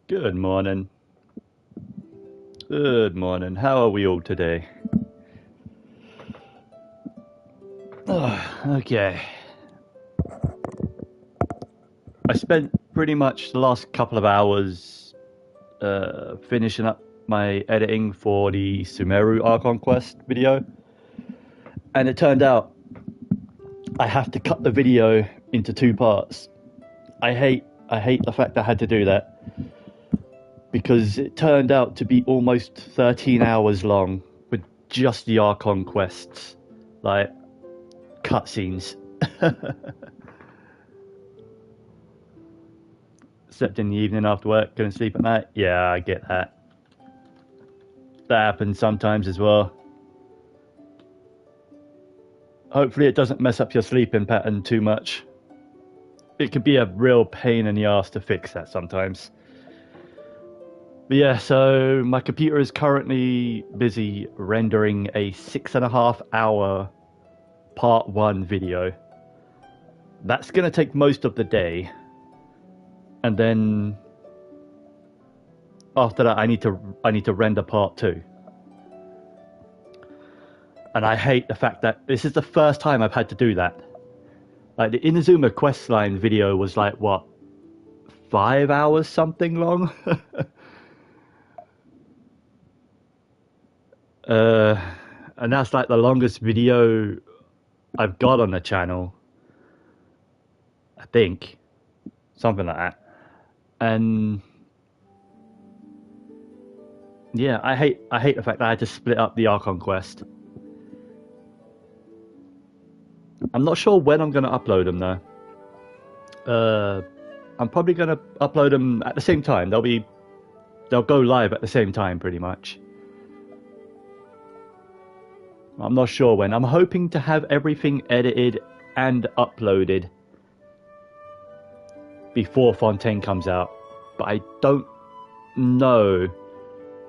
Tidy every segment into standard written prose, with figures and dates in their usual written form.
Good morning. Good morning. How are we all today? Okay. I spent pretty much the last couple of hours finishing up my editing for the Sumeru Archon Quest video, and it turned out I have to cut the video into two parts. I hate the fact I had to do that because it turned out to be almost 13 hours long with just the Archon quests, like cutscenes. Slept in the evening after work, couldn't sleep at night. Yeah, I get that. That happens sometimes as well. Hopefully it doesn't mess up your sleeping pattern too much. It could be a real pain in the ass to fix that sometimes. But yeah, so my computer is currently busy rendering a 6.5 hour part 1 video. That's going to take most of the day. And then after that I need to render part 2. And I hate the fact that this is the first time I've had to do that. Like the Inazuma questline video was like what, 5 hours something long? And that's like the longest video I've got on the channel, I think, something like that. And yeah, I hate the fact that I had to split up the Archon quest. I'm not sure when I'm going to upload them though. I'm probably going to upload them at the same time. They'll go live at the same time pretty much. I'm not sure when. I'm hoping to have everything edited and uploaded before Fontaine comes out, but I don't know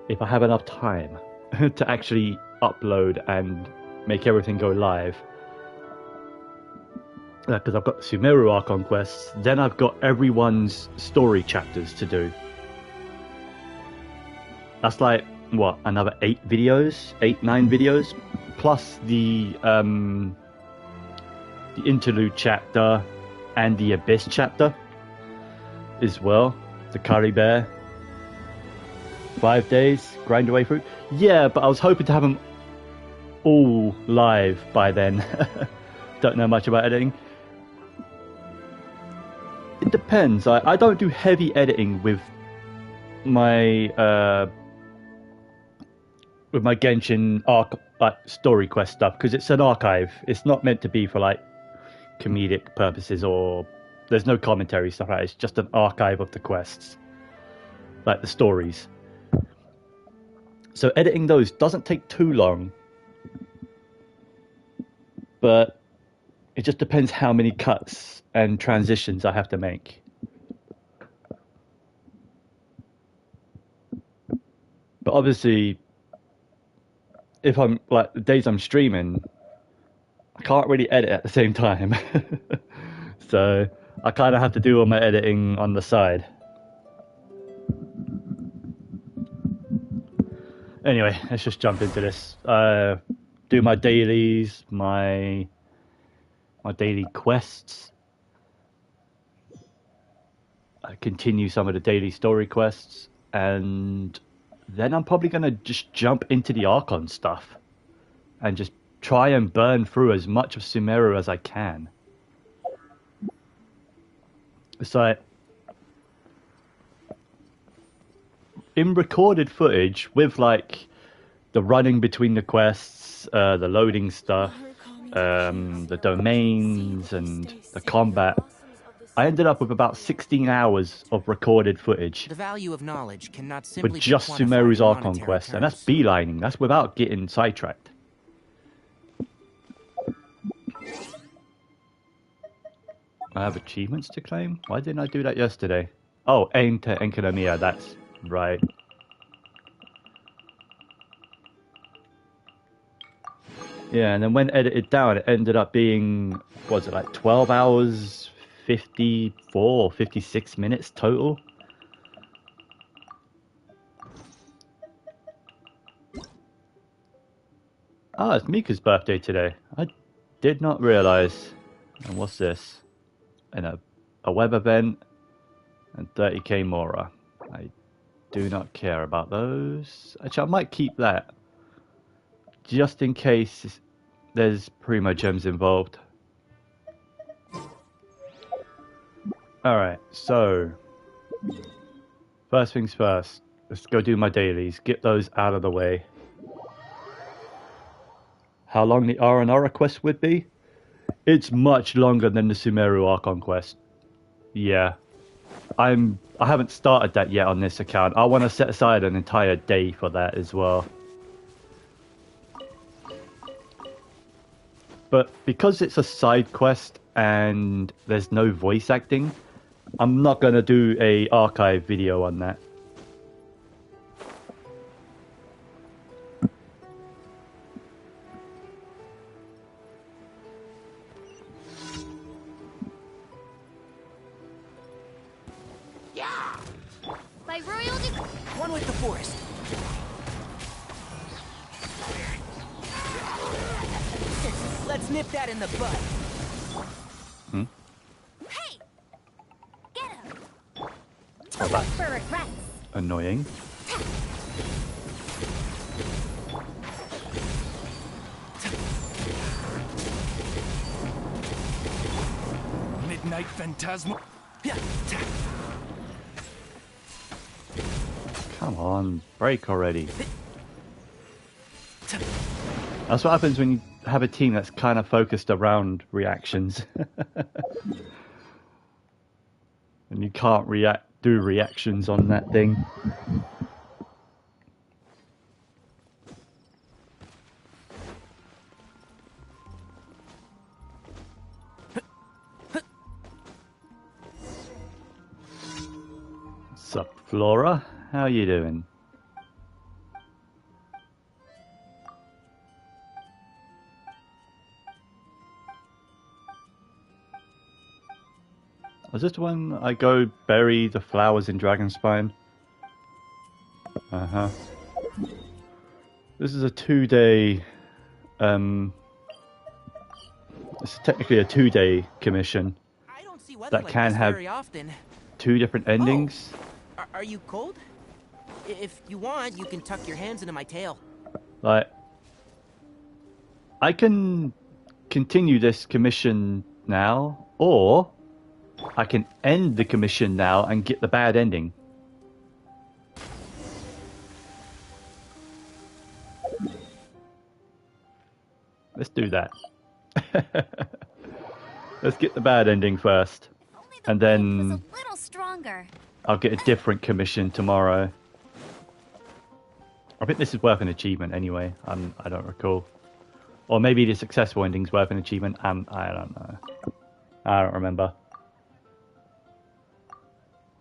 if I have enough time to actually upload and make everything go live. Because I've got the Sumeru Archon quests, then I've got everyone's story chapters to do. That's like, what, another 8 videos? 8, 9 videos? Plus the interlude chapter and the Abyss chapter as well. The Curry Bear. 5 days, grind away through. Yeah, but I was hoping to have them all live by then. Don't know much about editing. It depends. I don't do heavy editing with my Genshin story quest stuff because it's an archive. It's not meant to be for like comedic purposes, or there's no commentary stuff like that. It's just an archive of the quests, like the stories. So editing those doesn't take too long, but it just depends how many cuts and transitions I have to make. But obviously, if I'm like the days I'm streaming, I can't really edit at the same time. So I kind of have to do all my editing on the side. Anyway, let's just jump into this. Do my dailies, my daily quests. I continue some of the daily story quests, and then I'm probably going to just jump into the Archon stuff and just try and burn through as much of Sumeru as I can. It's like, in recorded footage with like the running between the quests, the loading stuff, the domains and the combat, I ended up with about 16 hours of recorded footage. The value of knowledge cannot simply with just Sumeru's Archon quest, and that's beelining. That's without getting sidetracked. I have achievements to claim? Why didn't I do that yesterday? Oh, aim to Enkanomiya, that's right. Yeah, and then when edited down, it ended up being, what was it, like 12 hours, 54 or 56 minutes total? Ah, it's Mika's birthday today. I did not realize. And what's this? And a web event and 30k Mora. I do not care about those. Actually, I might keep that. Just in case there's Primo Gems involved. Alright, so first things first. Let's go do my dailies. Get those out of the way. How long the R&R quest would be? It's much longer than the Sumeru Archon quest. Yeah. I haven't started that yet on this account. I want to set aside an entire day for that as well. But because it's a side quest and there's no voice acting, I'm not going to do a archive video on that. Yeah! By royal one with the forest. Let's nip that in the bud. Hmm? Hey! Get him! Too much for regrets. Annoying. Midnight Phantasma. Come on, break already. That's what happens when you have a team that's kind of focused around reactions. And you can't do reactions on that thing. Sup, Flora? How you doing? Was this when I go bury the flowers in Dragonspine? Uh-huh. This is a 2-day, this is technically a 2-day commission I don't see weather that like can this have very often. 2 different endings. Oh, are you cold? If you want, you can tuck your hands into my tail. Like, I can continue this commission now, or I can end the commission now and get the bad ending. Let's do that. Let's get the bad ending first. And then a little stronger. I'll get a different commission tomorrow. I think this is worth an achievement anyway. I don't recall. Or maybe the successful ending's worth an achievement. I don't know. I don't remember.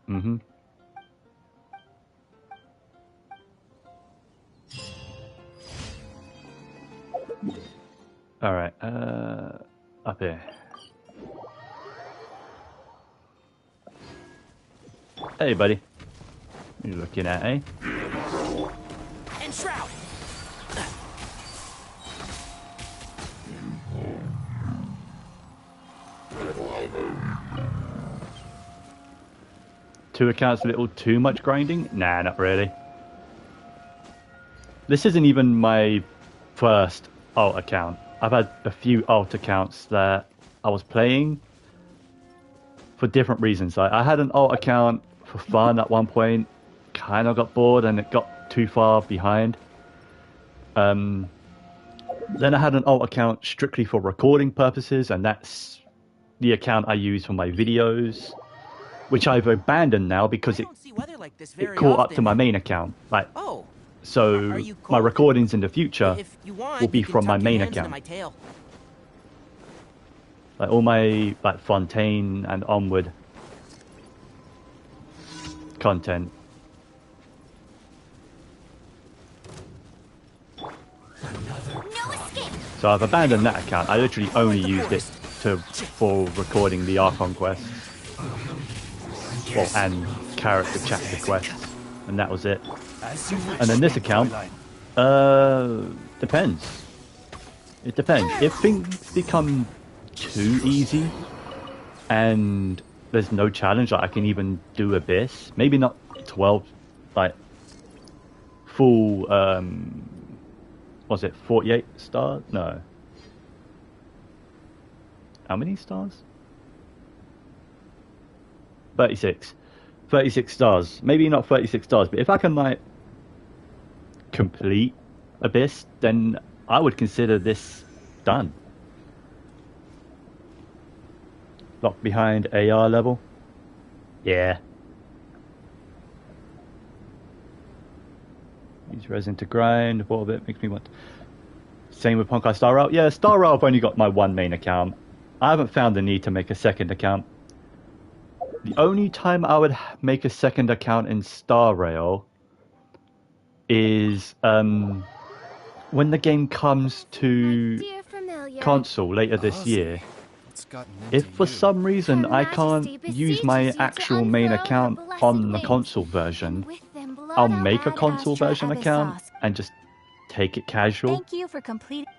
Mm-hmm. Alright, up here. Hey, buddy. What are you looking at, eh? And shroud. 2 accounts a little too much grinding? Nah, not really. This isn't even my first alt account. I've had a few alt accounts that I was playing for different reasons. Like, I had an alt account for fun at one point, kind of got bored and it got too far behind. Then I had an alt account strictly for recording purposes, and that's the account I use for my videos, which I've abandoned now because it caught up to my main account. Like, so my recordings in the future will be from my main account. Like all my Fontaine and onward content. So I've abandoned that account. I literally only used it for recording the Archon quests. Well, and character chapter quests. And that was it. And then this account, depends. It depends. If things become too easy and there's no challenge, like I can even do Abyss. Maybe not 12, like full, was it 48 stars? No. How many stars? 36. 36 stars. Maybe not 36 stars, but if I can like complete Abyss, then I would consider this done. Locked behind AR level? Yeah. Use resin to grind. What of it makes me want. Same with Honkai Star Rail. Yeah, Star Rail I've only got my one main account. I haven't found the need to make a second account. The only time I would make a second account in Star Rail is when the game comes to console later this year. If for some reason I can't use my actual main account on the console version, I'll make a console version account and just take it casual. Thank you for completing.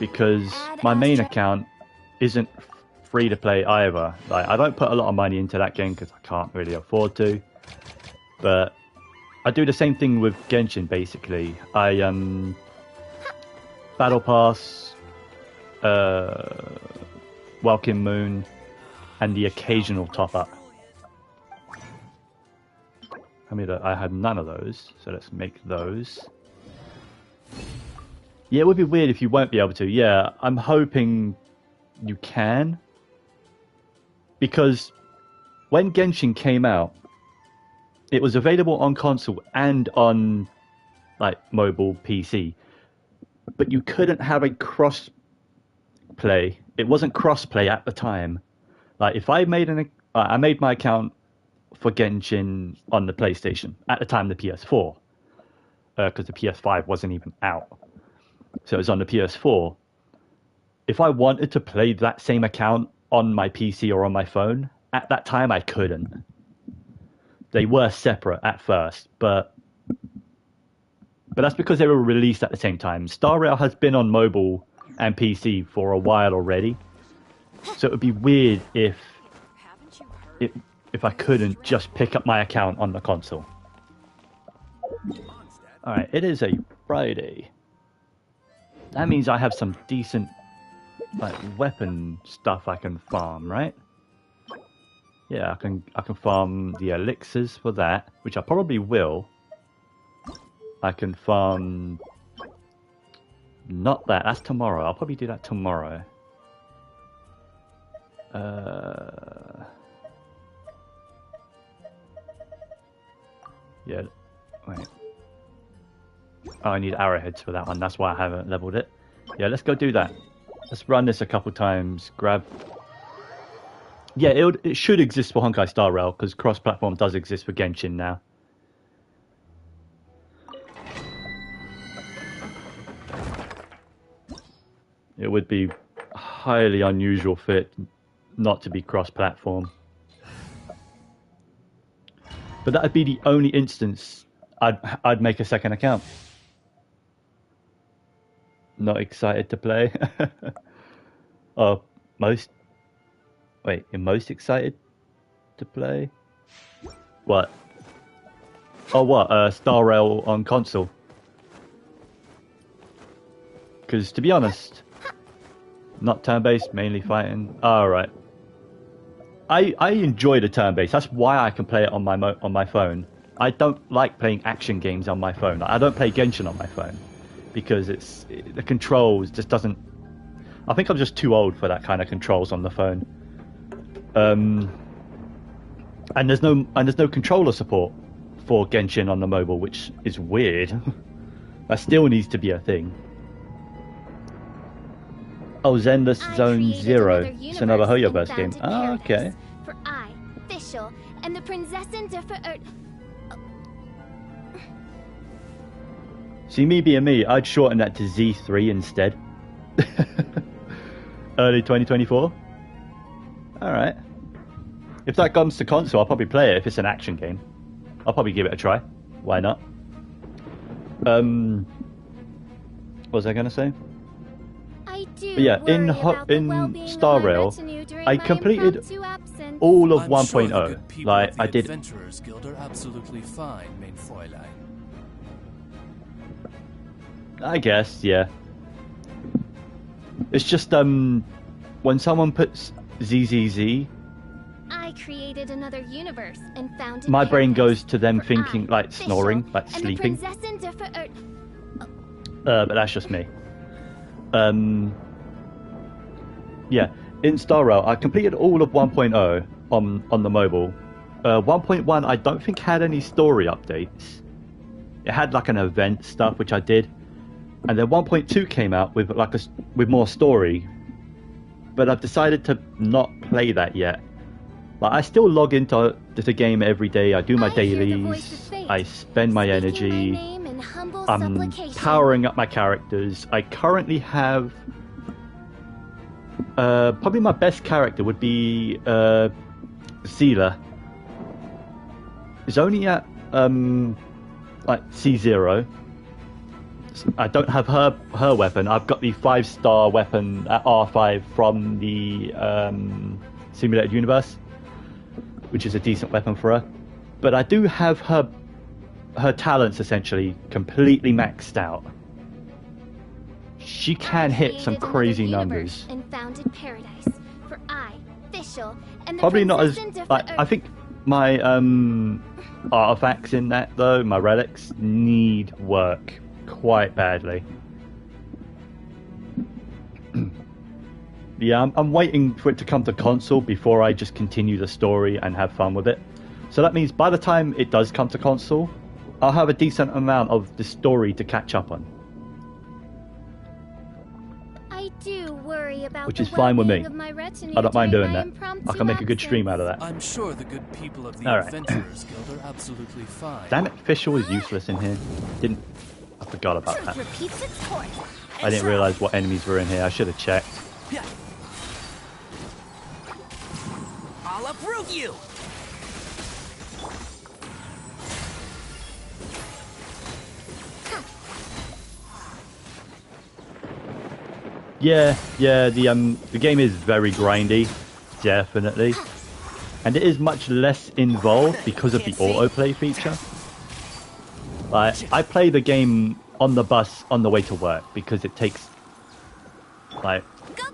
Because my main account isn't free to play either. Like, I don't put a lot of money into that game because I can't really afford to. But I do the same thing with Genshin basically. I Battle Pass, Welcome Moon, and the occasional top up. I mean, I had none of those, so let's make those. Yeah, it would be weird if you won't be able to. Yeah, I'm hoping you can. Because when Genshin came out, it was available on console and on like mobile PC. But you couldn't have a cross play. It wasn't cross play at the time. Like if I made I made my account for Genshin on the PlayStation at the time, the PS4, because the PS5 wasn't even out. So it was on the PS4. If I wanted to play that same account on my PC or on my phone, at that time I couldn't. They were separate at first, but that's because they were released at the same time. Star Rail has been on mobile and PC for a while already, so it would be weird if I couldn't just pick up my account on the console. Alright, it is a Friday. That means I have some decent like weapon stuff I can farm, right? Yeah, I can farm the elixirs for that, which I probably will. I can farm not that, that's tomorrow. I'll probably do that tomorrow. Yeah, wait. Oh, I need arrowheads for that one. That's why I haven't leveled it. Yeah, let's go do that. Let's run this a couple times. Grab. Yeah, it should exist for Honkai Star Rail because cross-platform does exist for Genshin now. It would be highly unusual for it not to be cross-platform. But that would be the only instance I'd make a second account. Not excited to play. Oh, you're most excited to play? What? Oh, what? Star Rail on console. Because to be honest, not turn-based, mainly fighting. Alright. I enjoy the turn-based. That's why I can play it on my phone. I don't like playing action games on my phone. I don't play Genshin on my phone because the controls just doesn't. I think I'm just too old for that kind of controls on the phone. And there's no controller support for Genshin on the mobile, which is weird. That still needs to be a thing. Oh, Zenless Zone Zero. It's another Hoyoverse game. Oh, okay. For I, Fischl, and the Prinzessin der Verirrt. See, me being me, I'd shorten that to Z3 instead. Early 2024. Alright. If that comes to console, I'll probably play it if it's an action game. I'll probably give it a try. Why not? What was I gonna say? I do But yeah, worry about the in well-being Star of my Rail, retinue during I my completed impromptu absence. all of I'm 1.0. sure the good people Like of the I did. Adventurers Guild are absolutely fine, mein Fräulein. I guess, yeah. It's just when someone puts ZZZ, I created another universe and founded my brain paradise goes to them for thinking I, like snoring, Fischl, like and the sleeping. Prinzessin der Verirrten. But that's just me. Yeah, in Star Rail, I completed all of 1.0 on the mobile. 1.1, I don't think had any story updates. It had like an event stuff, which I did, and then 1.2 came out with like with more story. But I've decided to not play that yet. Like I still log into the game every day. I do my I hear the voice of dailies. fate, I spend my speaking energy. my name in humble I'm supplication. powering up my characters. I currently have probably my best character would be Seela. It's only at like C0. I don't have her weapon. I've got the 5-star weapon at R5 from the simulated universe, which is a decent weapon for her. But I do have her talents essentially completely maxed out. She can hit some created crazy another numbers. universe and founded paradise for I, Fischl, and the Probably not as Prinzessin der like I Verirrten. think my artifacts in that though, my relics need work quite badly. Yeah, I'm waiting for it to come to console before I just continue the story and have fun with it. So that means by the time it does come to console, I'll have a decent amount of the story to catch up on. I do worry about Which the is fine with me. well-being of my retinue I don't mind during doing my that. impromptu I can make a good stream out of absence. that. I'm sure the good people of the All right. Adventurers Guild are absolutely fine. Damn it, Fischl is useless in here. I forgot about Truth that. repeats its course. I didn't realize what enemies were in here. I should have checked. I'll uproot you! Yeah, the game is very grindy, definitely, and it is much less involved because of the autoplay feature. Like, I play the game on the bus on the way to work because it takes like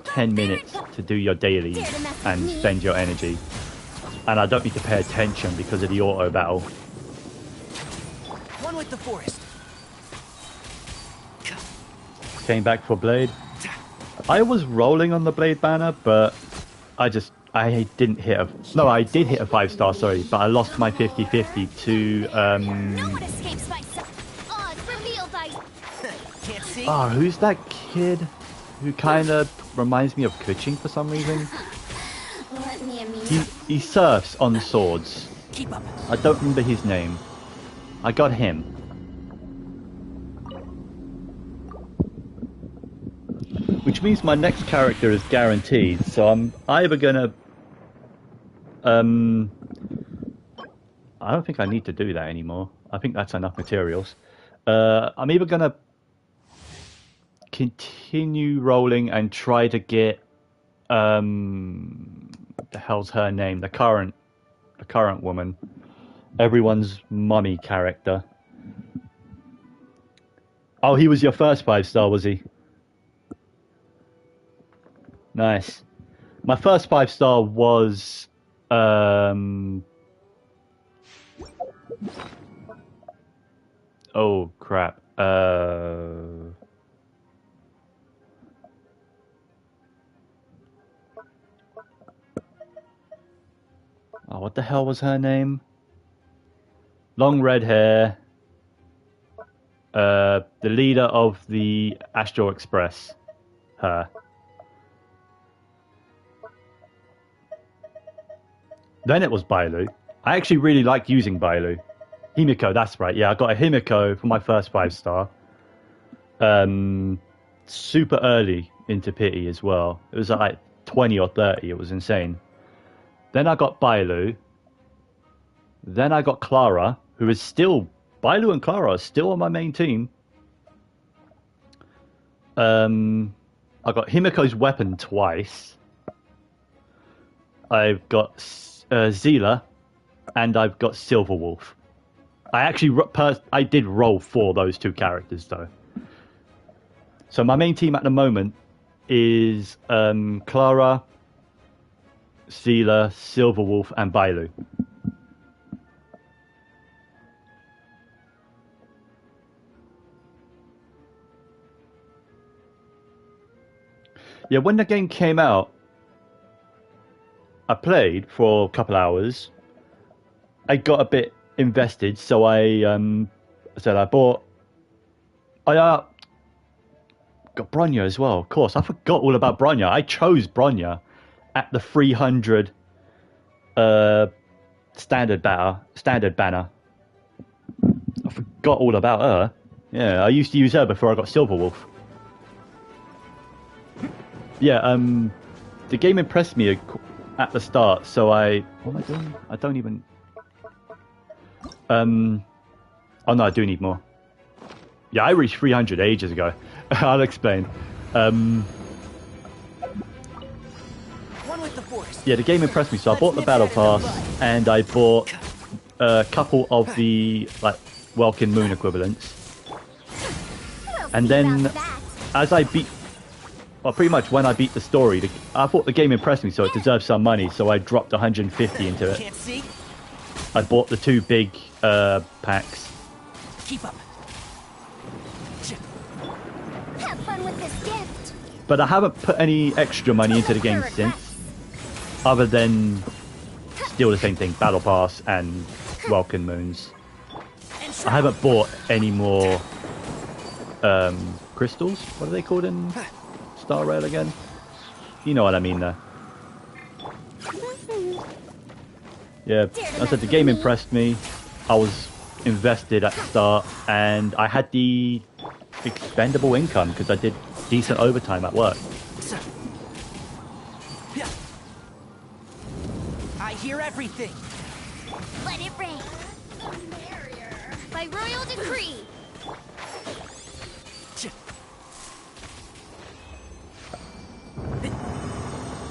10 minutes to do your dailies and spend your energy, and I don't need to pay attention because of the auto battle. One with the forest. Came back for Blade. I was rolling on the Blade banner, but I didn't hit a... No, I did hit a 5-star, sorry, but I lost my 50-50 to... No one escapes my odds revealed by Can't see? Oh, who's that kid who kind of reminds me of Kuching for some reason? Let me amuse. He surfs on swords. Keep up. I don't remember his name. I got him. Which means my next character is guaranteed, so I'm either gonna... I don't think I need to do that anymore. I think that's enough materials. I'm either gonna continue rolling and try to get... what the hell's her name? The current woman. Everyone's mummy character. Oh, he was your first 5-star, was he? Nice. My first 5-star was oh crap. Oh, what the hell was her name? Long red hair. The leader of the Astral Express. Her. Then it was Bailu. I actually really like using Bailu. Himiko, that's right. Yeah, I got a Himiko for my first 5-star. Super early into Pity as well. It was like 20 or 30. It was insane. Then I got Bailu. Then I got Clara, who is still... Bailu and Clara are still on my main team. I got Himiko's weapon twice. I've got Zila, and I've got Silverwolf. I actually I did roll for those two characters though. So my main team at the moment is Clara, Zila, Silverwolf, and Bailu. Yeah, when the game came out, I played for a couple hours. I got a bit invested, so I said I bought. I got Bronya as well. Of course, I forgot all about Bronya. I chose Bronya at the 300 standard banner. I forgot all about her. Yeah, I used to use her before I got Silverwolf. Yeah, the game impressed me at the start, so what am I doing? I don't even. Oh no, I do need more. Yeah, I reached 300 ages ago. I'll explain. One with the force. Yeah, the game impressed me, so I bought the battle pass and I bought a couple of the Welkin Moon equivalents. And then, as I beat, well, pretty much when I beat the story, I thought the game impressed me, so it deserved some money. So I dropped 150 into it. Can't see. I bought the 2 big packs. Keep up. Have fun with this gift. But I haven't put any extra money into the game since, other than still the same thing, Battle Pass and Welkin Moons. I haven't bought any more crystals. What are they called in Star Rail again? You know what I mean there. Yeah, I said the game impressed me. I was invested at the start, and I had the expendable income because I did decent overtime at work. I hear everything. Let it rain. By royal decree.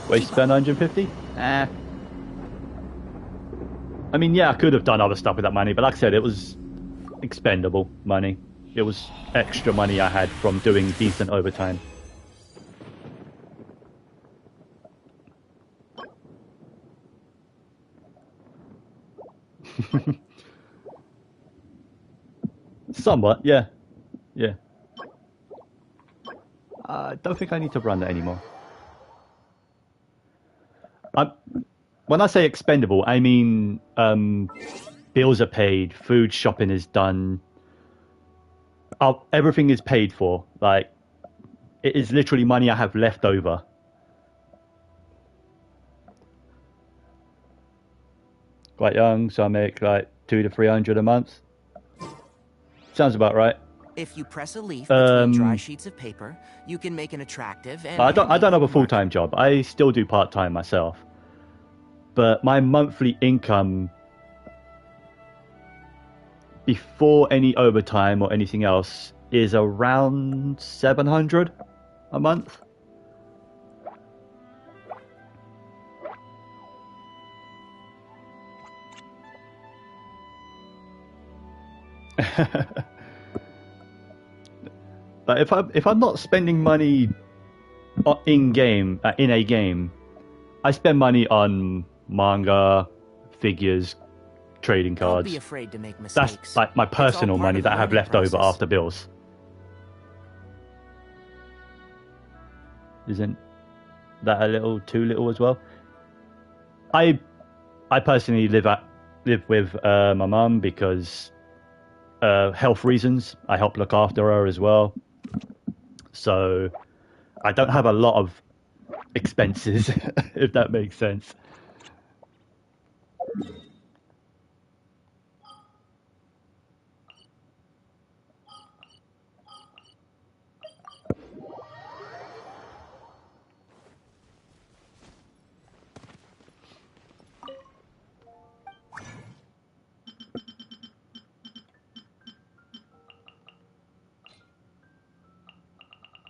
Waste spend 150? I mean, yeah, I could have done other stuff with that money, but like I said, it was expendable money. It was extra money I had from doing decent overtime. Somewhat, yeah. Yeah. I don't think I need to run that anymore. When I say expendable, I mean bills are paid, food shopping is done, everything is paid for. Like, it is literally money I have left over. Quite young, so I make like 200 to 300 a month. Sounds about right. If you press a leaf between dry sheets of paper, you can make an attractive and I don't have a full-time job. I still do part-time myself. But my monthly income before any overtime or anything else is around 700 a month. But if I'm not spending money in a game, I spend money on manga, figures, trading cards. Don't be afraid to make mistakes. That's like my personal money that I have left over after bills. Isn't that a little too little as well? I personally live with my mum because health reasons. I help look after her as well. So I don't have a lot of expenses, if that makes sense.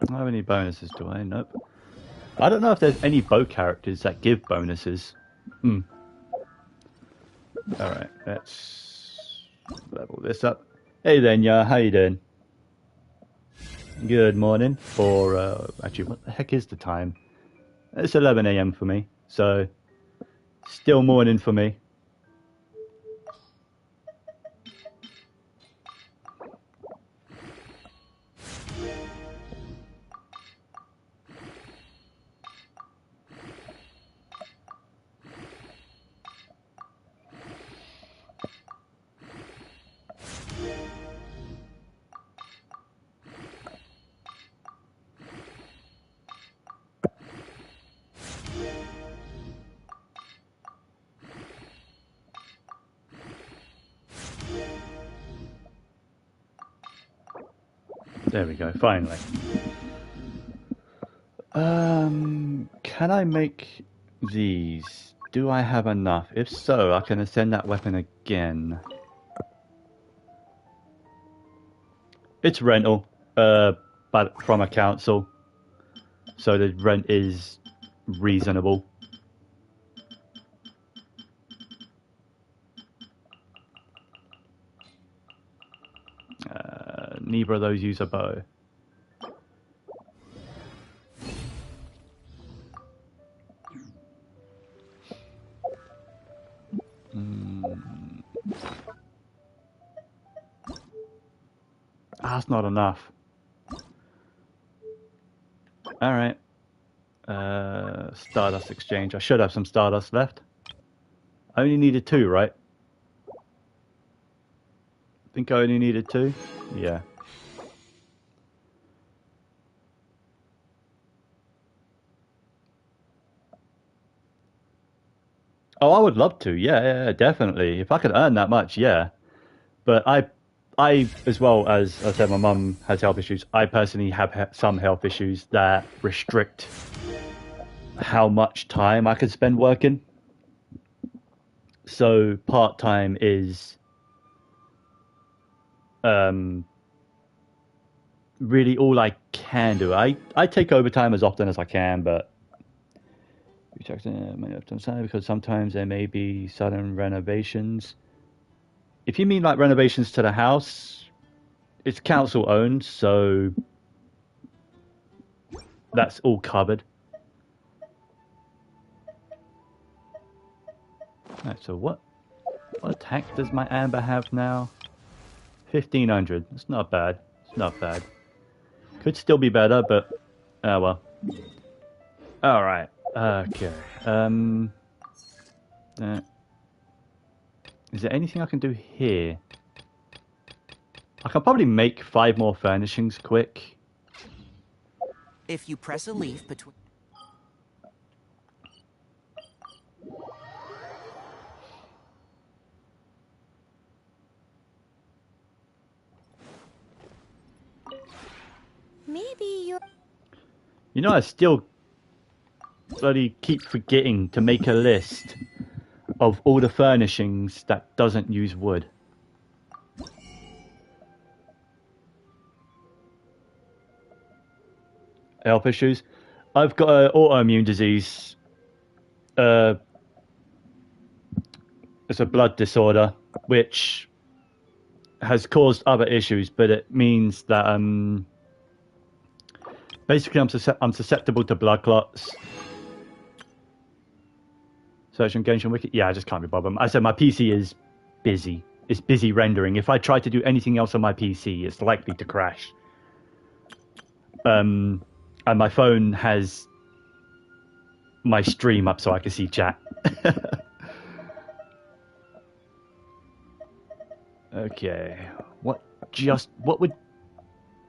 I don't have any bonuses, do I? Nope. I don't know if there's any bow characters that give bonuses. Alright, let's level this up. Hey then, yeah, how you doing? Good morning. Or, actually, what the heck is the time? It's 11 AM for me, so still morning for me. There we go, finally. Can I make these? Do I have enough? If so, I can ascend that weapon again. It's rental, but from a council. So the rent is reasonable. Neither of those use a bow. That's not enough. Alright. Stardust exchange. I should have some Stardust left. I only needed 2, right? Think I only needed 2? Yeah. Oh, I would love to. Yeah, definitely. If I could earn that much, yeah. But I, as well as I said, my mum has health issues. I personally have some health issues that restrict how much time I could spend working. So part-time is really all I can do. I take overtime as often as I can, but because sometimes there may be sudden renovations. If you mean like renovations to the house, it's council owned, so that's all covered. Right, so what attack does my Amber have now? 1500. It's not bad. It's not bad. Could still be better, but oh well. All right. Okay. Is there anything I can do here? I can probably make 5 more furnishings quick. If you press a leaf between... Maybe you're... You know, I still bloody keep forgetting to make a list of all the furnishings that doesn't use wood. Health issues. I've got an autoimmune disease. It's a blood disorder, which has caused other issues, but it means that basically I'm susceptible to blood clots. Search on Genshin Wiki. Yeah, I just can't be bothered. I said my PC is busy. It's busy rendering. If I try to do anything else on my PC, it's likely to crash. And my phone has my stream up so I can see chat. Okay. What would...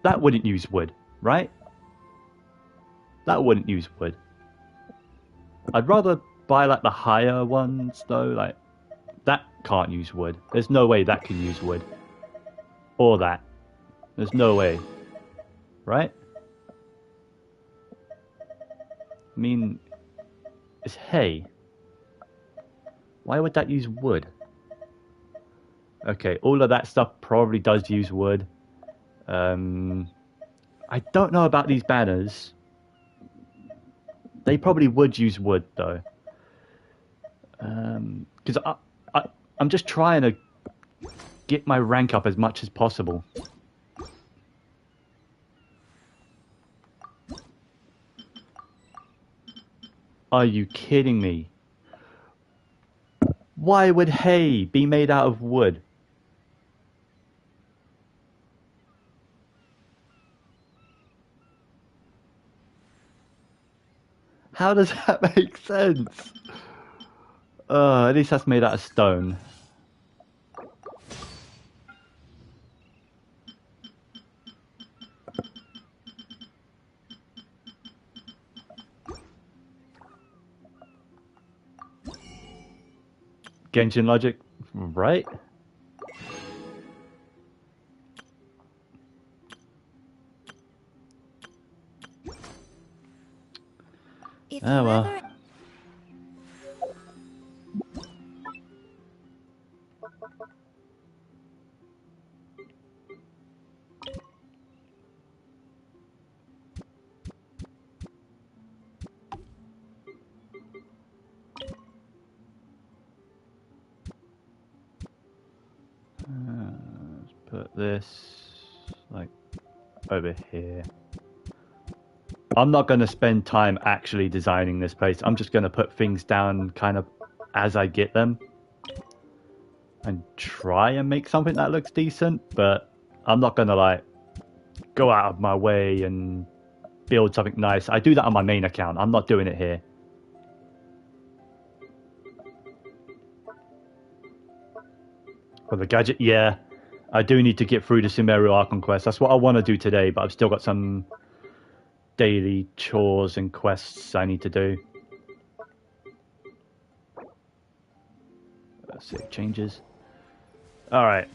That wouldn't use wood, right? That wouldn't use wood. I'd rather buy like the higher ones though, like that can't use wood. There's no way that can use wood. Or that. There's no way. Right? I mean, it's hay. Why would that use wood? Okay, all of that stuff probably does use wood. I don't know about these banners. They probably would use wood though. Because I'm just trying to get my rank up as much as possible. Are you kidding me? Why would hay be made out of wood? How does that make sense? At least that's made out of stone. Genshin logic, right? If Oh you well. ever... Let's put this like over here. I'm not going to spend time actually designing this place. I'm just going to put things down kind of as I get them and try and make something that looks decent, but I'm not going to like go out of my way and build something nice. I do that on my main account. I'm not doing it here. For the gadget, yeah. I do need to get through the Sumeru Archon quest. That's what I want to do today, but I've still got some daily chores and quests I need to do. Save changes. Alright,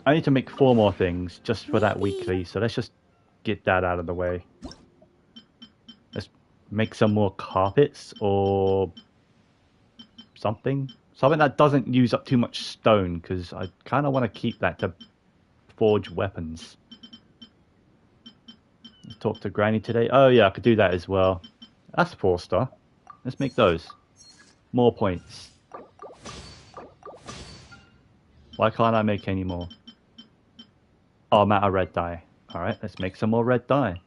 I need to make 4 more things just for that weekly, so let's just get that out of the way. Let's make some more carpets or something. Something that doesn't use up too much stone, because I kind of want to keep that to forge weapons. Let's talk to Granny today. Oh yeah, I could do that as well. That's 4-star. Let's make those. More points. Why can't I make any more? Oh, I'm out of red dye. Alright, let's make some more red dye.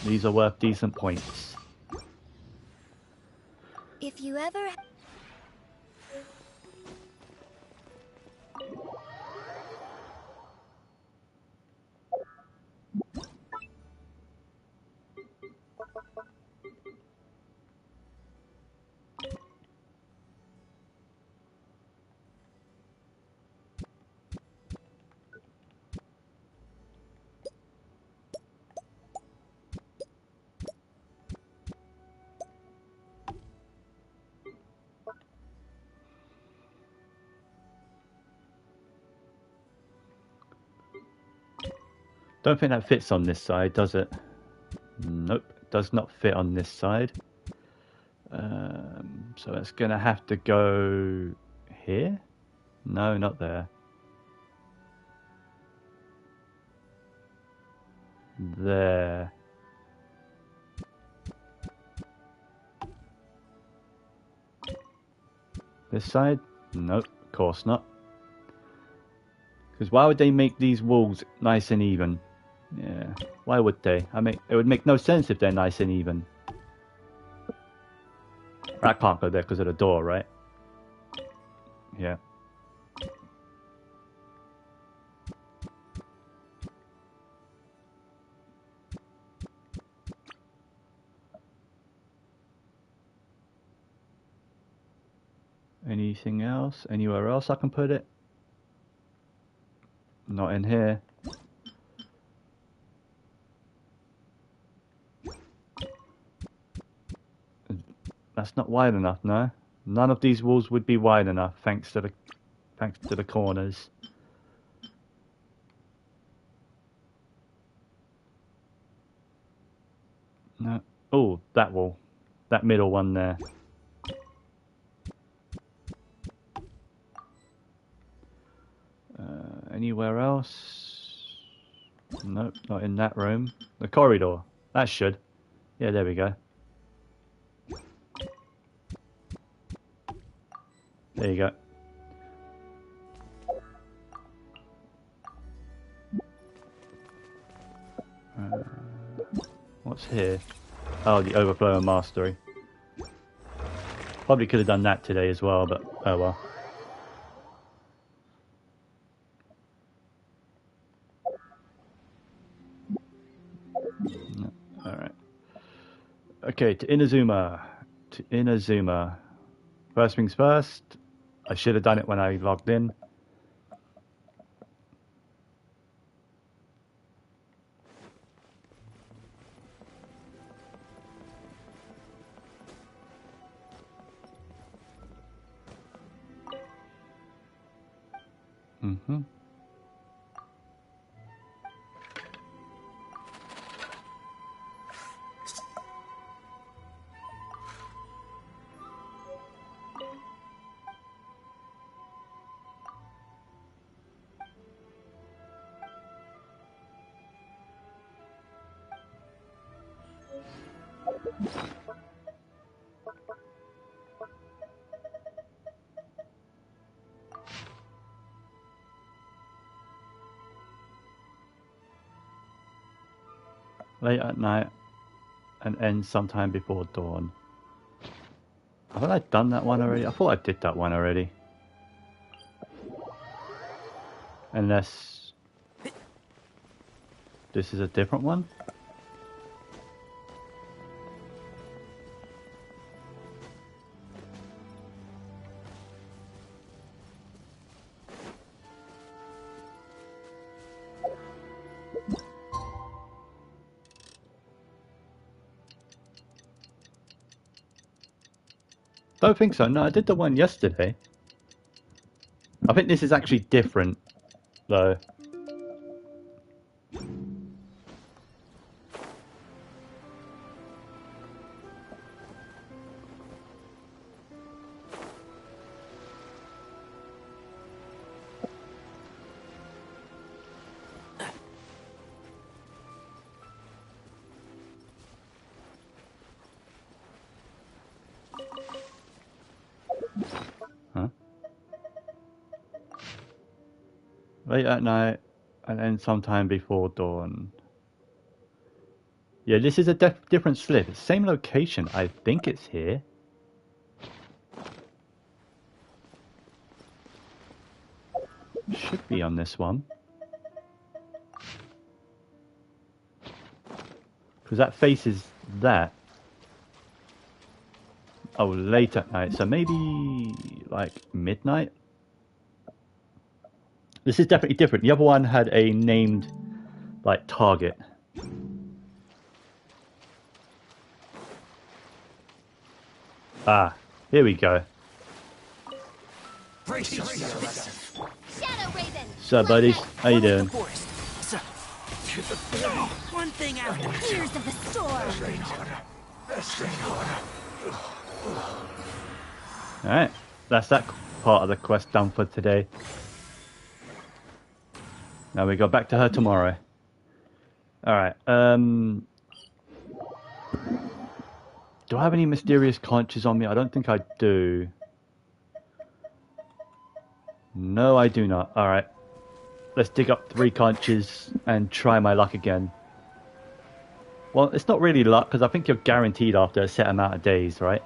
These are worth decent points. If you ever... Don't think that fits on this side, does it? Nope, does not fit on this side. So it's gonna have to go here? No, not there. There. This side? Nope, of course not. Because why would they make these walls nice and even? Yeah, why would they? It would make no sense if they're nice and even. I can't go there because of the door, right? Yeah. Anything else? Anywhere else I can put it? Not in here. That's not wide enough, no. None of these walls would be wide enough, thanks to the corners. No. Oh, that wall. That middle one there. Anywhere else? Nope, not in that room. The corridor. That should. Yeah, there we go. There you go. What's here? Oh, the overflow and mastery. Probably could have done that today as well, but oh well. No. Alright. Okay, to Inazuma. To Inazuma. First things first. I should have done it when I logged in. Mm-hmm. Late at night and end sometime before dawn. Haven't I done that one already? I thought I did that one already. Unless this is a different one? Don't think so. No, I did the one yesterday. I think this is actually different, though. Huh? Late at night and then sometime before dawn. Yeah, this is a different slip. It's same location. I think it's here. Should be on this one. Because that faces that. Oh, late at night. So maybe like midnight? This is definitely different. The other one had a named like target. Ah, here we go. Shadow Raven. So, buddies, how you doing? One thing after. Tears of the storm. Alright, that's that part of the quest done for today. Now we go back to her tomorrow. Alright, do I have any mysterious conches on me? I don't think I do. No, I do not. Alright. Let's dig up 3 conches and try my luck again. Well, it's not really luck, because I think you're guaranteed after a set amount of days, right?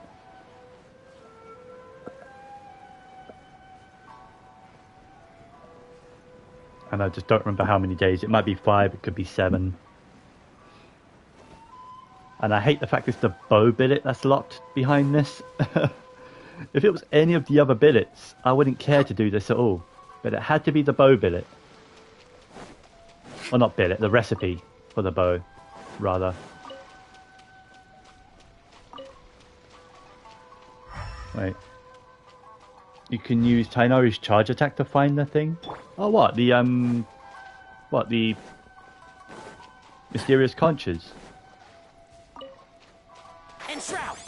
And I just don't remember how many days. It might be 5, it could be 7. And I hate the fact it's the bow billet that's locked behind this. If it was any of the other billets, I wouldn't care to do this at all. But it had to be the bow billet. Well, not billet, the recipe for the bow, rather. Wait. You can use Tainari's charge attack to find the thing? Oh, what? The mysterious conches? And Shroud.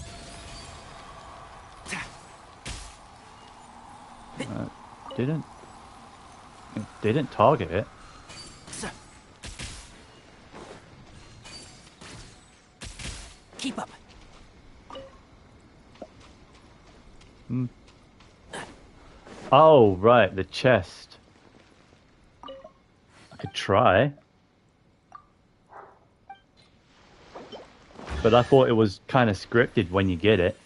Didn't. didn't target it. Keep up. Oh, right, the chest. I could try. But I thought it was kind of scripted when you get it.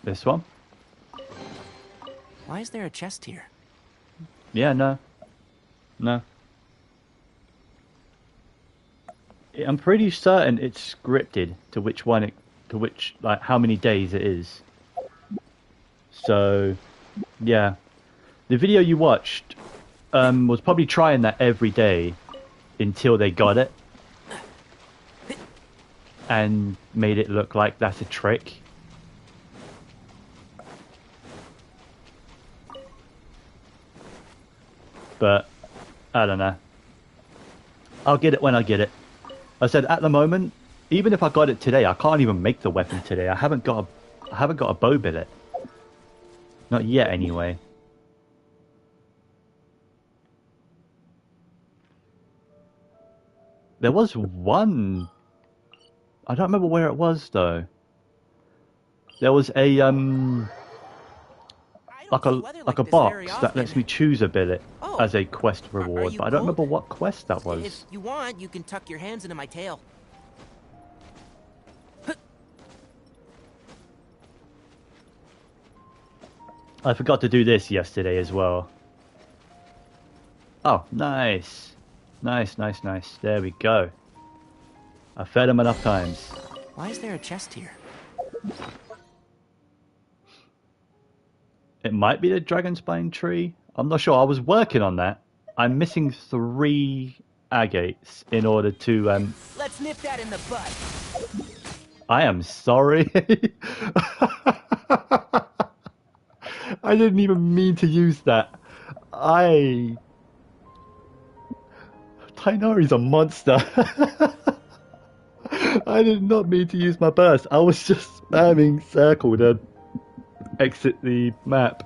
This one? Why is there a chest here? Yeah, no. No. I'm pretty certain it's scripted to which one it, to which, like, how many days it is. So, yeah. The video you watched was probably trying that every day until they got it. And made it look like that's a trick. But, I don't know. I'll get it when I get it. I said at the moment, even if I got it today, I can't even make the weapon today. I haven't got a bow billet. Not yet, anyway. There was one. I don't remember where it was though. There was a like a box that lets me choose a billet as a quest reward, but I don't remember what quest that was. If you want, you can tuck your hands into my tail. I forgot to do this yesterday as well. Oh, nice. Nice, nice, nice. There we go. I fed him enough times. Why is there a chest here? It might be the Dragonspine tree. I'm not sure. I was working on that. I'm missing 3 agates in order to... Let's nip that in the bud. I am sorry. I didn't even mean to use that. Tainari's a monster. I did not mean to use my burst. I was just spamming circle to exit the map.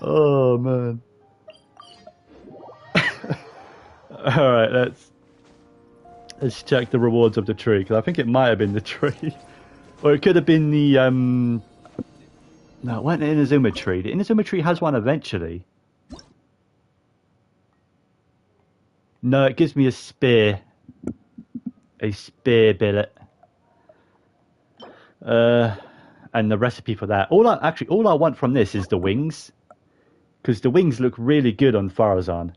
Oh man. Alright, let's check the rewards of the tree, because I think it might have been the tree. Or it could have been the no, it wasn't the Inazuma tree. The Inazuma tree has one eventually. No, it gives me a spear. A spear billet. And the recipe for that. All I want from this is the wings. Because the wings look really good on Farazan.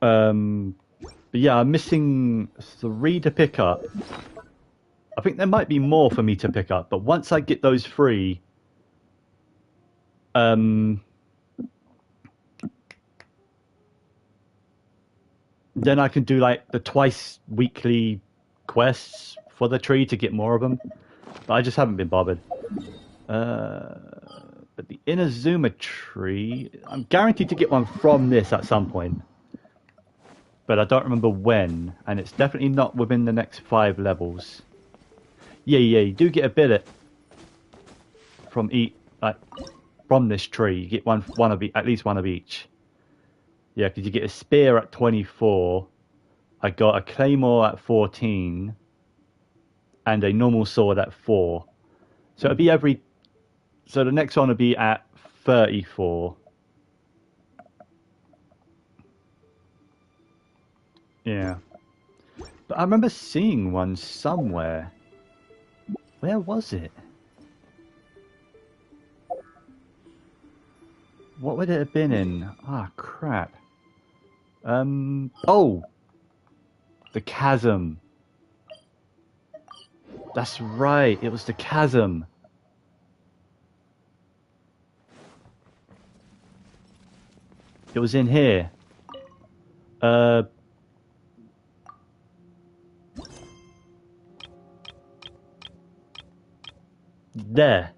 But yeah, I'm missing 3 to pick up. I think there might be more for me to pick up, but once I get those 3, then I can do like the twice weekly quests for the tree to get more of them. But I just haven't been bothered. But the Inazuma tree, I'm guaranteed to get one from this at some point. But I don't remember when, and it's definitely not within the next 5 levels. Yeah, you do get a billet from from this tree. You get one of at least one of each. Yeah, because you get a spear at 24. I got a claymore at 14, and a normal sword at 4. So it'll be every. So the next one will be at 34. Yeah. But I remember seeing one somewhere. Where was it? What would it have been in? Ah, crap. Oh! The chasm. That's right, it was the chasm. It was in here. There.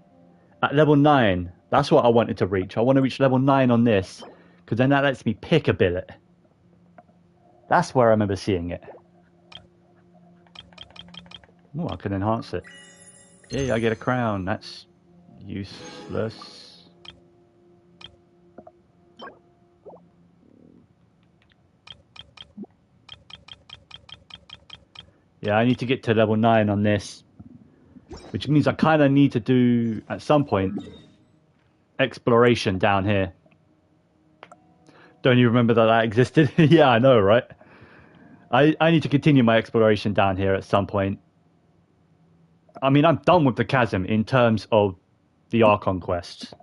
At level 9, That's what I wanted to reach. I want to reach level 9 on this, because then that lets me pick a billet. That's where I remember seeing it. Oh, I can enhance it. Yeah, I get a crown. That's useless. Yeah, I need to get to level 9 on this. Which means I kind of need to do, at some point, exploration down here. Don't you remember that existed? Yeah, I know, right? I need to continue my exploration down here at some point. I mean, I'm done with the chasm in terms of the Archon quests.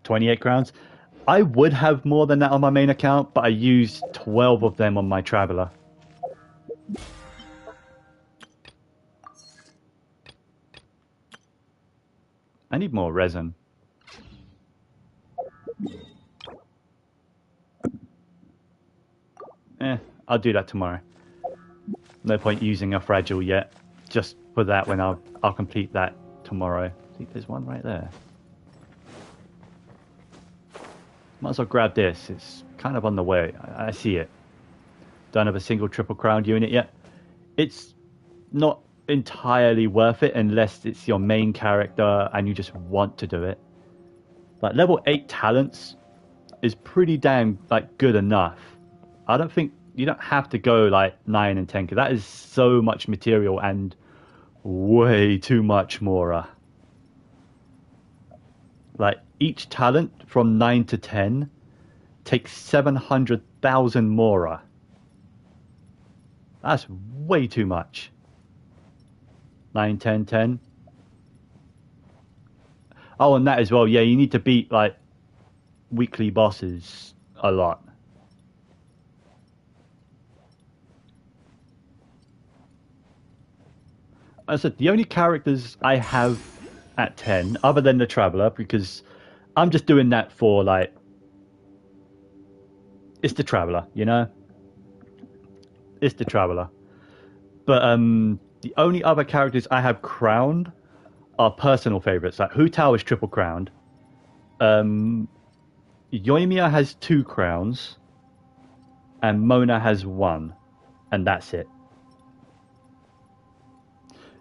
28 crowns. I would have more than that on my main account, but I used 12 of them on my Traveler. I need more resin. I'll do that tomorrow. No point using a fragile yet. Just for that when I'll complete that tomorrow. See, there's one right there. Might as well grab this. It's kind of on the way. I see it. Don't have a single triple crown unit yet. It's not entirely worth it unless it's your main character and you just want to do it. Like level 8 talents is pretty damn like good enough. I don't think you don't have to go like 9 and 10 because that is so much material and way too much Mora. Like each talent from 9 to 10 takes 700,000 Mora. That's way too much. 9, 10, 10. Oh, and that as well. Yeah, you need to beat like weekly bosses a lot. As I said, the only characters I have at 10, other than the Traveler, because I'm just doing that for like, it's the Traveler, you know? It's the Traveler. But the only other characters I have crowned are personal favorites. Like Hu Tao is triple crowned. Yoimiya has 2 crowns. And Mona has 1. And that's it.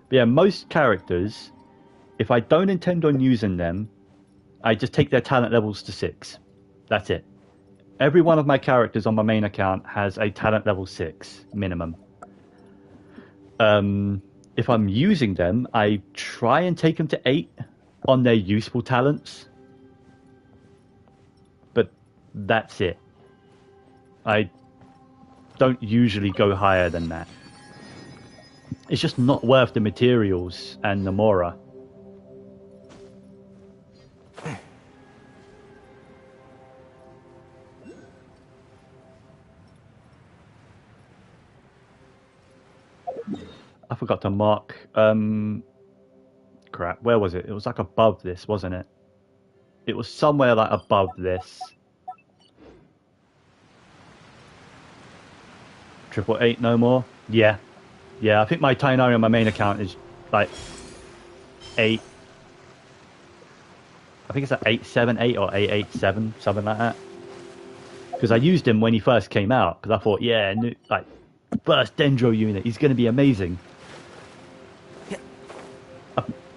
But yeah, most characters, if I don't intend on using them, I just take their talent levels to 6. That's it. Every one of my characters on my main account has a talent level 6 minimum. If I'm using them, I try and take them to 8 on their useful talents. But that's it. I don't usually go higher than that. It's just not worth the materials and the Mora. I forgot to mark. Crap, where was it? It was like above this, wasn't it? It was somewhere like above this. 888 no more? Yeah. Yeah, I think my Tainari on my main account is like 8. I think it's like 878 or 887, something like that. Because I used him when he first came out, because I thought, yeah, new, like, first Dendro unit, he's going to be amazing.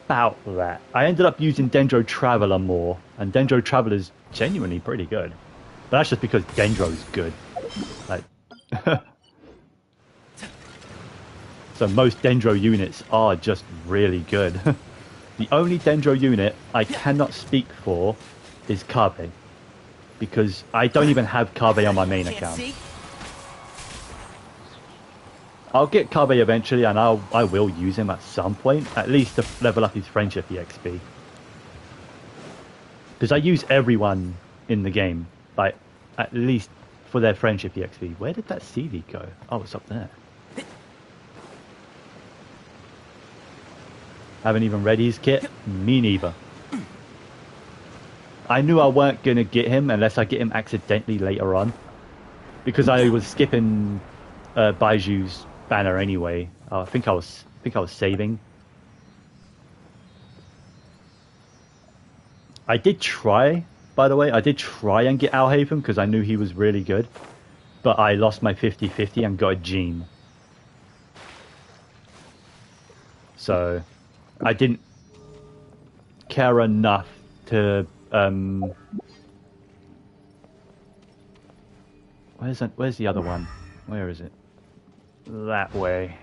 About that. I ended up using Dendro Traveler more, and Dendro Traveler is genuinely pretty good. But that's just because Dendro's good. Like, so most Dendro units are just really good. The only Dendro unit I cannot speak for is Kabe. Because I don't even have Kabe on my main account. I'll get Kabe eventually, and I will use him at some point, at least to level up his friendship EXP. Because I use everyone in the game, like, at least for their friendship EXP. Where did that CD go? Oh, it's up there. Haven't even read his kit? Me neither. I knew I weren't going to get him unless I get him accidentally later on. Because I was skipping Baiju's banner anyway. I think I was saving. I did try, by the way, I did try and get Alhaven because I knew he was really good. But I lost my 50-50 and got a Gene. So I didn't care enough to where's the other one? Where is it? That way.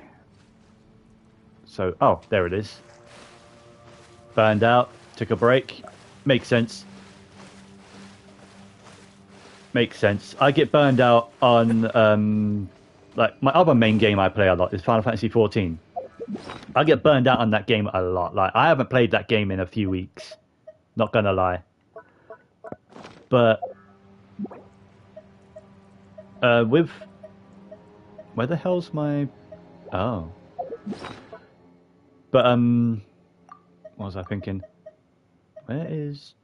So oh, there it is. Burned out, took a break. Makes sense. Makes sense. I get burned out on like my other main game I play a lot is Final Fantasy 14. I get burned out on that game a lot. Like I haven't played that game in a few weeks. Not gonna lie. But with where the hell's my oh. But what was I thinking? Where is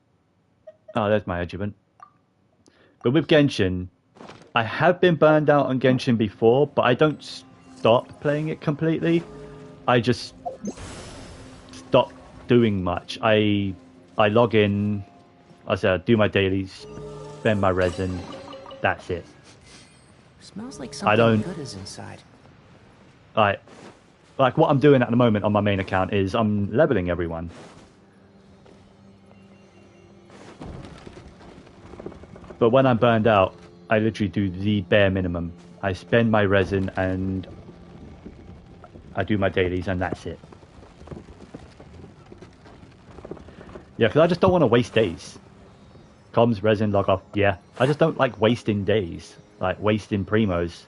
oh there's my adjuvant. But with Genshin, I have been burned out on Genshin before, but I don't stop playing it completely. I just stop doing much. I log in, I said, do my dailies, spend my resin, that's it. Smells like something good is inside. Like what I'm doing at the moment on my main account is I'm leveling everyone. But when I'm burned out, I literally do the bare minimum. I spend my resin and I do my dailies and that's it. Yeah, because I just don't want to waste days. Comms, resin, log off, yeah. I just don't like wasting days. Like wasting primos.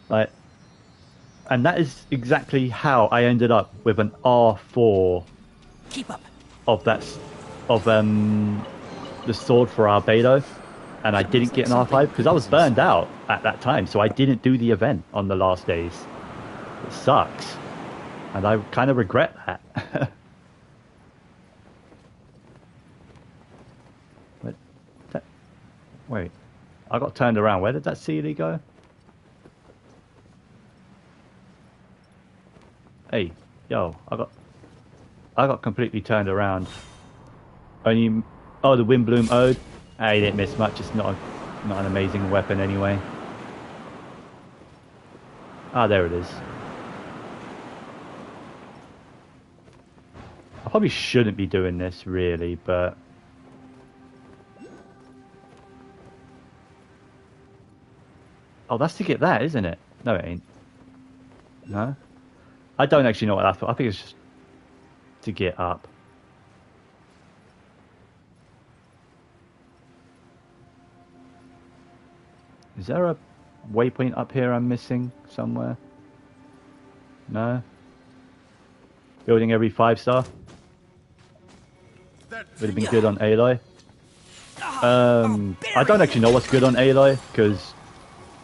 Like, and that is exactly how I ended up with an R4. Keep up. Of the sword for Arbedo, and I didn't get an R5 because I was burned out at that time, so I didn't do the event on the last days. It sucks, and I kind of regret that. Wait, I got turned around. Where did that Sealy go? Hey, yo, I got completely turned around. Only, oh, the Windbloom Ode. I didn't miss much. It's not an amazing weapon anyway. Ah, there it is. I probably shouldn't be doing this really, but oh, that's to get that, isn't it? No, it ain't. No, I don't actually know what that's for. I think it's just to get up. Is there a waypoint up here I'm missing somewhere? No? Building every 5-star? Would have been good on Aloy. I don't actually know what's good on Aloy, because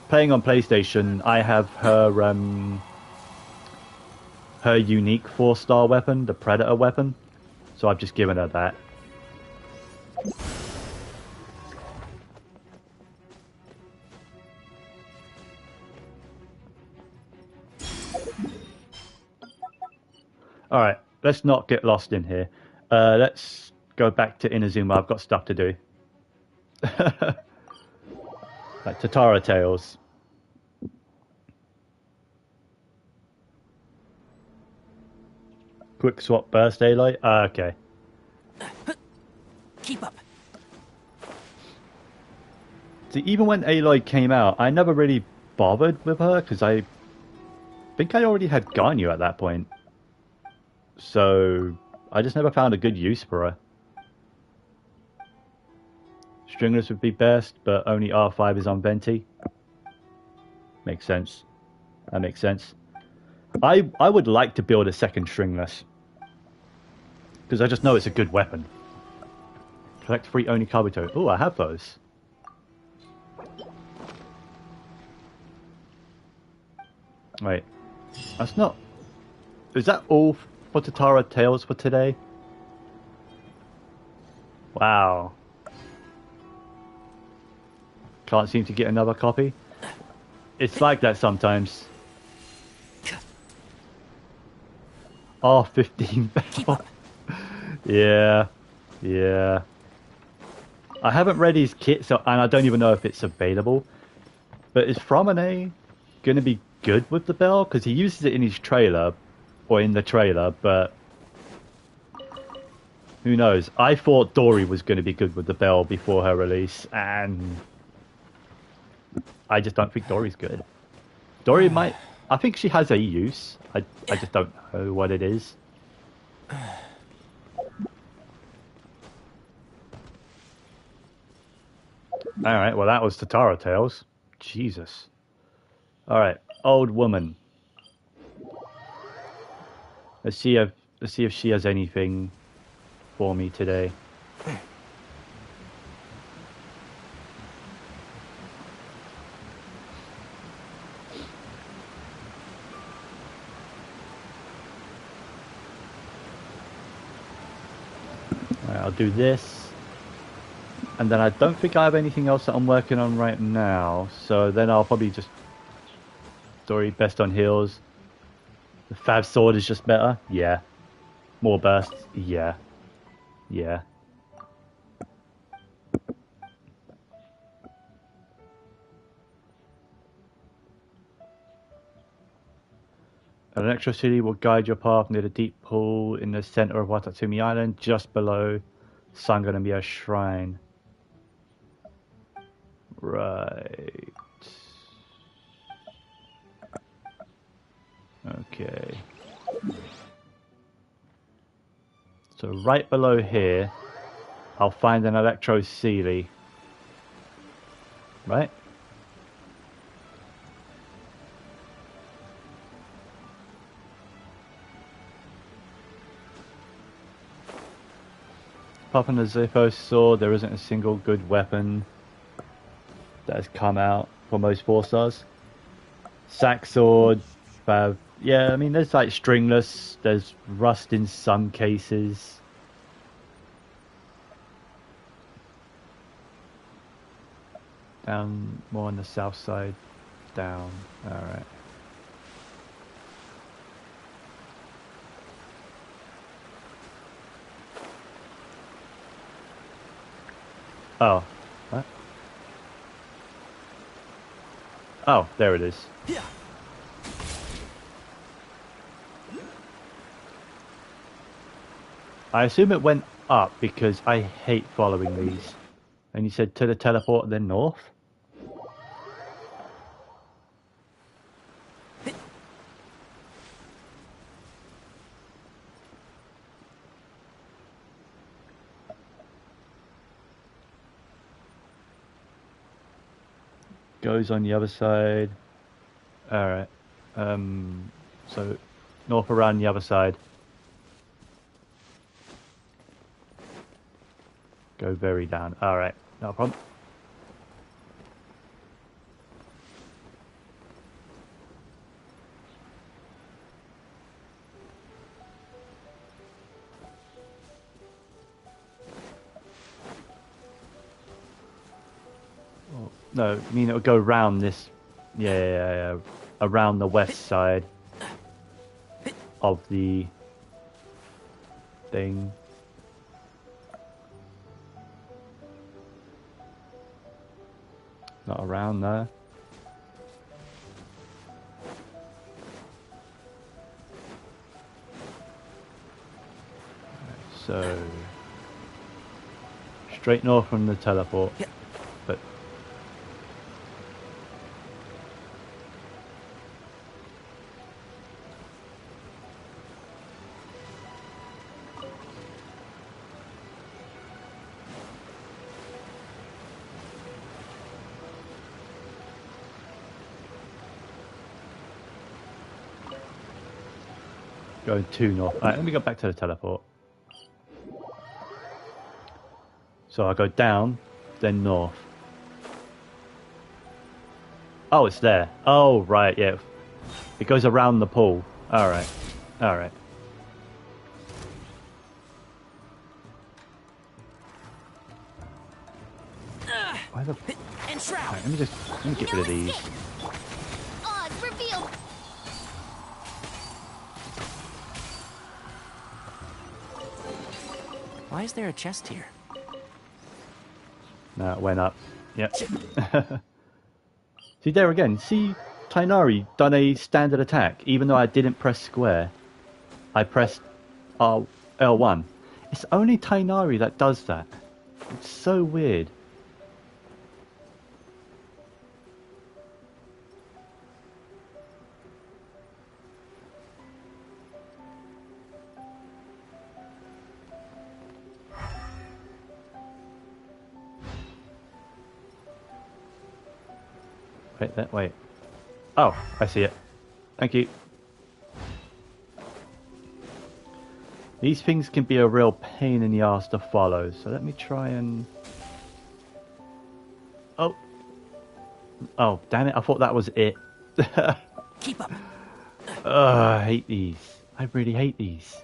playing on PlayStation, I have her unique 4-star weapon, the Predator weapon. So I've just given her that. Alright, let's not get lost in here. Let's go back to Inazuma. I've got stuff to do. Like Tatara Tales. Quick swap burst Aloy? Okay. Keep up. See, even when Aloy came out, I never really bothered with her, because I think I already had Ganyu at that point. So, I just never found a good use for her. Stringless would be best, but only R5 is on Venti. Makes sense. That makes sense. I would like to build a second Stringless. Because I just know it's a good weapon. Collect 3 Oni Kabuto. Oh, I have those. Wait. That's not... Is that all for Tatara Tales for today? Wow. Can't seem to get another copy. It's like that sometimes. R15 Keep bell. up. Yeah, yeah. I haven't read his kit, so and I don't even know if it's available. But is Fromine gonna be good with the bell? Because he uses it in his trailer, or in the trailer, but who knows? I thought Dory was going to be good with the bell before her release, and I just don't think Dory's good. Dory might. I think she has a use. I just don't know what it is. Alright, well that was Tatara Tales. Jesus. Alright, old woman. Let's see if she has anything for me today. Alright, I'll do this. And then I don't think I have anything else that I'm working on right now. So then I'll probably just... Dory, best on heals. The Fab Sword is just better? Yeah. More bursts? Yeah. Yeah. An electricity will guide your path near the deep pool in the center of Watatsumi Island, just below Sangonomiya Shrine. Right. Okay. So right below here, I'll find an Electro Sealy. Right? Apart from the Ziphos sword, there isn't a single good weapon that has come out for most 4-stars. Sack sword, yeah, I mean, there's like stringless, there's rust in some cases. Down more on the south side, down, alright. Oh, what? Oh, there it is. Yeah. I assume it went up because I hate following these. And you said to the teleport then north? Goes on the other side. Alright. So north around the other side. Go very down. Alright, no problem. Oh, no, I mean it'll go round this. Yeah. Around the west side of the thing. Not around there. So straight north from the teleport. Yeah. But going too north. Alright, let me go back to the teleport. So I go down, then north. Oh, it's there. Oh, right, yeah. It goes around the pool. Alright. Alright. Why the... And shroud. Alright, let me get rid of these. Odds revealed. Why is there a chest here? No, it went up. Yep. See, there again. See, Tainari done a standard attack, even though I didn't press square. I pressed L1. It's only Tainari that does that. It's so weird. Wait. Oh, I see it. Thank you. These things can be a real pain in the ass to follow, so let me try and... Oh! Oh, damn it, I thought that was it. Keep up. I hate these. I really hate these.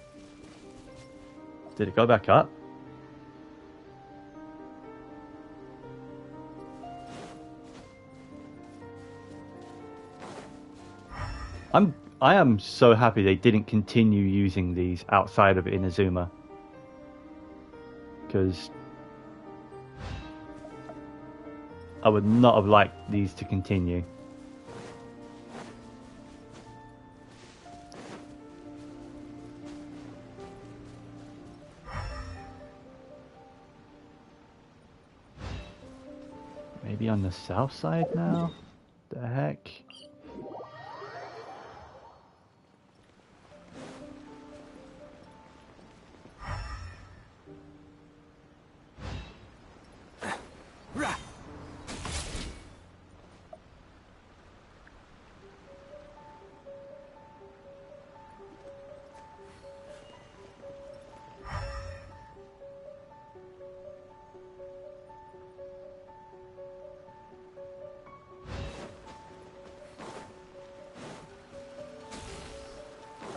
Did it go back up? I am so happy they didn't continue using these outside of Inazuma. Because I would not have liked these to continue. Maybe on the south side now? The heck?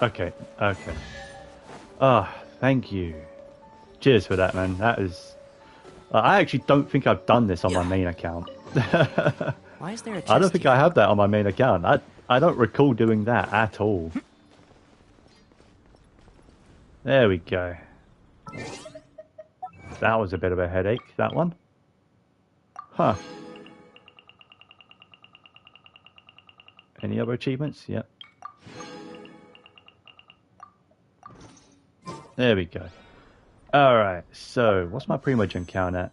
Okay. Ah, thank you. Cheers for that, man. That is... I actually don't think I've done this on my main account. Why is there a chest I don't think here? I have that on my main account. I don't recall doing that at all. There we go. That was a bit of a headache, that one. Huh. Any other achievements? Yep. There we go. Alright, so what's my Primogen count at?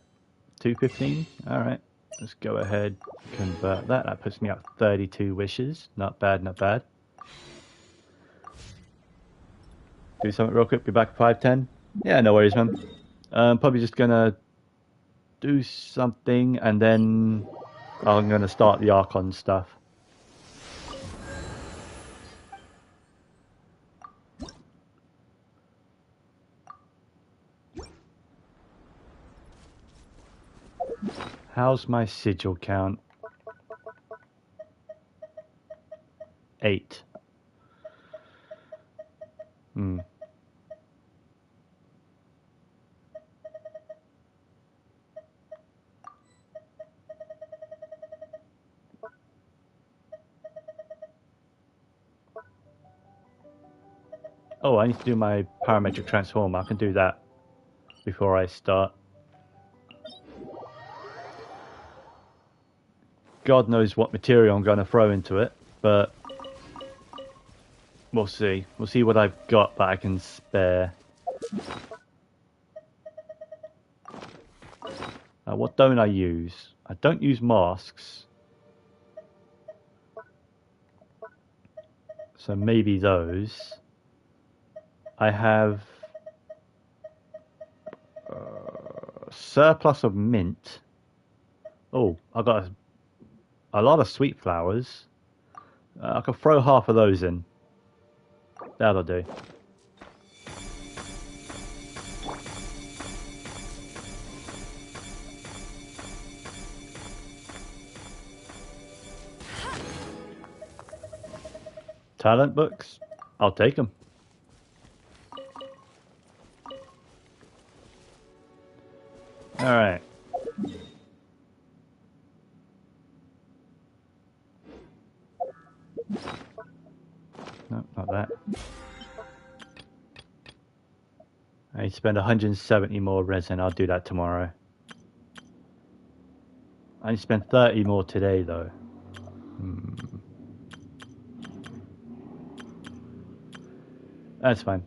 215? Alright, let's go ahead, convert that. That puts me at 32 wishes. Not bad, not bad. Do something real quick, be back at 510. Yeah, no worries, man. Probably just gonna do something and then I'm gonna start the Archon stuff. How's my sigil count? 8. Oh, I need to do my parametric transform. I can do that before I start. God knows what material I'm going to throw into it, but we'll see. We'll see what I've got that I can spare. What don't I use? I don't use masks. So maybe those. I have surplus of mint. Oh, I got a lot of sweet flowers. I could throw half of those in. That'll do. Talent books? I'll take them. Alright. No, not that. I spend 170 more resin. I'll do that tomorrow. I spent 30 more today, though. That's fine.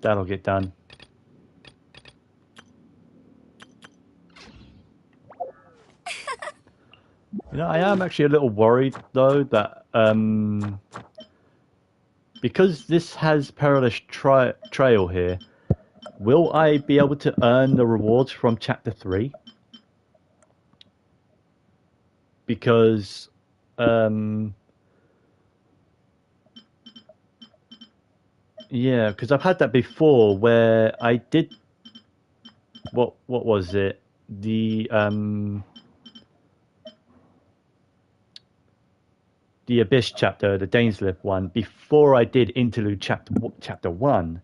That'll get done. You know, I am actually a little worried, though, that because this has Perilous Trail here, will I be able to earn the rewards from Chapter 3? Because, yeah, because I've had that before where I did, what was it? The Abyss chapter, the Dainsleif one, before I did Interlude chapter 1.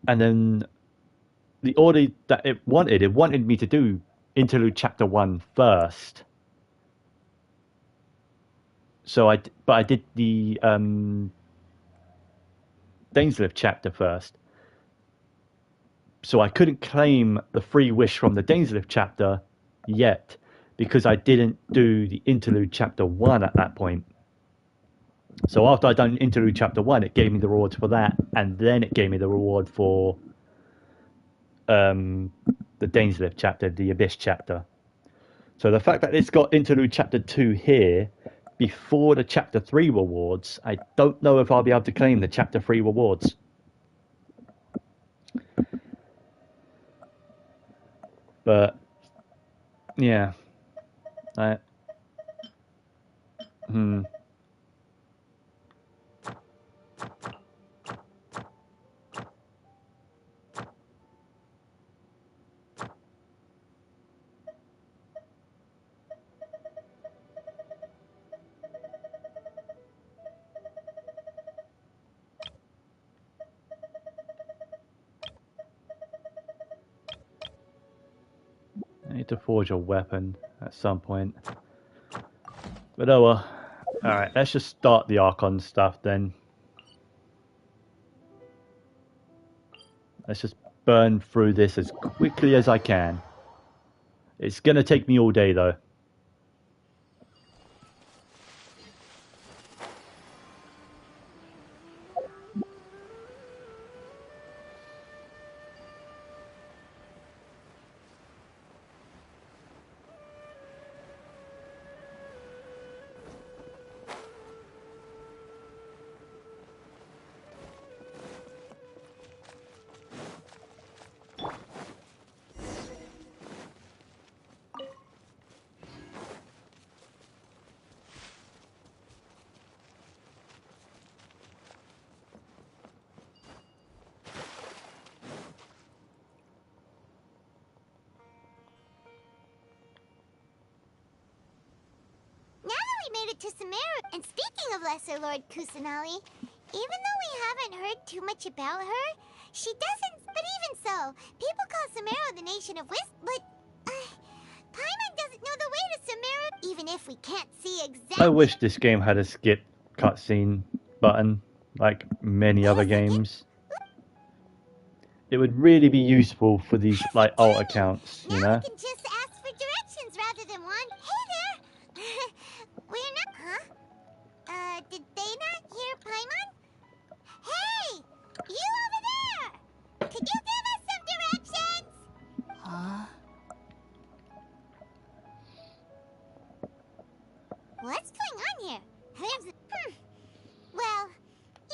And then the order that it wanted me to do Interlude chapter 1 first. So I did the Dainsleif chapter first. So I couldn't claim the free wish from the Dainsleif chapter yet because I didn't do the Interlude chapter 1 at that point. So after I'd done Interlude chapter 1, it gave me the rewards for that, and then it gave me the reward for the Dainsleif chapter, the Abyss chapter. So the fact that it's got Interlude chapter 2 here before the chapter 3 rewards, I don't know if I'll be able to claim the chapter 3 rewards. But yeah, I need to forge a weapon at some point. But oh well. Alright, let's just start the Archon stuff then. Let's just burn through this as quickly as I can. It's gonna take me all day though. To Sumeru. And speaking of Lesser Lord Kusanali, even though we haven't heard too much about her, she doesn't. But even so, people call Sumeru the nation of wisdom. But Paimon doesn't know the way to Sumeru, even if we can't see exactly. I wish this game had a skip cutscene button, like many other games. It would really be useful for these like alt accounts, you know. We can just ask for directions rather than one. Hey there. We're not, huh? Did they not hear Paimon? Hey! You over there! Could you give us some directions? Huh? What's going on here? There's well,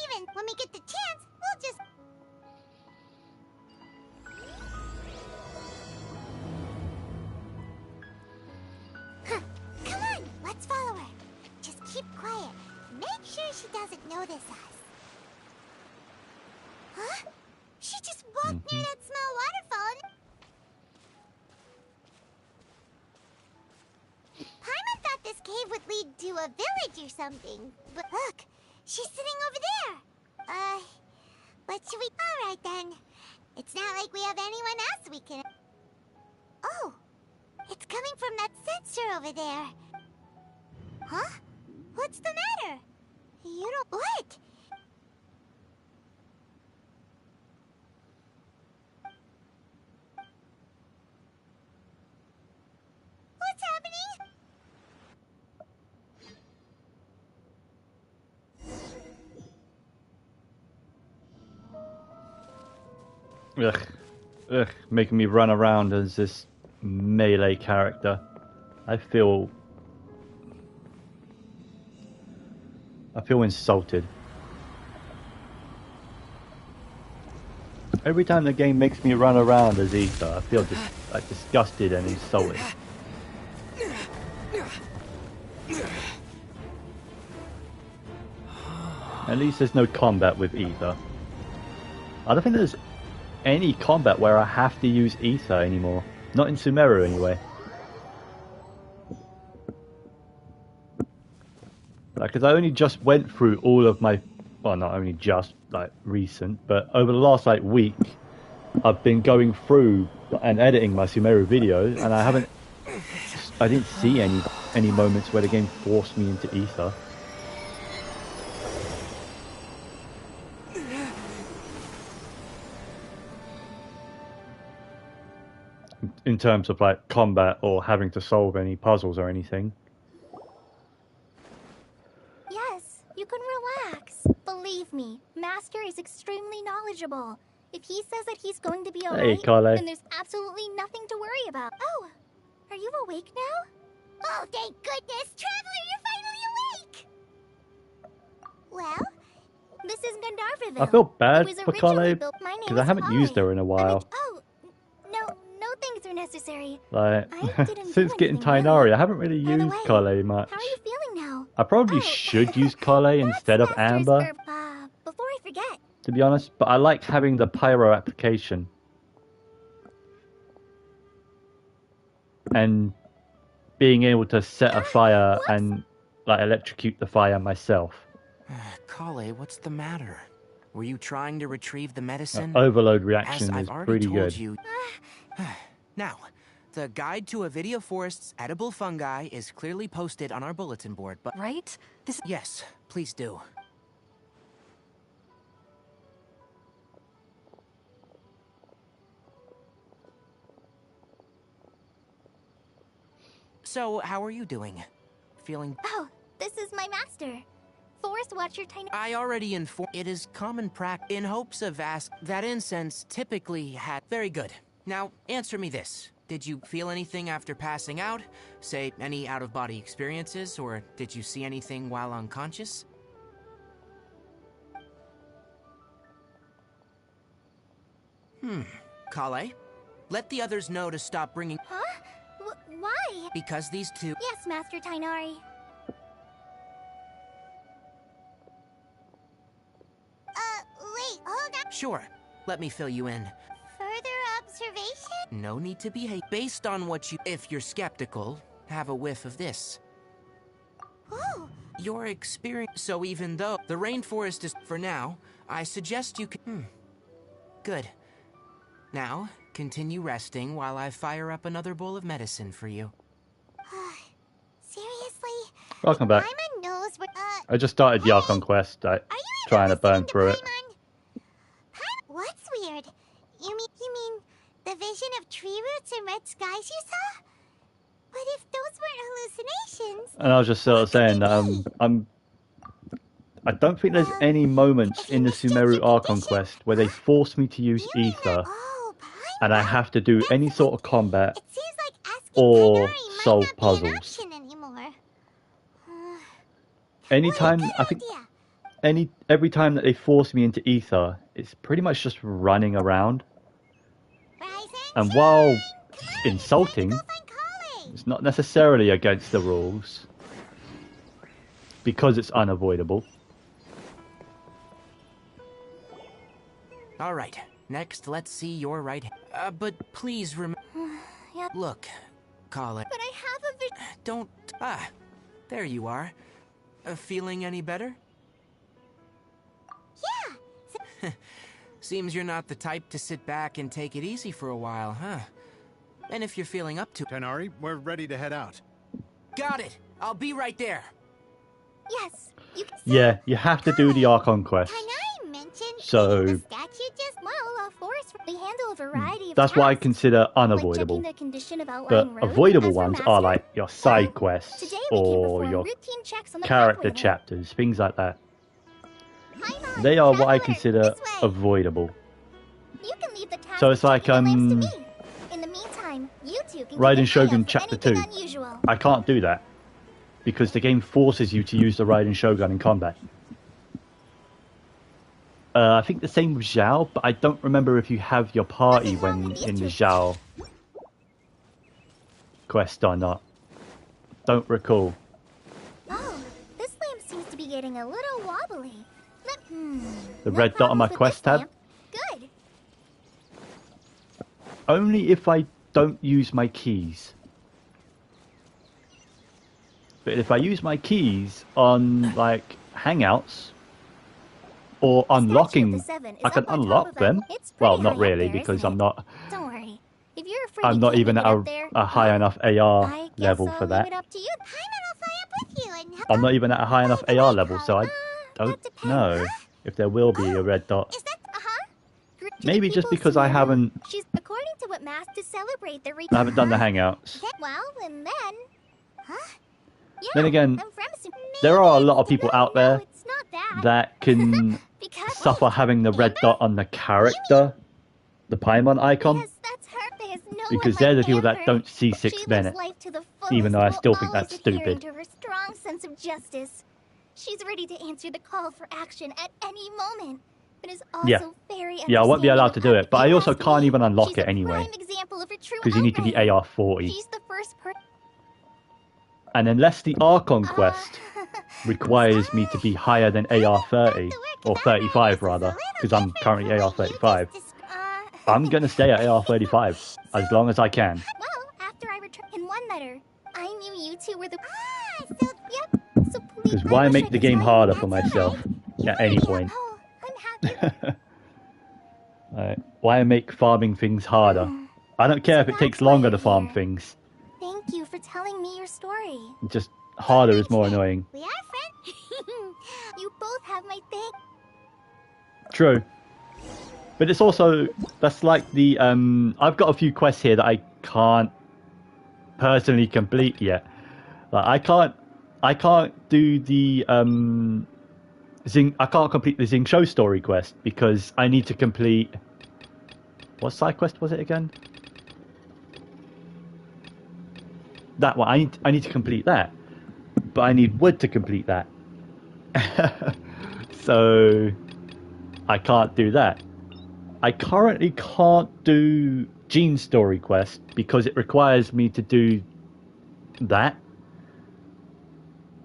even when we get the chance, we'll just... Come on, let's follow her. Just keep quiet. Make sure she doesn't notice us. Huh? She just walked near that small waterfall. Paimon thought this cave would lead to a village or something. But look, she's sitting over there. What should we... All right, then. It's not like we have anyone else we can... Oh, it's coming from that sensor over there. Huh? What's the matter? You don't... What? Ugh. Ugh. Making me run around as this melee character. I feel insulted. Every time the game makes me run around as Ether, I feel just like disgusted and insulted. At least there's no combat with Ether. I don't think there's any combat where I have to use Ether anymore. Not in Sumeru anyway. Like, cause I only just went through all of my, well, not only just, like, recent, but over the last, like, week, I've been going through and editing my Sumeru videos, and I didn't see any moments where the game forced me into Ether. In terms of, like, combat or having to solve any puzzles or anything. Yes, you can relax. Believe me, Master is extremely knowledgeable. If he says that he's going to be alright, then there's absolutely nothing to worry about. Oh, are you awake now? Oh, thank goodness! Traveler, you're finally awake! Well, this is Gandharvaville. I feel bad It was for originally Kale, built- My name because I is haven't Kale. used her in a while. No things are necessary. Like, I didn't since do getting anything Tainari, really. I haven't really By the used way, Kale much. How are you feeling now? I probably Oh, should use Kale that's instead of Master's Amber, herb. Before I forget. to be honest, but I like having the pyro application. And being able to set a fire and, like, electrocute the fire myself. Kale, what's the matter? Were you trying to retrieve the medicine? Overload As reaction I've is already pretty told good. you. Now, the guide to Avidia Forest's edible fungi is clearly posted on our bulletin board, but... Right? This... Yes, please do. So, how are you doing? Feeling... Oh, this is my master. Forest Watcher Tainari. I already informed. It is common practice in hopes of that incense typically had. Very good. Now, answer me this. Did you feel anything after passing out? Say, any out-of-body experiences, or did you see anything while unconscious? Kale, let the others know to stop bringing. Huh? Why? Because these two. Yes, Master Tainari. Wait, hold up. Sure. Let me fill you in. Further observation? No need to behave. Based on what you. If you're skeptical, have a whiff of this. Ooh. Your experience. So even though the rainforest is for now, I suggest you can. Good. Now, continue resting while I fire up another bowl of medicine for you. Seriously? Welcome back. Paimon knows where. I just started the Archon quest, Are you trying to even burn listening through it. Paimon? What's weird? You mean the vision of tree roots and red skies you saw? But if those weren't hallucinations, And I was just sort of saying that I don't think there's any moments in the Sumeru Archon quest where they force me to use Ether and I have to do any sort of combat it seems like asking or Tainari might solve not be an puzzles. option anymore. Anytime, Good I think idea. every time that they force me into Ether, it's pretty much just running around. Rise And shine. while Come on, insulting, time to go find Kale. it's not necessarily against the rules because it's unavoidable. All right. Next, let's see your right hand. But please remember. Yep. Look, Kale. But I have a vision. Don't. There you are. Feeling any better? Yeah. Seems you're not the type to sit back and take it easy for a while, huh? And if you're feeling up to. Tainari, we're ready to head out. Got it. I'll be right there. Yes. You can. Yeah, you have to do the Archon quest. Tainari mentioned So- the statue just forest. We handle a variety of That's what I tasks, consider like unavoidable. checking the condition of The outlying roads. avoidable As for ones are Master, like your side well, quests today we can or perform your routine checks on the character pathway. chapters, things like that. Paimon, They are what I traveler, consider this way. avoidable. You can leave the task So it's of like, checking the lamps to me. In the meantime, you two can Raiden keep an eye Shogun out for Chapter anything 2. unusual. I can't do that because the game forces you to use the Raiden Shogun in combat. I think the same with Zhao, but I don't remember if you have your party when in the Zhao quest or not. Don't recall. Oh, this lamp seems to be getting a little wobbly. The No red dot on my problems with quest this tab? lamp. Good. Only if I don't use my keys. But if I use my keys on, like, Hangouts, or unlocking, I can unlock them. Well, not really, because I'm not... Don't worry. If you're afraid I'm you not can't even make at it up there, a high enough AR I guess level I'll for leave that. it up to you. Paimon will fly up with you and help. I'm not even at a high enough By the AR way, level, so I Polly, don't that depends, know huh? if there will be a red dot. Is that To the Maybe just people of because I Sumeru, haven't She's according to what mass to celebrate the I haven't done the Hangouts. Well, and then. Huh? Yeah, Then again, I'm from Sumeru. there are a lot of people out No, there it's not that. that can Because suffer having the red dot on the character, the Paimon icon, Yes, that's her. There's no because one they're like the people that Amber. don't see She 6 lives minutes. life to the Even fullest though I while still think always that's adhering stupid. to her strong sense of justice. She's ready to answer the call for action at any moment, but is also Yeah. very Yeah, I won't be understanding allowed to of do it, but I also other can't even unlock She's it a anyway, prime example of a true because you need to be ally. AR 40. She's the first person. And unless the Archon quest requires me to be higher than AR 30, or 35 rather, because I'm currently AR 35, I'm going to stay at AR 35 as long as I can. Well, after I returned in one letter, I knew you two were the. Yep. So please. Because why make the game harder for myself at any point? Oh, I'm happy. Why make farming things harder? I don't care if it takes longer to farm things. Thank you for telling me your story. Just harder is more annoying. We are friends. You both have my thank. True. But it's also, that's like the, I've got a few quests here that I can't personally complete yet. Like, I can't do the, I can't complete the Xing Show story quest because I need to complete, what side quest was it again? That one, I need to complete that. But I need wood to complete that. So, I can't do that. I currently can't do Gene's story quest because it requires me to do that.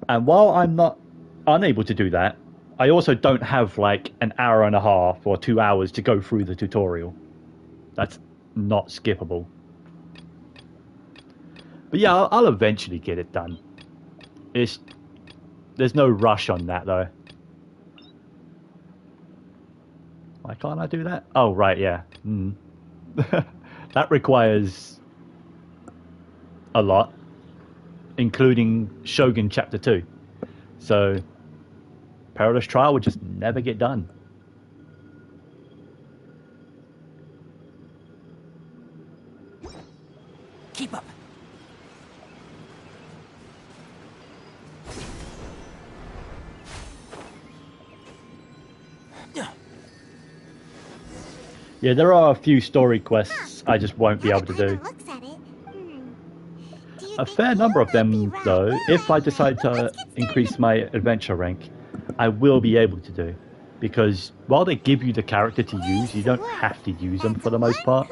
And while I'm not unable to do that, I also don't have like an hour and a half or 2 hours to go through the tutorial. That's not skippable. But yeah, I'll eventually get it done. There's no rush on that though. Why can't I do that? Oh, right, yeah. That requires a lot, including Shogun Chapter 2. So, Perilous Trial would just never get done. Keep up. Yeah, there are a few story quests I just won't be able to do. A fair number of them, though, if I decide to increase my adventure rank, I will be able to do. Because while they give you the character to use, you don't have to use them for the most part.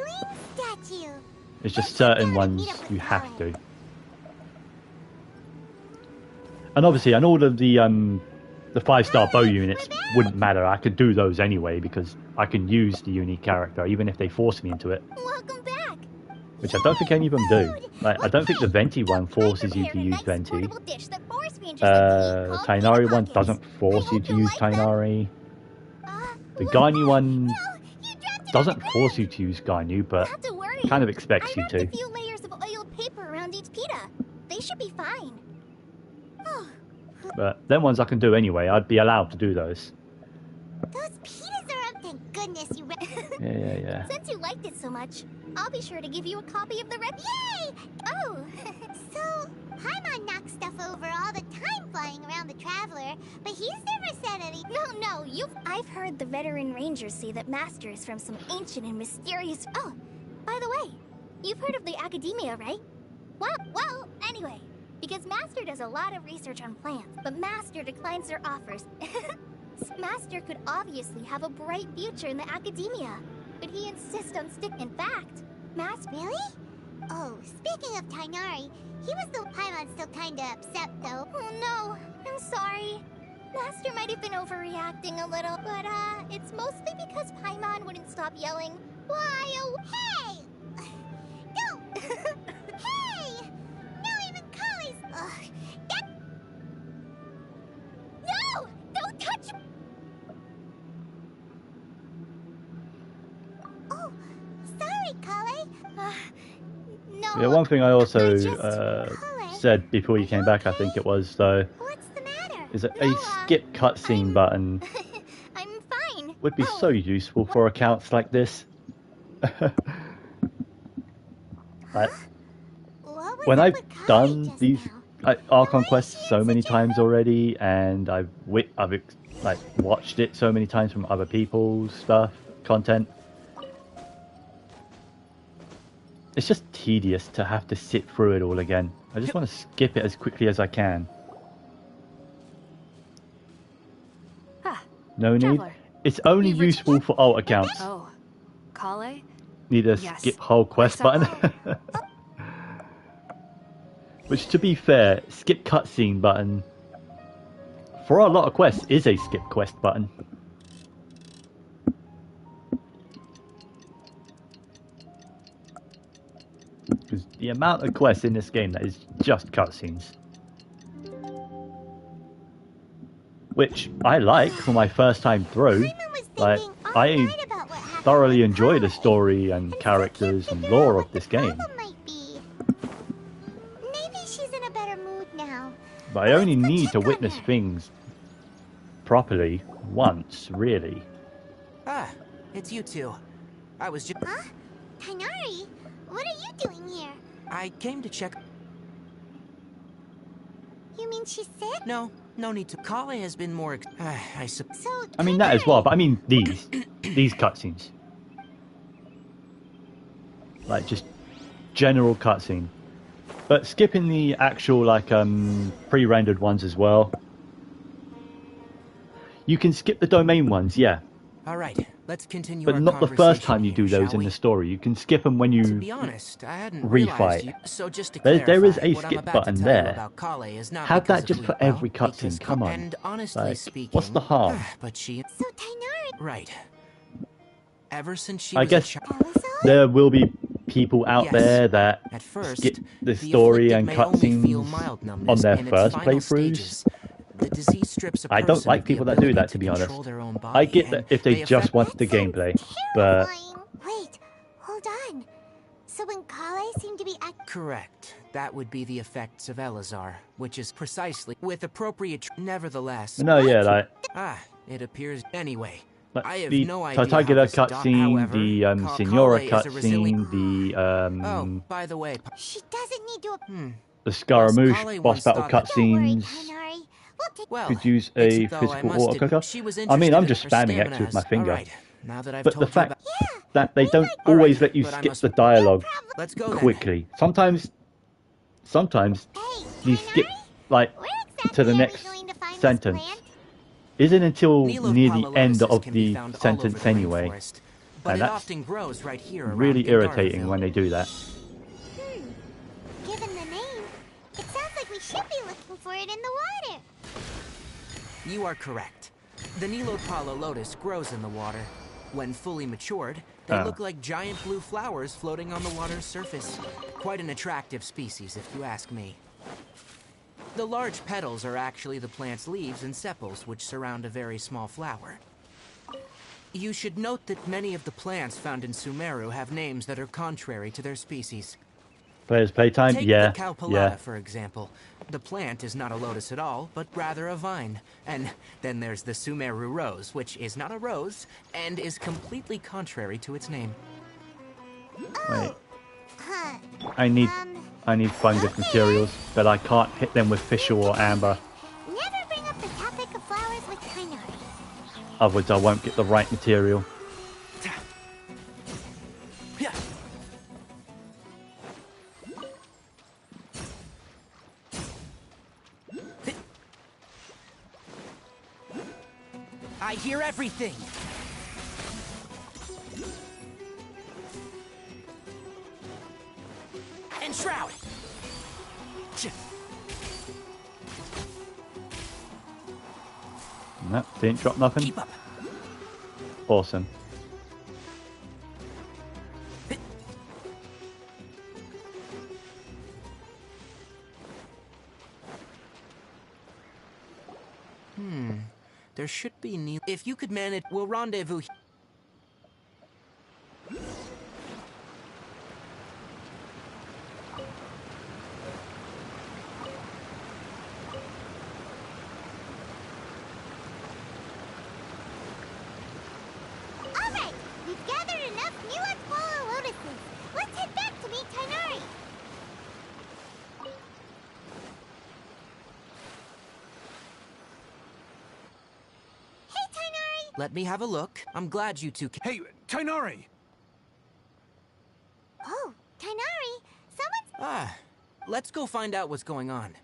It's just certain ones you have to. And obviously, and all of the 5-star bow units wouldn't matter. I could do those anyway because I can use the unique character even if they force me into it. Welcome back. Which I don't think any of them do. Like, I don't think the Venti one forces you to use Venti. The Tainari one doesn't force you to use Tainari. The Gainu one doesn't force you to use Gainu, but kind of expects you to. A few layers of oiled paper around each pita. They should be fine. But them ones I can do anyway. I'd be allowed to do those. Those pitas are up. Thank goodness you read. Yeah. Since you liked it so much, I'll be sure to give you a copy of the rep. Yay! Oh, so Paimon knocks stuff over all the time flying around the Traveler, but he's never said anything. No, I've heard the veteran rangers say that Master is from some ancient and mysterious... Oh, by the way, you've heard of the Academia, right? Well, anyway, because Master does a lot of research on plants, but Master declines their offers. Master could obviously have a bright future in the Academia, but he insists on sticking. In fact, Really? Oh, speaking of Tainari, he was the Paimon's still kinda upset though. Oh no, I'm sorry. Master might have been overreacting a little, but it's mostly because Paimon wouldn't stop yelling, "Why, oh, Hey! Don't! Hey! Now even Kali's... Ugh, that... no! Don't touch..." Oh, sorry, Kale. No. Yeah, one thing I also Kale, said before you came back, I think it was, though, what's the matter? is that a skip cutscene button I'm fine. would be Oh, so useful for accounts like this. Like, What was when up I've with Kale done just these now? Archon Why is quests she so in many such a times hurry? already, and I've like watched it so many times from other people's content. It's just tedious to have to sit through it all again. I just want to skip it as quickly as I can. Ah, No need. Traveler. It's only You've reached- useful for alt accounts. Oh, Kale? Need a Yes. skip whole quest I saw- button. Which, to be fair, skip cutscene button for a lot of quests is a skip quest button. Because the amount of quests in this game that is just cutscenes. Which I like for my first time through. Paimon was Like, thinking all I night about what happened thoroughly with enjoy the Kale, story and and characters still and can't figure out lore what of this the game. problem might be. Maybe she's in a better mood now. But I only Let's go need check to on witness her. things properly once, really. Ah, it's you two. I was just... Huh? Tainari? What are you doing here? I came to check... You mean she's sick? No need to. Kale has been more... I suppose... So, I mean that as well, Tainari, but I mean these cutscenes. Like just general cutscene. But skipping the actual like pre-rendered ones as well. You can skip the domain ones, yeah. Alright, let's continue But our not the first conversation time you do here, those shall in we? the story. You can skip them when To you be honest, I hadn't refight. realized you... So just to There clarify, is a what I'm skip about button to tell you there. about Kale is not Have because that of just for well, every cutscene, because come on. And honestly Like, speaking... what's the harm? But she... So Tainari, Right. Ever since she I was guess a child... Elizabeth? there will be people out Yes. there that At first, skip the the story afflicted and may only feel cutscenes mild on numbness their in its first final playthroughs. stages. The disease strips a I don't person like of the people that do ability that, to be honest. control their own I body, get that and if they just affect- want the gameplay, but Terrifying. Wait, hold on. So when Kale seemed to be Correct. That would be the effects of Elazar, which is precisely with appropriate. Nevertheless, no, yeah, like it appears anyway. Like I have the no idea how Tartagular this dot- cutscene, however, the Kale Signora is a resilient- cutscene, Oh, by the way, She doesn't need to... the Scaramouche Kale boss once battle thought that- Don't worry, cutscenes. Tainari. We'll take... well, Could use it's a though I physical must auto admit, clicker. she was I mean, I'm interested just in her spamming X stamina with my as- finger. Alright, now that I've But the told you fact about... that they don't All right, always let you but I skip must- the dialogue Let's go then. quickly. Sometimes Hey, you skip Tainari? like Where exactly to the are we next going to find this sentence. plant? Isn't until Nilo near the Palolotuses end of can be the found all sentence over the anyway. rainforest, but And it that's often grows right here around really irritating Gandharville. when they do that. Given the name, it sounds like we should be looking for it in the water. You are correct. The Nilotpala lotus grows in the water. When fully matured, they Oh. look like giant blue flowers floating on the water's surface. Quite an attractive species, if you ask me. The large petals are actually the plant's leaves and sepals, which surround a very small flower. You should note that many of the plants found in Sumeru have names that are contrary to their species. Players playtime, Take yeah, the Cowpelata, yeah. for example. The plant is not a lotus at all, but rather a vine. And then there's the Sumeru rose, which is not a rose, and is completely contrary to its name. Wait, Huh. I need fungus materials, but I can't hit them with Fisher or Amber. Never bring up the topic of flowers with Tainari. Otherwise, I won't get the right material. I hear everything. Enshroud. No, didn't drop nothing. Keep up. Awesome. There should be if you could manage, we'll rendezvous. Alright, we've gathered enough new Aquala lotuses. Let's head back to meet Tainari. Hey, Tainari! Let me have a look. I'm glad you two Hey, Tainari! Oh, Tainari, someone's... let's go find out what's going on.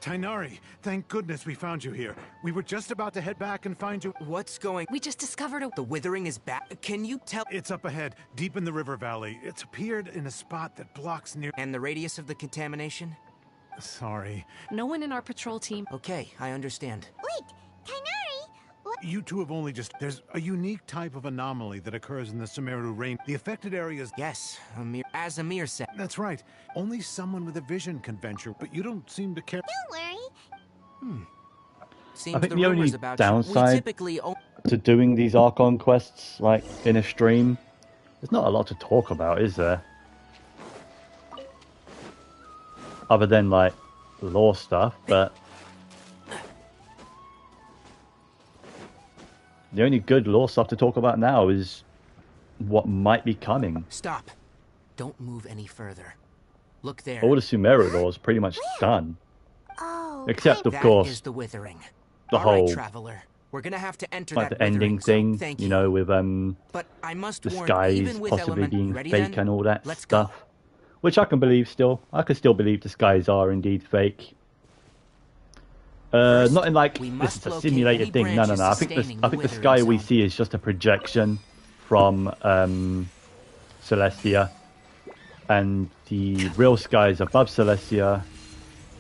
Tainari, thank goodness we found you here. We were just about to head back and find you. What's going? We just discovered a... The withering is back. Can you tell? It's up ahead, deep in the river valley. It's appeared in a spot that blocks near... And the radius of the contamination? Sorry. No one in our patrol team... Okay, I understand. Wait, Tainari! What? You two have only just... There's a unique type of anomaly that occurs in the Sumeru Range. The affected areas... Yes, as Amir said. That's right. Only someone with a vision can venture, but you don't seem to care. Don't worry. Seems I think the the only rumors about we downside typically to doing these Archon quests, like, in a stream, there's not a lot to talk about, is there? Other than, like, lore stuff, but... The only good lore stuff to talk about now is what might be coming. Stop. Don't move any further. Look there. All the Sumeru lore is pretty much done. Oh, Except, of That course, is the withering. the All right, whole... traveler. We're gonna have to enter like that the ending withering, so thing, thank you know, with But I must the warn, skies even with possibly element, being ready fake then? and all that Let's go. stuff, which I can believe still. I can still believe the skies are indeed fake. First, not in like we this must is a locate simulated any thing. No, no, branches no. I think sustaining I the think the withering sky we zone. see is just a projection from Celestia, and the real skies above Celestia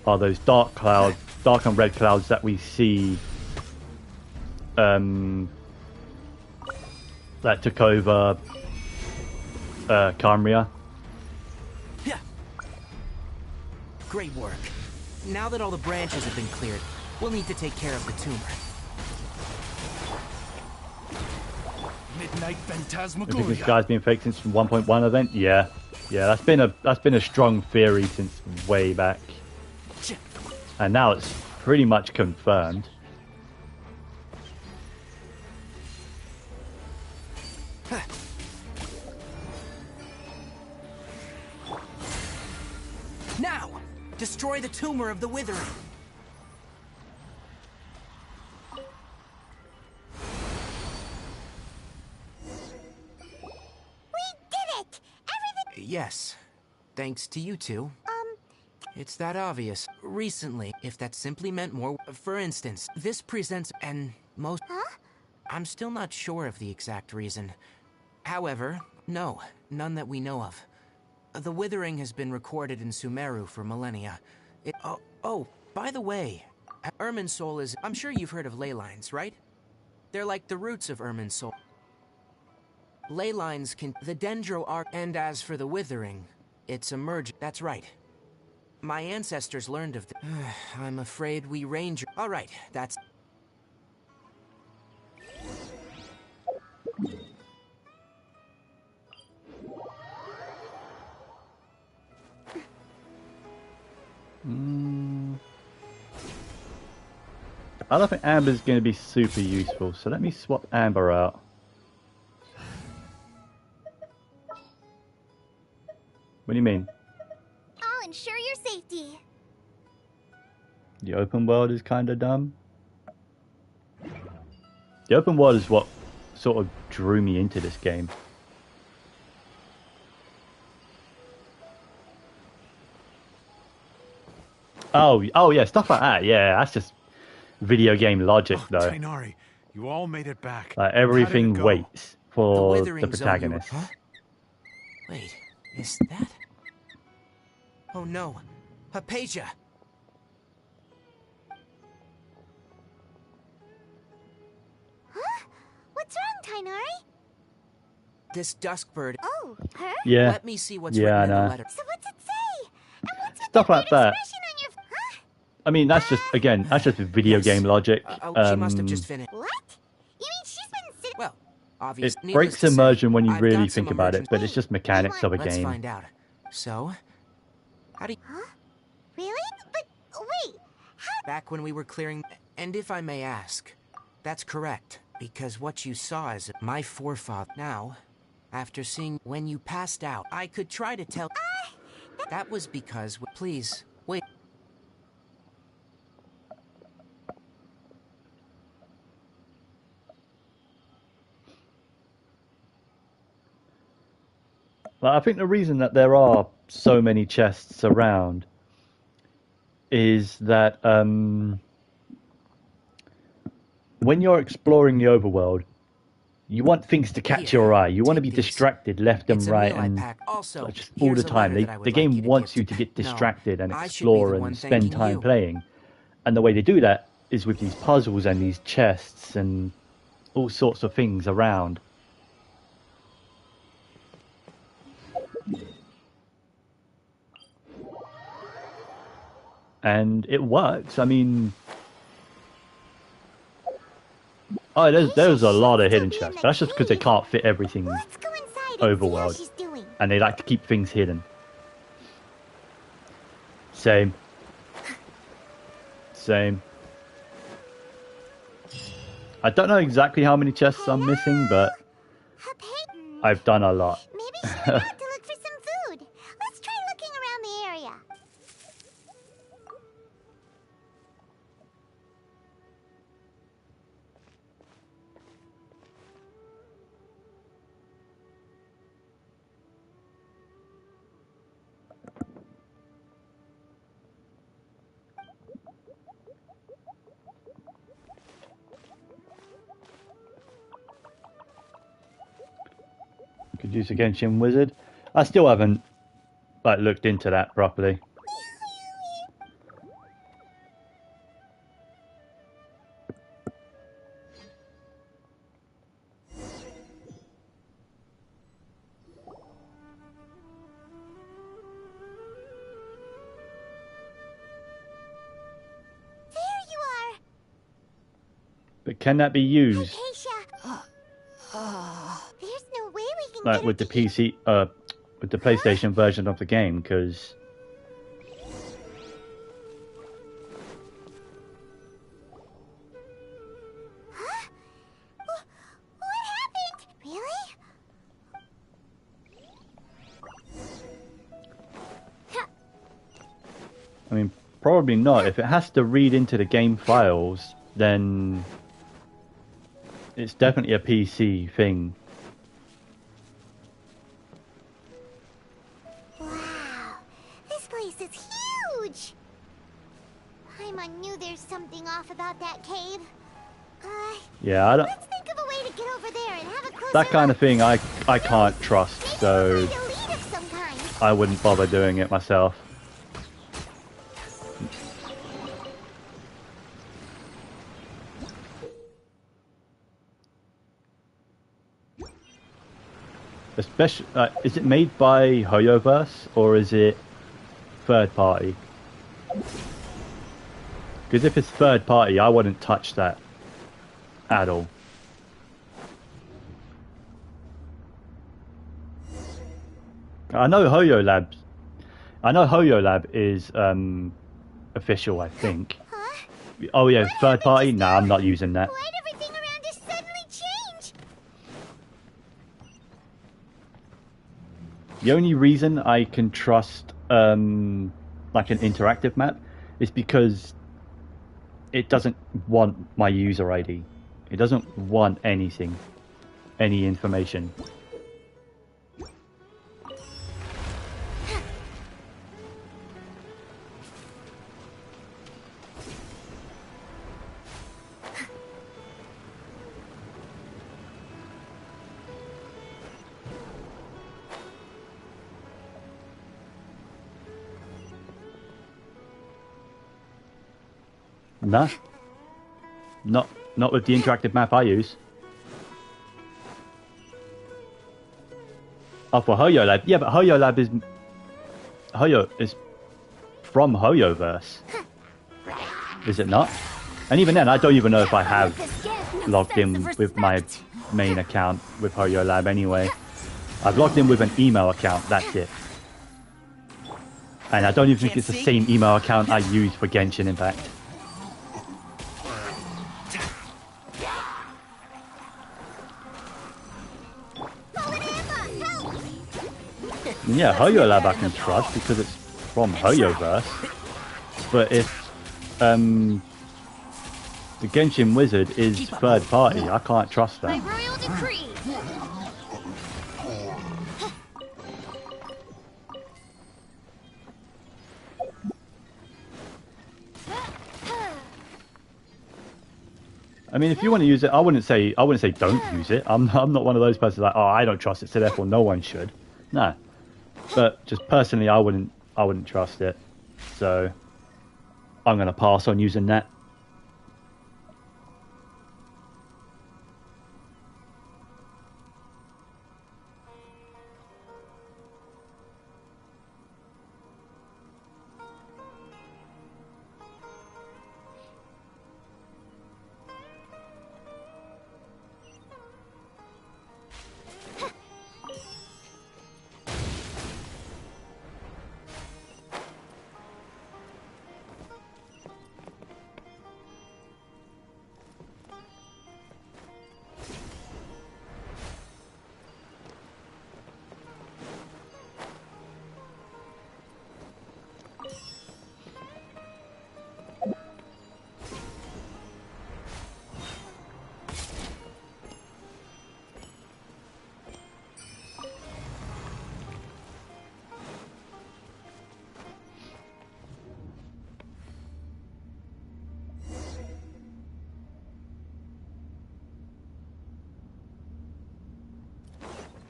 are those dark clouds, dark and red clouds that we see that took over Carmria. Yeah. Great work. Now that all the branches have been cleared, we'll need to take care of the tumor. Midnight I think this Phantasmagoria. guy's been fake since 1.1 event. Yeah, that's been a strong theory since way back, and now it's pretty much confirmed. Now, destroy the tumor of the withering. we did it! Everything... Yes, thanks to you two. It's that obvious. Recently, if that simply meant more. For instance, this presents and most. Huh? I'm still not sure of the exact reason. However, no, none that we know of. The withering has been recorded in Sumeru for millennia. Oh, by the way, Irminsul is. I'm sure you've heard of ley lines, right? They're like the roots of Irminsul. Ley lines can. The dendro arc. And as for the withering, it's emerged. That's right. My ancestors learned of the. I'm afraid we ranger. All right, that's. I don't think Amber's going to be super useful, so let me swap Amber out. What do you mean? I'll ensure your safety. The open world is kind of dumb. The open world is what sort of drew me into this game. Oh yeah, stuff like that. Yeah, that's just video game logic, though. Tainari, you all made it back. Everything How did it go? waits for the Witherings owe you- protagonist. Huh? Wait, is that? Oh no, Hypatia! Huh? What's wrong, Tainari? This dusk bird. Oh, her? Yeah, Let me see what's yeah, I written in the know. letter. So what's it say? And what's with Stuff that like weird that. expression on your... Huh? I mean, that's just again, that's just video Yes. game logic. She must have just finished. What? You mean she's been sitting... Well, It obviously. breaks immersion when you I've really got some think about it, emergency- but it's just mechanics of a Let's game. find out. So, how do you... Huh? Really? But wait, Back when we were clearing... And if I may ask, that's correct. Because what you saw is my forefather. Now, after seeing when you passed out, I could try to tell... That was because... Please, wait. Like, I think the reason that there are so many chests around is that when you're exploring the overworld, you want things to catch Here, your eye. You want to take be these. distracted left and It's a right, meal I and packed. Also, like, just all here's the a time. letter that I would The like game you to wants give you to get No, distracted and I should be the explore one and spend thanking time you. playing. And the way they do that is with these puzzles and these chests and all sorts of things around. And it works. I mean, there's a lot of hidden chests. That's just because they can't fit everything let's go inside and see how overworld, she's doing. and they like to keep things hidden. Same. Same. I don't know exactly how many chests I'm missing, but Hypatia. I've done a lot. Maybe she went out to look for some food. Let's try looking around the area. Could use a Genshin wizard. I still haven't like looked into that properly. There you are. But can that be used Hypatia. There's no way we can like get with her the to eat. PC, with the PlayStation version of the game? Because Huh? What happened? Really? I mean, probably not. If it has to read into the game files, then it's definitely a PC thing. Wow. This place is huge. Paimon knew there's something off about that cave. Yeah, I don't. Let's think of a way to get over there and have a closer That kind of look. thing I can't trust, Maybe so we'll find a lead of some kind. I wouldn't bother doing it myself. Especially, is it made by Hoyoverse or is it third party? Because if it's third party, I wouldn't touch that at all. I know Hoyo Labs. I know Hoyo Lab is official, I think. Huh? Oh yeah, third party? Nah, I'm not using that. Why'd everything around us suddenly change? The only reason I can trust like an interactive map is because it doesn't want my user ID. It doesn't want anything, any information. Nah. Not with the interactive map I use. Oh, for Hoyo Lab. Yeah, but Hoyo Lab is... Hoyo is from Hoyoverse. Is it not? And even then, I don't even know if I have logged in with my main account with Hoyo Lab anyway. I've logged in with an email account, that's it. And I don't even think it's the same email account I use for Genshin Impact. Yeah, Hoyo Lab I can trust because it's from Hoyoverse. But if the Genshin Wizard is third party, I can't trust that. By royal decree. I mean, if you want to use it, I wouldn't say don't use it. I'm not one of those persons like, oh, I don't trust it, so therefore no one should. No. But just personally, I wouldn't trust it. So I'm gonna pass on using that.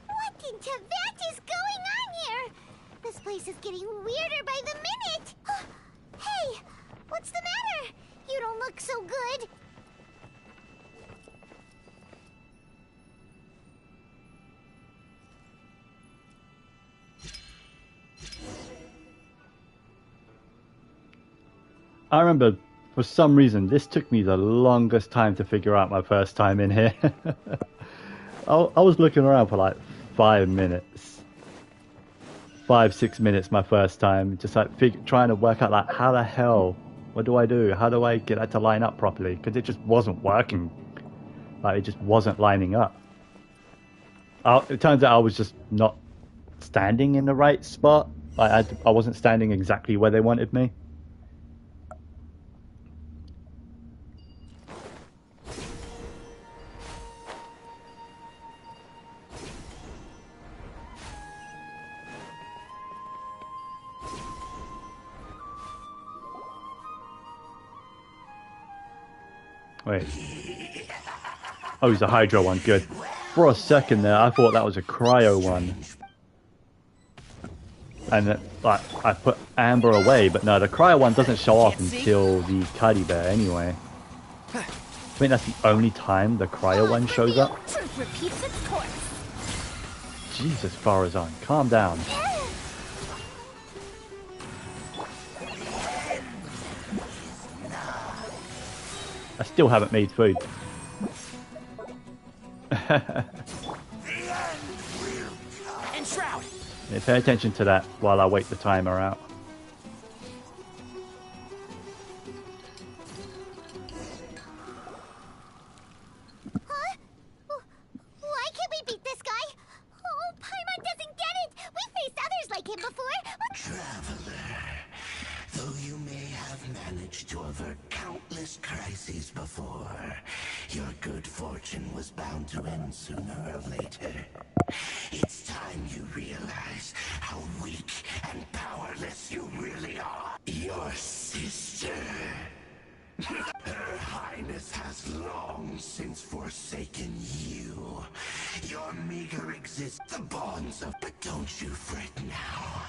What into that is going on here? This place is getting weirder by the minute. Hey, what's the matter? You don't look so good. I remember, for some reason, this took me the longest time to figure out my first time in here. I was looking around for like 5 minutes. 5-6 minutes my first time. Just like trying to work out like, how the hell, what do I do? How do I get that to line up properly? Because it just wasn't working. Like, it just wasn't lining up. It turns out I was just not standing in the right spot. I wasn't standing exactly where they wanted me. Wait. Oh, he's a Hydro one. Good. For a second there, I thought that was a Cryo one. And like, I put Amber away, but no, the Cryo one doesn't show off until the Cuddy Bear anyway. I think that's the only time the Cryo one shows up. Truth repeats its course. Jesus, Farazan, calm down. I still haven't made food. Enshroud. Yeah, pay attention to that while I wait the timer out. before? Traveler, though you may have managed to avert countless crises before, your good fortune was bound to end sooner or later. It's time you realize how weak and powerless you really are. Your sister. Her Highness has long since forsaken you. Your meager existence, the bonds of... But don't you fret now.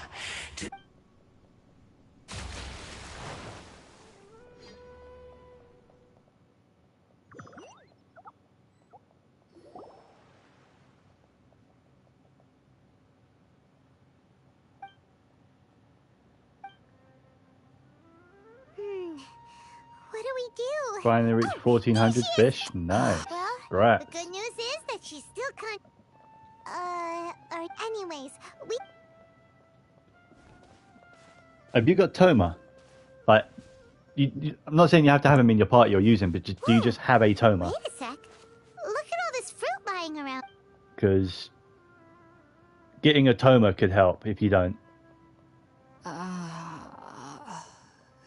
What do we do? Finally reached 1400 fish. Nice. Well, Right. the good news is that she's still or anyways, we... Have you got Toma? Like, I'm not saying you have to have him in your party or use him, but do you just have a Toma? Wait a sec. Look at all this fruit lying around. Because getting a Toma could help if you don't.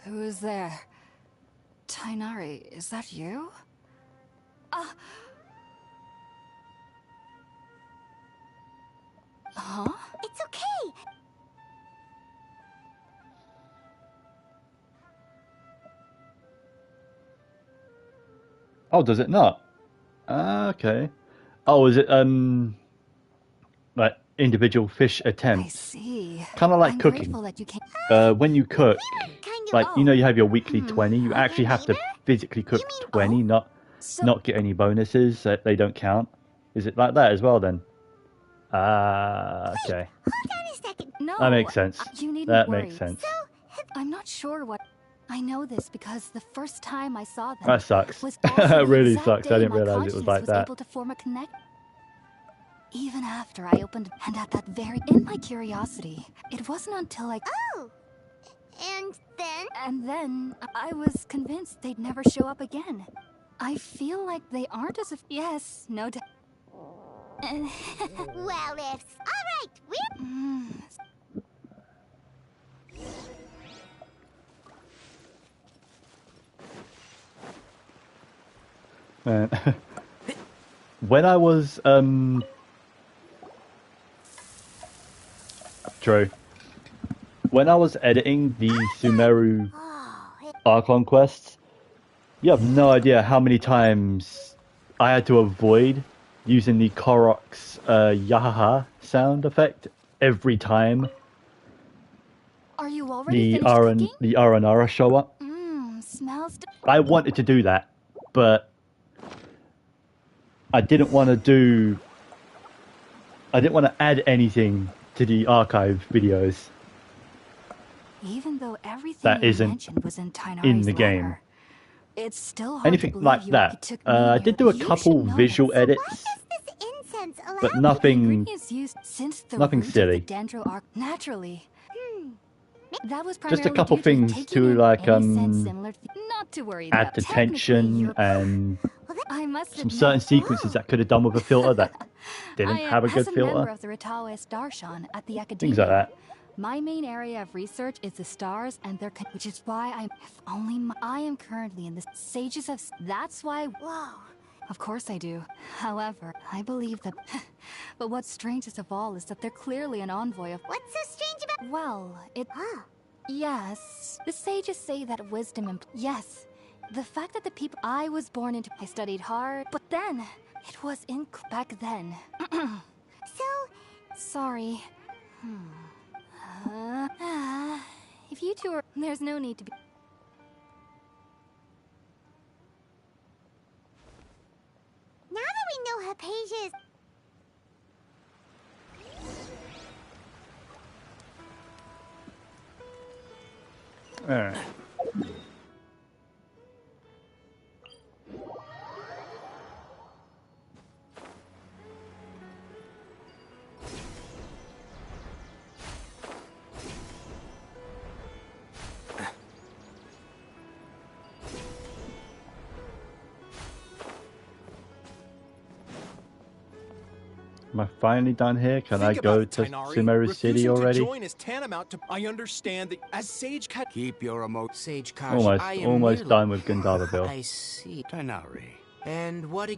Who is there? Tainari, is that you? Huh? It's okay. Oh, does it not? Ah, okay. Oh, is it like individual fish I attempts? see. Kind of like I'm cooking. grateful that you came. When you cook, Kind of. like you know, you have your weekly 20. You actually have to neighbor? physically cook You mean- 20, So, not get any bonuses. They don't count. Is it like that as well then? Ah, okay. Hold on a second. no, That makes sense. You needn't That worry. makes sense. I'm not sure what. I know this because the first time I saw them That sucks. was also It really the exact sucks. I day didn't my realize it was consciousness like that. able to form a connect. Even after I opened, and at that very in my curiosity, it wasn't until I Oh. And then I was convinced they'd never show up again. I feel like they aren't as if yes, no doubt. well, ifs. All right, we're... When I was true. When I was editing the Sumeru Archon quests, you have no idea how many times I had to avoid using the Korok's Yahaha sound effect every time Are you already finished cooking? the Aranara show up. Smells. I wanted to do that, but I didn't want to add anything to the archive videos Even though everything that you isn't mentioned was in Tainari's in the game. letter, it's still hard Anything to like believe that. It took me I did do a you couple should know visual this. edits, Why does this incense allow... but nothing. Ingredients used since the nothing root silly. Of the dendro arc naturally. That was Just a primarily couple due things taking to, in like, any sense similar to, not to worry. add though. to Technically, tension you're- and I must some admit, certain sequences that could have done with a filter that didn't I am, have a good as a member filter. of the Ratawe Darshan at the Academia. Things like that. My main area of research is the stars and their which is why I am currently in the Sages of... That's why... Whoa. Of course I do. However, I believe that... But what's strangest of all is that they're clearly an envoy of... What's so strange about... Well, it... Huh. Yes. The sages say that wisdom and... Yes. The fact that the people I was born into... I studied hard, but then... It was in... Back then. So... Sorry. If you two are... There's no need to be... Now that we know Hypatia's... Alright. Am I finally done here? Can I Think go about to it, Tainari. Sumeru City Refusing already? To join is tantamount to. I understand that as Sage Cat. Keep your emotions. Sage Kashi, Almost, I am almost merely... done with Gandharville. I see. Tainari. And what...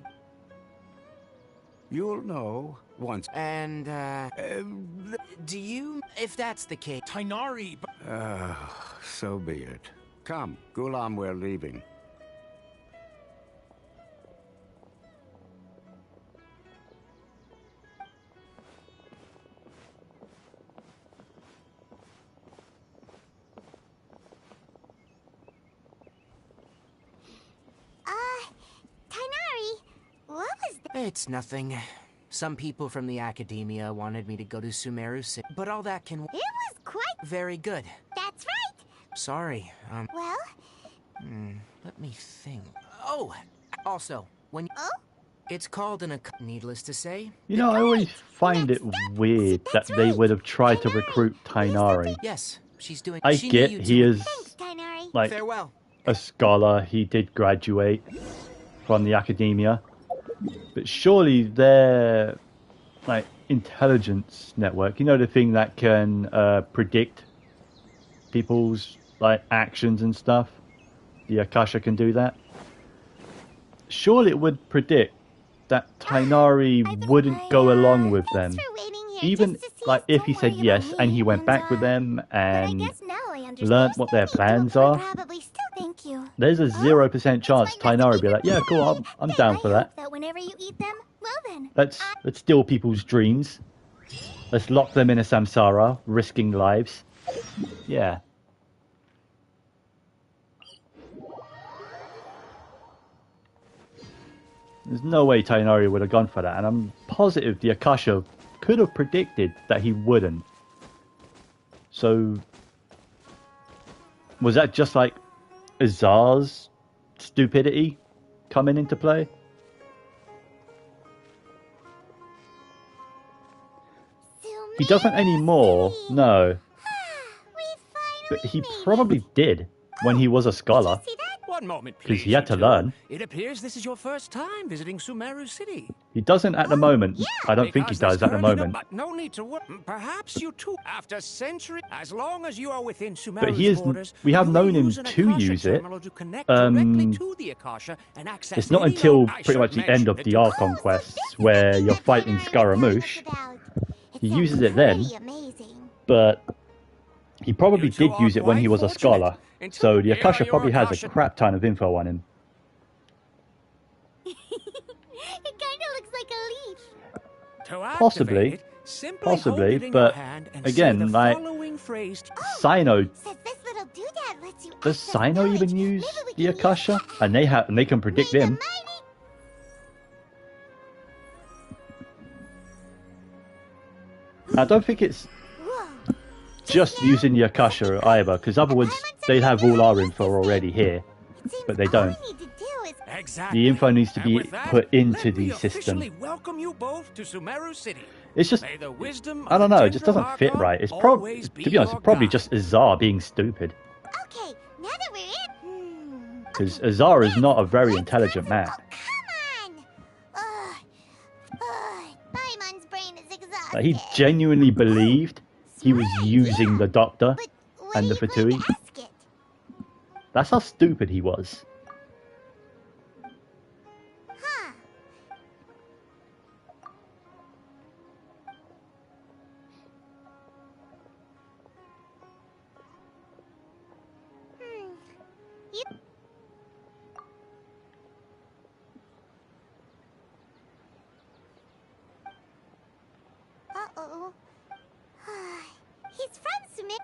You'll know once. And, do you... If that's the case... Tainari. So be it. Come, Gulam, we're leaving. Tainari, what was that? It's nothing. Some people from the academia wanted me to go to Sumeru City, but all that can... It was quite... Very good. That's right. Sorry, Well? let me think. Oh! Also, when... Oh? It's called an... Needless to say... You know, I always find it weird that they would have tried to recruit Tainari. Yes, she's doing... I she get knew you he two- is, Thanks, Tainari. like, Farewell. a scholar. He did graduate from the academia. But surely their, like, intelligence network, you know, the thing that can predict people's, like, actions and stuff? The Akasha can do that. Surely it would predict that Tainari wouldn't go along with them. Thanks for waiting here Even, just to see like, us. if he Don't said worry yes about and me, he went back with and, them But I and guess now I understand. learned what their plans are, Probably still Thank you. there's a 0% chance Tainari would be like, yeah, cool, I'm down for I that. hope that whenever you eat them, well then. Let's steal people's dreams. Let's lock them in a samsara, risking lives. Yeah. There's no way Tainari would have gone for that, and I'm positive the Akasha could have predicted that he wouldn't. So, was that just like Azar's stupidity coming into play? He doesn't anymore, no. But he probably did when he was a scholar. See that? One moment, please. Because he had to you two. learn. It appears this is your first time visiting Sumeru City. He doesn't at the moment. I don't think he Because does there's at the currently moment. But no need to worry. Perhaps you too. After centuries, as long as you are within Sumeru's But he is. borders, We have you known may him use an to Akasha use it. terminal to connect directly to the Akasha and access It's not any until log- I pretty much should the end mention of that the you- Archon quests where you're fighting Scaramouche. He uses it then, but he probably You two did use are it when he quite was a fortunate. scholar. Until So the here Akasha are your probably has a Akasha- crap ton of info on him. It kind of looks like a leaf. To activate Possibly. it, simply Possibly, hold it in but your hand and again, say the like, following phrase. Sino, Says this little doodad lets you does access Sino knowledge. even use Maybe we the can use Akasha? that. And they can predict May the him. mighty- I don't think it's Whoa. just using the Akasha either, because otherwise they'd have all our info already here. It seems But they all don't. we need to do is Exactly. The info needs to And be with that, put into let me the system. officially welcome you both to Sumeru City. It's just, May the wisdom I of don't the know, it just Tendril doesn't fit Archon right. It's probably, always to be honest, your it's probably guide. just Azar being stupid. okay. Now that we're in, Because Azar is not a very intelligent man. Oh, come on! Paimon's brain is exhausted. Like, he genuinely believed he was Smart, using yeah. the Doctor But what and are the you going Fatui. to ask it? That's how stupid he was. Huh? You... Uh-oh. He's from Sumit.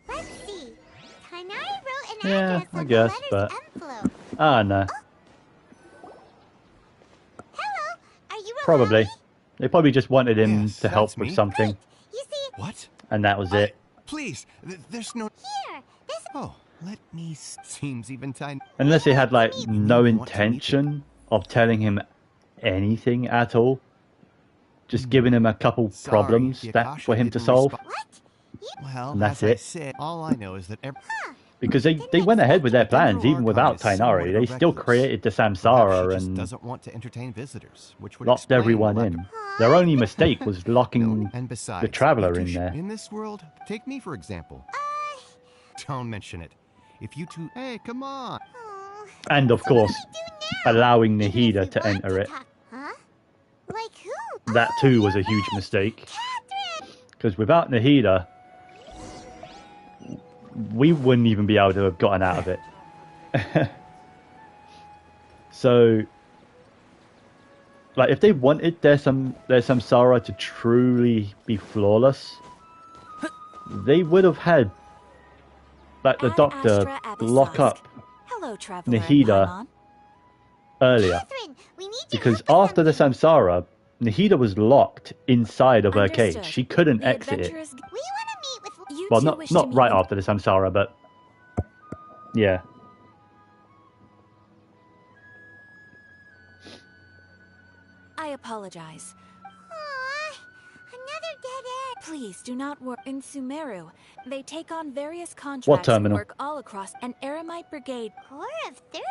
Let's see. Tainari wrote an Yeah, address I on guess, the but- letter's envelope. Ah, no. Hello, are you Probably. Rory? They probably just wanted him Yes, to help that's with me. something, You see, What? and that was it. Please, there's no... here, this Oh, let me... Seems even tiny. Unless they had, like, no want to meet intention of telling him anything at all. Just giving him a couple Sorry, problems the that Akasha for him to didn't solve. respond. what? You... Well, And that's as I it. said, all I know is that every... Huh? Because they went ahead with their plans even without Tainari. They still created the Samsara and doesn't want to entertain visitors, which would locked explain everyone the lack in. of- Their only mistake was locking And besides, the Traveler you in two there. In this world, take me for example. Don't mention it. If you two, hey, come on. And of course, allowing Nahida to enter it. Huh? Like who? That too was a huge mistake. Because without Nahida, we wouldn't even be able to have gotten out of it. So, like, if they wanted their Samsara to truly be flawless, they would have had, like, the Doctor lock up Hello, Traveler. Nahida earlier. Because after the Samsara, Nahida was locked inside of her cage. She couldn't exit it. Well, not right after the Samsara, but yeah. I apologize. Another dead end. Please do not work in Sumeru. They take on various What contracts and terminal? work all across an Eremite brigade. Core of 30?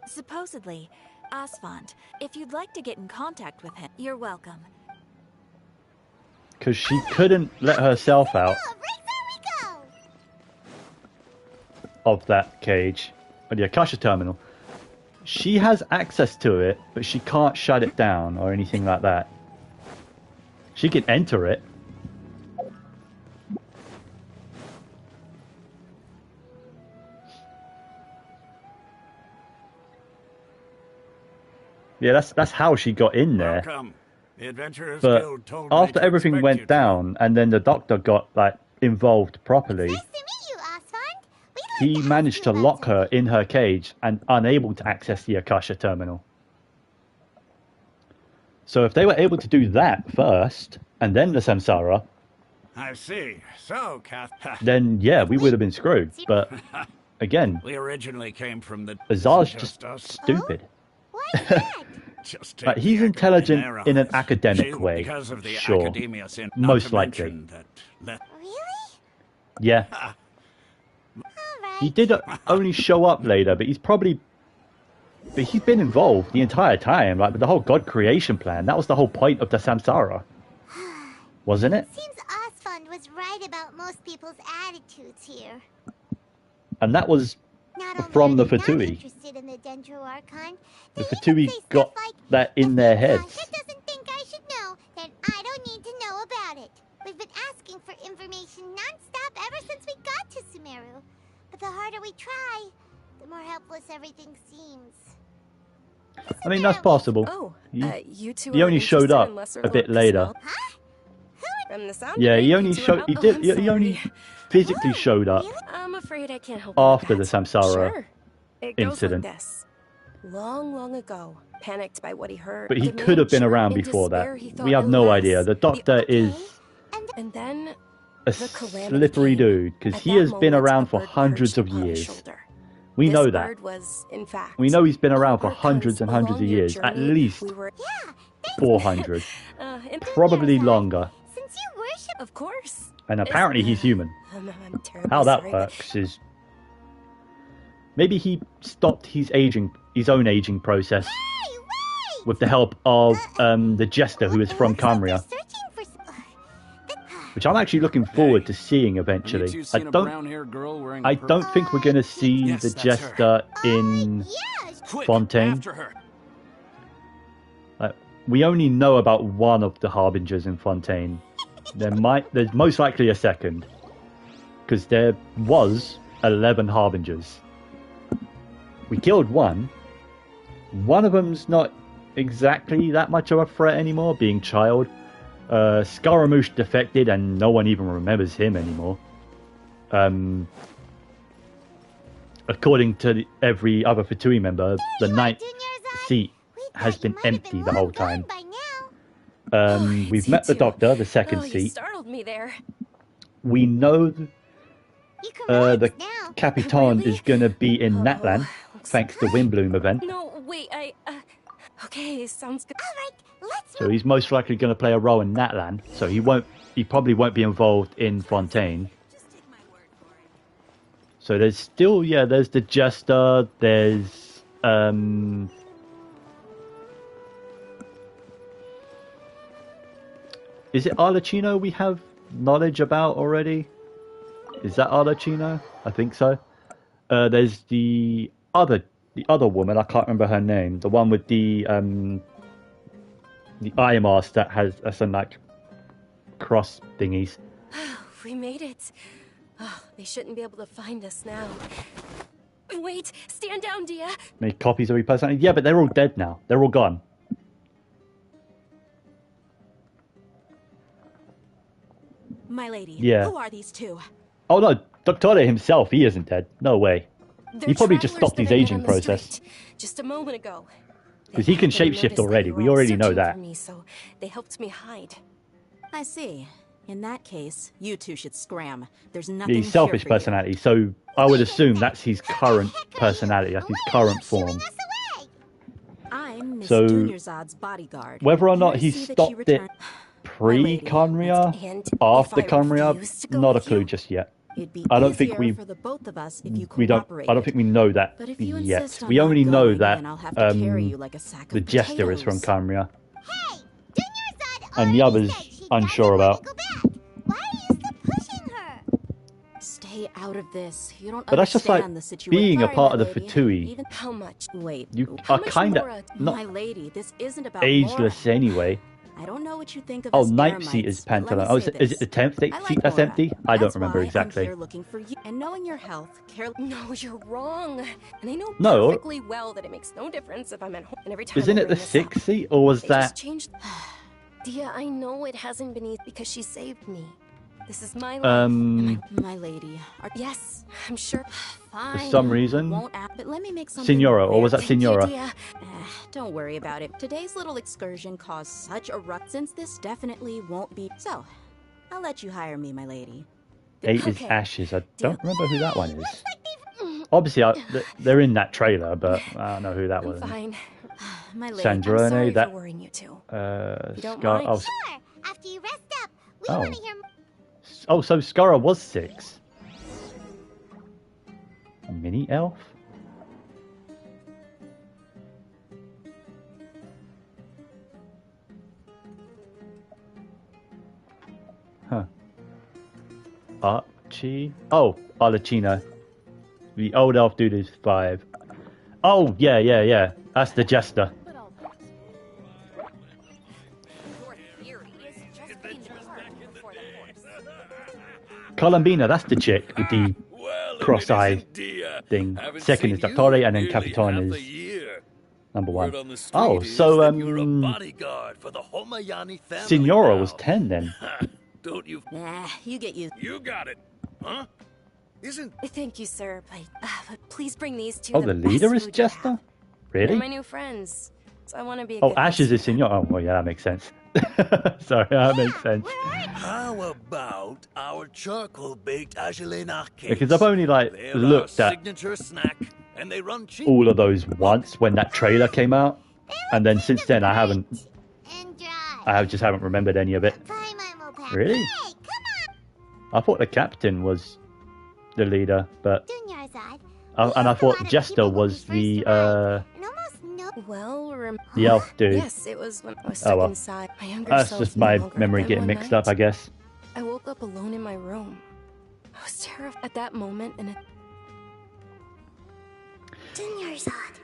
Supposedly. Asfand, if you'd like to get in contact with him, you're welcome. Because she couldn't let herself out of that cage, or the Akasha terminal. She has access to it, but she can't shut it down or anything like that. She can enter it. Yeah, that's how she got in there. Welcome. The Adventurers But Guild told me after to everything expect went you. down, and then the Doctor got like involved properly, he managed to lock her in her cage and unable to access the Akasha terminal. So if they were able to do that first, and then the Samsara, I see. So, Kath. then yeah, we would have been screwed. But again, We originally came from the. Azar's just us. stupid. Just Like, take he's the intelligent Academia in an Shield academic way, because of the sure, Academia sin. most Not to likely. mention that Yeah. He did only show up later, but he's been involved the entire time, like with the whole God creation plan. That was the whole point of the Samsara, wasn't it? Seems Osfund was right about most people's attitudes here. And that was Not only from are the they not Fatui. interested in the Dendro Archon, The Fatui got that in their heads. doesn't think I should know, then I don't need to know about it. We've been asking for information non-stop ever since we got to Sumeru. But the harder we try, the more helpless everything seems. I mean, that's possible. Oh, you two He are only showed interested up in Lesser a bit Lord later. From the sound Yeah, of it, he you only two are showed. not- He Oh, did. I'm He only sorry. physically showed up I'm afraid I can't help after you the with that. Samsara Sure. It goes incident. like this. Long ago, panicked by what he heard, But he the could have been man around in before despair, that. he thought We have no no less. idea. The Doctor is And then a the calamity slippery came. dude because At he that has been moment, around a for bird hundreds perched of upon his years. shoulder. We This know that. bird was, in fact, We know he's been around for Archons, hundreds and hundreds of along your years, at journey, least we were 400, and probably longer. Since you worship, of course. And apparently he's human. I'm terribly How that sorry, but works is maybe he stopped his own aging process with the help of the Jester, who is from Camria, which I'm actually looking forward to seeing eventually. I don't think we're going to see Yes, the that's Jester in Quick, Fontaine. after her. We only know about one of the Harbingers in Fontaine. There's most likely a second, because there was 11 Harbingers. We killed one. One of them's not exactly that much of a threat anymore, being Child. Scaramouche defected, and no one even remembers him anymore. According to every other Fatui member, the ninth seat has been empty the whole time. We've met the Doctor, the second you seat. startled me there. We know the Capitan is going to be in Natlan, thanks to Windbloom event. No, wait, okay, sounds good. So he's most likely going to play a role in Natlan. So he probably won't be involved in Fontaine. So there's still, yeah, there's the Jester, there's, is it Arlecchino we have knowledge about already? Is that Arlecchino? I think so. There's the other woman, I can't remember her name, the one with the eye mask that has some like cross thingies. We made it. Oh, they shouldn't be able to find us now. Wait, stand down, Dia. Made copies of every person. Yeah, but they're all dead now. They're all gone. My lady, Yeah. who are these two? Oh no, Doctor himself, he isn't dead. No way. They're He probably just travelers stopped his that I met aging on the process. street just a moment ago. Because he can They shapeshift noticed that already. you were We all already know searching that. for me, so they helped me hide. I see. In that case, you two should scram. There's Yeah, nothing he's selfish here for you. personality, so I would assume that's his current personality, that's his current form. I'm Miss So, Dunyarzad's bodyguard. whether or Here not to he see that stopped she it return- pre-Conria, And after if I Conria, refuse to go not a with clue you, just yet. It'd be I don't think easier we for the both of us if you I don't cooperated. think we know that But if you yet. insist on We not only know going, that then I'll have to carry you like a sack the of Jester is from potatoes. Conria. And the others unsure about. Stay out of this. You don't But that's just like understand the situation. being a Sorry, part of my the lady. Fatui. Even how much? Wait. You how are much kind more, of my not lady, this isn't about ageless Mora. anyway. I don't know what you think of Oh, us Night Eremites, Seat is but let me Pantala. Oh, say is it the 10th I like seat that's Mora. empty? I don't That's remember why exactly. I'm here looking for you. And knowing your health, care. No, you're wrong. And I know No. perfectly well that it makes no difference if I'm at home. And every time Isn't I it the bring this up, 6th seat, or was they just that... changed. Dia, I know it hasn't been easy because she saved me. This is my life. My lady. Yes, I'm sure. Fine. For some reason. Won't act, but let me make something Signora, or clear. was that Thank you, Signora? dear. Don't worry about it. Today's little excursion caused such a ruckus, since this definitely won't be. So, I'll let you hire me, my lady. 8 is Ashes. I don't remember who that one is. Obviously, they're in that trailer, but I don't know who that was. Fine. My lady. Sandrone, sorry that... for worrying you two. Scar... mind? Oh, Sure. After you rest up, we Oh. want to hear more. oh, so Scara was 6. Mini elf? Huh. Archie? Oh, Arlecchino. The old elf dude is 5. Oh, yeah. That's the Jester. Columbina, that's the chick with the cross-eye thing. Second is Dottore, and then Capitan is number 1. Oh, so Signora was 10 then. Don't you? Nah, you get used. You got it, huh? Isn't? Thank you, sir, but please bring these two. Oh, the leader is Jester? They're Really? my new friends, so I want to be. Oh, Ashes is Signora. Oh, well, yeah, that makes sense. Sorry, that makes sense. How about our charcoal-baked Agelena cakes? Because I've only like They're looked our at signature snack, and they run cheap. all of those once when that trailer came out, and then since then I haven't. I just haven't remembered any of it. Really? I thought the captain was the leader, but and I thought Jester was the Well, the elf dude. Yes, it was when I was Oh, stuck well. inside. My younger That's self just no my longer. memory Then getting one mixed night, up, I guess. I woke up alone in my room. I was terrified at that moment, and it...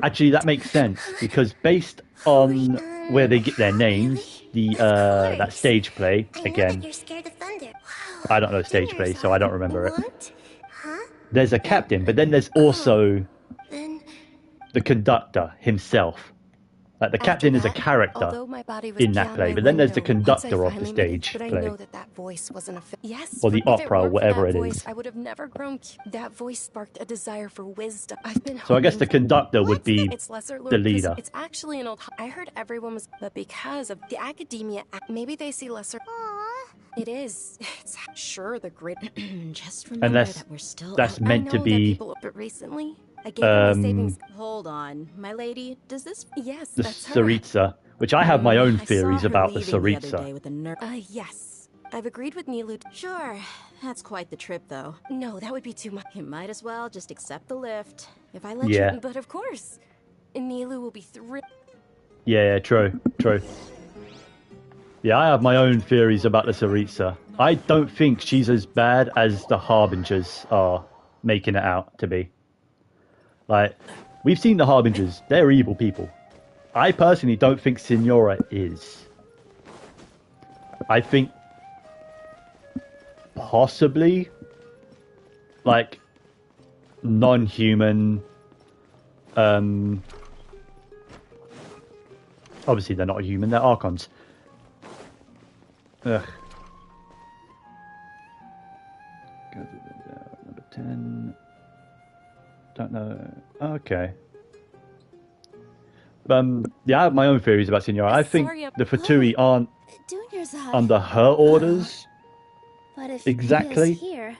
Actually, that makes sense because based on where they get their names, the that stage play again. I don't know stage play, so I don't remember it. There's a captain, but then there's also the conductor himself. Like the captain is a character Although my body was in that beyond play, my but then there's the window, once I conductor of the finally made it, stage but I play. know that voice wasn't a yes. Or the if it opera, weren't for whatever that it voice, is. I would have never grown. That voice sparked a desire for wisdom. I've been. So I guess hoping the for- conductor would be It's Lesser Lord the Cus- leader. It's actually an old. I heard everyone was, but because of the academia, maybe they see Lesser. It is. It's sure the great. Just remember Unless that we're still. that's out. meant I to know that be people, but recently I gave her my savings. Hold on, my lady. Does this? Yes, the that's her. Saritsa, which I have my own I theories saw her about the leaving the other Saritsa. day with a Yes. I've agreed with Nilu. Sure, That's quite the trip, though. No, that would be too much. You might as well just accept the lift. If I let Yeah. you... But of course. Nilu will be thrilled. Yeah, true. Yeah, I have my own theories about the Tsaritsa. I don't think she's as bad as the Harbingers are making it out to be. Like, we've seen the Harbingers. They're evil people. I personally don't think Signora is. I think possibly like non-human. Obviously they're not human, they're Archons. Ugh. Number 10. Don't know. Okay. Yeah, I have my own theories about Signora. I think the Fatui aren't under her orders But if exactly. Here,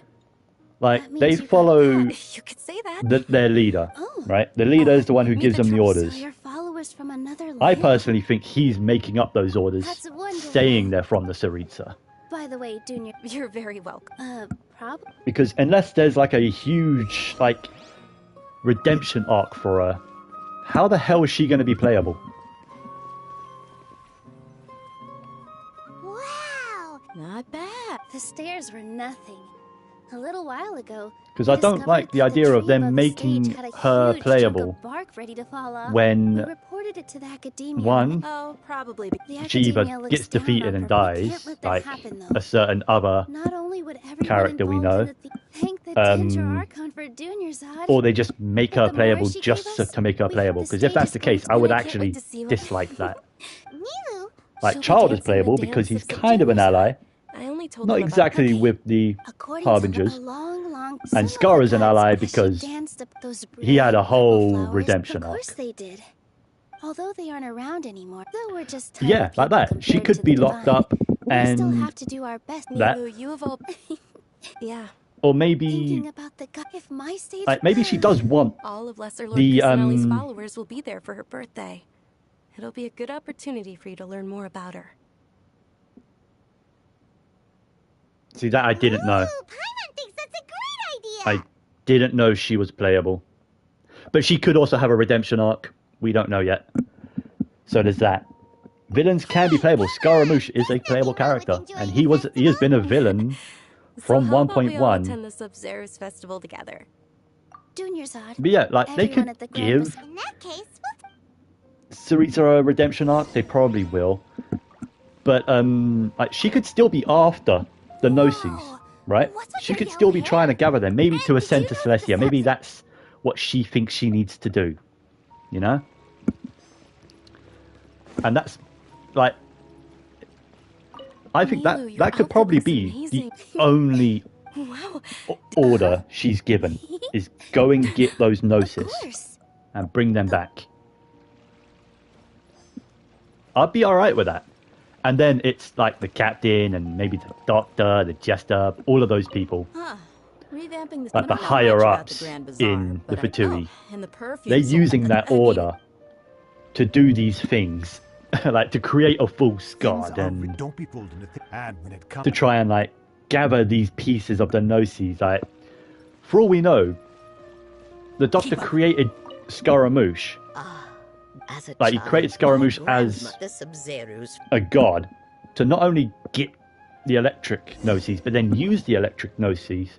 like, they follow you could say that. their leader, right? The leader is the one who gives them the orders. So your followers from another land. I personally think he's making up those orders, saying they're from the Tsaritsa. By the way, Junior, you're very welcome. Probably. Because unless there's like a huge like redemption arc for her, how the hell is she going to be playable? Wow! Not bad. The stairs were nothing. A little while ago. Because I don't like the idea of them making her playable when reported it to the academia. one, Oh, probably. Jiva gets defeated and dies, like a certain other character we know, or they just make her playable just to make her playable. Because if that's the case, I would actually dislike that. Like, Child is playable because he's kind of an ally. I only told Not exactly with the Harbingers. And Scar is an ally because he had a whole redemption arc. Of course they did. Although they aren't around anymore, though we're just Yeah, like that. She could be locked up and we still have to do our best. that. You have all... yeah. Or maybe, if my stage like, maybe she does want all of Lesser Lord the Kusanali's followers will be there for her birthday. It'll be a good opportunity for you to learn more about her. See, that I didn't know. Paimon thinks that's a great idea! I didn't know she was playable. But she could also have a redemption arc. We don't know yet. So there's that. Villains can be playable. Scaramouche is a playable character. And he has been a villain from so how about we all 1.1. attend the Sub-Zero's festival together? Junior's odd. But yeah, like, they could give In that case, Tsaritsa a redemption arc. They probably will. But, like, she could still be after the Gnosis, right? She could still be trying to gather them, maybe to ascend to Celestia. Maybe that's what she thinks she needs to do, you know? And that's, like, I think that could probably be the only order she's given, is go and get those Gnosis and bring them back. I'd be alright with that. And then it's like the captain and maybe the doctor, the jester, all of those people. Revamping Like the higher ups in the Fatui. They're using that order to do these things. Like to create a false god and to try and like gather these pieces of the Gnosis. Like, for all we know, the doctor created Scaramouche. Like, he created Scaramouche as a god to not only get the electric Gnosis, but then use the electric Gnosis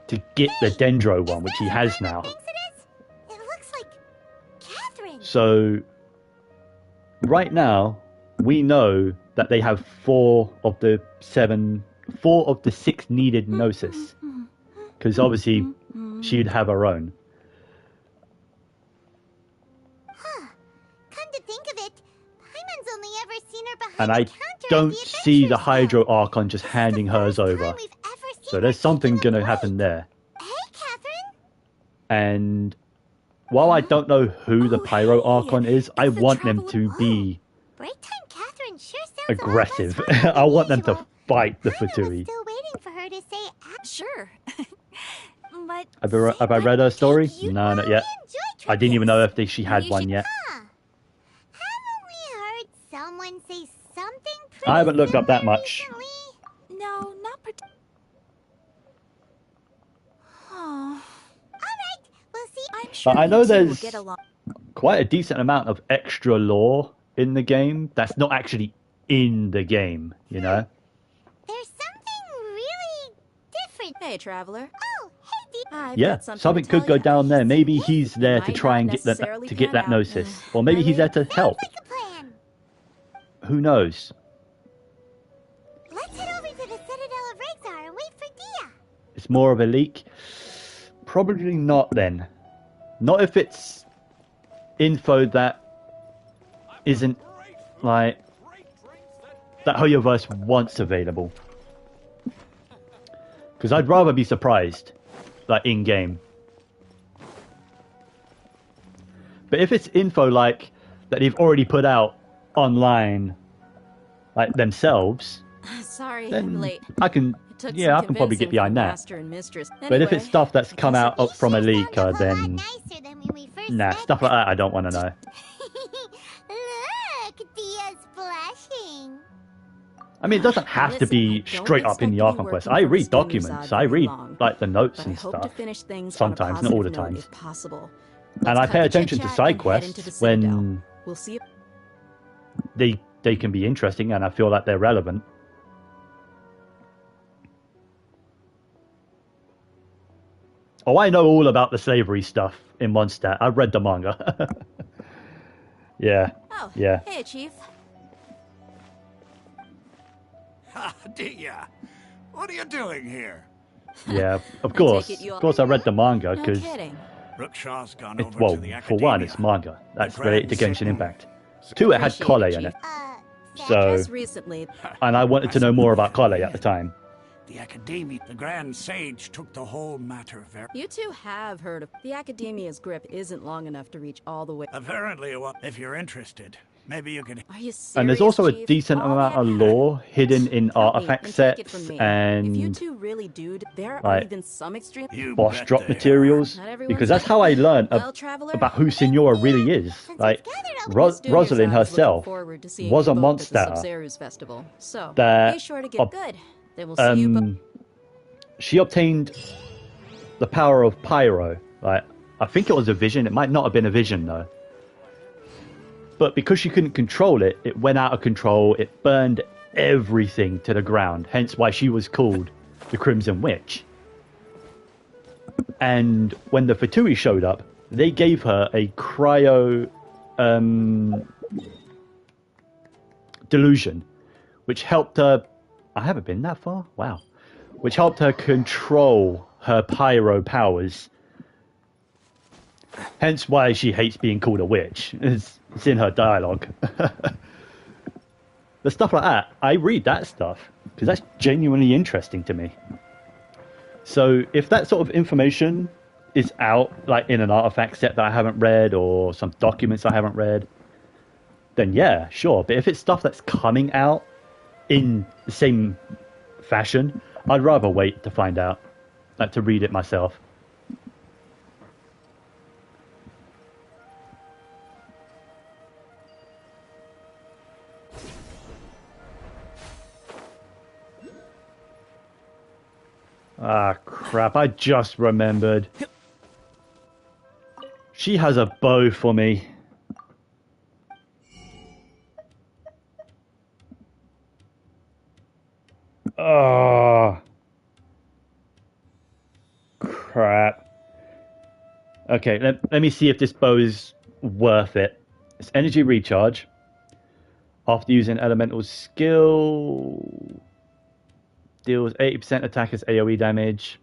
to get the Dendro one, which he has now. it looks like Catherine. So, right now, we know that they have 4 of the 6 needed Gnosis. Because obviously, she'd have her own. And I don't see the Hydro Archon just handing hers over. So there's something going to happen there. Hey, Catherine. And while I don't know who the Pyro Archon is, I want them to be Catherine sure sounds aggressive. I want them to fight the Fatui. still waiting for her to say sure. But Have I read her story? No, not yet. I didn't even know if she had one yet. Haven't we heard someone say something I haven't looked up that much. no, not particularly. But I know you two will there's get along. quite a decent amount of extra lore in the game that's not actually in the game, you know? There's something really different. Hey, traveler. Oh, hey, Dee. I've Yeah, got something to could tell go you. down there. Maybe he's there to might try not and get necessarily that pan out. gnosis, or maybe he's there to help. Like a plan. Who knows? Let's head over to the Citadel of Rexar and wait for Dia. It's more of a leak. Probably not then. Not if it's info that isn't like that Hoyoverse wants available. Because I'd rather be surprised, like in game. But if it's info like that they've already put out online, like themselves, Sorry, then I'm late. I can, Took yeah, I some can probably get convincing behind from that. Master and Mistress. But if it's Anyway, stuff that's I come guess out up from a leaker, then Nicer than when we first nah, met. stuff like that I don't want to know. Look, Dia's blushing. I mean, it doesn't have to be Listen, straight don't up in the expect to be Archon Quest. working I for read Mr. documents. Muzad I very read long. like the notes But and I hope stuff. to finish things Sometimes, on a not all the positive note, times. if possible. And Let's I cut pay the attention to chit-chat side and head into the quests Citadel. when We'll see. they can be interesting and I feel like they're relevant. Oh, I know all about the slavery stuff in Mondstadt. I've read the manga. Yeah. Oh, Yeah. hey, Chief. Ha, Dia, what are you doing here? Yeah, of I course. take it you Of course I read the manga No because, kidding. Rookshaw's gone it's, over well, to the for one, Academia. it's manga. That's Grand related to Genshin City. Impact. Two, it had Appreciate Kole it, in it. Chief. So, Just recently. and I wanted to know more about Kole at the time. The Academia, the Grand Sage took the whole matter very... You two have heard of the Academia's grip isn't long enough to reach all the way. Apparently, well, if you're interested, maybe you can... Are you serious, And there's also a Chief? decent All amount that- of lore hidden in Help me artifact and take it sets from me. and If you two really do, there are like, even some extreme boss drop materials. Not everyone's Because that's like how I learned Well, Traveler, about who Signora really is. Like, Rosalind I was looking herself forward to seeing was you a both at the monster Sub-Zero's festival. So that be sure to get good. Then we'll see you both. she obtained the power of Pyro. Like, I think it was a vision. It might not have been a vision though. But because she couldn't control it, it went out of control. It burned everything to the ground. Hence why she was called the Crimson Witch. And when the Fatui showed up, they gave her a cryo delusion, which helped her. I haven't been that far. Wow. Which helped her control her pyro powers. Hence why she hates being called a witch. It's in her dialogue. The stuff like that, I read that stuff because that's genuinely interesting to me. So if that sort of information is out, like in an artifact set that I haven't read or some documents I haven't read, then yeah, sure. But if it's stuff that's coming out in the same fashion, I'd rather wait to find out, like to read it myself. Ah, crap, I just remembered. She has a bow for me. Oh, crap. Okay, let me see if this bow is worth it. It's energy recharge. After using elemental skill, deals 80% attack as AoE damage.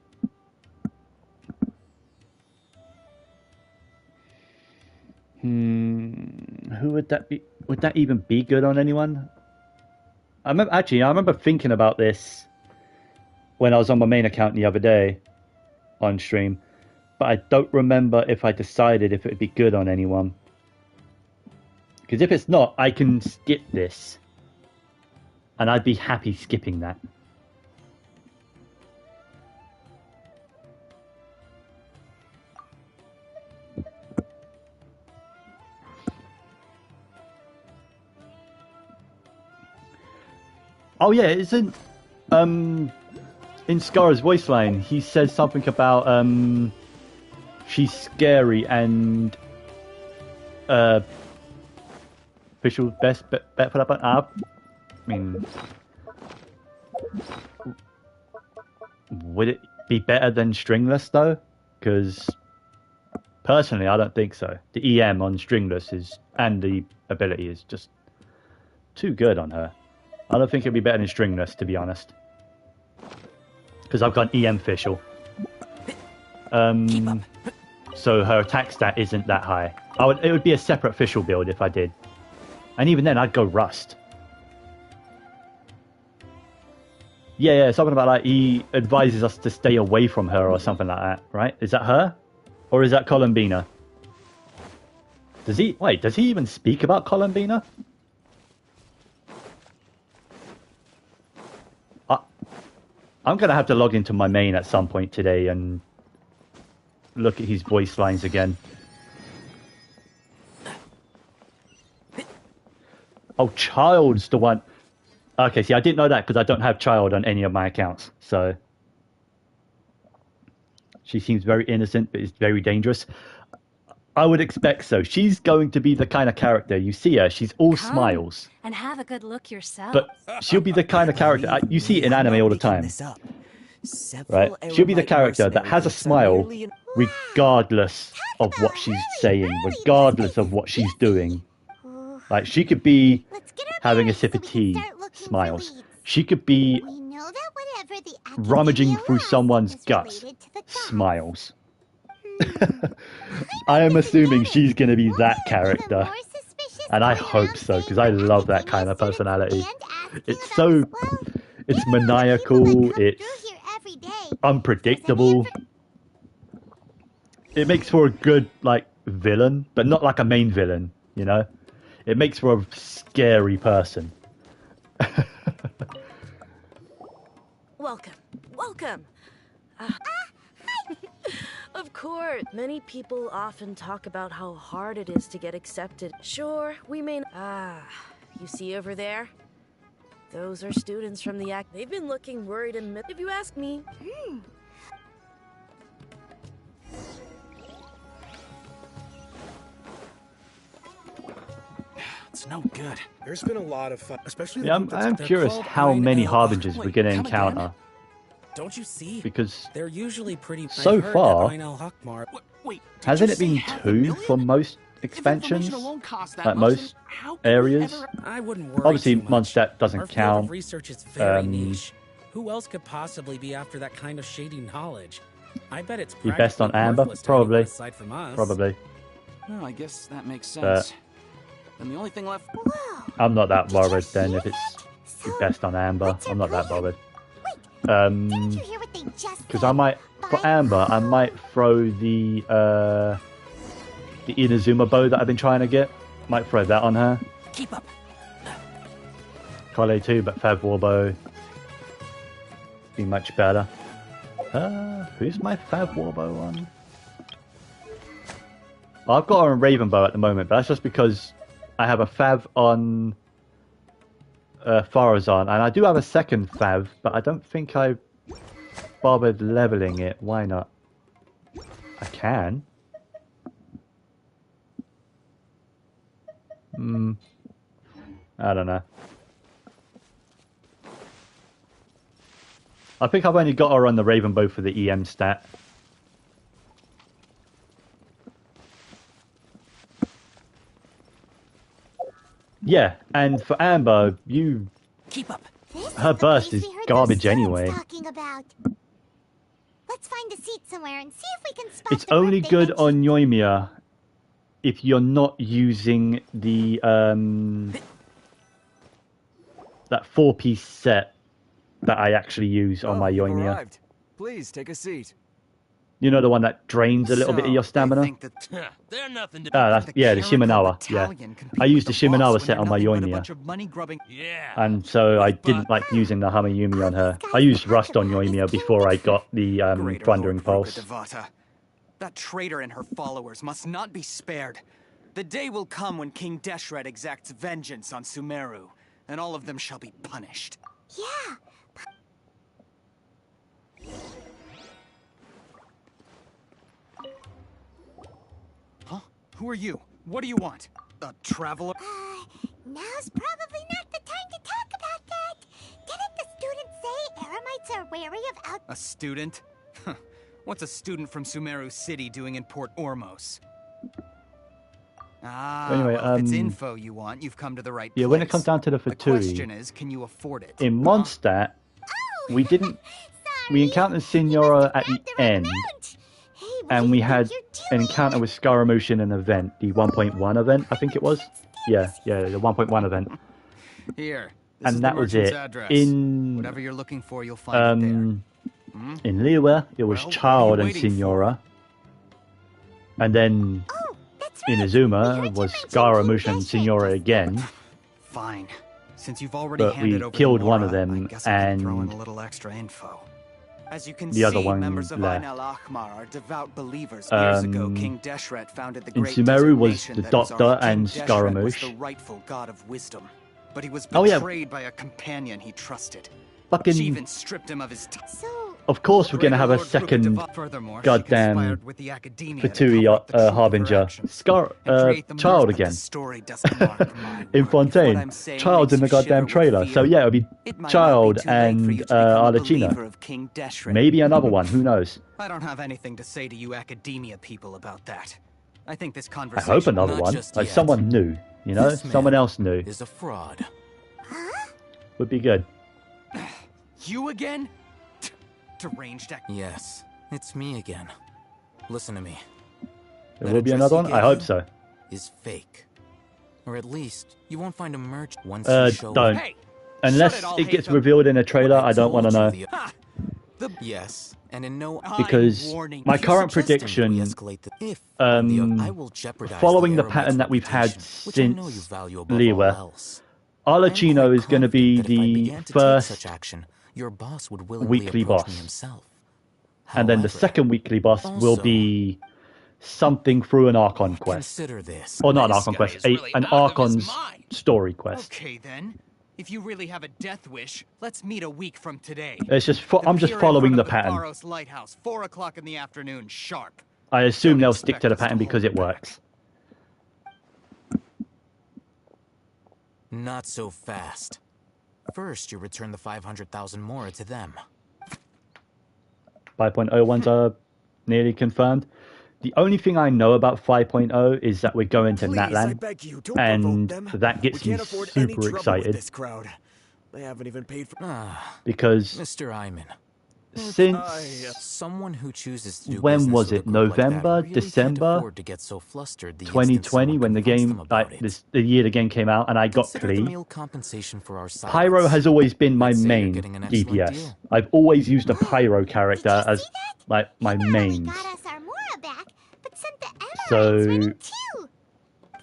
Who would that be? Would that even be good on anyone? I remember thinking about this when I was on my main account the other day on stream, but I don't remember if I decided if it would be good on anyone. Because if it's not, I can skip this, and I'd be happy skipping that. Oh yeah, isn't in Scar's voice line he says something about she's scary and official best bet for that. But I mean, would it be better than stringless though? Because personally, I don't think so. The EM on stringless is, and the ability is just too good on her. I don't think it'd be better than stringless, to be honest. Because I've got an EM official. So her attack stat isn't that high. It would be a separate official build if I did. And even then, I'd go Rust. Yeah, something about like he advises us to stay away from her or something like that, right? Is that her? Or is that Columbina? Does he even speak about Columbina? I'm going to have to log into my main at some point today and look at his voice lines again. Oh, Child's the one. Okay, see, I didn't know that because I don't have Child on any of my accounts. So she seems very innocent, but is very dangerous. I would expect so. She's going to be the kind of character, you see her, she's all smiles. And have a good look yourself. But she'll be the kind of character, you see it in anime all the time. Right? She'll be the character that has a smile regardless of what she's saying, regardless of what she's doing. Like, she could be having a sip of tea, smiles. She could be rummaging through someone's guts, smiles. I am assuming she's going to be that character. And I hope so, because I love that kind of personality. It's maniacal, it's unpredictable. It makes for a good, like, villain, but not like a main villain, you know? It makes for a scary person. Welcome. Of course, many people often talk about how hard it is to get accepted. Sure, we may... you see over there? Those are students from the act. They've been looking worried and... if you ask me. It's no good. There's been a lot of fun, especially. Yeah, I'm curious how many Harbingers we're going to encounter. Don't you see? Because they're usually pretty. So far, wait, hasn't it been 2 for most expansions? Like most areas? I wouldn't worry. Obviously, too much. Mondstadt doesn't Our field count. of research is very niche. Who else could possibly be after that kind of shady knowledge? I bet it's Be best on Amber, probably. Aside from us. Probably. Well, I guess that makes sense. And the only thing left. I'm not that worried then if it's be best on Amber. I'm not that bothered. Because I might, for Amber, I might throw the Inazuma bow that I've been trying to get. Might throw that on her. Keep up. Kale too, but Fav Warbow be much better. Who's my Fav Warbow on? I've got her on Ravenbow at the moment, but that's just because I have a Fav on Farazan, and I do have a second Fav, but I don't think I bothered leveling it. Why not? I can. I don't know. I think I've only got her on the Ravenbow for the EM stat. Yeah, and for Amber, keep up. Her burst is garbage anyway. Let's find a seat somewhere and see if we can spot It's only good on Yoimiya if you're not using the that 4-piece set that I actually use on my Yoimiya. Please take a seat. You know, the one that drains a little bit of your stamina? They're nothing to Yeah, the Shimenawa. Yeah. I used the Shimenawa set on my Yoimiya. And so I didn't like using the Hamayumi on her. I used Rust on Yoimiya before I got the Thundering Pulse. That traitor and her followers must not be spared. The day will come when King Deshret exacts vengeance on Sumeru, and all of them shall be punished. Yeah. Who are you? What do you want? A traveler? Now's probably not the time to talk about that. Didn't the students say Eremites are wary of out- A student? What's a student from Sumeru City doing in Port Ormos? Anyway, well, if it's info you want, you've come to the right place. Yeah, when it comes down to the The Fatui, question is, can you afford it? in Mondstadt, we didn't. We encountered Signora at the end, and we had an encounter with Scaramouche in an event, the 1.1 event, I think it was. Yeah, the 1.1 event. Here, and that was it. Address. In whatever you're looking for, you'll find it there. In Liyue, it was Child and Signora, and then in Izuma was Scaramouche and Signora again. Fine. Since you've already But handed we over killed to one Mora, of them, I guess I can throw in and a little extra info. As you can the see, other one members of left. Ain al-Ahmar are devout believers. Years ago, King Deshret founded the in great Sumeru desert was nation the that was Doctor ours. King and Deshret was Scaramouche. the rightful god of wisdom, but he was Oh, yeah. betrayed by a companion he trusted. Fucking- She even stripped him of his. Of course, we're gonna have a second goddamn Fatui Harbinger. Child again. In Fontaine. Child's in the goddamn trailer. So yeah, it'll be Child and Arlecchino. Maybe another one, who knows? I don't have anything to say to you academia people about that. I think this I conversation. hope another one. Like someone new, you know? Someone else new. Is a fraud. Would be good. You again? Deranged act. Yes, it's me again. Listen to me. There will be another one? I hope so. Is fake. Or at least, you won't find a merch once you show Don't. up. Unless it gets revealed in a trailer, I don't want to know. Yes, and in no Because my current prediction, following the pattern that we've had since Liyue, Arlecchino is going to be the first your boss would willingly weekly approach boss. me himself. And then the second weekly boss will be something through an Archon quest. Consider this. Or not an Archon quest, an Archon's story quest. Okay then. If you really have a death wish, let's meet a week from today. It's just I'm just following the pattern. Faros Lighthouse, 4 o'clock in the afternoon, sharp. I assume they'll stick to the pattern because it works. Not so fast. First, you return the 500,000 Mora to them. 5.0 ones are nearly confirmed. The only thing I know about 5.0 is that we're going to Natlan, and that gets me super excited. This crowd. They haven't even paid for. Because Mr. Iman, since someone who chooses to do when business was with it? a group like that November, really can't December, afford to get so flustered the instant 2020, someone when the confronts game, them about it. the year the game came out, and I got Consider the Klee. meal compensation for our silence. Pyro has always been my I'd say you're main getting an excellent DPS. deal. I've always used a Pyro character as like my main. So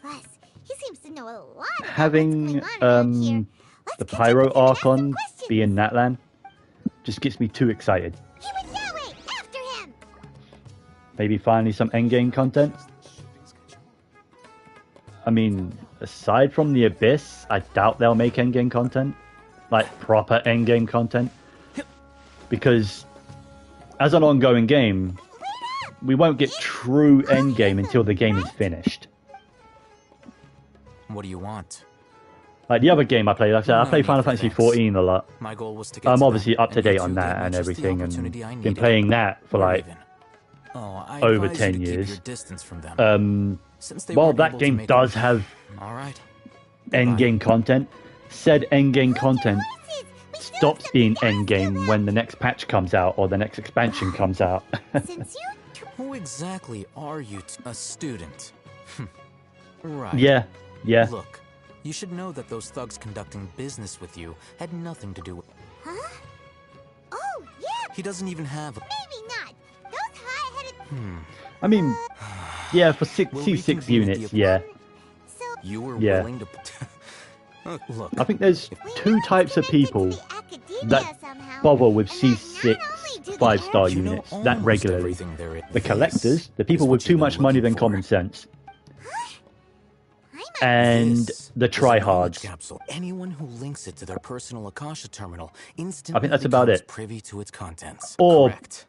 Plus, he seems to know a lot about having what's going on around here. the Pyro Archon be in Natlan just gets me too excited. He went that way! After him! Maybe finally some endgame content. I mean, aside from the Abyss, I doubt they'll make endgame content. Like, proper endgame content. Because, as an ongoing game, we won't get true endgame until the game is finished. What do you want? Like the other game I played, like I said, I play Final Fantasy XIV a lot. My goal was to get I'm to obviously them, up to and you date two on gave that me and just the everything, opportunity I and needed. been playing that for Or like even. Oh, I over advise 10 you to keep years. your distance from them. Since they While weren't that able to game make does it- have All right. endgame content, said endgame content stops being endgame when the next patch comes out or the next expansion comes out. Who exactly are you? A student. Right. Yeah. Look, you should know that those thugs conducting business with you had nothing to do with. Huh? Oh, yeah! He doesn't even have. Maybe not. Those high-headed... I mean, yeah, for C6 units, yeah. You were Yeah. willing to. Look, I think there's two types of people that bother with C6 5-star units that regularly. The collectors, the people with too much money than common sense, and the tryhards. Capsule. Anyone who links it to their personal Akasha terminal instantly I think that's about becomes it. privy to its contents. Or Correct.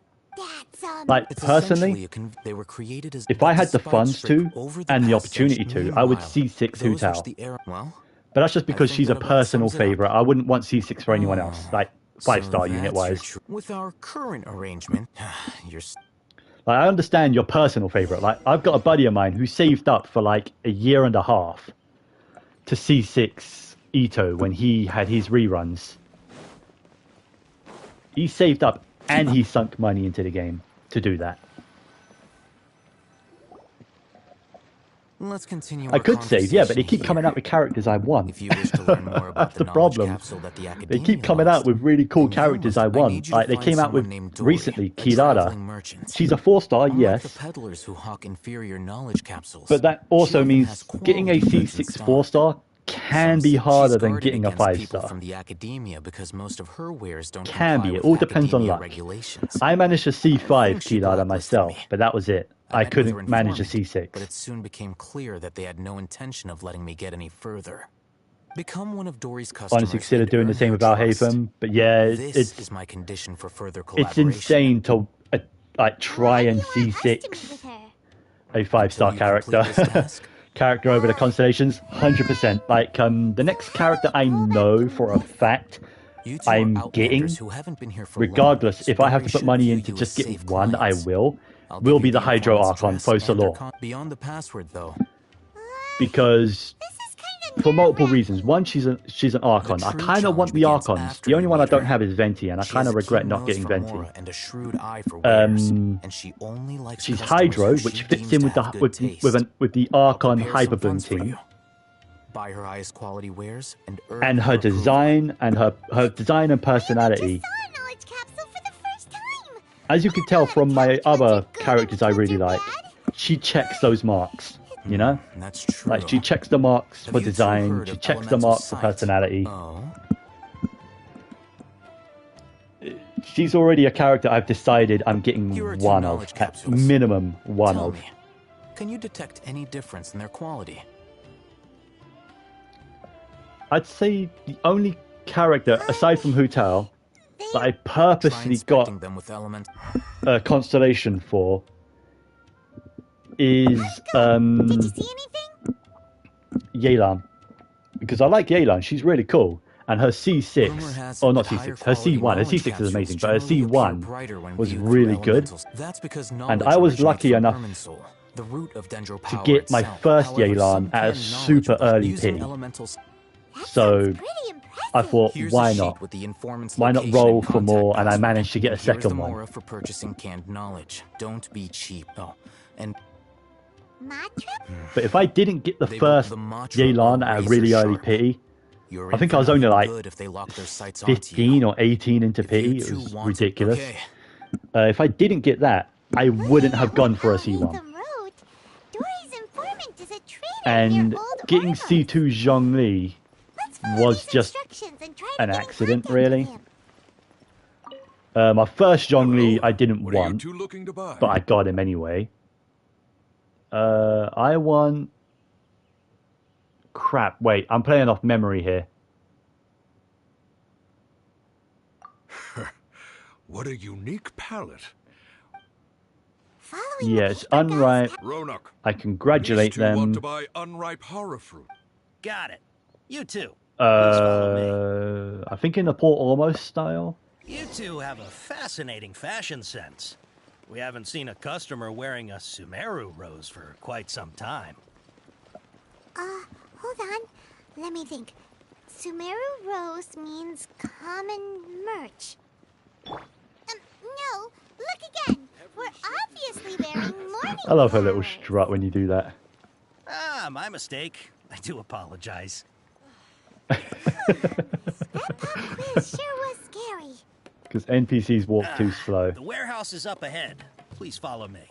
Like, It's personally, essentially they were created as if I had the despite funds strict to, over and the past opportunity century- to, I would Meanwhile, C6 Hu those which Tao. the era- Well, But that's just I because think she's a that about personal sums it up. favorite. I wouldn't want C6 for anyone else, like So 5-star that's unit your wise. With our current arrangement, you're Like, I understand your personal favorite. Like, I've got a buddy of mine who saved up for like a year and a half to C6 Ito when he had his reruns. He saved up and he sunk money into the game to do that. Let's continue. I our could save, yeah, but they keep conversation coming out with characters I want. If you wish to learn more about That's the the problem. capsule that the They Academia keep coming out lost, with really cool then you characters must- I need want. you to Like, they find came out someone with named Dory, recently a Kirara. traveling merchant. She's a 4-star, Unlike yes. the peddlers who hawk inferior knowledge capsules, But that she also often means has getting a quality goods in C6 stock. 4-star can be She's harder than guarded getting a against people 5-star. from the Academia because most of her wares don't Can comply be. It with all depends on Academia luck. regulations. I managed a C5 she Kirara blacklisted myself, me. but that was it. I met with her couldn't manage a informant, C6. But it soon became clear that they had no intention of letting me get any further. Become one of Dory's customers. Honestly, consider and doing the earn same her with Al trust. Hatham, but yeah, This it's is my condition for further it's collaboration. insane to like try and C6 a 5-star character. Character over the constellations, 100%. Like the next character I know for a fact I'm getting, who haven't been here for regardless long, if I have to Dory put money should in view to you just as get safe one, clients. I will I'll be give you the Hydro informant's Archon address Fosa and their Law. beyond the password, though. Because for multiple reasons. One, she's an Archon. I kind of want the Archons. The only one I don't have is Venti, and I kind of regret not getting Venti. And a shrewd eye for wares, and she only likes She's customers Hydro, who she which fits deems in to with the have good taste. with the Archon Prepare some Hyperboom funds for team. you. Buy her highest quality wares and earn And her approval. design and her design and personality. As you can tell from my other characters I really like, she checks those marks. You know, that's true. Like she checks the marks for Have you two design. heard She of checks the elemental marks for sight? personality. Oh. She's already a character I've decided I'm getting Here are two one knowledge of, at capsules. minimum one Tell of. me, can you detect any difference in their quality? I'd say the only character aside from Hu Tao that I purposely got Inspecting them with element. a constellation for is Yelan, because I like Yelan. She's really cool, and her C6, or not C6, her C1. Her C6 is amazing, but her C1 was really good. That's because And I was lucky enough the root of Dendro to power get my itself. first However, some Yelan at a can super knowledge early using P. elementals. So I thought, Here's why a sheet not? with the informant's Why not location roll and for contact more? And I password. managed to get a Here's the second one. mora for purchasing canned knowledge. Don't be cheap. Oh, and But if I didn't get the They first built the mantra Yelan at a razor really early sharp. P, You're I think in I was for only nothing like good if they lock their sights onto you. 15 or 18 into P. It two was want it, ridiculous. okay. If I didn't get that, I wouldn't have gone for a C1. And getting C2 Zhongli was just an accident, really. My first Zhongli I didn't What are you want, two looking to buy? but I got him anyway. I want... Crap, wait, I'm playing off memory here. What a unique palette. Yeah, it's unripe. Ronak, I congratulate these two want to them. buy unripe horror fruit. Got it. You too. I think in the Port Almost style. You two have a fascinating fashion sense. We haven't seen a customer wearing a Sumeru rose for quite some time. Hold on. Let me think. Sumeru Rose means common merch. No, look again. We're obviously wearing mourning. I love her little strut when you do that. Ah, my mistake. I do apologize. Quiz sure was scary. Because NPCs walk too slow. The warehouse is up ahead. Please follow me.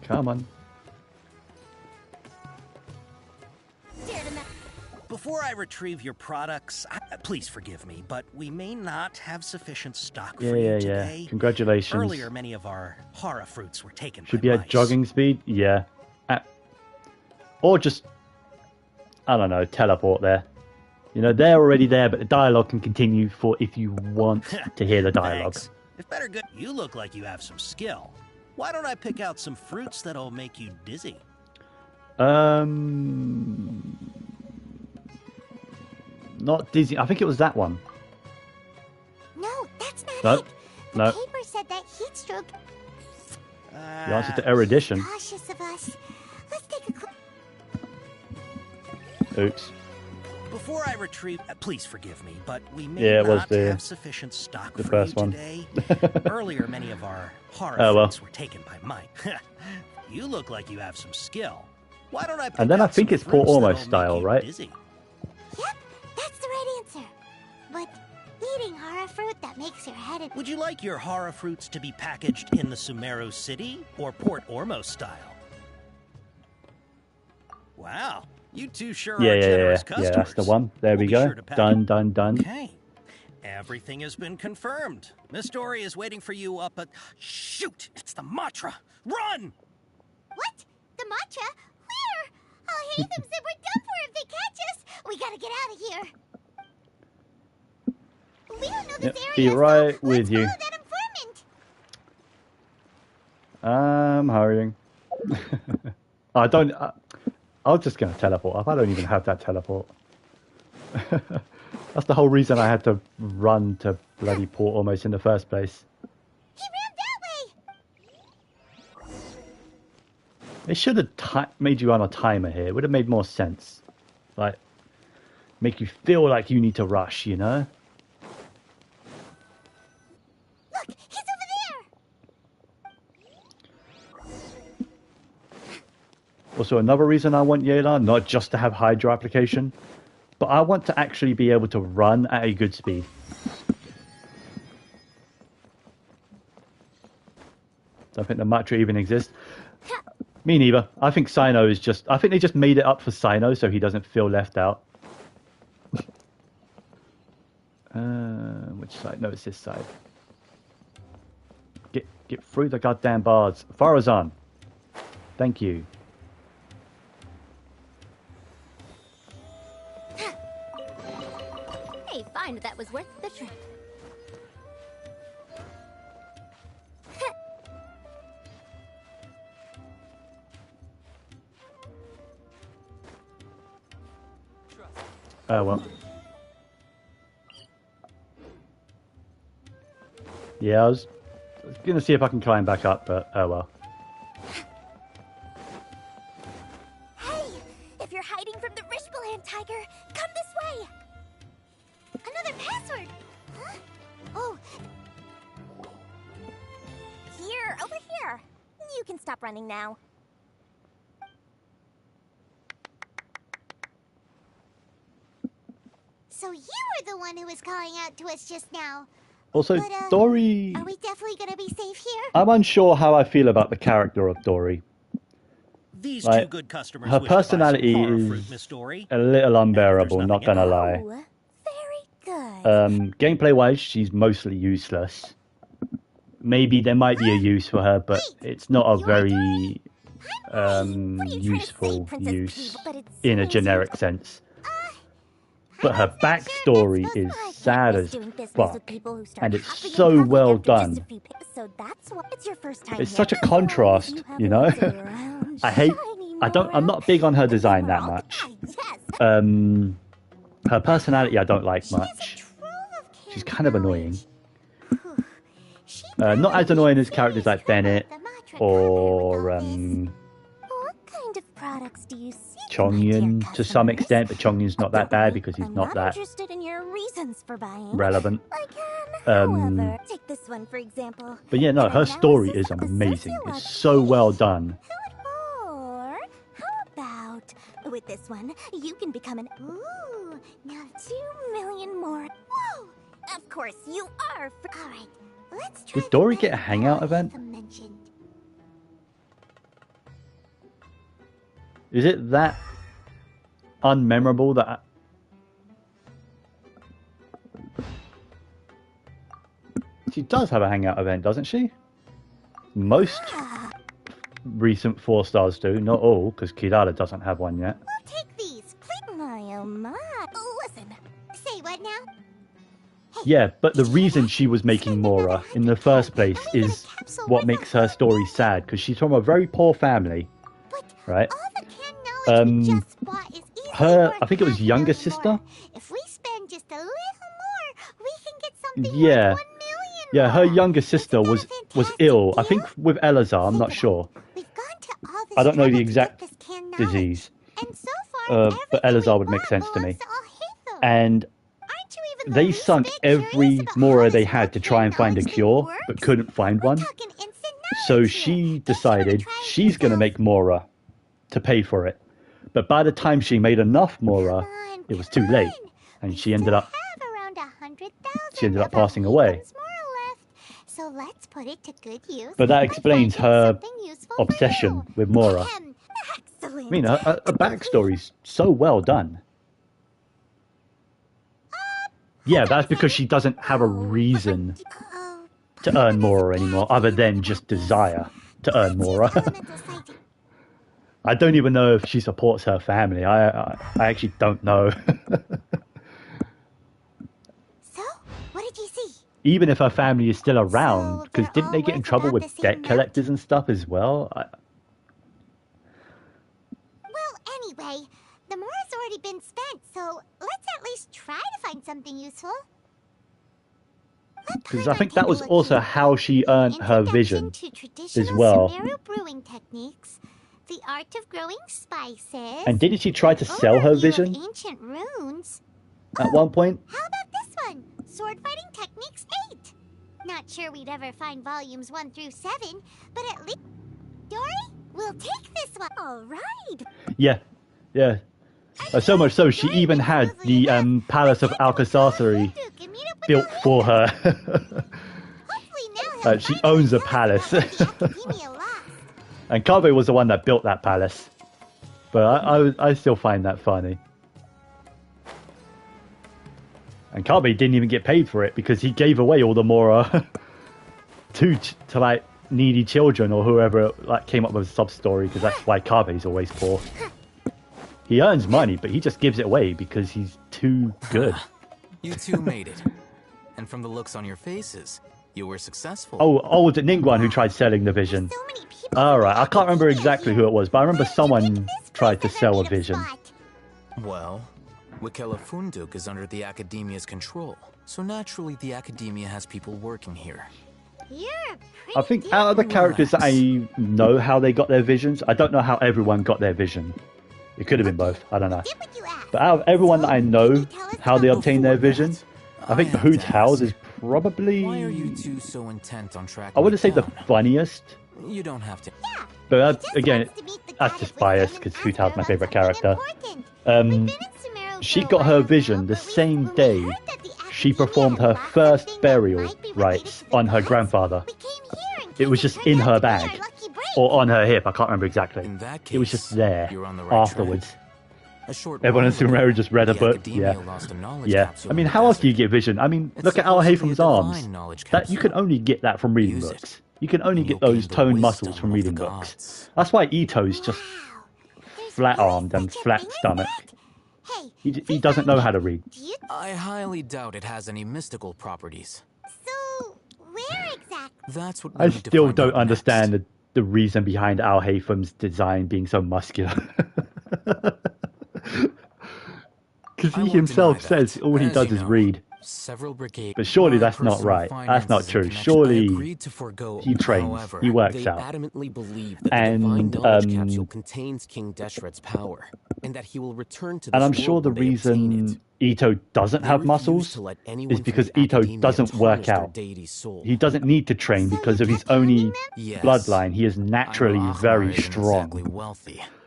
Come on. Before I retrieve your products, please forgive me, but we may not have sufficient stock Yeah, for you yeah, yeah. today. Congratulations. Earlier, many of our hara fruits were taken Should by be at mice. jogging speed? Yeah. Or just I don't know, teleport there. You know, they're already there, but the dialogue can continue for if you want to hear the dialogue. Thanks. If better good, you look like you have some skill. Why don't I pick out some fruits that'll make you dizzy? Not dizzy. I think it was that one. No, that's not No, it. The no. paper said that heat stroke. The answer to erudition. Cautious of us. Let's take a Oops. Before I retrieve, please forgive me, but we may Yeah, it was not the- have sufficient stock the for first you one. today. Earlier, many of our horror Oh, well. fruits were taken by Mike. You look like you have some skill. Why don't I pick And then I out think some it's Port fruits Almost that'll make style, you right? dizzy? Yep, that's the right answer. But eating horror fruit that makes your head... Would you like your horror fruits to be packaged in the Sumeru City or Port Ormos style? Wow, you two sure Yeah, are yeah, generous yeah. customers. Yeah, that's the one. There we We'll be go. sure to pack Done, done, done. Okay. Everything has been confirmed. Miss Dory is waiting for you up at... Shoot! It's the Matra! Run! What? The matcha? Where? I'll hate them said we're done for if they catch us. We gotta get out of here. We don't know this Yep, area, be right so with let's you. follow that informant. I'm hurrying. I don't... I was just going to teleport up. I don't even have that teleport. That's the whole reason I had to run to bloody Port Almost in the first place. He ran that way. They should have made you on a timer here. It would have made more sense. Like, make you feel like you need to rush, you know? Look, he's over there. Also, another reason I want Yelan, not just to have Hydra application, but I want to actually be able to run at a good speed. Don't think the Matra even exists. Me neither. I think Sino is just... I think they just made it up for Sino so he doesn't feel left out. Which side? No, it's this side. Get through the goddamn bars. Farazan. Thank you. Hey, fine, that was worth the trip. Oh, well. Yeah, I was going to see if I can climb back up, but oh well. Hey, if you're hiding from the Rishbaland tiger, come this way. Another password. Huh? Oh. Here, over here. You can stop running now. So you were the one who was calling out to us just now. Also, But, Dory... Are we definitely gonna be safe here? I'm unsure how I feel about the character of Dory. These Like, two good customers her wish to buy some personality horror is fruit, Miss Dory. a little unbearable, not gonna lie. Gameplay-wise, she's mostly useless. Maybe there might be a use for her, but it's not a very useful use in a generic sense. But her backstory is sad as fuck, and it's so well done. So that's what it's your first time It's here. such a contrast, you know? I'm not big on her design that much. Her personality I don't like much. She's kind of annoying. Not as annoying as characters like Bennett or What kind of products do you see? Chongyun to some extent, but Chongyun's not that bad because he's not that Interested in your reasons for buying. relevant. However, take this one for example. But yeah, no, her story is amazing. It's so well done. Or how about with this one, you can become an now 2 million more. Whoa! Of course you are. All right, let's try. Did Dory get a hangout event? Is it that unmemorable that... She does have a hangout event, doesn't she? Most recent 4 stars do, not all, because Kirara doesn't have one yet. Take these. Say what now? Yeah, but the reason she was making Mora in the first place is what makes her story sad, because she's from a very poor family, right? I think it was younger sister. If we spend just a little more, we can get something Yeah, yeah, her younger sister was ill. I think with Elazar, I'm not sure. I don't know the exact disease, but Elazar would make sense to me. And they sunk every Mora they had to try and find a cure, but couldn't find one. So she decided she's going to make Mora to pay for it. But by the time she made enough Mora, it was too late, and she ended up passing away. So let's put it to good use. But that explains her obsession with Mora. I mean, her backstory's so well done. Yeah, that's because she doesn't have a reason to earn Mora anymore, other than just desire to earn Mora. I don't even know if she supports her family. I actually don't know. So, what did you see? Even if her family is still around, because didn't they get in trouble with debt collectors and stuff as well? Well, anyway, the Mora's already been spent, so let's at least try to find something useful. Because I think that was also how she earned her vision as well. Sumeru brewing techniques, the art of growing spices. And didn't she try to sell her vision ancient runes. at one point? How about this one? Sword fighting techniques 8. Not sure we'd ever find volumes 1 through 7, but at least Dory, we'll take this one. All right. Yeah, yeah. So much so, she even had the Palace of Alcazari built for her. She owns a palace. And Kabe was the one that built that palace. But I still find that funny. And Kabe didn't even get paid for it because he gave away all the Mora to like needy children or whoever like came up with a sub story, because that's why Kabe's always poor. He earns money, but he just gives it away because he's too good. You two made it. And from the looks on your faces, you were successful. Oh, was it Ningguan who tried selling the vision? Alright, I can't remember exactly who it was, but I remember someone tried to sell a vision. Well, Wikela Funduk is under the Academia's control, so naturally the Academia has people working here. I think out of the characters that I know how they got their visions, I don't know how everyone got their vision. It could have been both, I don't know. But out of everyone that I know how they obtain their visions, I think Hu Tao's is probably... Why are you two so intent on tracking I wouldn't say the funniest. You don't have to. But again, that's just biased because Hu Tao's my favorite character. She got her vision the same day she performed her first burial rites on her grandfather. It was just in her bag. Or on her hip, I can't remember exactly. It was just there afterwards. Everyone in Sumeru just read a book. Yeah. Yeah. I mean, how else do you get vision? I mean, look at Al Haytham's arms. That you can only get that from reading books. You can only get those toned muscles from reading books. That's why Ito's just flat-armed and flat-stomached. He doesn't know how to read. I highly doubt it has any mystical properties. So, where exactly? That's what I still don't understand the reason behind Al Haytham's design being so muscular. Because he himself says all he does is read. But surely that's not right. That's not true. Surely he trains, he works out. And contains King Deshret's power, and that he will return to I'm sure the reason Ito doesn't have muscles is because Ito doesn't work out. He doesn't need to train because of his only bloodline. He is naturally very strong.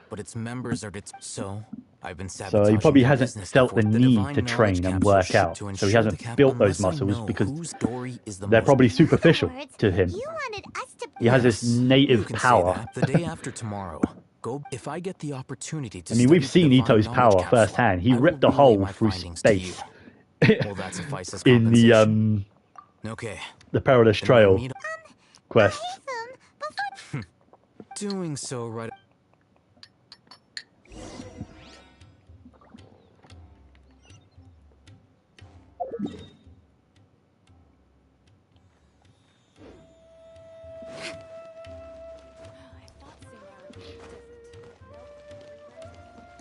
But its members are so I've been So he probably hasn't felt the need to train and work out. So he hasn't built those muscles because they're probably superficial to him. He has this native power. The day after tomorrow. Go if I get the opportunity to I mean, we've seen Ito's power firsthand. He ripped a hole through space in the the Perilous Trail quest. Doing so right.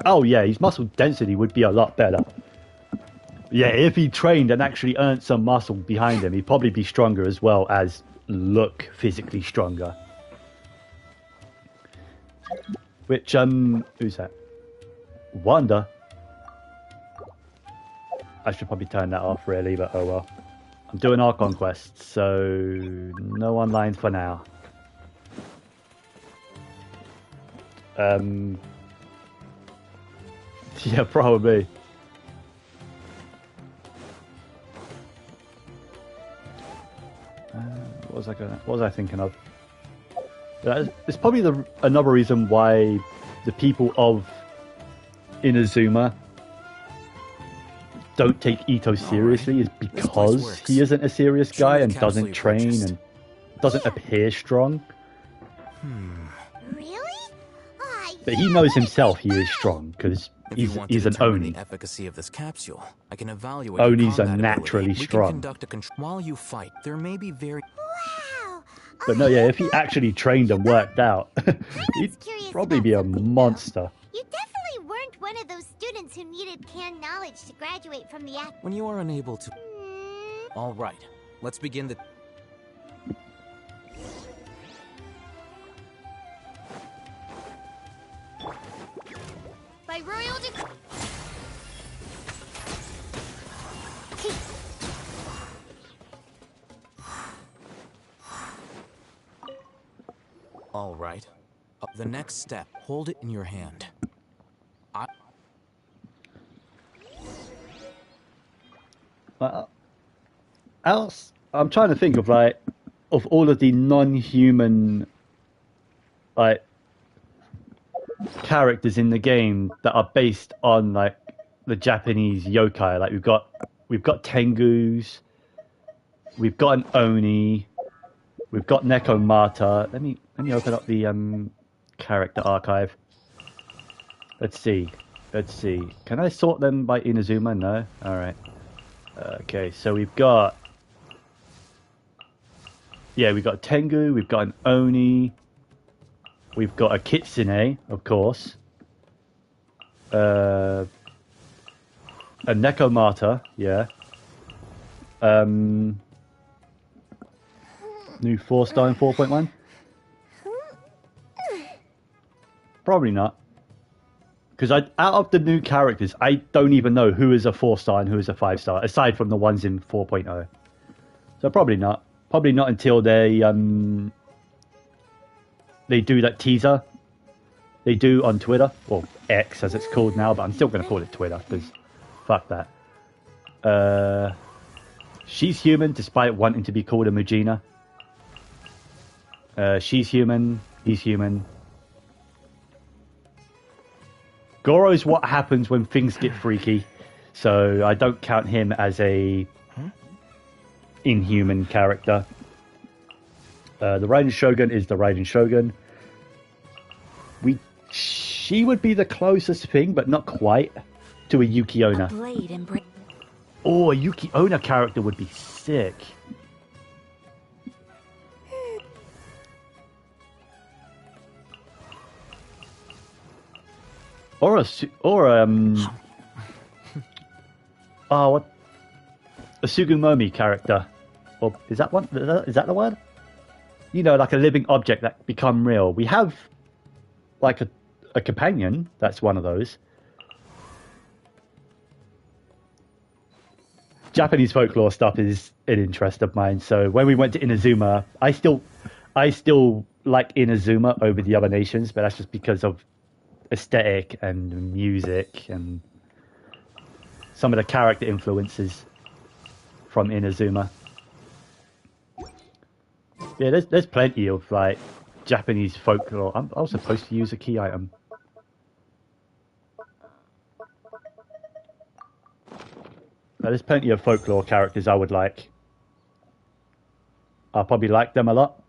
Oh yeah, his muscle density would be a lot better. Yeah, if he trained and actually earned some muscle behind him, he'd probably be stronger as well as look physically stronger. Which, who's that? Wanda. I should probably turn that off really, but oh well. I'm doing Archon quests, so no online for now. Yeah, probably. What was I thinking of? It's probably another reason why the people of Inazuma don't take Ito seriously is because he isn't a serious guy and doesn't train and doesn't appear strong. Really? But he knows himself he is strong because he's an Oni. The efficacy of this capsule, I can evaluate Onis are combat naturally ability. strong. We can conduct a while you fight, there may be very... But no, yeah, if he actually trained and worked out, he'd probably be a monster. You definitely weren't one of those students who needed canned knowledge to graduate from the act. When you are unable to... All right, let's begin the... By royal decree. All right. The next step, hold it in your hand. Else, I'm trying to think of of all of the non-human characters in the game that are based on the Japanese yokai. Like we've got Tengus, we've got an Oni, we've got Nekomata. Let me open up the character archive. Let's see. Can I sort them by Inazuma? No. All right. Okay, so we've got Tengu, we've got an Oni, we've got a Kitsune, of course, a Nekomata, yeah, new 4-star in 4.1? Probably not. Because out of the new characters, I don't even know who is a 4-star and who is a 5-star, aside from the ones in 4.0. So probably not. Probably not until they do that teaser they do on Twitter, or X as it's called now, but I'm still going to call it Twitter because fuck that. She's human despite wanting to be called a Mugina. She's human. He's human. Goro's what happens when things get freaky, so I don't count him as a inhuman character. The Raiden Shogun is the Raiden Shogun. She would be the closest thing, but not quite, to a Yuki Onna. Oh, a Yuki Onna character would be sick. Or a Sugumomi character. Or is that one? Is that the word? You know, like a living object that become real. We have like a companion. That's one of those. Japanese folklore stuff is an interest of mine. So when we went to Inazuma, I still like Inazuma over the other nations, but that's just because of aesthetic and music and some of the character influences from Inazuma. Yeah, there's plenty of Japanese folklore. I was supposed to use a key item. There's plenty of folklore characters I would like. I'll probably like them a lot.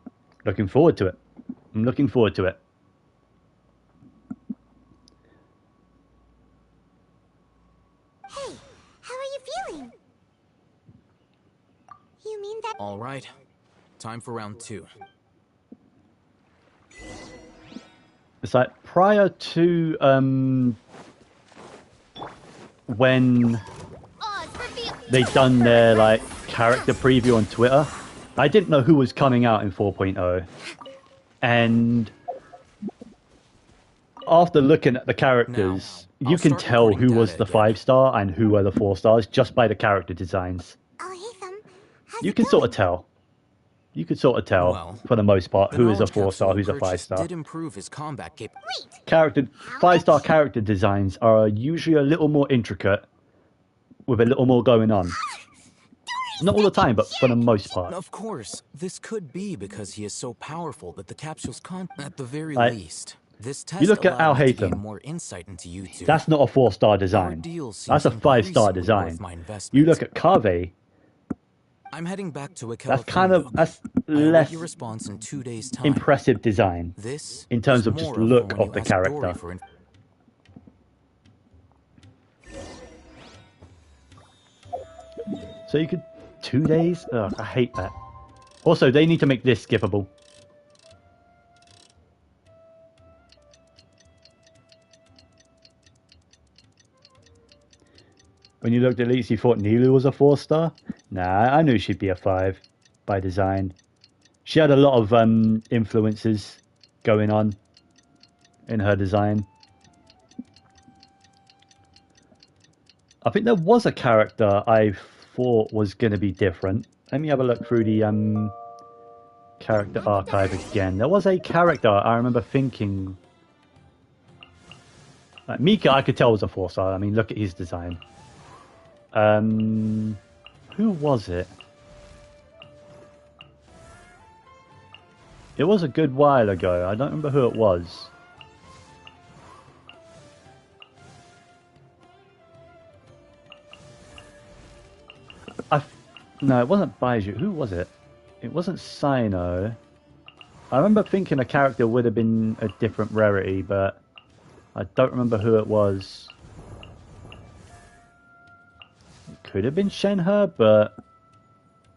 Looking forward to it. I'm looking forward to it. Hey, how are you feeling? You mean that... All right. Time for round 2. It's like prior to when they done their like character preview on Twitter, I didn't know who was coming out in 4.0, and after looking at the characters, you can tell who was the 5-star and who were the 4-stars just by the character designs. You can sort of tell. You could sort of tell, for the most part, who is a 4-star, who's a 5-star. Did improve his combat Character 5-star character designs are usually a little more intricate, with a little more going on. Not all the time, but for the most part. Of course, this could be because he is so powerful that the capsule's at the very Like, least. This test you look at Al allowed me to gain Haytham. more insight into you two. That's not a 4-star design. That's a 5-star design. You look at Kave. I'm heading back to Akela That's kind of less your response in 2 days' time. impressive design This in terms is of just more look for when of the you ask Dory character. for So you could 2 days? Ugh, I hate that. Also, they need to make this skippable. When you looked at Elise, you thought Nilu was a 4-star? Nah, I knew she'd be a 5 by design. She had a lot of influences going on in her design. I think there was a character I thought was going to be different. Let me have a look through the character archive again. There was a character I remember thinking... Like Mika, I could tell was a 4-star. I mean, look at his design. Who was it? It was a good while ago. I don't remember who it was. No, it wasn't Baiju. Who was it? It wasn't Sino. I remember thinking a character would have been a different rarity, but I don't remember who it was. It could have been Shenhe, but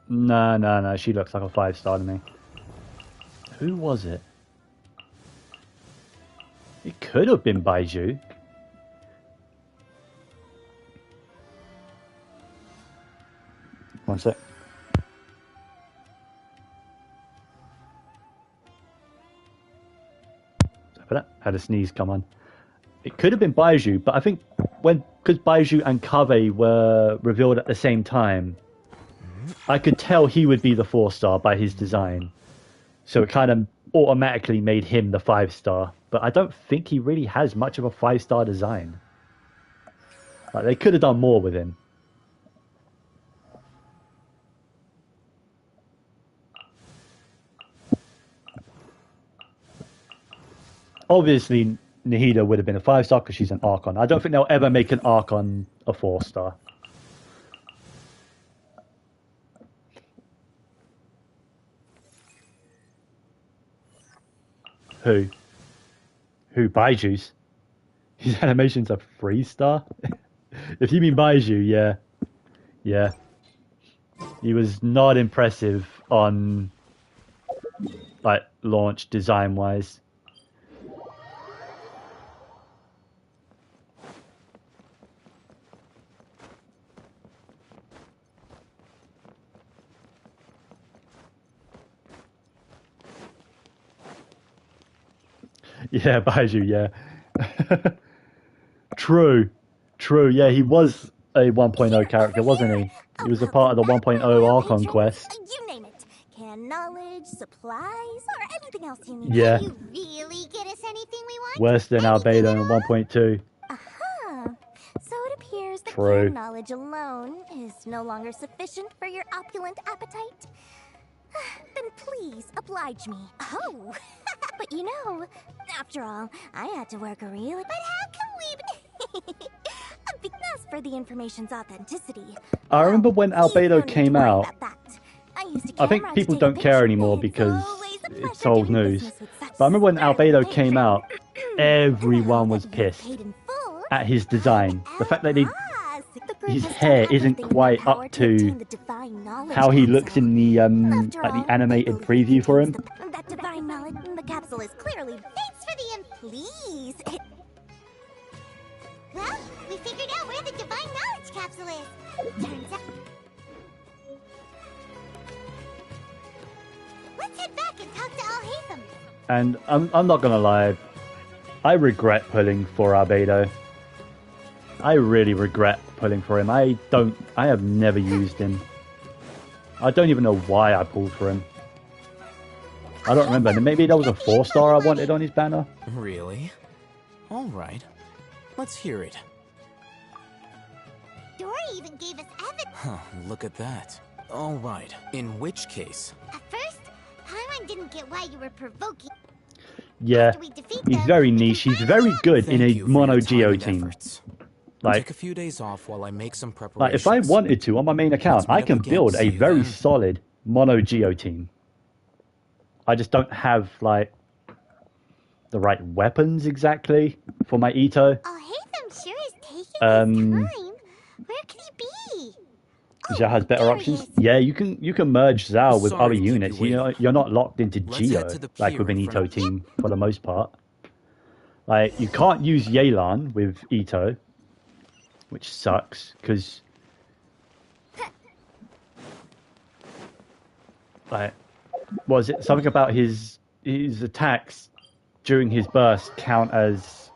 no, she looks like a 5-star to me. Who was it? It could have been Baiju. One sec. Sorry for that. Had a sneeze come on. It could have been Baiju, but I think because Baiju and Kave were revealed at the same time, I could tell he would be the 4-star by his design. So it kind of automatically made him the 5-star. But I don't think he really has much of a 5-star design. Like, they could have done more with him. Obviously, Nahida would have been a 5-star because she's an Archon. I don't think they'll ever make an Archon a 4-star. Who? Baiju's? His animation's a 3-star? If you mean Baiju, yeah. Yeah. He was not impressive on, like, launch design-wise. Yeah, Baiju, yeah. True, yeah, he was a 1.0 character, wasn't he? He was a part of the 1.0 Archon quest. You name it. Can knowledge, supplies, or anything else you need. Yeah. Can you really get us anything we want? Worse than Albedo in 1.2. Aha. So it appears that True. your knowledge alone is no longer sufficient for your opulent appetite. Then please oblige me. Oh, but you know, after all, I had to work really. But how can we? As for the information's authenticity, I remember when Albedo came out, I think camera to people take a don't care picture. anymore because it's old news. But I remember when Albedo came out, everyone was pissed at his design. The fact that his hair isn't quite up to how he looks in the like the animated preview for him. That divine knowledge in the capsule is clearly. Thanks for the please. Well, we figured out where the Divine Knowledge Capsule is. Turns out... Let's head back and talk to Al-Haytham. And I'm not gonna lie, I regret pulling for Albedo. I really regret pulling for him. I have never used him. I don't even know why I pulled for him. I don't remember. Maybe there was a 4-star I wanted on his banner. Really? Alright. Let's hear it. Dory even gave us evidence. Huh, look at that. Alright, in which case? At first, Paimon didn't get why you were provoking. Yeah, he's very niche. He's very good in a mono Geo team. Like, take a few days off while I make some preparations. Like, if I wanted to on my main account, I can build a very solid mono Geo team. I just don't have like the right weapons exactly for my Ito. Oh, Haytham sure is taking his time. Where could he be? Zhao has better options. Yeah, you can merge Zhao with other units. You know, you're not locked into Geo like with an Ito team for the most part. Like, you can't use Yelan with Ito, which sucks because like, was it something about his attacks during his burst count as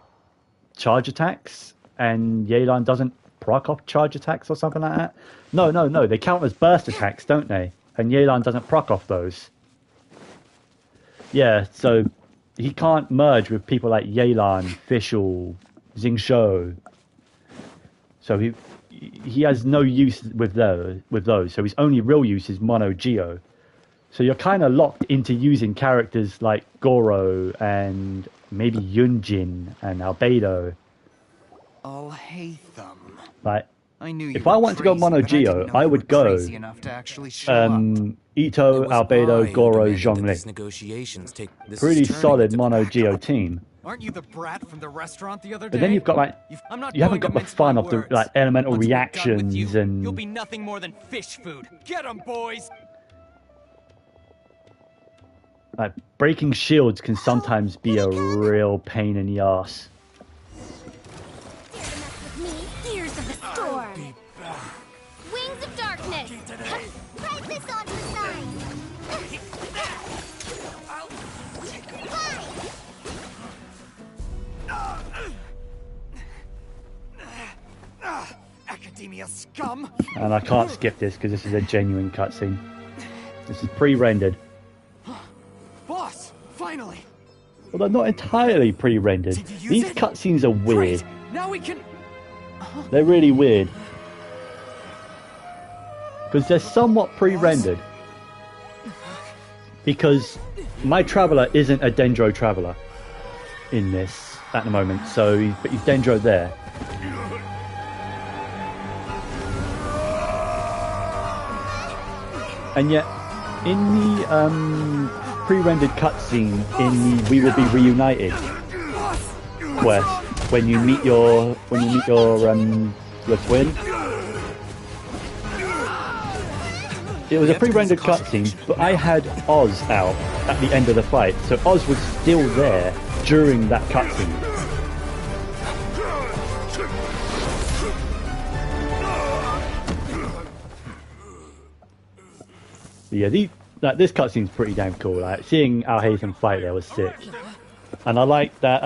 charge attacks, and Yelan doesn't proc off charge attacks or something like that? No, they count as burst attacks, don't they? And Yelan doesn't proc off those. Yeah, so he can't merge with people like Yelan, Fischl, Xingqiu. So he has no use with those. So his only real use is mono Geo. So you're kind of locked into using characters like Goro and maybe Yunjin and Albedo. Al-Haytham. Like, I knew you if I wanted to go mono Geo, I would go crazy enough to actually show up. Ito, Albedo, Goro, Zhongli. Pretty solid mono Geo team. Aren't you the brat from the restaurant the other day? But then you've got like, you haven't got the fun of the like elemental reactions and. You'll be nothing more than fish food. Get 'em, boys! Like, breaking shields can sometimes be a real pain in the ass. Gears of the storm. Wings of darkness. Write this on the sign. Academia scum! And I can't skip this because this is a genuine cutscene. This is pre-rendered. Boss, finally! Well, they're not entirely pre-rendered. These cutscenes are weird. Great. Now we can... They're really weird. Because they're somewhat pre-rendered. Because my Traveler isn't a Dendro Traveler in this at the moment, so but he's Dendro there. And yet, in the pre-rendered cutscene in the "We Will Be Reunited" quest, when you meet your twin, it was a pre-rendered cutscene, but I had Oz out at the end of the fight, so Oz was still there during that cutscene. Yeah, this cutscene's pretty damn cool. Like, seeing Al-Haytham fight there was sick, and I like that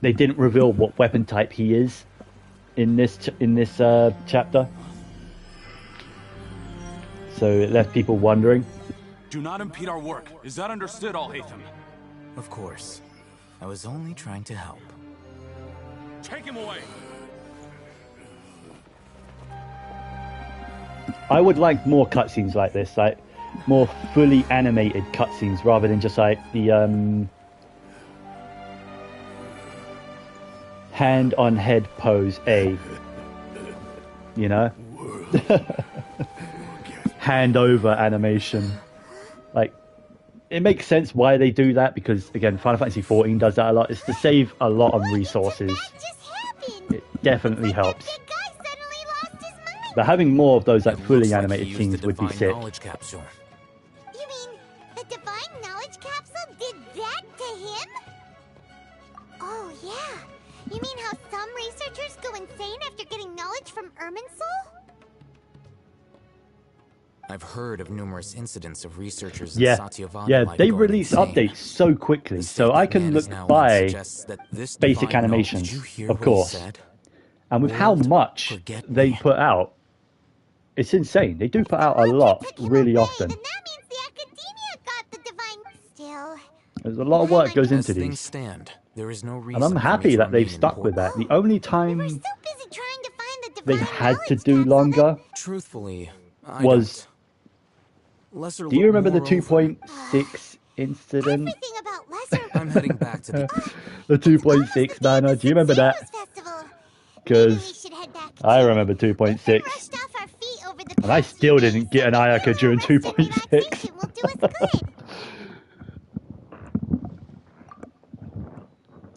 they didn't reveal what weapon type he is in this chapter, so it left people wondering. Do not impede our work. Is that understood, Al-Haytham? Of course. I was only trying to help. Take him away. I would like more cutscenes like this, like more fully animated cutscenes rather than just like the hand on head pose A, you know, hand over animation. Like, it makes sense why they do that, because again, Final Fantasy XIV does that a lot. It's to save a lot of resources. It definitely helps. But having more of those like fully animated scenes would be sick. You mean the Divine Knowledge Capsule did that to him? Oh yeah. You mean how some researchers researchers go insane after getting knowledge from Irminsul? I've heard of numerous incidents of researchers Yeah, in Satyavana yeah, life they going release insane. updates so quickly, so I can Man is look now one by suggests that this basic divine knowledge- animations, Did you hear of what he course. said? And with how World, much forget they me. put out, it's insane. They do put out a lot, really often. Still, There's a lot of work goes As into things these. stand, there is no reason And I'm for me happy to that they've remain stuck with that. important. The only time they had to do longer Truthfully, I was... don't. Lesser Do you remember the moreover, 2.6 incident? I'm heading back to the... The 2.6 banner, do you remember that? Because I remember 2.6. And I still didn't get an Ayaka during 2.6.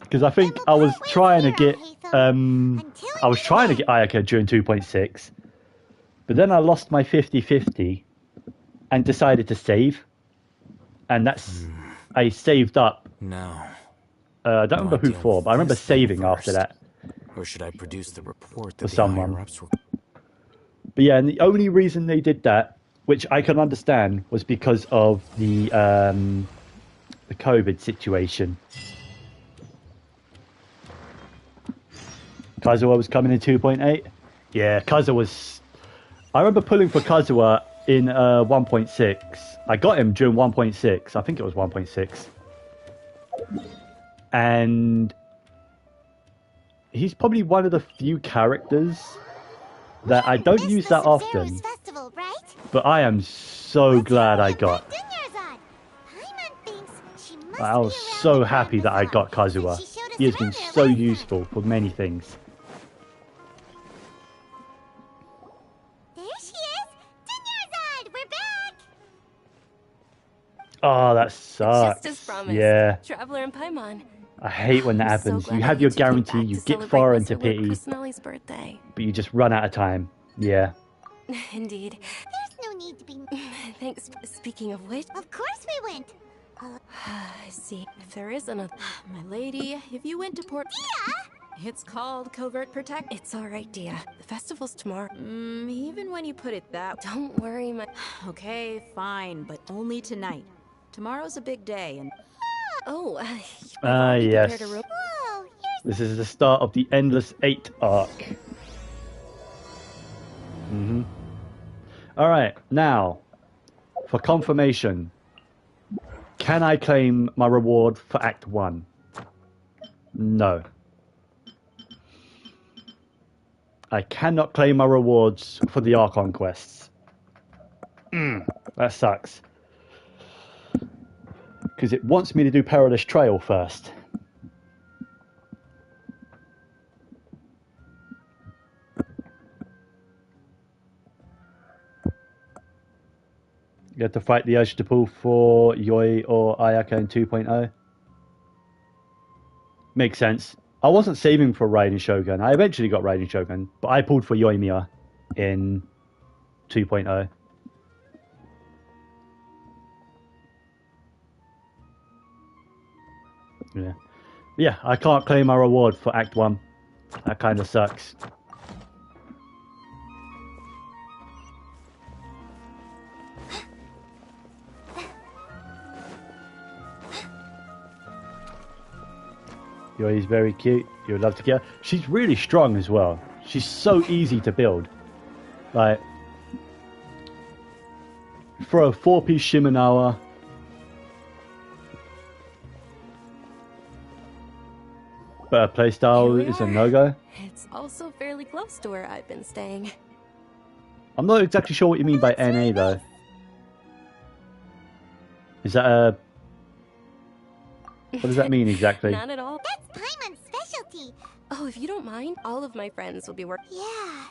Because I think I was trying to get Ayaka during 2.6, but then I lost my 50-50 and decided to save, and that's I saved up. No. I don't remember who for, but I remember saving after that Or should I produce the report for that the someone. higher-ups were... But yeah, and the only reason they did that, which I can understand, was because of the COVID situation. Kazuha was coming in 2.8. Yeah, Kazuha was... I remember pulling for Kazuha in 1.6. I got him during 1.6. I think it was 1.6. And he's probably one of the few characters that I don't use that often. But I am so glad I got. I was so happy that I got Kazuha. He has been so useful for many things. Oh, that sucks. Just as promised. Yeah. Traveler and Paimon. I hate when that I'm so happens. glad You I have your get to come guarantee, back you to get celebrate far into Lesser Lord pity, Kusanali's birthday. but you just run out of time. Yeah. Indeed. There's no need to be... Thanks. Speaking of which... Of course we went. I see. If there is another... My lady, if you went to Port... Dia! It's called Covert Protect. It's alright, Dia. The festival's tomorrow. Even when you put it that... Don't worry, my... Okay, fine, but only tonight. Tomorrow's a big day, and... Oh, yes. Whoa, This is the start of the Endless 8 arc. Alright, now, for confirmation, can I claim my reward for Act 1? No. I cannot claim my rewards for the Archon quests. That sucks. Because it wants me to do Perilous Trail first. You have to fight the urge to pull for Yoi or Ayaka in 2.0. Makes sense. I wasn't saving for Raiden Shogun. I eventually got Raiden Shogun, but I pulled for Yoimiya in 2.0. Yeah. Yeah, I can't claim my reward for Act 1. That kind of sucks. Yoi's very cute. You would love to get her. She's really strong as well. She's so easy to build. Like, for a 4-piece Shimenawa, but her playstyle is a no-go. It's also fairly close to where I've been staying. I'm not exactly sure what you mean by NA though. Is that a... What does that mean exactly? Not at all. That's Paimon's specialty. Oh, if you don't mind, all of my friends will be working. Yeah.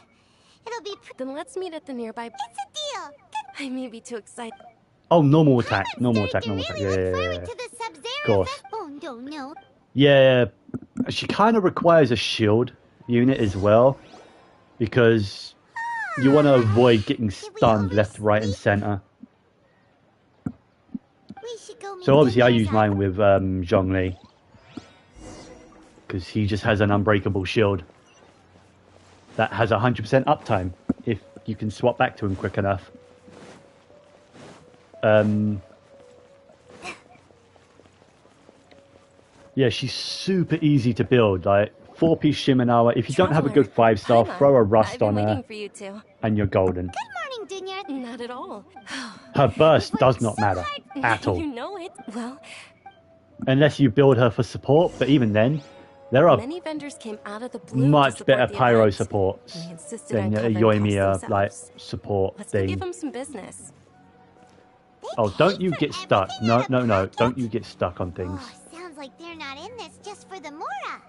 It'll be... Then let's meet at the nearby... It's a deal. I may be too excited. Oh, normal attack. Normal attack, normal attack. Yeah. Of course. Oh, no. Yeah, she kind of requires a shield unit as well, because you want to avoid getting stunned left, right, and center. So obviously I use mine with Zhongli, because he just has an unbreakable shield. that has 100% uptime if you can swap back to him quick enough. Yeah, she's super easy to build. Like 4-piece Shimenawa. If you don't have a good 5-star, throw a rust on her, for you two. and you're golden. Good morning, Dunya. Not at all. Her burst does not matter at all, You know it. Well, unless you build her for support. But even then, there are many vendors came out of the blue to much support better the pyro event. supports They insisted than on a covering Yoimiya costs like themselves. support Let's go give thing. them some business. Oh, don't you get stuck. No, no, no. Don't you get stuck on things. Oh, sounds like they're not in this just for the Mora.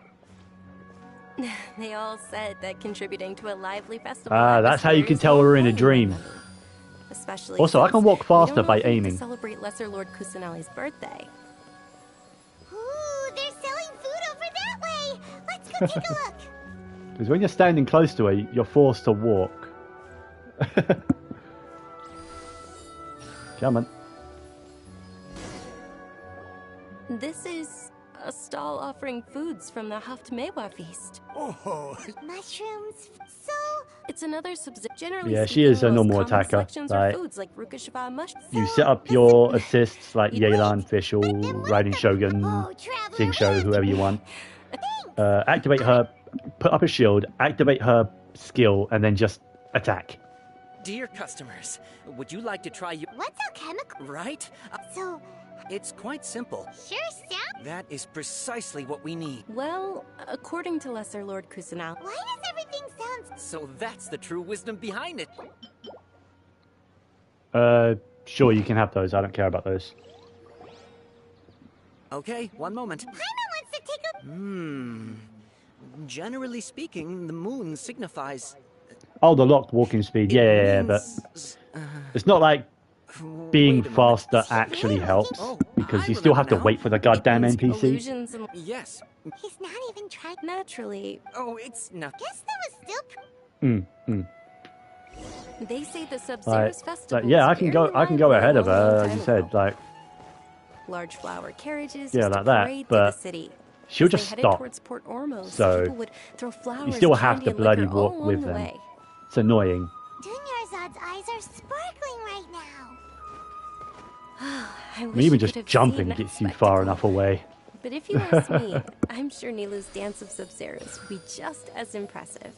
They all said that contributing to a lively festival. Ah, that's how you can atmosphere is tell all we're in a fine, dream. Especially Also, I since can walk we faster don't by often get to aiming. celebrate Lesser Lord Kusanali's birthday. Ooh, they're selling food over that way. Let's go take a look. Because when you're standing close to her, you're forced to walk. Come on. This is a stall offering foods from the Haftmewa feast. Oh, mushrooms. So it's another generally Yeah, she is a speaking, the most normal common attacker. selections are Like, foods like Rukashaba mushrooms. you set up your assists like Yelan, Fischl, Raiden Shogun, Jingsho, whoever you want. Activate her, put up a shield, activate her skill, and then just attack. Dear customers, would you like to try your... What's alchemical? Right? So... It's quite simple. Sure sound... That is precisely what we need. Well, according to Lesser Lord Kusanal... Why does everything sound... So that's the true wisdom behind it. Sure, you can have those. I don't care about those. Okay, one moment. Paimon wants to take a... Generally speaking, the moon signifies... Oh, the locked walking speed. Yeah, but it's not like being faster actually helps, because you still have to wait for the goddamn NPC. Illusions and... Yes. He's not even trying... Naturally. Oh, it's not... Guess that was still... They say the Sub-Zero's festival. Yeah, I can go ahead of her, as you said, like... Large flower carriages Yeah, used like to that, parade but through the city. she'll As they just headed stop. towards Port Ormos, So, people would throw flowers, you still have candy, to and bloody liquor walk all with along the them. way. It's annoying. Dunyarzad's eyes are sparkling right now. I I wish mean, even you just could have jumping seen that gets you spectacle. far enough away. But if you ask me, I'm sure Nilu's dance of Sub-Zeros would be just as impressive.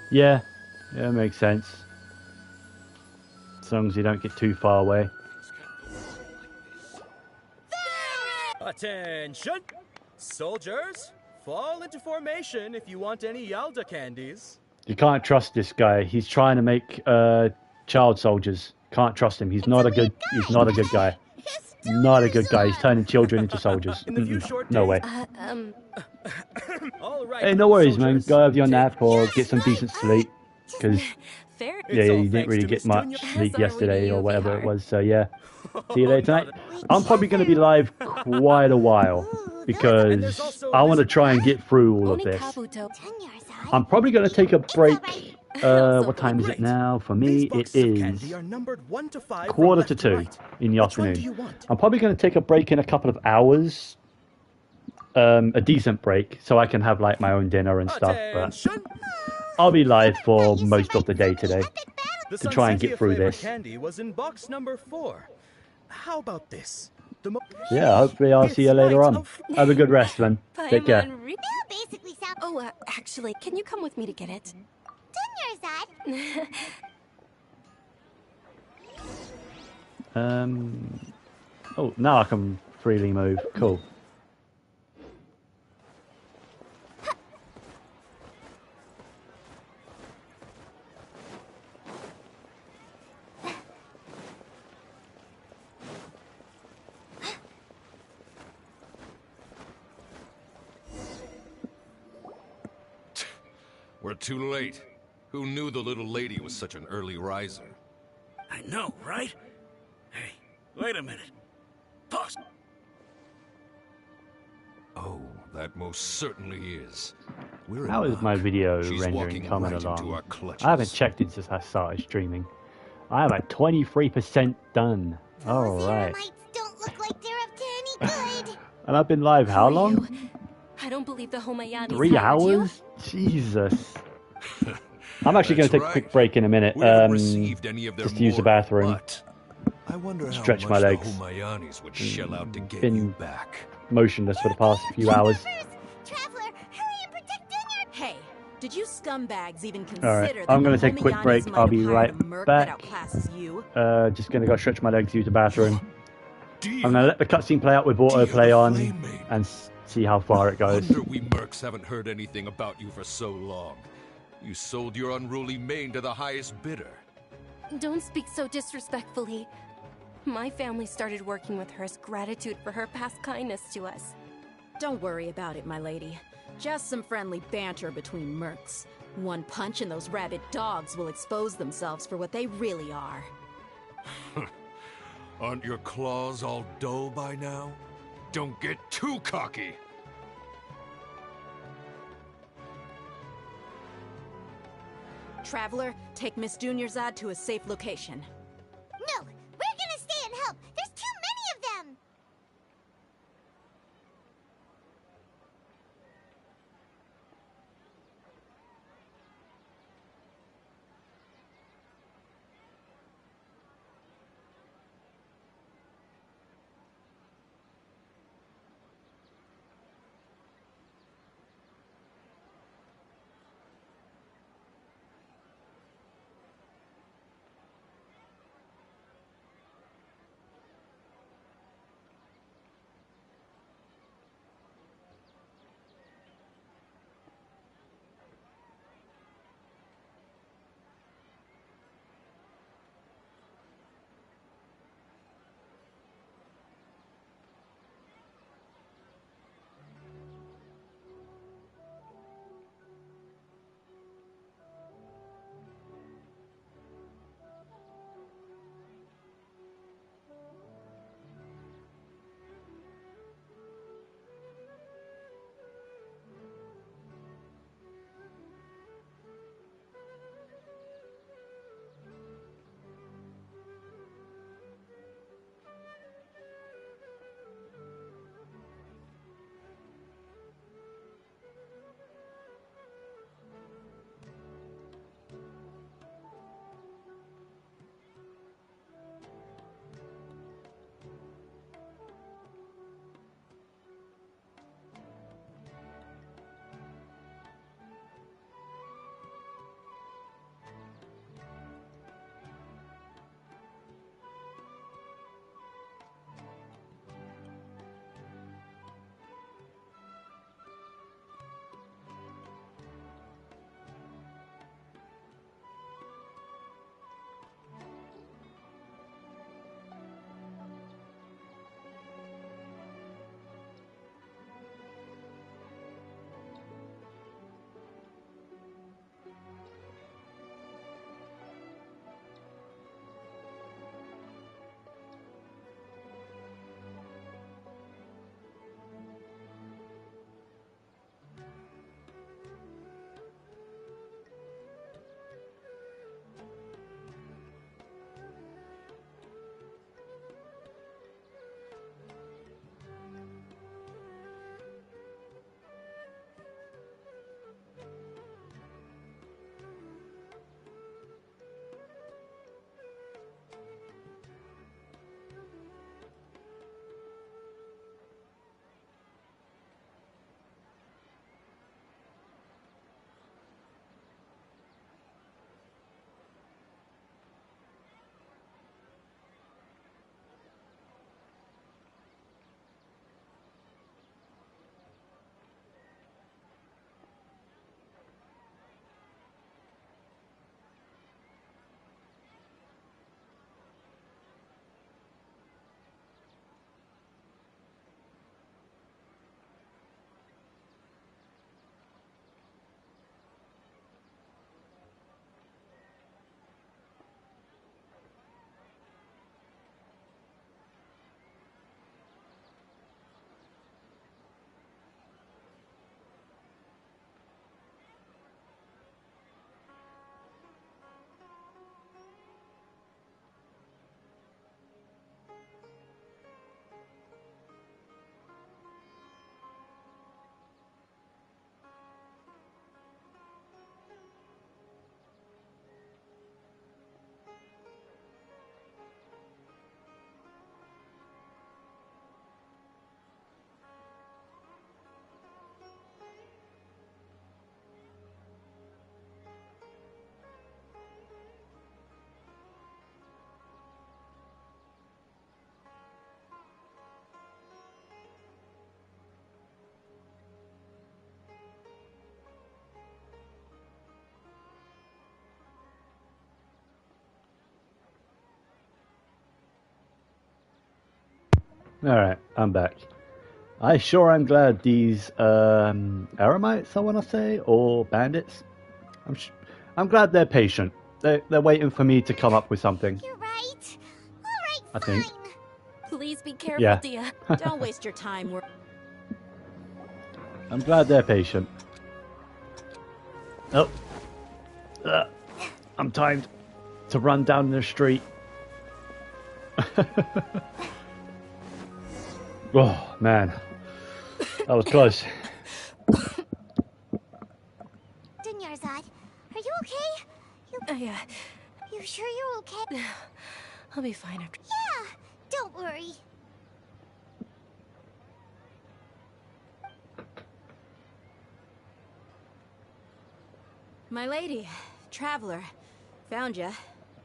Yeah, makes sense. As long as you don't get too far away. Attention! Soldiers, fall into formation if you want any Yalda candies. You can't trust this guy. He's trying to make child soldiers. Can't trust him. He's not a good guy. Not a good guy. He's turning children into soldiers. No way. All right, Hey, no worries, man. soldiers. Go have your nap or get some decent sleep. Because Fair. yeah, you didn't really get much sleep yesterday or whatever it was. So yeah. See you later tonight. I'm probably going to be live quite a while because I want to try and get through all of this. I'm probably going to take a break. What time is it now? For me, it is 1:45 in the afternoon. I'm probably going to take a break in a couple of hours. A decent break, so I can have like my own dinner and stuff. But I'll be live for most of the day today to try and get through this. Candy was in box number 4. How about this? Yeah, hopefully I'll see you later on. Have a good rest, man. Take care. Basically sound... Oh, actually, can you come with me to get it? Dunyarzad. Oh, now I can freely move. Cool. We're too late. Who knew the little lady was such an early riser? I know, right? Hey, wait a minute. Pause. Oh, that most certainly is. We're How is my video She's rendering walking coming right into along? our clutches. I haven't checked it since I started streaming. I am at 23% done. All right. Eremites don't look like they're up to any good. And I've been live how long? I don't believe the Homayanis 3 hired you. hours? Jesus. I'm actually going to take a quick break in a minute. We haven't received any of their Just to use the moral, bathroom. but I wonder how Stretch much my the legs. Homayanis would shell out to get Been you back. motionless for the past few hours. Hey, did you scumbags even consider Alright, that I'm the going to take a quick Homayanis break. might I'll have be hired right a merc back. that outclasses you? Just going to go stretch my legs, use the bathroom. I'm going to let the cutscene play out with autoplay on and see how far it goes. Wonder we mercs haven't heard anything about you for so long. You sold your unruly mane to the highest bidder. Don't speak so disrespectfully. My family started working with her as gratitude for her past kindness to us. Don't worry about it, my lady. Just some friendly banter between mercs. One punch and those rabid dogs will expose themselves for what they really are. Aren't your claws all dull by now? Don't get too cocky! Traveler, take Miss Dunyarzad to a safe location. No, we're gonna stay and help. There's too many of them. Alright, I'm back. I sure am glad these Eremites, I want to say, or bandits. I'm glad they're patient. They're waiting for me to come up with something. You're right. All right, I think. Please be careful, Yeah. Dia. Don't waste your time. I'm glad they're patient. Oh. I'm timed to run down the street. Oh, man. That was close. Dunyarzad, are you okay? Yeah. You sure you're okay? I'll be fine after. Yeah, don't worry. My lady, traveler, found ya.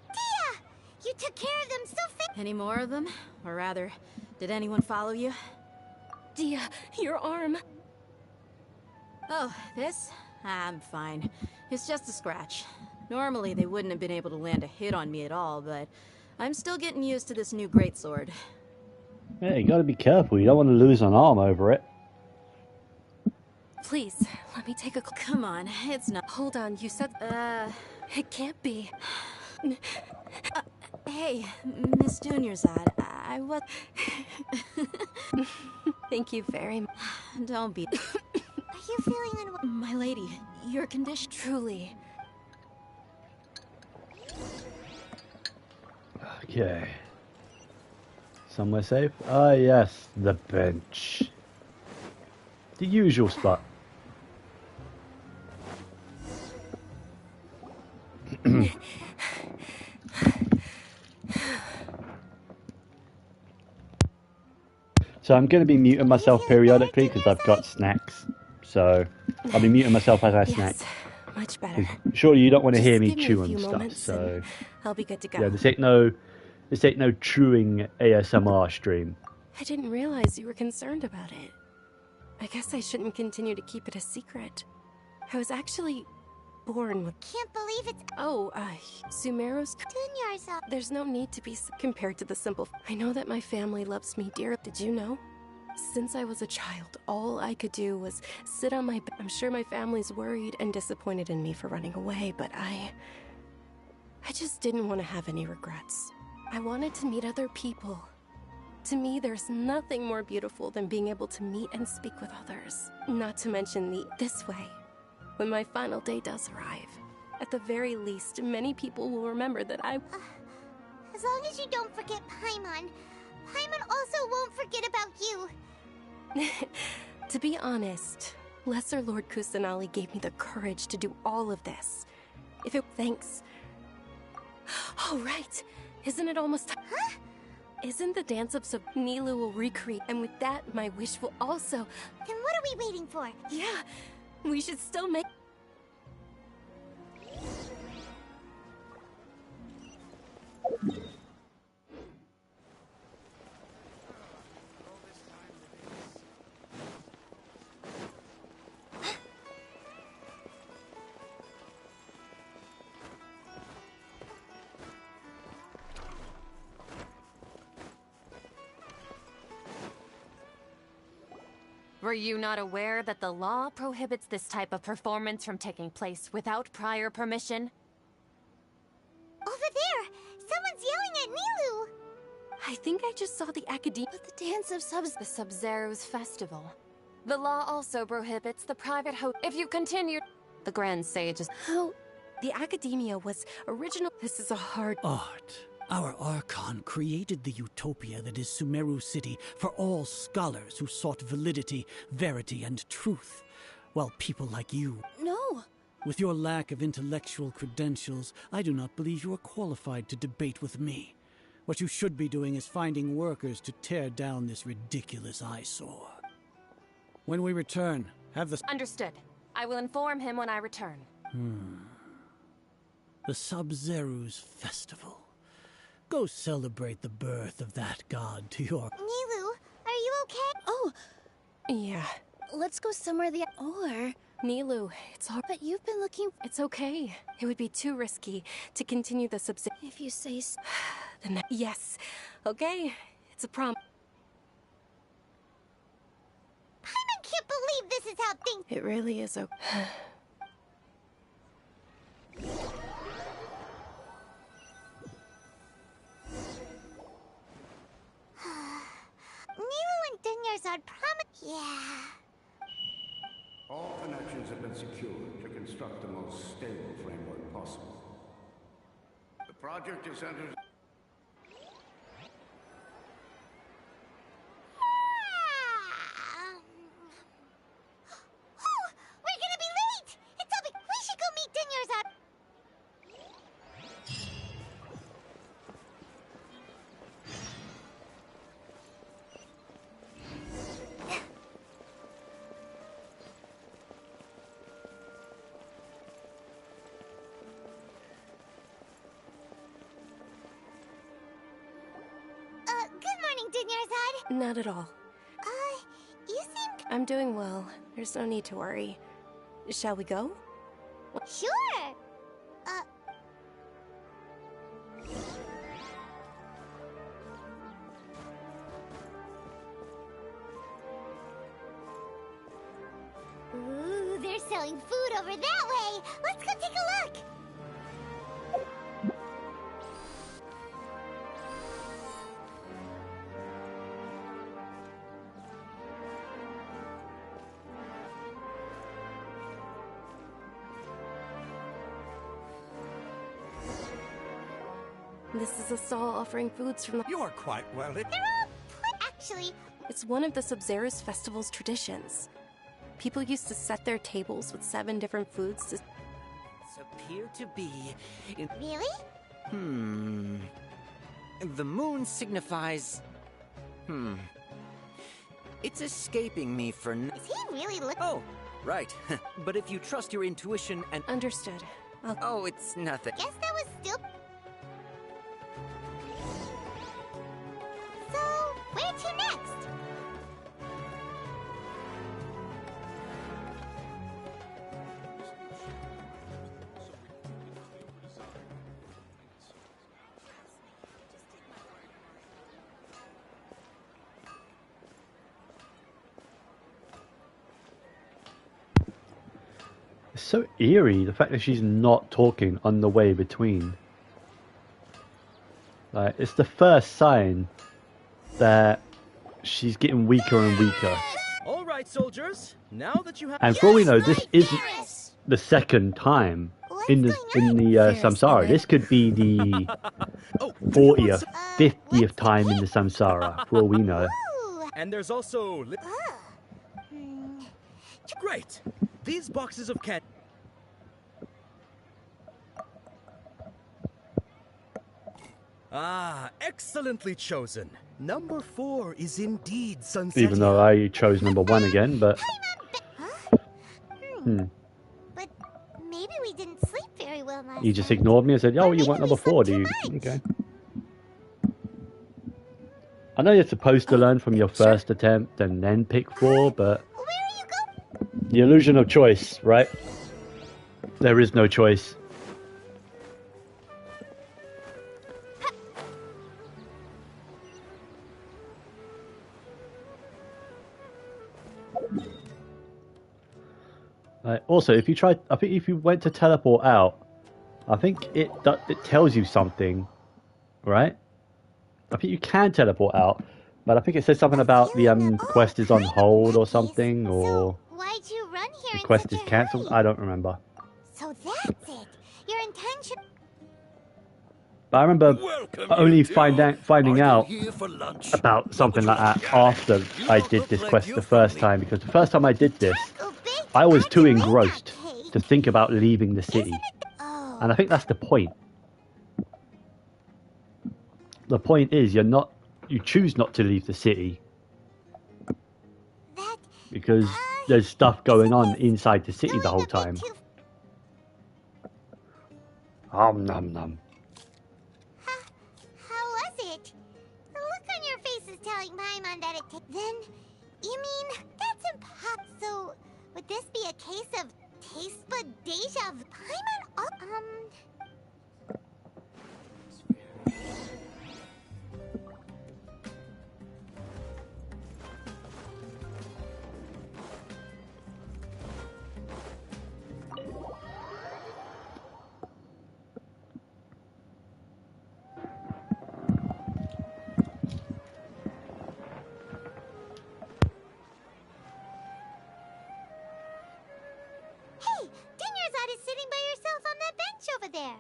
Dia! You took care of them so fast. Any more of them? Or rather, did anyone follow you? Dia, your arm. Oh, this? I'm fine. It's just a scratch. Normally, they wouldn't have been able to land a hit on me at all, but I'm still getting used to this new greatsword. Yeah, you gotta be careful. You don't want to lose an arm over it. Please, let me take a. Come on, it's not. Hold on, you said. It can't be. Hey, Miss Dunyarzad, I was. Thank you very much. Don't be. Are you feeling unwell? My lady, your condition. Truly. Okay. Somewhere safe? Ah, yes, the bench. The usual spot. So I'm going to be muting myself periodically because I've got snacks. So I'll be muting myself as I snack. Much better. Surely you don't want to hear me Give me a chew on few stuff. moments So I'll be good to go. yeah, this ain't no chewing ASMR stream. I didn't realize you were concerned about it. I guess I shouldn't continue to keep it a secret. I was actually born with. Can't believe it's. Oh, Sumeru's. Dunyarzad. There's no need to be compared to the simple. I know that my family loves me dear. Did you know? Since I was a child, all I could do was sit on my bed. I'm sure my family's worried and disappointed in me for running away, but I just didn't want to have any regrets. I wanted to meet other people. To me, there's nothing more beautiful than being able to meet and speak with others. Not to mention this way, when my final day does arrive. At the very least, many people will remember that I... As long as you don't forget Paimon, Paimon also won't forget about you. To be honest, Lesser Lord Kusanali gave me the courage to do all of this. If it... Thanks. Oh, right. Isn't it almost... Huh? Isn't the dance of Nilu will recreate, and with that, my wish will also... Then what are we waiting for? Yeah, we should still make... Were you not aware that the law prohibits this type of performance from taking place without prior permission? Over there! Someone's yelling at Nilu! I think I just saw the academia... But the dance of the Sub-Zero's festival. The law also prohibits the private if you continue... The Grand Sage is... How... The academia was original... This is a hard... Art. Our Archon created the utopia that is Sumeru City for all scholars who sought validity, verity, and truth. While people like you... No! With your lack of intellectual credentials, I do not believe you are qualified to debate with me. What you should be doing is finding workers to tear down this ridiculous eyesore. When we return, have the... Understood. I will inform him when I return. The Sub-Zero's festival. Go celebrate the birth of that god to your... Nilu, are you okay? Oh, yeah. Let's go somewhere Or... Nilu, it's all... But you've been looking... It's okay. It would be too risky to continue the If you say so. Then yes. Okay, it's a prom... without thinking. It really is okay. Nilo and Dunyarzad promised. Yeah. All connections have been secured to construct the most stable framework possible. The project is entered. Oh, we're gonna be late! It's all we should go meet Dunyarzad. Good morning, Dunyarzad. Not at all. You seem... I'm doing well. There's no need to worry. Shall we go? Sure! Ooh, they're selling food over that way! Let's go take a look! This is a stall offering foods from the... You're quite well. Actually... It's one of the Sub-Zero's festival's traditions. People used to set their tables with 7 different foods to... Appear to be... Really? The moon signifies... It's escaping me for... Is he really looking... Oh, right. But if you trust your intuition and... Understood. Oh, it's nothing. Guess that was still... So, where to next? It's so eerie, the fact that she's not talking on the way between. Like, it's the first sign that she's getting weaker and weaker. All right, soldiers. Now that you have... And for all we know, this isn't the second time in the Samsara. This could be the 40th, 50th time in the Samsara, for all we know. And there's also... Great! These boxes of cat... Ah, excellently chosen. Number 4 is indeed sunset. Even though I chose number 1 again, but... But maybe we didn't sleep very well last You just night. ignored me and said, oh, you want number 4, do you? Okay. I know you're supposed to learn from your first attempt and then pick 4, but... The illusion of choice, right? There is no choice. Also, if you try, I think if you went to teleport out, I think it tells you something, right? I think you can teleport out, but I think it says something about the quest is on hold or something, or Why'd you run here the quest is cancelled. I don't remember. So that's it. Your intention... But I remember only finding out about something like that after I did this quest the first time, because the first time I did this, I was too engrossed to think about leaving the city. And I think that's the point. The point is you choose not to leave the city because there's stuff going on inside the city the whole time. Nom nom. How was it? The look on your face is telling Paimon that it... Then, you mean, that's impossible. So, would this be a case of taste bud deja vu? Paimon... Dunyarzad is sitting by yourself on that bench over there.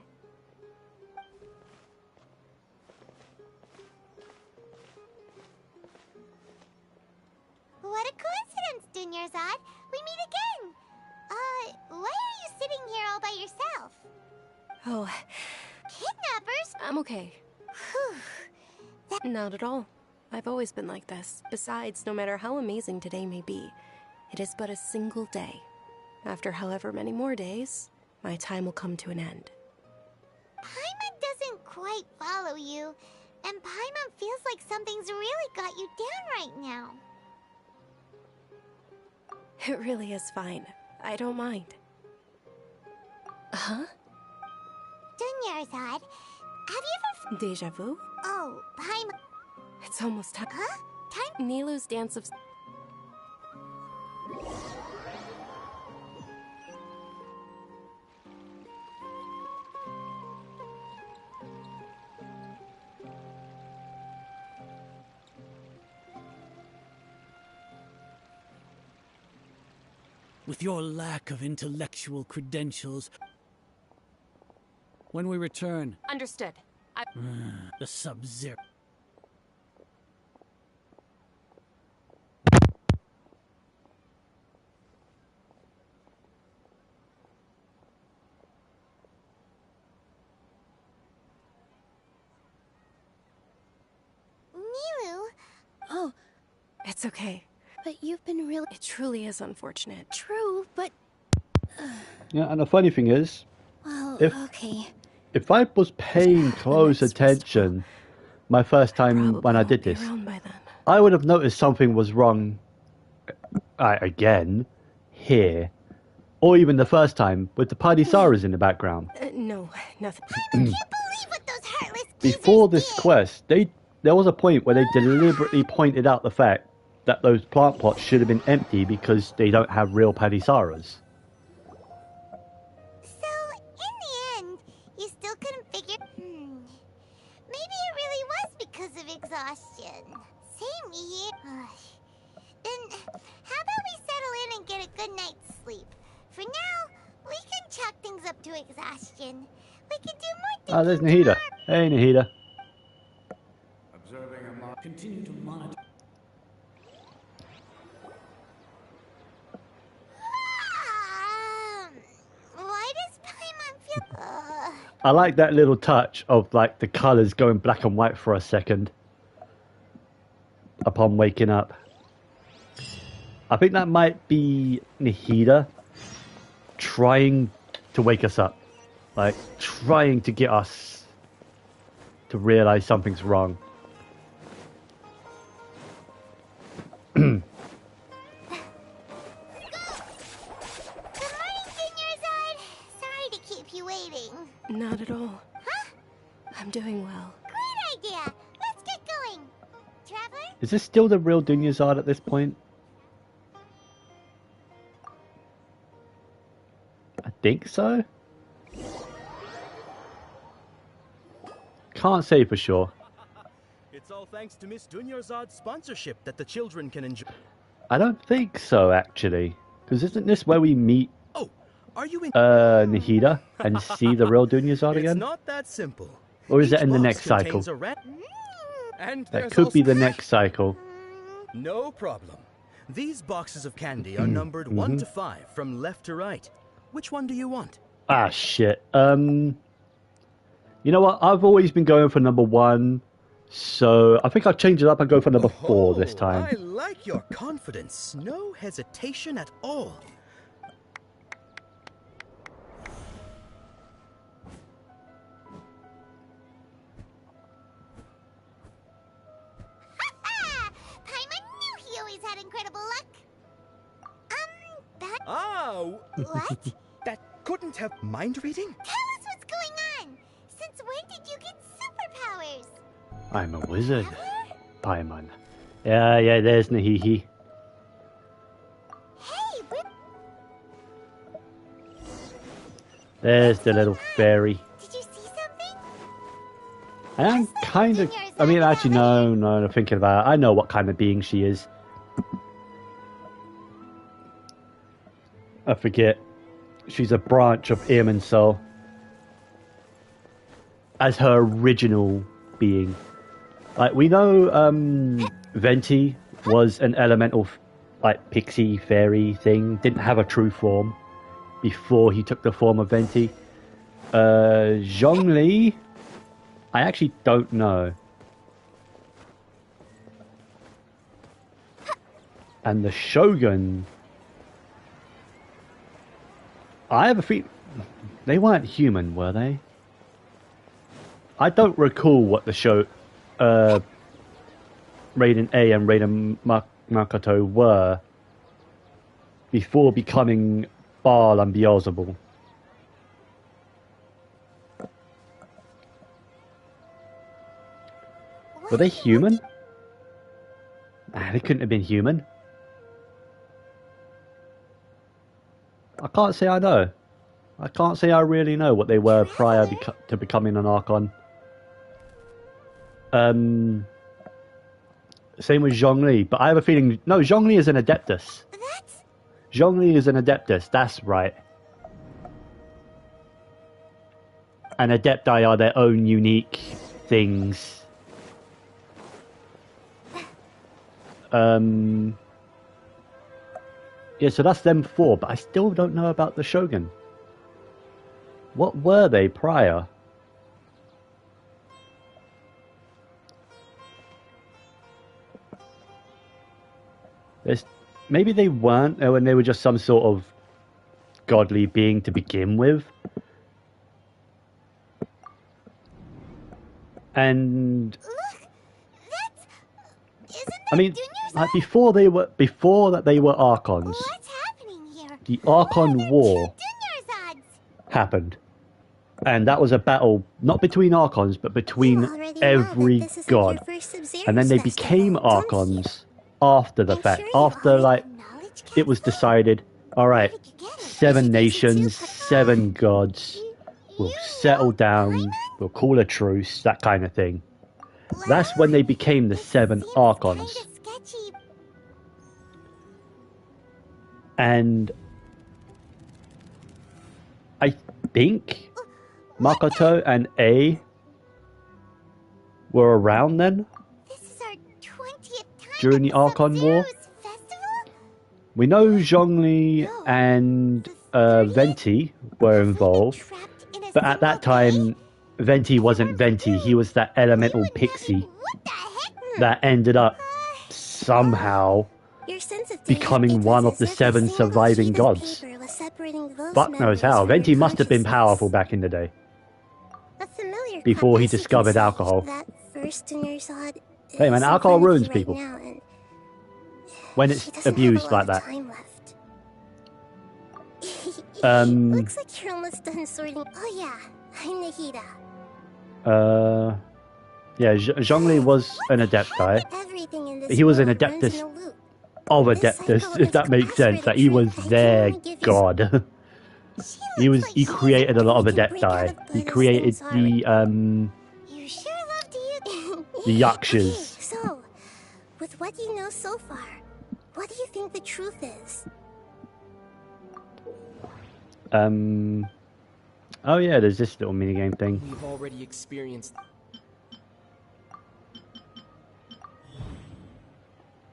What a coincidence, Dunyarzad. We meet again. Why are you sitting here all by yourself? Oh, Kidnappers? I'm okay. Not at all. I've always been like this. Besides, no matter how amazing today may be, it is but a single day. After however many more days, my time will come to an end. Paimon doesn't quite follow you, and Paimon feels like something's really got you down right now. It really is fine. I don't mind. Huh? Dunyarzad, have you ever... Deja vu? Oh, Paimon... It's almost time. Huh? Time... Nilou's dance of... With your lack of intellectual credentials... When we return... Understood. the Sub-Zero... Nilou? Oh, it's okay. But you've been really... It truly is unfortunate. True, but... Yeah, and the funny thing is, Well, if if I was paying close attention my first time when I did this, I would have noticed something was wrong again here, or even the first time with the Padisaras in the background. No, nothing. Before this quest, there was a point where they deliberately pointed out the fact that those plant pots should have been empty because they don't have real Padisaras. So, in the end, you still couldn't figure... Maybe it really was because of exhaustion. Same here. Then, how about we settle in and get a good night's sleep? For now, we can chalk things up to exhaustion. We can do more Ah, there's Nahida. Hey, Nahida. Observing a Continue to monitor. Why does Paimon feel... I like that little touch of like the colours going black and white for a second upon waking up. I think that might be Nahida trying to wake us up, like trying to get us to realise something's wrong. Sorry to keep you waiting. Not at all. I'm doing well. Great idea. Let's get going. Traveler? Is this still the real Dunyarzad at this point? I think so. Can't say for sure. It's all thanks to Miss Dunyarzad's sponsorship that the children can enjoy. I don't think so, actually. Because isn't this where we meet Are you in... Nahida and see the real Dunyarzad It's again? not that simple. Or is it Each in the box next cycle? contains a and That there's could be also- the next cycle. No problem. These boxes of candy are numbered 1 to 5 from left to right. Which one do you want? Ah, shit. You know what? I've always been going for number 1. So I think I'll change it up and go for number 4 this I time. like your confidence. No hesitation at all. Paimon knew he always had incredible luck. That... Oh! What? That couldn't have mind reading? Tell us what's going on. Since when did you get superpowers? I'm a wizard. Paimon. Yeah, there's Nahihi. Hey, There's the little fairy. did you see something? I am kind of... I mean, actually, no, I'm thinking about it. I know what kind of being she is. I forget. she's a branch of Irminsul as her original being. Like, we know Venti was an elemental, like, pixie fairy thing, didn't have a true form before he took the form of Venti. Zhongli, I actually don't know. And the Shogun, I have a feeling they weren't human, were they? I don't recall what the Raiden A and Raiden Makoto were before becoming Baal and Beelzebul. Were they human? Nah, they couldn't have been human. I can't say I know. I can't say I really know what they were prior to becoming an Archon. Same with Zhongli, but I have a feeling... No, Zhongli is an Adeptus. Zhongli is an Adeptus, that's right. And Adepti are their own unique things. Yeah, so that's them four, but I still don't know about the Shogun. What were they prior? Maybe they weren't, when they were just some sort of godly being to begin with. And I mean, like before they were Archons, the Archon War happened, and that was a battle not between Archons but between every god, and then they became Archons after the fact. After like it was decided, all right, 7 nations, 7 gods, we'll settle down, we'll call a truce, that kind of thing. That's when they became the 7 Archons. And I think Makoto and A were around then. During the Archon War. We know Zhongli and Venti were involved, but at that time Venti wasn't Venti, he was that elemental pixie that ended up somehow becoming one of the 7 surviving gods. Fuck knows how. Venti must have been powerful back in the day. Before he discovered alcohol. Hey man, alcohol ruins people. When it's abused like that. Looks like you're almost done sorting. Oh yeah, I'm Nahida. Yeah, Zhongli was an Adepti. He was an Adeptus of Adeptus, if that makes sense. That he was their god. He created a lot of Adepti. He created the Yakshas. So, with what you know so far, what do you think the truth is? Oh yeah, there's this little minigame thing. We've already experienced.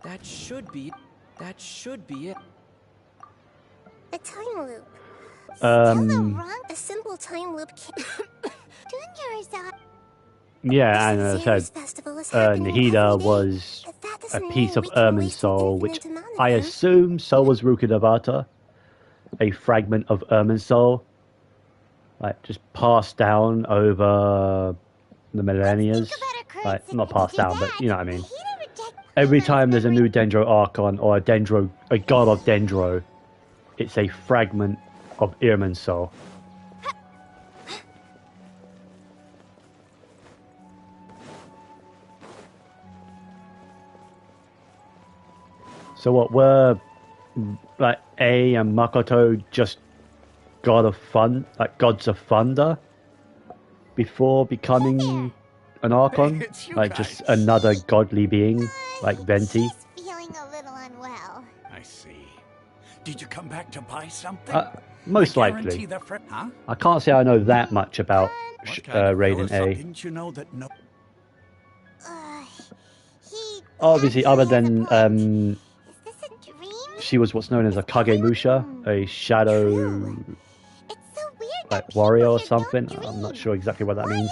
That should be it. A time loop. A simple time loop yeah, and as I said, Nahida was a piece of Irminsul, which I assume so was Rukkhadevata, a fragment of Irminsul, like just passed down over the millennia. Like not passed down, but you know what I mean. Every time there's a new Dendro Archon or a god of Dendro, it's a fragment of Irminsul. So what were like A and Makoto just gods of thunder before becoming an Archon? Like just another godly being like Venti? I see. Did you come back to buy something? Most I guarantee likely. the huh? I can't say I know that much about Raiden A. Didn't you know that no? Obviously, other than she was what's known as a Kagemusha, a shadow like warrior or something. I'm not sure exactly what that means.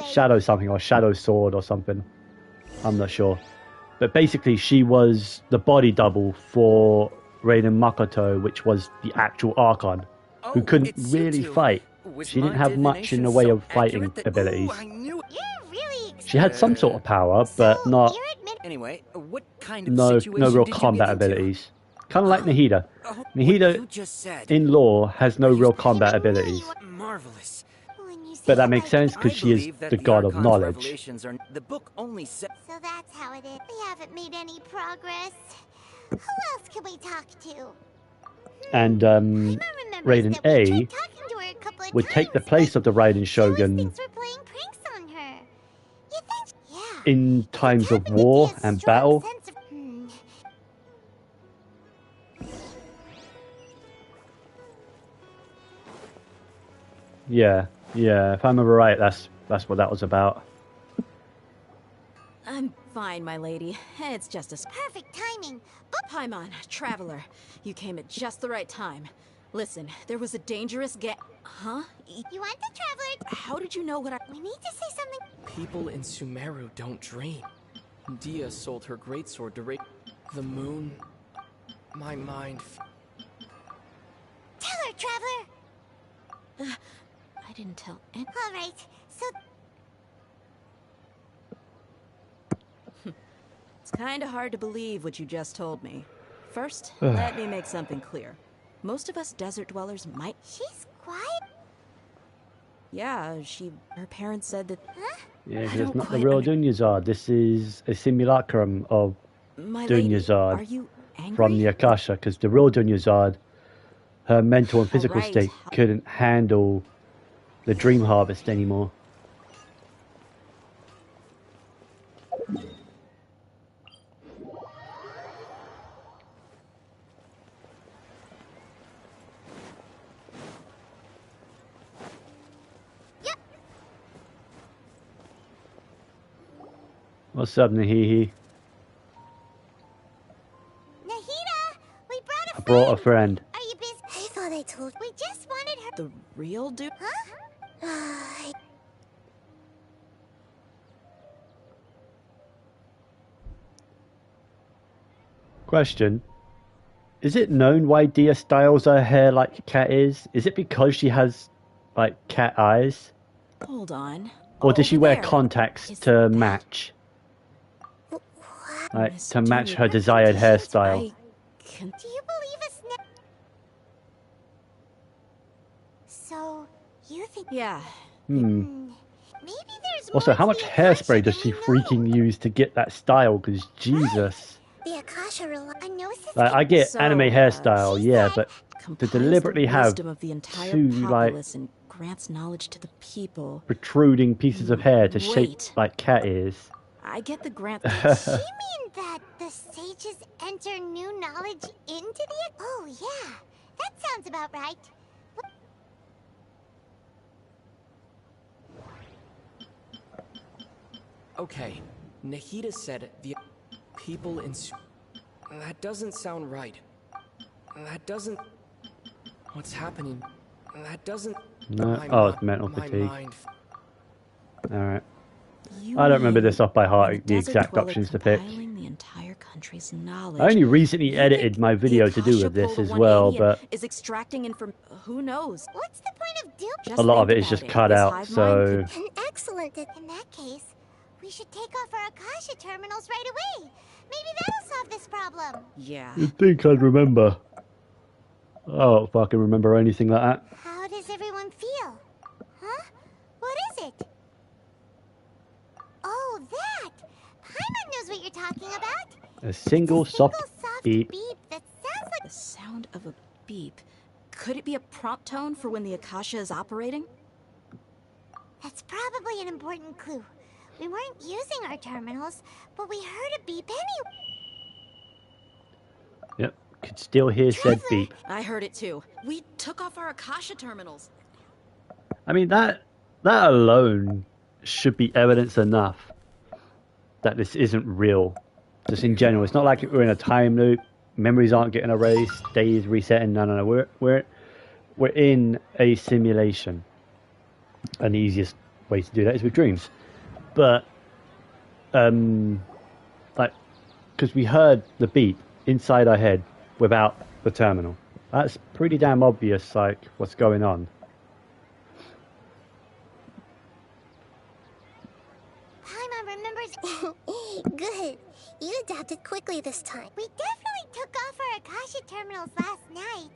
Shadow something or shadow sword or something. I'm not sure. But basically, she was the body double for Raiden Makoto, which was the actual Archon, who couldn't really fight. She didn't have much in the way of fighting abilities. She had some sort of power, but not Anyway, what kind of no situation real did you combat get into? abilities. Kind of like Nahida. What Nahida, you just said. in lore, has no real combat abilities. Marvelous. But that makes sense because she is the god of knowledge. Revelations are the book only said. So that's how it is. We haven't made any progress. Who else can we talk to? And Raiden A would take the place of the Raiden Shogun in times of war and battle. Yeah, if I remember right, that's what that was about. I'm fine, my lady. It's just a perfect timing. Paimon, traveler, you came at just the right time. Listen, there was a dangerous Huh? You want the traveler? How did you know what We need to say something. People in Sumeru don't dream. Dia sold her greatsword to the moon. My mind. Tell her, traveler. I didn't tell All right, so it's kind of hard to believe what you just told me. First, let me make something clear. Most of us desert dwellers might... She's quiet? Yeah, her parents said that... Huh? Yeah, because it's not the real Dunyazad. This is a simulacrum of Dunyazad from the Akasha, because the real Dunyazad, her mental and physical state couldn't handle the dream harvest anymore. What's up, Nahihi? Nahida, we brought a friend. I brought a friend. Are you busy? I thought I told. We just wanted her. The real dude? Huh? Question. Is it known why Dia styles her hair like Cat is? Is it because she has, like, cat eyes? Hold on. Or does she wear contacts to match? Like, to match her desired hairstyle. Do you believe us now? So, you think... Yeah. Hmm. Maybe there's Also, how much hairspray does she freaking use to get that style? Because, Jesus. The Akasha Like, I get anime hairstyle, yeah, but to deliberately have of the entire two, like, and grants knowledge to the people. protruding pieces of hair to shape like cat ears. I get the grant. You mean that the sages enter new knowledge into the... Oh, yeah. That sounds about right. Okay, Nahida said the people in that doesn't sound right. That doesn't... What's happening? That doesn't... No. Oh, it's mental fatigue. Mind. Alright. I don't remember this off by heart, the exact options to pick. The entire country's knowledge. I only recently edited my video to do with this as well, but is extracting who knows? What's the point of doing? a lot of it is just cut out, so... Excellent. In that case, we should take off our Akasha terminals right away. Maybe that'll solve this problem. Yeah. You'd think I'd remember. I don't fucking remember anything like that. How does everyone feel? Huh? What is it? Oh, that! Paimon knows what you're talking about. A single soft beep. That sounds like the sound of a beep. Could it be a prompt tone for when the Akasha is operating? That's probably an important clue. We weren't using our terminals, but we heard a beep anyway. Yep, could still hear said beep. I heard it too. We took off our Akasha terminals. I mean, that alone should be evidence enough that this isn't real. Just in general, it's not like we're in a time loop. Memories aren't getting erased. Days resetting. No. We're in a simulation. And the easiest way to do that is with dreams. But like, because we heard the beep inside our head without the terminal. That's pretty damn obvious, like, what's going on. Paimon remembers. Good. You adapted quickly this time. We definitely took off our Akasha terminals last night,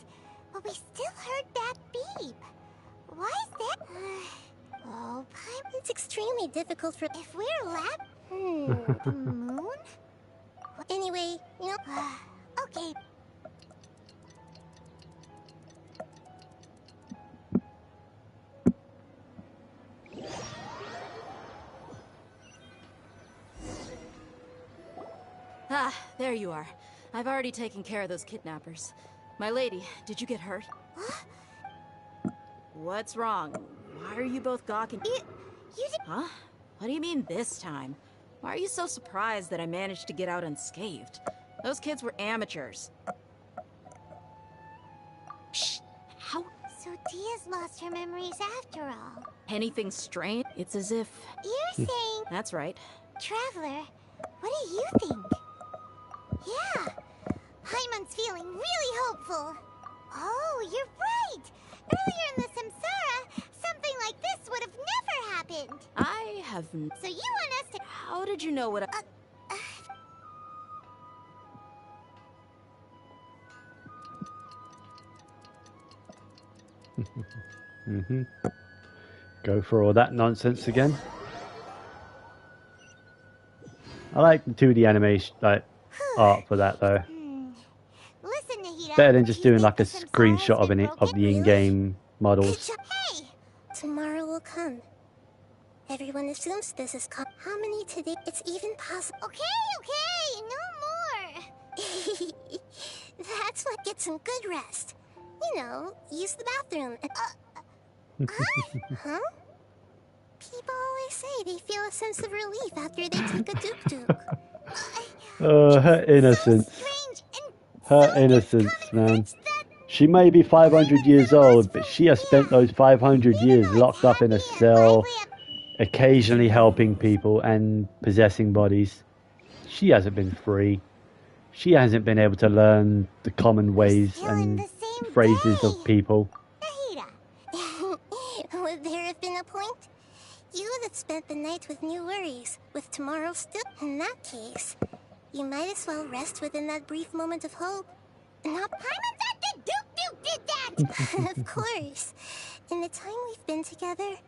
but we still heard that beep. Why is that? Oh, Paimon. It's extremely difficult for... If we're the moon? Anyway, you know... Okay. Ah, there you are. I've already taken care of those kidnappers. My lady, did you get hurt? What's wrong? Why are you both gawking? You did... Huh? What do you mean this time? Why are you so surprised that I managed to get out unscathed? Those kids were amateurs. Shh! How? So Dia's lost her memories after all. Anything strange? It's as if... You're saying... That's right. Traveler, what do you think? Yeah, Paimon's feeling really hopeful. Oh, you're right. Earlier in the Samsara, something like this would have never happened. I have... So you want us to... How did you know what I... Go for all that nonsense again. I like the 2D animation, like art for that though. Listen, Nahida, Better than just doing like a screenshot of the in-game models. Hey! Tomorrow will come. Everyone assumes this is how many today? It's even possible. Okay, no more. That's what gets some good rest. You know, use the bathroom. Huh? People always say they feel a sense of relief after they take a duk-duk. Oh, her innocence. Her innocence, man. She may be 500 years old, but she has spent those 500 years locked up in a cell, occasionally helping people and possessing bodies. She hasn't been free. She hasn't been able to learn the common ways and phrases of people. Would there have been a point? You would have spent the night with new worries, with tomorrow still. In that case, you might as well rest within that brief moment of hope. Not Paimon's at the Duke did that! Of course. In the time we've been together...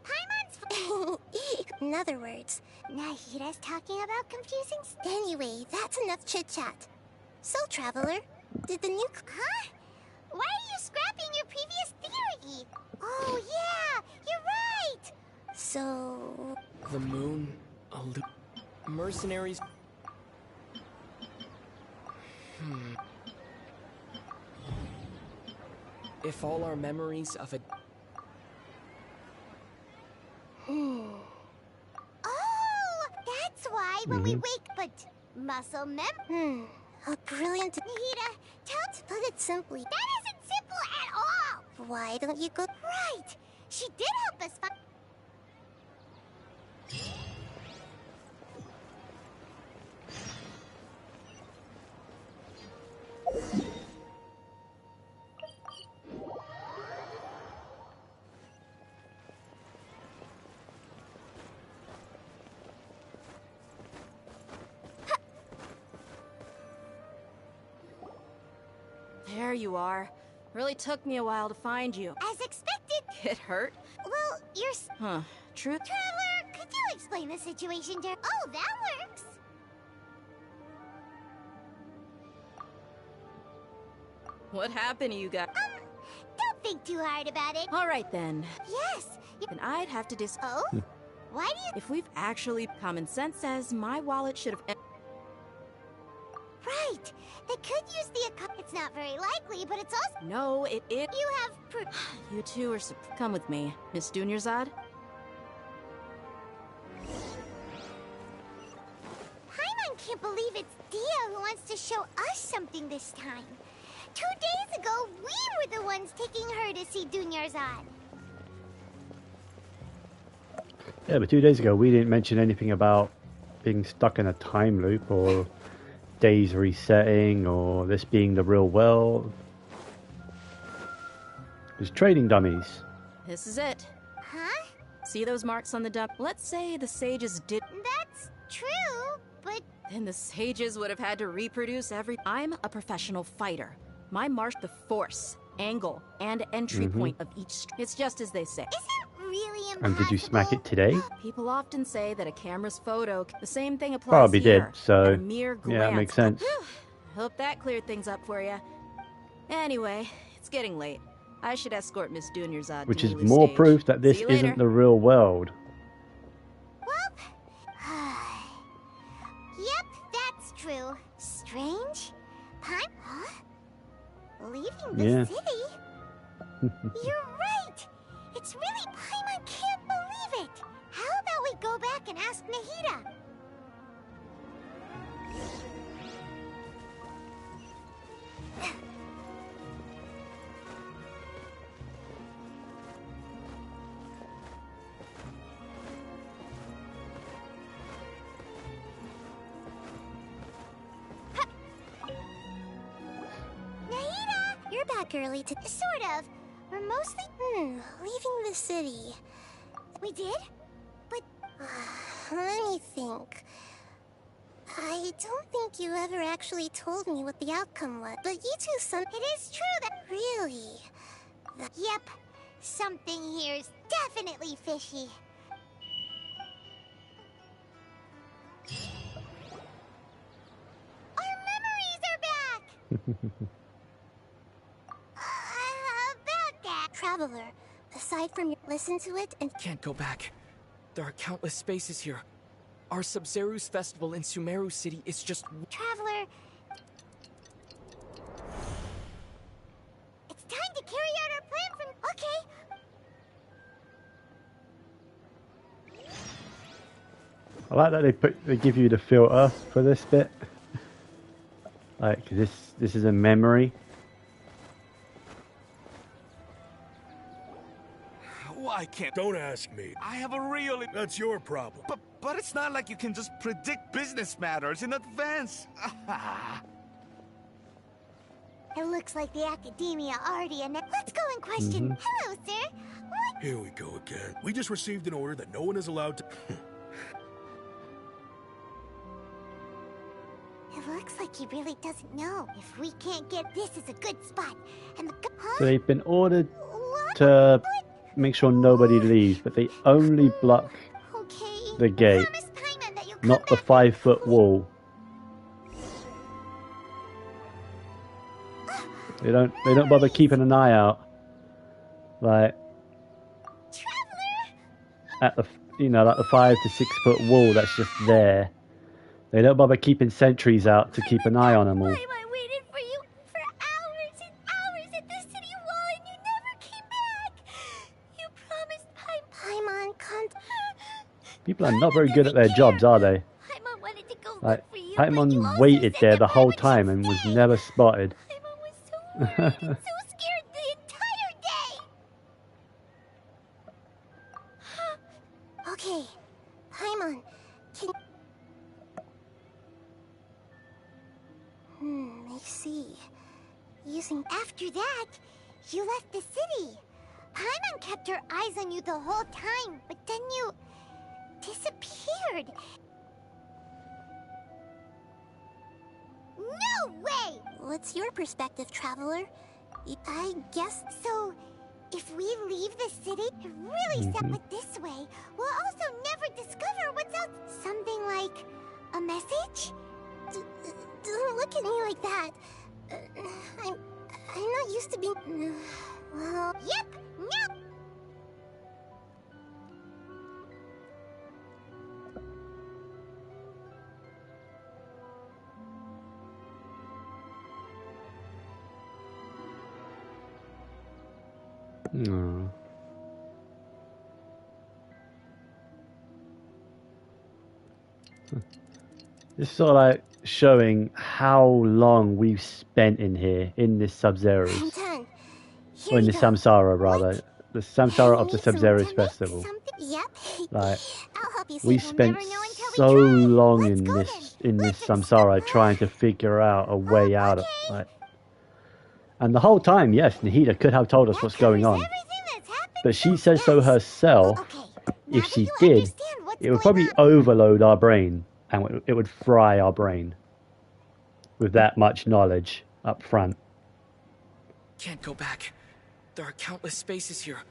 Paimon's... In other words... Nahida's talking about confusing stuff. Anyway, that's enough chit-chat. So, Traveler, did the new... Huh? Why are you scrapping your previous theory? Oh, yeah! You're right! So... The moon... mercenaries... If all our memories of a... Oh! That's why when we wake... But... Muscle A brilliant... Nahida, To put it simply... That isn't simple at all! Why don't you go... Right! She did help us find... There you are. Really took me a while to find you. As expected! It hurt? Well, you're... Huh. True? Traveler, could you explain the situation to... Oh, that works! What happened to you guys? Don't think too hard about it. Alright then. Yes! Then I'd have to Oh? Why do you... If we've actually... Common sense says my wallet should have... Right! The could use the It's not very likely, but it's also... No, it... You have proof. You two are... Come with me, Miss Dunyarzad. Paimon can't believe it's Dia who wants to show us something this time. 2 days ago, we were the ones taking her to see Dunyarzad. Yeah, but 2 days ago we didn't mention anything about being stuck in a time loop or days resetting or this being the real world. It's trading dummies. This is it. Huh? See those marks on the dump? Let's say the sages did... That's true, but... Then the sages would have had to reproduce every... I'm a professional fighter. My mark, the force, angle, and entry point of each... It's just as they say. Is it really impossible? And did you smack it today? People often say that a camera's photo... The same thing applies Probably here. did, so... At a mere glance. Yeah, that makes sense. Hope that cleared things up for you. Anyway, it's getting late. I should escort Miss Dunyarzad Which to is Newly more Stage. proof that this See you later. isn't the real world. Yep, that's true. Strange. Huh? Leaving the city? You're right! It's really... Paimon can't believe it! How about we go back and ask Nahida? Nahida! You're back early to... Sort of. We're mostly... leaving the city. We did? But... let me think. I don't think you ever actually told me what the outcome was. But you two It is true that... Really? Yep. Something here's definitely fishy. Our memories are back! About that... Traveler, aside from listen to it and... Can't go back. There are countless spaces here. Our Sub-Zeru's festival in Sumeru City is just... Traveler... It's time to carry out our plan from... Okay. I like that they give you the filter for this bit. Like this is a memory. Why can't... Don't ask me. I have a really... That's your problem. But it's not like you can just predict business matters in advance. It looks like the academia already... Let's go and question... Hello, sir. What? Here we go again. We just received an order that no one is allowed to... It looks like he really doesn't know. If we can't get... This is a good spot. And the... So they've been ordered to make sure nobody leaves, but they only block the gate, not the 5-foot wall. They don't bother keeping an eye out, like at the like the 5 to 6 foot wall that's just there. They don't bother keeping sentries out to keep an eye on them all. I waited for you for hours and hours at the city wall and you never came back. You promised Paimon can't... People are not very good at their jobs, are they? Paimon wanted to go Like, Paimon waited there the whole time and was never spotted. so scared the entire day. Okay, Paimon, can... I see. After that, you left the city. Paimon kept her eyes on you the whole time, but then you... disappeared. No way! What's your perspective, Traveler? I guess... So, if we leave the city, it really but this way, we'll also never discover what's out... Something like... a message? Don't look at me like that. I'm not used to being... Well... Yep! No! No. This is sort of like showing how long we've spent in here, in this Sub-Zero's. Or in the Samsara, rather. The Samsara of the Sub-Zero's festival. Like, we spent so long in this Samsara trying to figure out a way out of like. And the whole time, yes, Nahida could have told us what's going on. But she says so herself. If she did, it would probably overload our brain. And it would fry our brain. With that much knowledge up front. Can't go back. There are countless spaces here.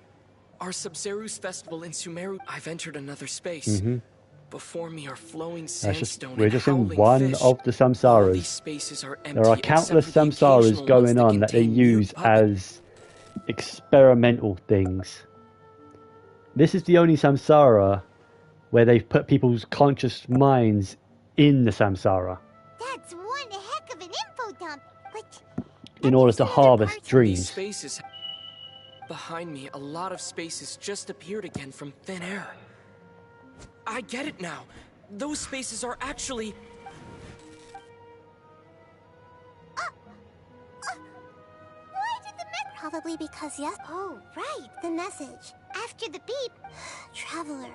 Our Sub-Zero's festival in Sumeru. I've entered another space. Before me are flowing sandstone we're and just in howling one fish. of the All Samsaras. these spaces are empty, There are countless Samsaras going on that they use as experimental things. This is the only Samsara where they've put people's conscious minds in the Samsara. That's one heck of an info dump. But in order to harvest dreams. These spaces. Behind me, a lot of spaces just appeared again from thin air. I get it now. Those spaces are actually... Why did the Probably because yes. Oh, right, the message. After the beep. Traveler,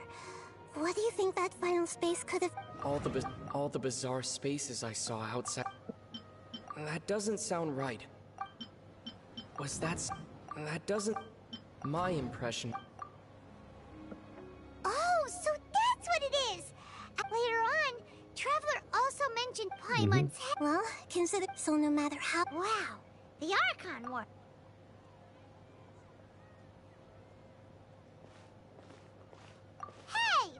what do you think that final space could have... All the bizarre spaces I saw outside... That doesn't sound right. Was that... That doesn't... My impression... Oh, so that's what it is! Later on, Traveler also mentioned Paimon's head. Well, consider... So no matter how... Wow, the Archon War... Hey!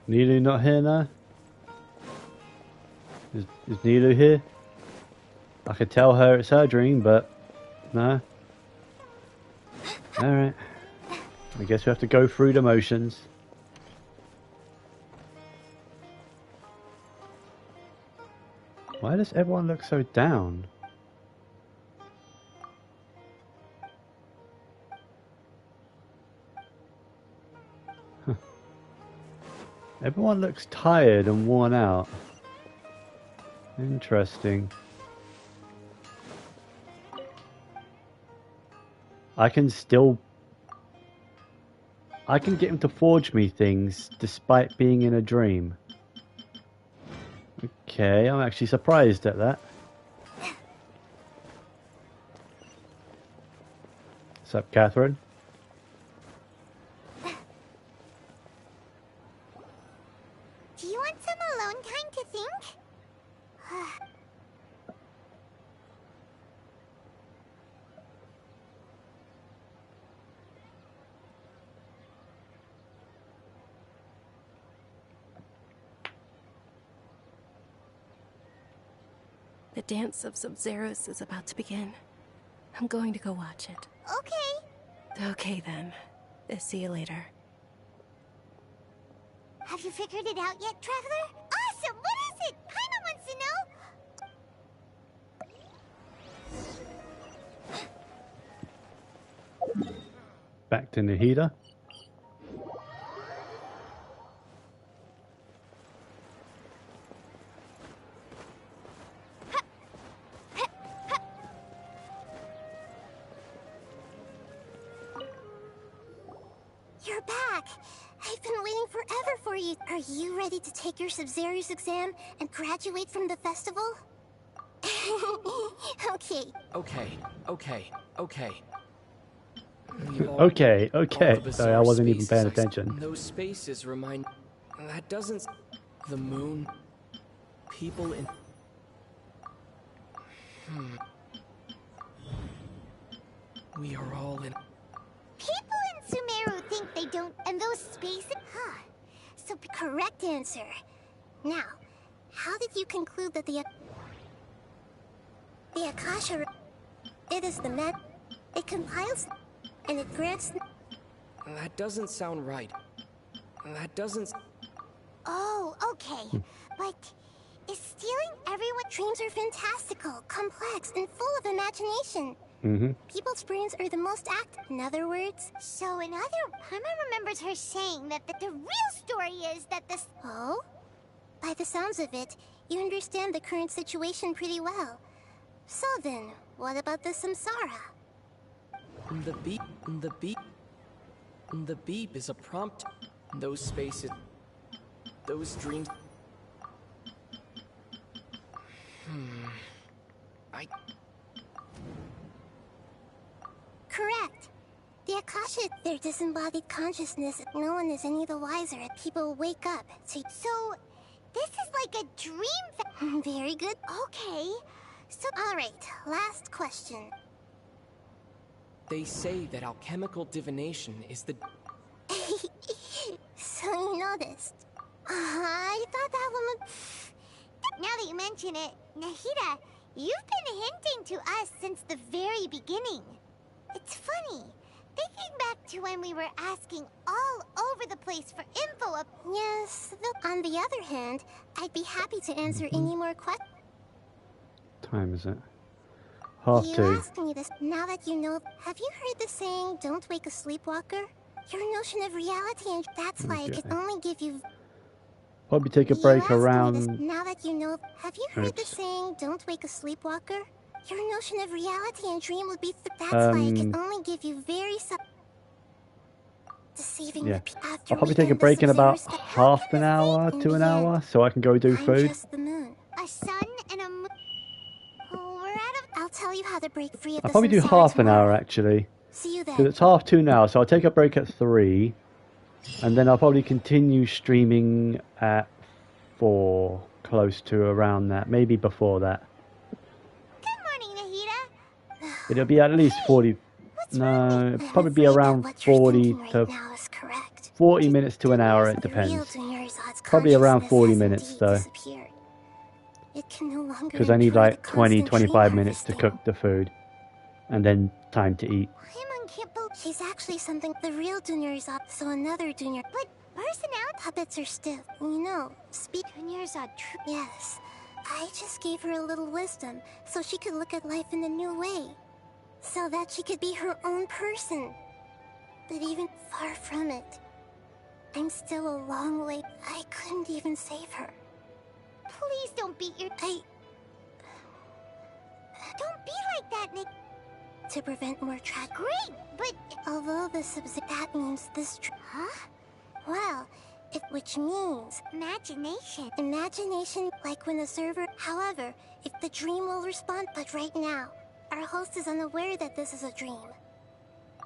Nilu not here now? Is Nilu here? I could tell her it's her dream, but no. Alright. I guess we have to go through the motions. Why does everyone look so down? Everyone looks tired and worn out. Interesting. I can get him to forge me things despite being in a dream. Okay, I'm actually surprised at that. What's up, Catherine? Do you want some alone time to think? The dance of Sub-Zeros is about to begin. I'm going to go watch it. Okay. Okay then. See you later. Have you figured it out yet, Traveler? Awesome! What is it? Paimon wants to know. Back to Nahida. You're back! I've been waiting forever for you. Are you ready to take your Sub-Zero's exam and graduate from the festival? Okay. Okay. Okay. Sorry, I wasn't even paying attention. Those spaces remind... That doesn't... The moon... People in... We are all in... People in Sumeru think they don't... And those spaces... Huh. So, correct answer. Now, how did you conclude that the... The Akasha... It is the met... It compiles... And it grants... That doesn't sound right. That doesn't... Oh, okay. But is stealing everyone... Dreams are fantastical, complex, and full of imagination. People's brains are the most active. In other words... So in other... Paimon remembers her saying that the real story is that this... Oh? By the sounds of it, you understand the current situation pretty well. So then, what about the samsara? The beep is a prompt. Those spaces... Those dreams... Correct. The Akasha, their disembodied consciousness, no one is any the wiser. People wake up to... So, this is like a dream... Very good. Okay. So... Alright, last question. They say that alchemical divination is the... So you noticed. I thought that one would... Now that you mention it, Nahida, you've been hinting to us since the very beginning. It's funny. Thinking back to when we were asking all over the place for info of... Yes, though on the other hand, I'd be happy to answer any more questions. Time is it? 2:30. You asked me this. Now that you know... Have you heard the saying, don't wake a sleepwalker? Your notion of reality, and that's why it can only give you... Probably take a break around... Now that you know... Have you heard the saying, don't wake a sleepwalker? Your notion of reality and dream would be... That's why it can only give you very... Deceiving Yeah. After I'll probably take a break in about half an hour to an hour, so I can go do food. Just the moon. A sun and a moon... Oh, we're out of... I'll tell you how to break free of I'll the probably do samsara half an tomorrow. hour, actually. See you then. Because it's 2:30 now, so I'll take a break at 3. And then I'll probably continue streaming at 4, close to around that, maybe before that. Good morning, Nahida. It'll be at least 40, no, it'll probably be around 40 to 40 minutes to an hour, it depends. Probably around 40 minutes though, because I need like 20-25 minutes to cook the food, and then time to eat. She's actually something the real Dunyarzad, so another Dunyar. But personality puppets are stiff, you know. Dunyarzad true. Yes, I just gave her a little wisdom so she could look at life in a new way, so that she could be her own person. But even far from it, I'm still a long way. I couldn't even save her. Please don't beat your... Don't be like that, Nick. To prevent more tragedy. Great, but... Although that means this... Huh? Well, which means... Imagination. Imagination, like when a server... However, if the dream will respond... But right now, our host is unaware that this is a dream.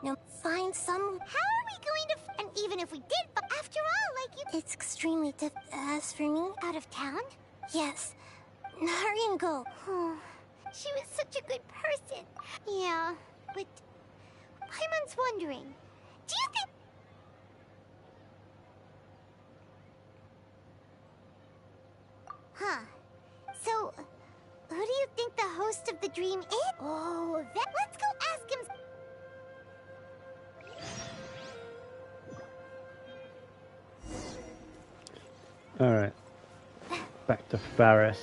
No, find some... How are we going to... And even if we did, but after all, like you... It's extremely As for me... Out of town? Yes. Hurry and go. She was such a good person. Yeah, but... Paimon's wondering, do you think... Huh. So, who do you think the host of the dream is? Oh, let's go ask him... Alright. Back to Faris.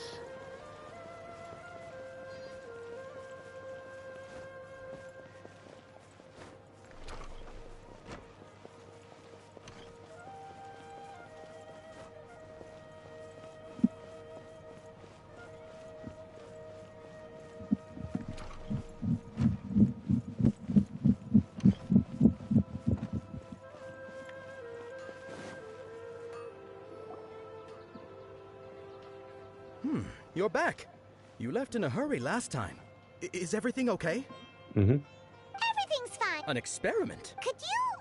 You're back. You left in a hurry last time. Is everything okay? Everything's fine. An experiment? Could you...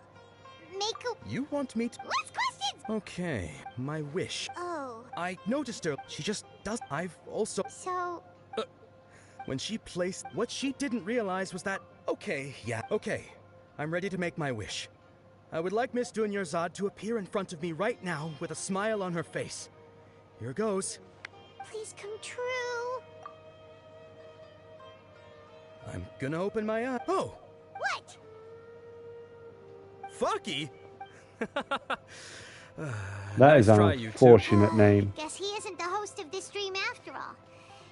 make a... You want me to... Less questions! Okay, my wish. Oh. I noticed her. She just does... I've also... So... when she placed... What she didn't realize was that... Okay, yeah, okay. I'm ready to make my wish. I would like Miss Dunyarzad to appear in front of me right now with a smile on her face. Here goes. Please come true. I'm gonna open my eye. Oh! What? Fucky? That is Nice an try, you two. unfortunate name. Guess he isn't the host of this stream after all.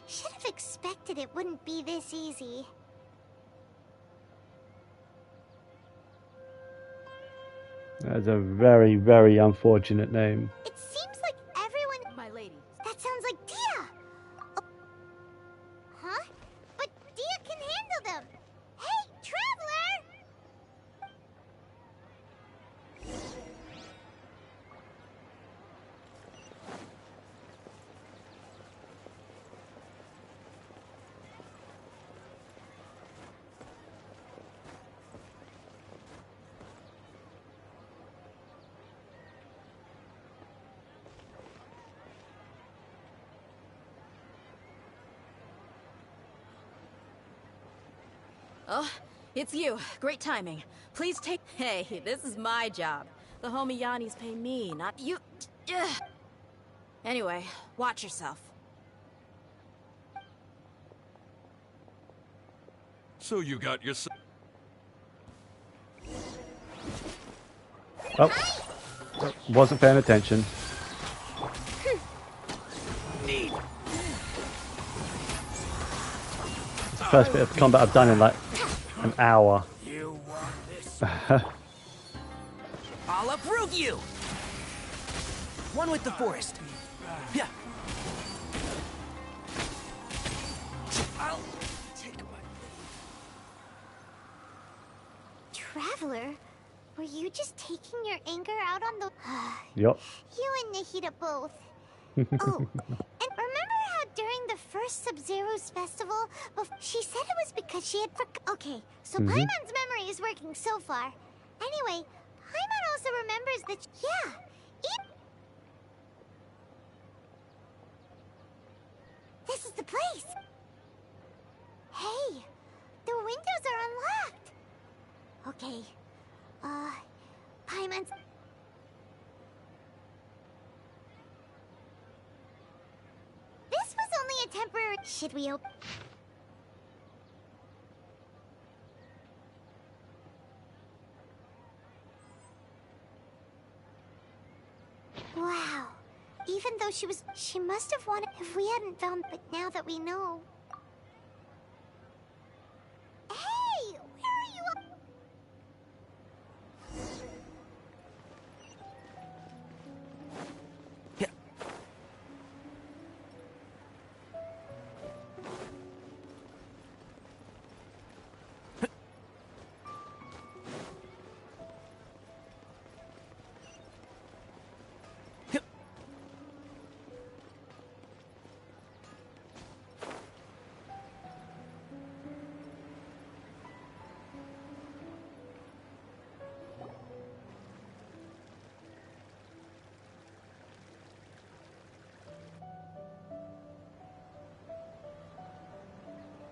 Should have expected it wouldn't be this easy. That's a very, very unfortunate name. It seems like everyone... My lady. That sounds like Dia! Oh. Huh? But Dia can handle them! Hey, Traveler! Oh, it's you. Great timing. Please take... Hey, this is my job. The homie Yanni's pay me, not you. Ugh. Anyway, watch yourself. So you got your... Oh, wasn't paying attention. It's the first bit of combat I've done in like an hour. You want this? I'll uproot you! One with the forest. Yeah. I'll take my... Traveler? Were you just taking your anger out on the... Yup. You and Nahida both. Oh, and remember how during the first Sub-Zero's festival, she said it was because she had Okay, so Paimon's memory is working so far. Anyway, Paimon also remembers that... Yeah, this is the place! Hey, the windows are unlocked! Okay, Paimon's... This was only a temporary... Should we open... Wow. Even though she must have wanted... If we hadn't found... But now that we know... Hey! Where are you...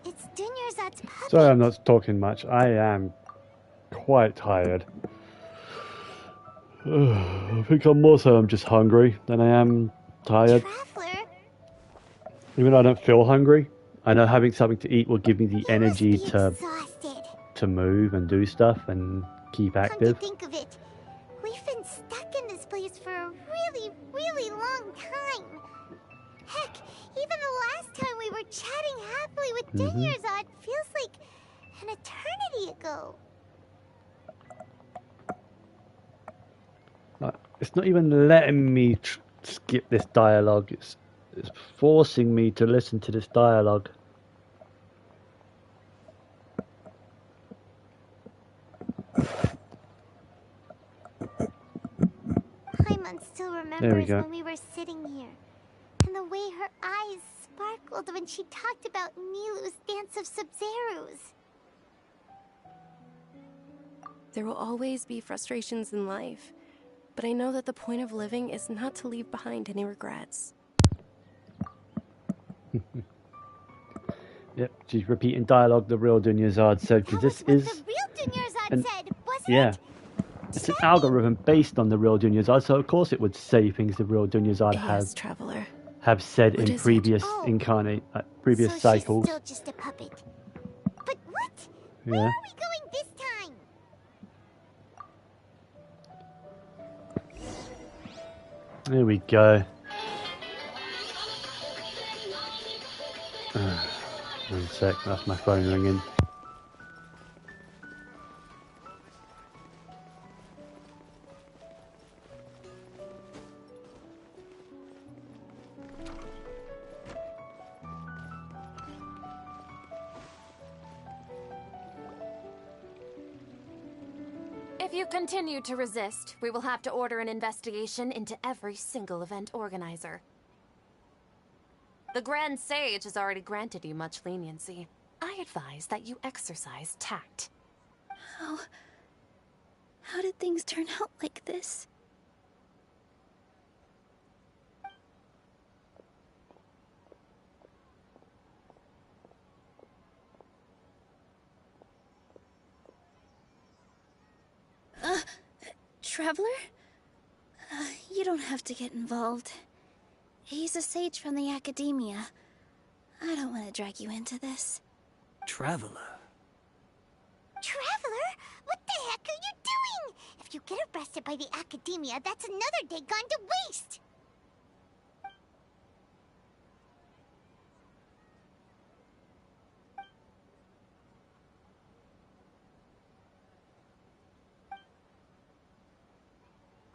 It's Dunyarzad's puppy. Sorry I'm not talking much. I am quite tired. I think I'm more so I'm just hungry than I am tired. Traveler? Even though I don't feel hungry, I know having something to eat will give me the energy to move and do stuff and keep active. Come to think of it, we've been stuck in this place for a really, really long time. Heck, even the last time we were chatting happily with Dunyarzad feels like an eternity ago. It's not even letting me skip this dialogue. It's forcing me to listen to this dialogue. Paimon still remembers when we were sitting here, and the way her eyes sparkled when she talked about Nilou's dance of Sub-Zeros. There will always be frustrations in life, but I know that the point of living is not to leave behind any regrets. Yep, she's repeating dialogue the real Dunyarzad said, because this is... The real Dunyarzad said, wasn't it? It's an algorithm based on the real Dunyarzad, so of course it would say things the real Dunyarzad have said in previous previous so cycles. She's still just a puppet. But Yeah. Where are we going this time? There we go. One sec, that's my phone ringing. If you continue to resist, we will have to order an investigation into every single event organizer. The Grand Sage has already granted you much leniency. I advise that you exercise tact. How did things turn out like this? Traveler? You don't have to get involved. He's a sage from the Academia. I don't want to drag you into this. Traveler? Traveler? What the heck are you doing? If you get arrested by the Academia, that's another day gone to waste!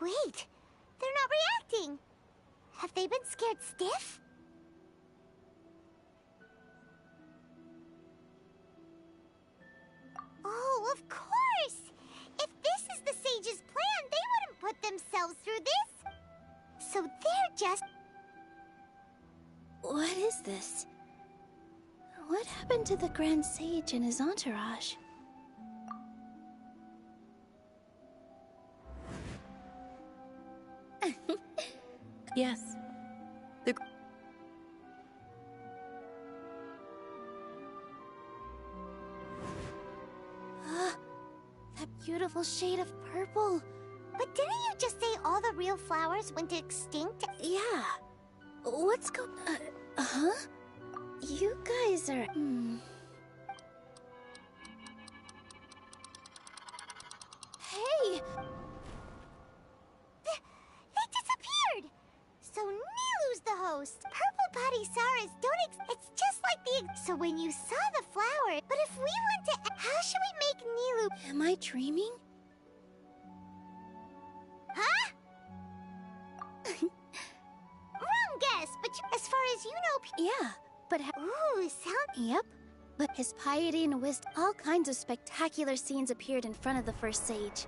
Wait, they're not reacting. Have they been scared stiff? Oh, of course! If this is the Sage's plan, they wouldn't put themselves through this. So they're just... What is this? What happened to the Grand Sage and his entourage? Yes. The... That beautiful shade of purple. But didn't you just say all the real flowers went extinct? Yeah. What's huh? You guys are... Hey! They disappeared! So Nilu's the host. Purple body Saras it's just like the... So when you saw the flower... But if we want to... How should we make Nilu... Am I dreaming? Huh? Wrong guess, but as far as you know... Yeah, but... Ooh, sound... Yep. But his piety and wisdom... All kinds of spectacular scenes appeared in front of the first sage.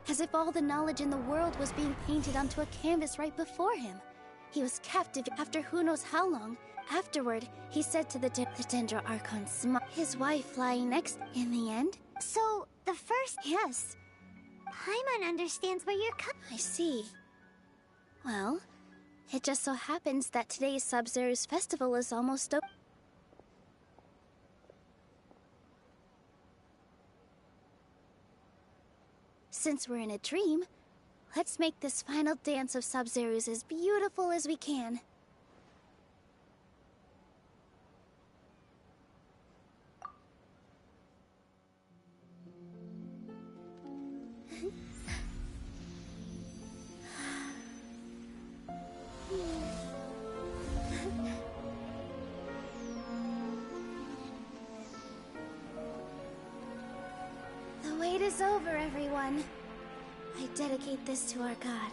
As if all the knowledge in the world was being painted onto a canvas right before him. He was captive after who knows how long. Afterward, he said to the Dendro Archon his wife lying next in the end. So, the first... Yes. Paimon understands where you're coming. I see. Well, it just so happens that today's Sub-Zero's festival is almost over. Since we're in a dream, let's make this final dance of Sub-Zero's as beautiful as we can. The wait is over, everyone. I dedicate this to our god,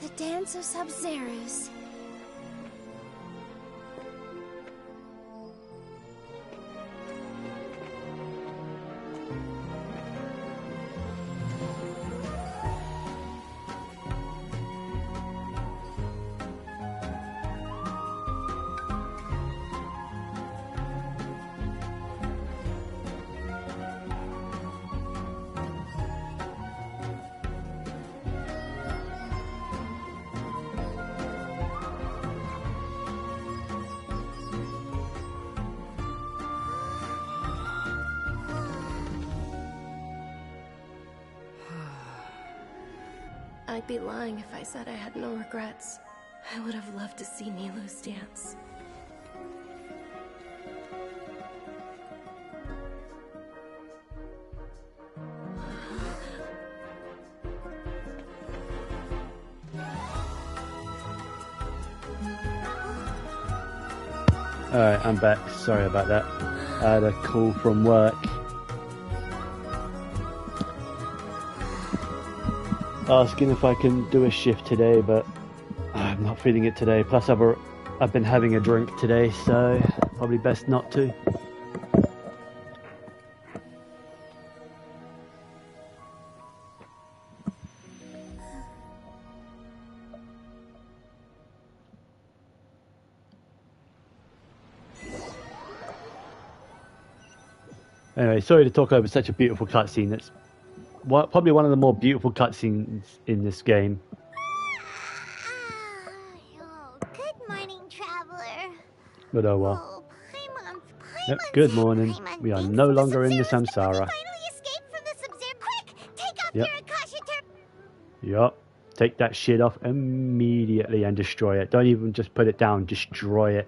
the Dance of Sub-Zeros. I'd be lying if I said I had no regrets. I would have loved to see Nilu's dance. Alright, I'm back. Sorry about that. I had a call from work. Asking if I can do a shift today, but I'm not feeling it today. Plus, I've been having a drink today, so probably best not to. Anyway, sorry to talk over such a beautiful cutscene. It's probably one of the more beautiful cutscenes in this game. Good morning, traveler. But oh well. Yep, good morning. We are no longer in the Samsara. Yep. Yup. Take that shit off immediately and destroy it. Don't even just put it down. Destroy it.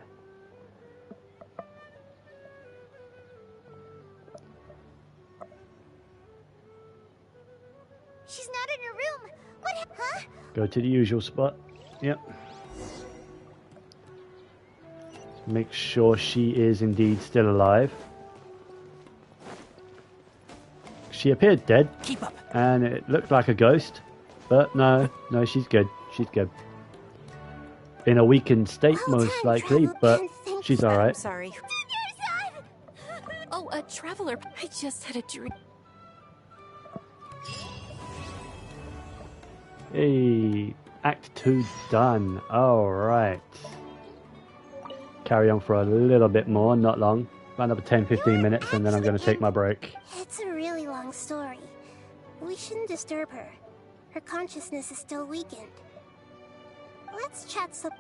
She's not in her room. What? Huh? Go to the usual spot. Yep. Make sure she is indeed still alive. She appeared dead. Keep up. And it looked like a ghost. But no, she's good. She's good. In a weakened state, most likely, but she's alright. I'm sorry. Oh, a traveler. I just had a dream. Hey, Act 2 done. Alright. Carry on for a little bit more, not long. About another 10-15 minutes, and then I'm going to take my break. It's a really long story. We shouldn't disturb her. Her consciousness is still weakened. Let's chat some...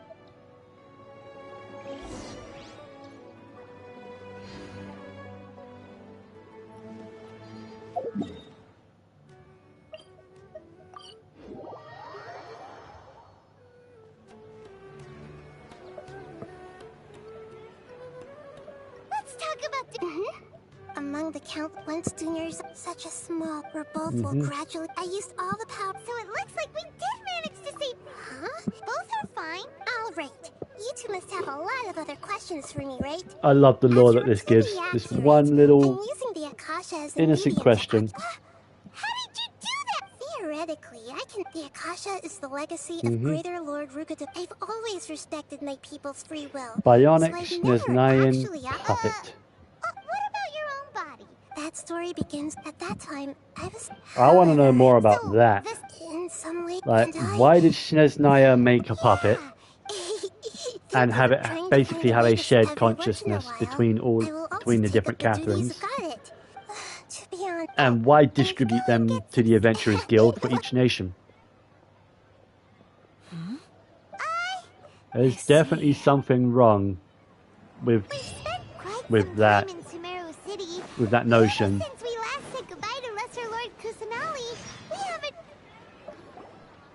Let's talk about Among the Count once juniors, such a small, we're both will gradually... I used all the power... So it looks like we did manage to save... Huh? Both are fine. All right. You two must have a lot of other questions for me, right? I love the lore that this gives. This one little innocent question. How did you do that? Theoretically, I can... The Akasha is the legacy of Greater Lord Rukada. I've always respected my people's free will. Bionic So I've never Snezhnayan actually... puppet. What about your own body? That story begins at that time. I was... I want to know more about that. In some way... Like, why did Snezhnaya make a puppet and have it basically have a shared consciousness between the different Catherines? And why distribute them to the Adventurers Guild for each nation? There's definitely something wrong with that notion. Since we last said goodbye to Lesser Lord Kusanali, we haven't...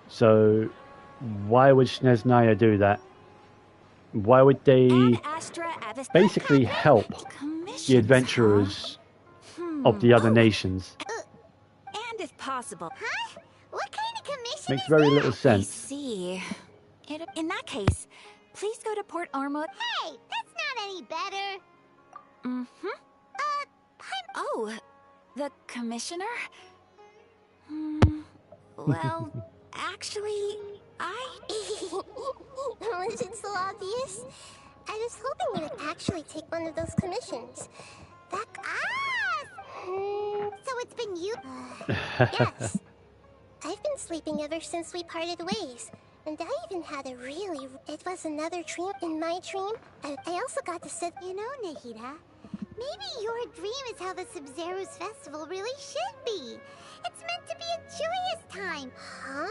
So, why would Snezhnaya do that? Why would they basically help the adventurers of the other nations? And if possible. Huh? What kind of commission Makes very little I sense. see. In that case, please go to Port Armut. Hey, that's not any better. Oh, the commissioner? Well, actually, Was it so obvious? I was hoping you would actually take one of those commissions. That... So it's been you? Yes. I've been sleeping ever since we parted ways. And I even had a really... It was another dream in my dream. I also got to sit... You know, Nahida, maybe your dream is how the Sub-Zero's festival really should be. It's meant to be a joyous time. Huh?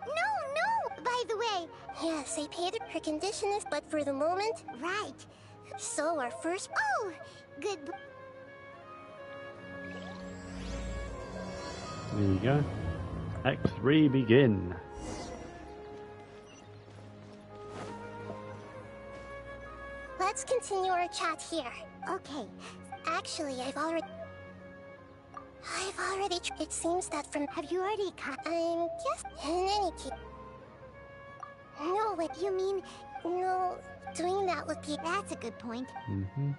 No! By the way... Yes, I paid her. Her condition is but for the moment. Right. So our first... Oh! Good... There you go. Act 3 begin. Let's continue our chat here. Okay. Actually, I've already... It seems that from... Have you already I'm just... In any case... No, wait, you mean No, doing that would be... That's a good point. Mm-hmm.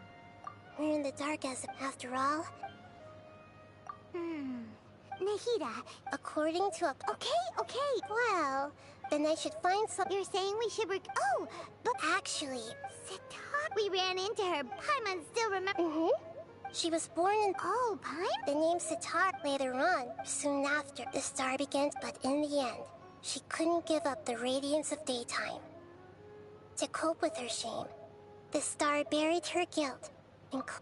We're in the dark after all. Nahida. According to a... Okay. Well, then I should find some... You're saying we should Oh, but... Actually... Sitar... We ran into her. Paimon still remember... She was born in... Oh, Paimon? The name Sitar later on. Soon after, the star began, but in the end, she couldn't give up the radiance of daytime. To cope with her shame, the star buried her guilt.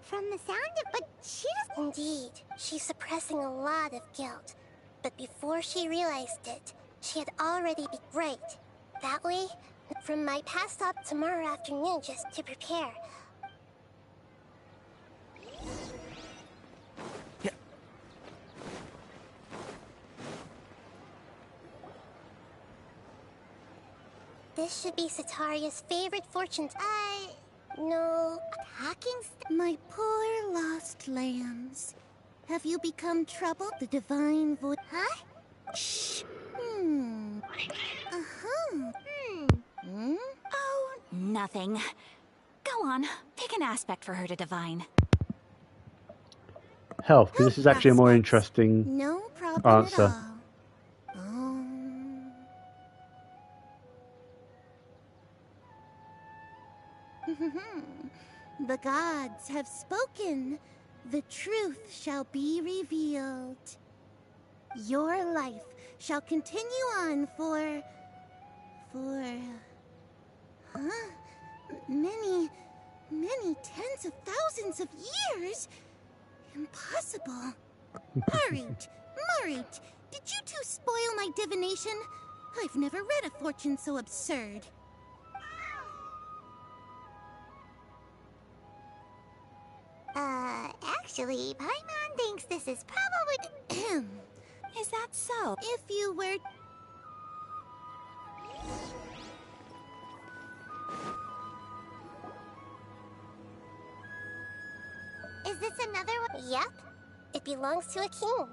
From the sound of... But she doesn't... Indeed, she's suppressing a lot of guilt. But before she realized it, she had already been right. That way, from my past stop tomorrow afternoon just to prepare. This should be Sataria's favorite fortune. No. Talking My poor lost lambs. Have you become troubled? The divine voice. Huh? Shh. Oh, nothing. Go on. Pick an aspect for her to divine. Health, because this is actually a more interesting No problem answer. at all. The gods have spoken. The truth shall be revealed. Your life shall continue on for many tens of thousands of years. Impossible. Marit, did you two spoil my divination? I've never read a fortune so absurd. Actually, Paimon thinks this is probably... Is that so? If you were... Is this another one? Yep. It belongs to a king.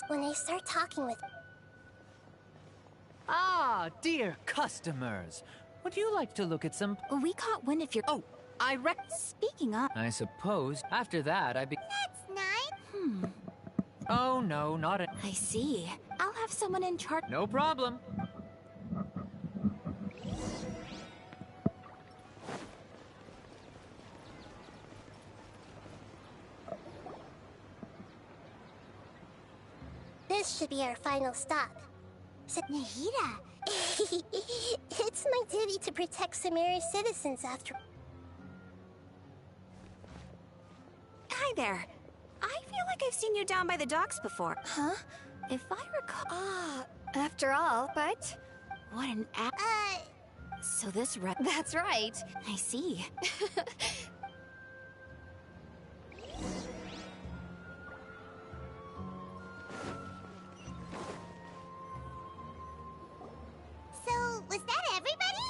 When I start talking with... Ah, dear customers. Would you like to look at some... We caught wind if you're... Oh, I Speaking of... I suppose after that I be... That's nice. Oh, no, not a... I see. I'll have someone in charge... No problem. This should be our final stop. Nahida. It's my duty to protect Sumeru's citizens after... Hi there. I feel like I've seen you down by the docks before. Huh? If I recall... after all, but... What an So this That's right. I see. So, was that everybody?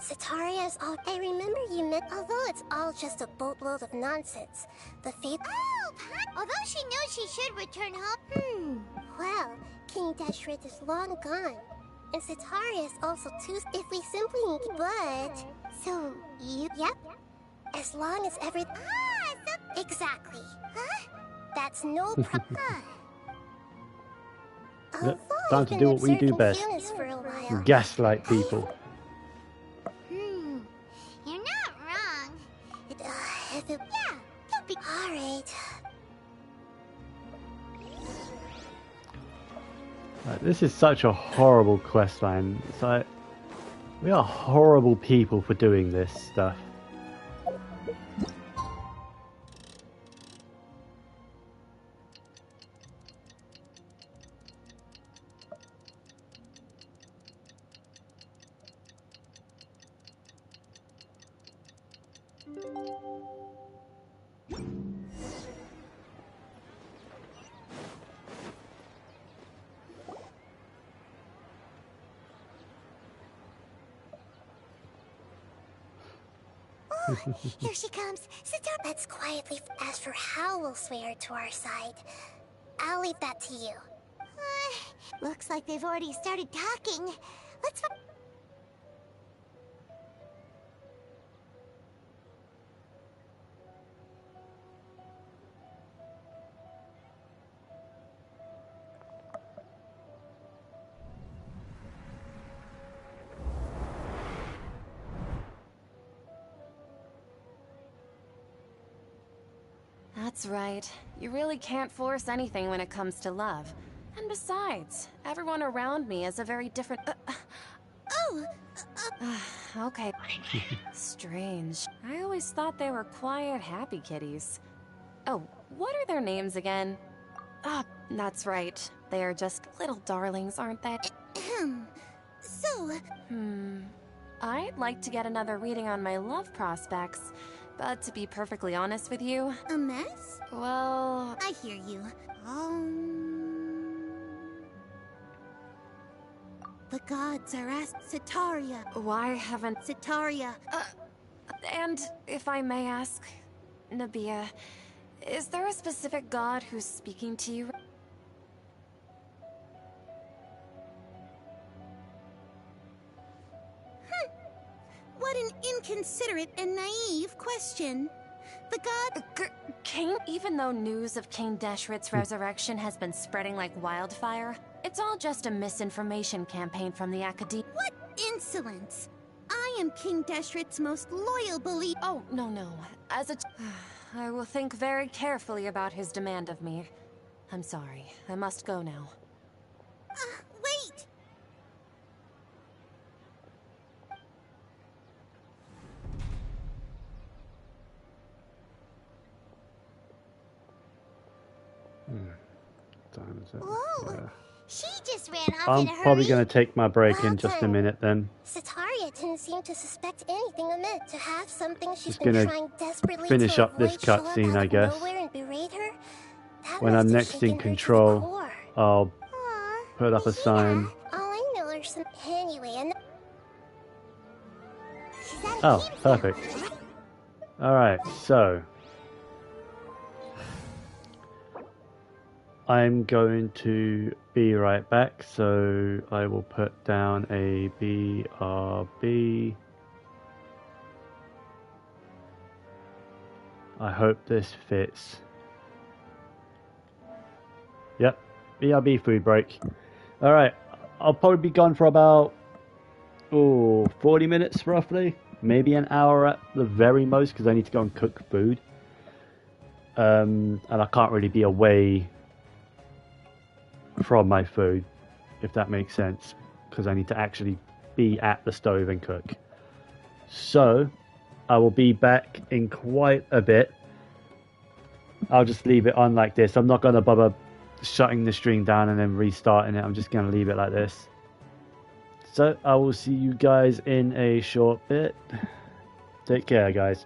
Sataria's all... I remember you meant... Although it's all just a boatload of nonsense, the faith... Oh, although she knows she should return home. Well, King Deshret is long gone. And Sataria is also too... If we simply... But... So, you... Yep. As long as every... Exactly. That's no problem. Time to do what we do best. For a while. Gaslight people. You're not wrong. Yeah, don't be... Alright. Like, this is such a horrible quest line. It's like... We are horrible people for doing this stuff. Here she comes. Sit down. Let's quietly... As for how we'll sway her to our side, I'll leave that to you. Looks like they've already started talking. Let's... That's right. You really can't force anything when it comes to love. And besides, everyone around me is a very different... Okay. Strange. I always thought they were quiet, happy kitties. Oh, what are their names again? Ah, that's right. They are just little darlings, aren't they? So... I'd like to get another reading on my love prospects, but to be perfectly honest with you... A mess? Well... I hear you. The gods are asked Sitaria. Why haven't... Sitaria. And if I may ask, Nabia, is there a specific god who's speaking to you? What an inconsiderate and naive question. The god... King? Even though news of King Deshret's resurrection has been spreading like wildfire, it's all just a misinformation campaign from the Academy. What insolence! I am King Deshret's most loyal believer. Oh, no. As a... I will think very carefully about his demand of me. I'm sorry. I must go now. Wait! Time is it? Whoa! Yeah. She just ran off I'm in a hurry. probably going to take my break in just a minute then. Sataria didn't seem to suspect anything amiss. To have something she's Just been gonna trying desperately finish to up this avoid show up cutscene, out I of guess. nowhere and berate her. That When must I'm have next in shaken her to the control, core. I'll put up a sign. All I know are some... Anyway, and... Oh, perfect. Alright, so... I'm going to be right back, so I will put down a BRB. I hope this fits. Yep, BRB food break. Alright, I'll probably be gone for about 40 minutes roughly. Maybe an hour at the very most, because I need to go and cook food. And I can't really be away from my food, if that makes sense, because I need to actually be at the stove and cook. So I will be back in quite a bit. I'll just leave it on like this. I'm not going to bother shutting the stream down and then restarting it. I'm just going to leave it like this. So I will see you guys in a short bit. Take care, guys.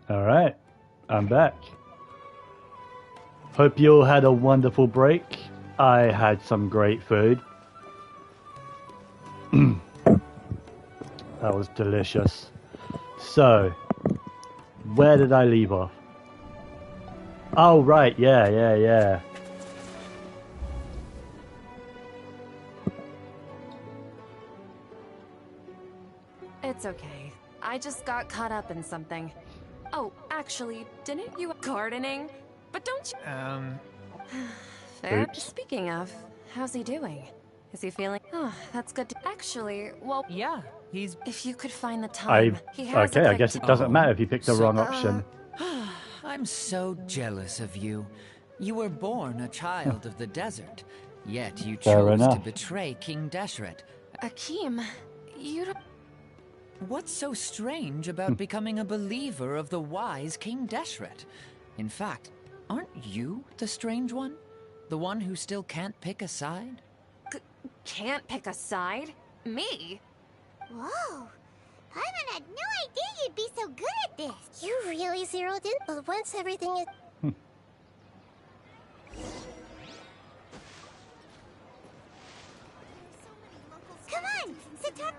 Alright, I'm back. Hope you all had a wonderful break. I had some great food. That was delicious. So, where did I leave off? Oh, right, yeah. It's okay. I just got caught up in something. Oh, actually, didn't you gardening? But don't you... Fair. Oops. Speaking of, how's he doing? Is he feeling... Oh, that's good to... Actually, well... Yeah, he's... If you could find the time, he has Okay, I guess it doesn't matter if you picked the wrong option. I'm so jealous of you. You were born a child of the desert, yet you Fair chose to enough. betray King Deshret. Akeem, you don't... What's so strange about becoming a believer of the wise King Deshret? In fact, aren't you the strange one? The one who still can't pick a side? Can't pick a side? Me? Whoa! Paimon had no idea you'd be so good at this. You really zeroed in, but once everything is... Come on, Satar.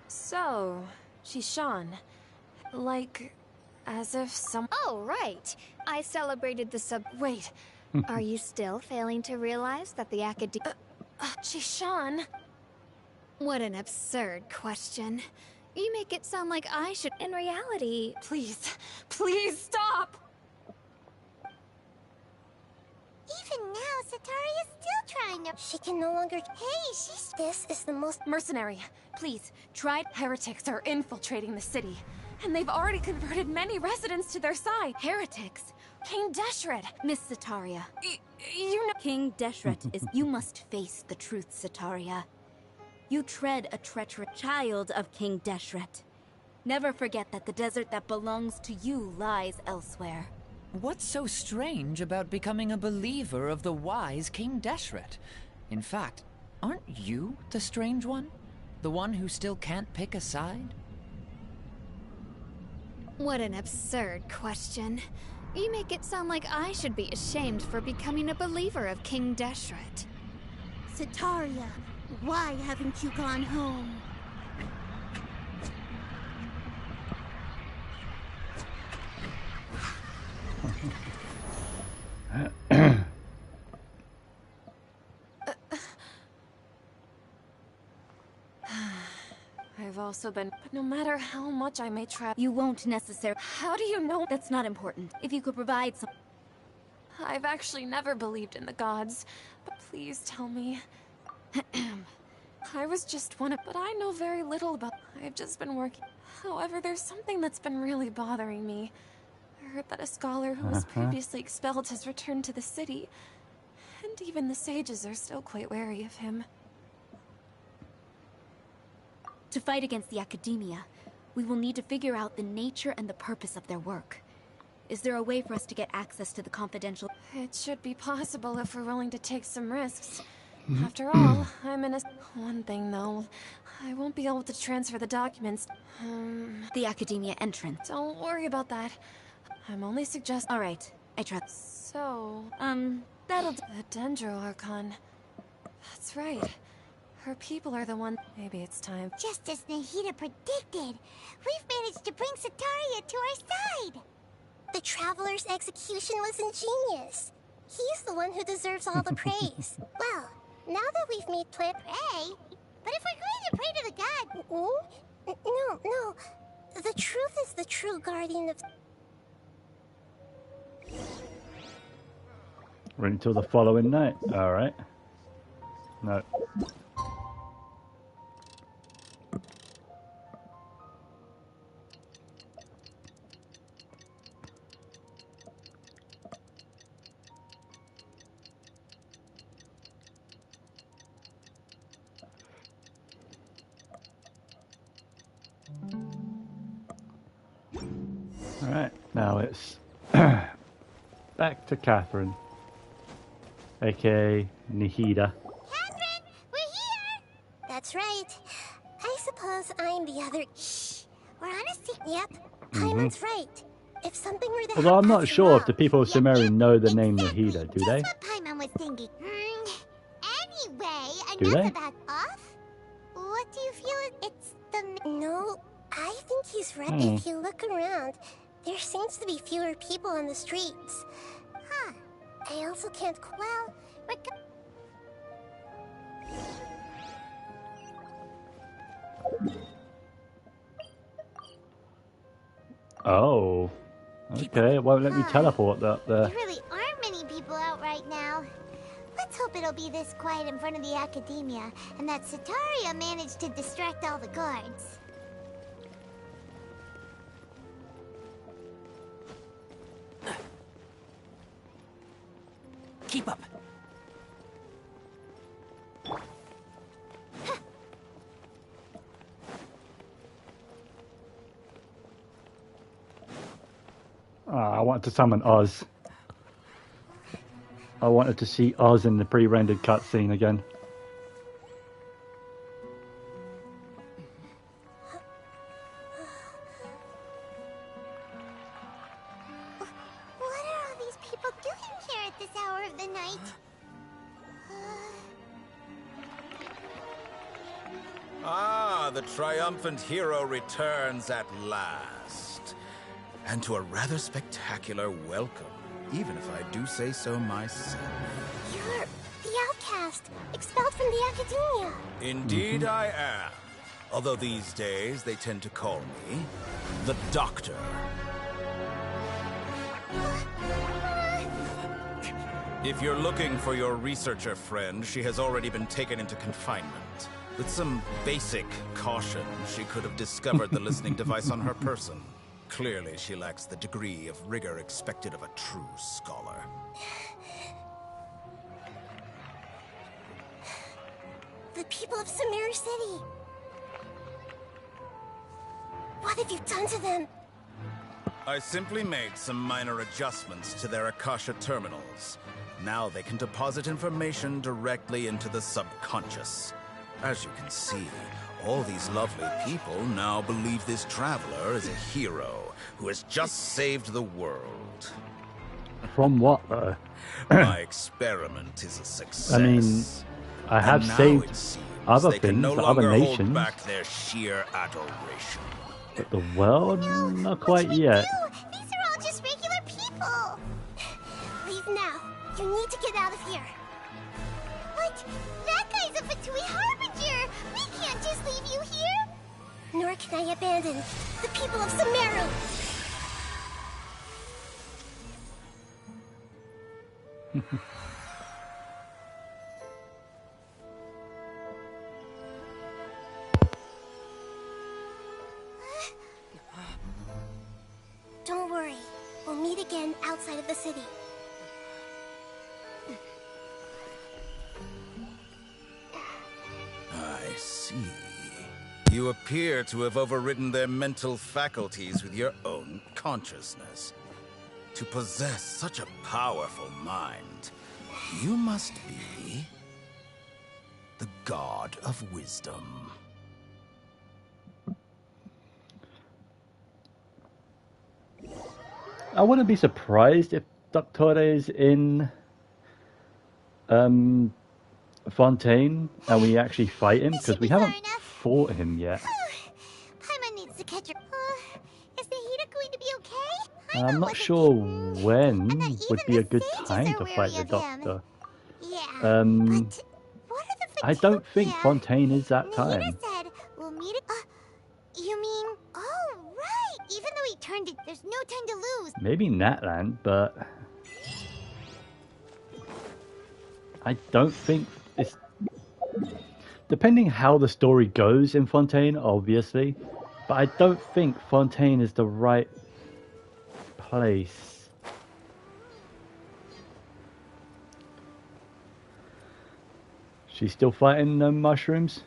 So, Shishan, like, as if some... Oh, right. I celebrated the sub... Wait, are you still failing to realize that the academy... Shishan? What an absurd question. You make it sound like I should... In reality... Please, please stop! Even now, Sataria's still trying to... She can no longer... Hey, she's... This is the most... Mercenary, please, try... Heretics are infiltrating the city, and they've already converted many residents to their side. Heretics? King Deshret! Miss Sataria. You know... King Deshret is... You must face the truth, Sataria. You tread a treacherous child of King Deshret. Never forget that the desert that belongs to you lies elsewhere. What's so strange about becoming a believer of the wise King Deshret? In fact, aren't you the strange one? The one who still can't pick a side? What an absurd question. You make it sound like I should be ashamed for becoming a believer of King Deshret. Sataria, why haven't you gone home? I've also been... But no matter how much I may try... You won't necessarily... How do you know? That's not important. If you could provide some... I've actually never believed in the gods, but please tell me. I was just one of... But I know very little about... I've just been working... However, there's something that's been really bothering me. I heard that a scholar who was previously expelled has returned to the city. And even the sages are still quite wary of him. To fight against the Academia, we will need to figure out the nature and the purpose of their work. Is there a way for us to get access to the confidential... It should be possible if we're willing to take some risks. After all, I'm in a... One thing, though. I won't be able to transfer the documents. The Academia entrance. Don't worry about that. I'm only suggesting... Alright, I trust. So... that'll... The Dendro Archon. That's right. Her people are the one... Maybe it's time. Just as Nahida predicted, we've managed to bring Sataria to our side. The Traveler's execution was ingenious. He's the one who deserves all the praise. Well, now that we've made Pray? But if we're going to pray to the god... No. The truth is the true guardian of... Wait until the following night. Alright. No. Alright, now it's back to Catherine, aka Nahida. Catherine, we're here! That's That's right. I suppose I'm the other... Shh. We're on a secret. Yep. Mm-hmm. Paimon's right. If something were to Although I'm not after sure all, if the people of Sumeru know the name Nahida, do they? That's what Paimon was thinking. Anyway, Do enough they? about off. What do you feel it's the... No, I think he's right. Hmm. If you look around, there seems to be fewer people on the streets. Huh. I also can't... Well, Oh. Okay, it won't let me teleport up there. There really aren't many people out right now. Let's hope it'll be this quiet in front of the Academia, and that Sataria managed to distract all the guards. Keep up. I wanted to summon Oz. I wanted to see Oz in the pre-rendered cutscene again. What are all these people doing here at this hour of the night? Ah, the triumphant hero returns at last. And to a rather spectacular welcome, even if I do say so myself. you're the outcast, expelled from the Academia. Indeed I am. Although these days they tend to call me the Doctor. If you're looking for your researcher friend, she has already been taken into confinement. With some basic caution, she could have discovered the listening device on her person. Clearly, she lacks the degree of rigor expected of a true scholar. The people of Sumeru City. What have you done to them? I simply made some minor adjustments to their Akasha terminals. Now they can deposit information directly into the subconscious. As you can see, all these lovely people now believe this traveler is a hero who has just saved the world. From what, though? My experiment is a success. I mean, I have And now saved it seems other they can things no for other longer hold nations, back their sheer adoration. but the world, not quite yet. These are all just regular people. Leave now. You need to get out of here. What? That guy's a Fatui Harbinger. We can't just leave you here. Nor can I abandon the people of Sumeru. Don't worry. We'll meet again outside of the city. I see. You appear to have overridden their mental faculties with your own consciousness. To possess such a powerful mind, you must be the god of wisdom. I wouldn't be surprised if Doctor is in Fontaine and we actually fight him, because we haven't fought him yet. Paimon needs to catch her. Is Nahida going to be okay? And I'm not sure when would be a good time to fight the Doctor. Yeah, I don't think Fontaine is that time. said we'll meet it. You mean? Oh, right. Even though he turned it, there's no time to lose. Maybe Natland, but I don't think it's... Depending how the story goes in Fontaine, obviously, but I don't think Fontaine is the right place. She's still fighting the mushrooms?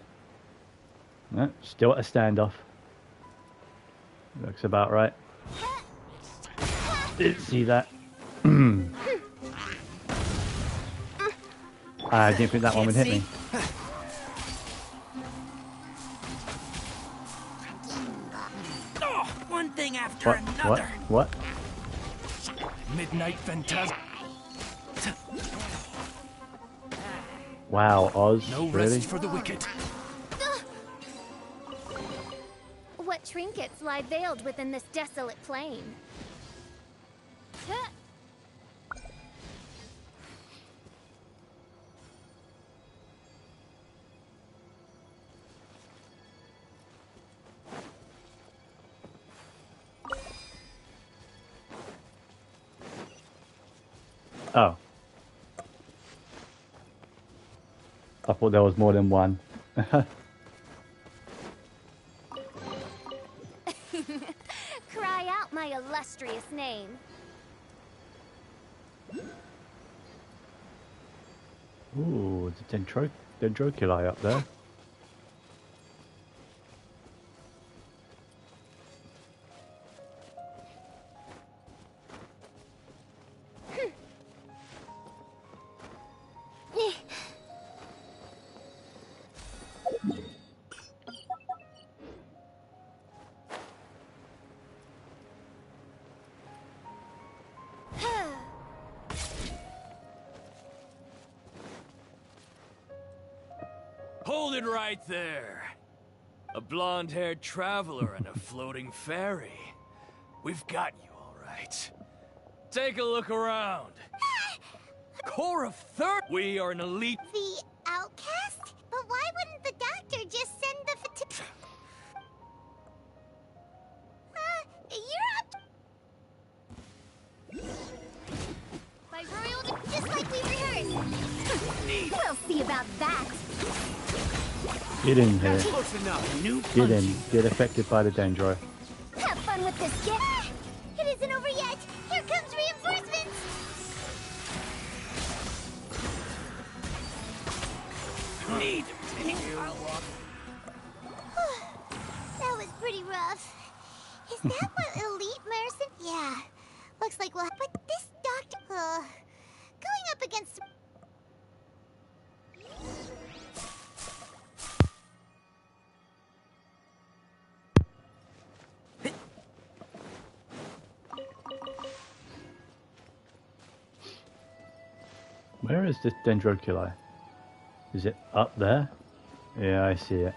No, still at a standoff. Looks about right. Didn't see that. I didn't think that one would hit me. after another. What? Midnight Phantasm. Wow, Oz. No really? rest for the wicked. What trinkets lie veiled within this desolate plain? Oh. I thought there was more than one. Cry out my illustrious name. Ooh, the dendroculi up there. Hold it right there. A blonde-haired traveler and a floating fairy. We've got you all right. Take a look around. Core of third. We are an elite. The outcast? But why wouldn't the doctor just send the you're up. By royal, just like we rehearsed. We'll see about that. Get in here. Close enough. New Get in. Get affected by the dendro. Have fun with this gift. It isn't over yet. Here comes reinforcements. Need. That was pretty rough. Is that what elite medicine? Yeah. Looks like we'll. But this doctor. Going up against. Where is this dendroculi? Is it up there? Yeah, I see it.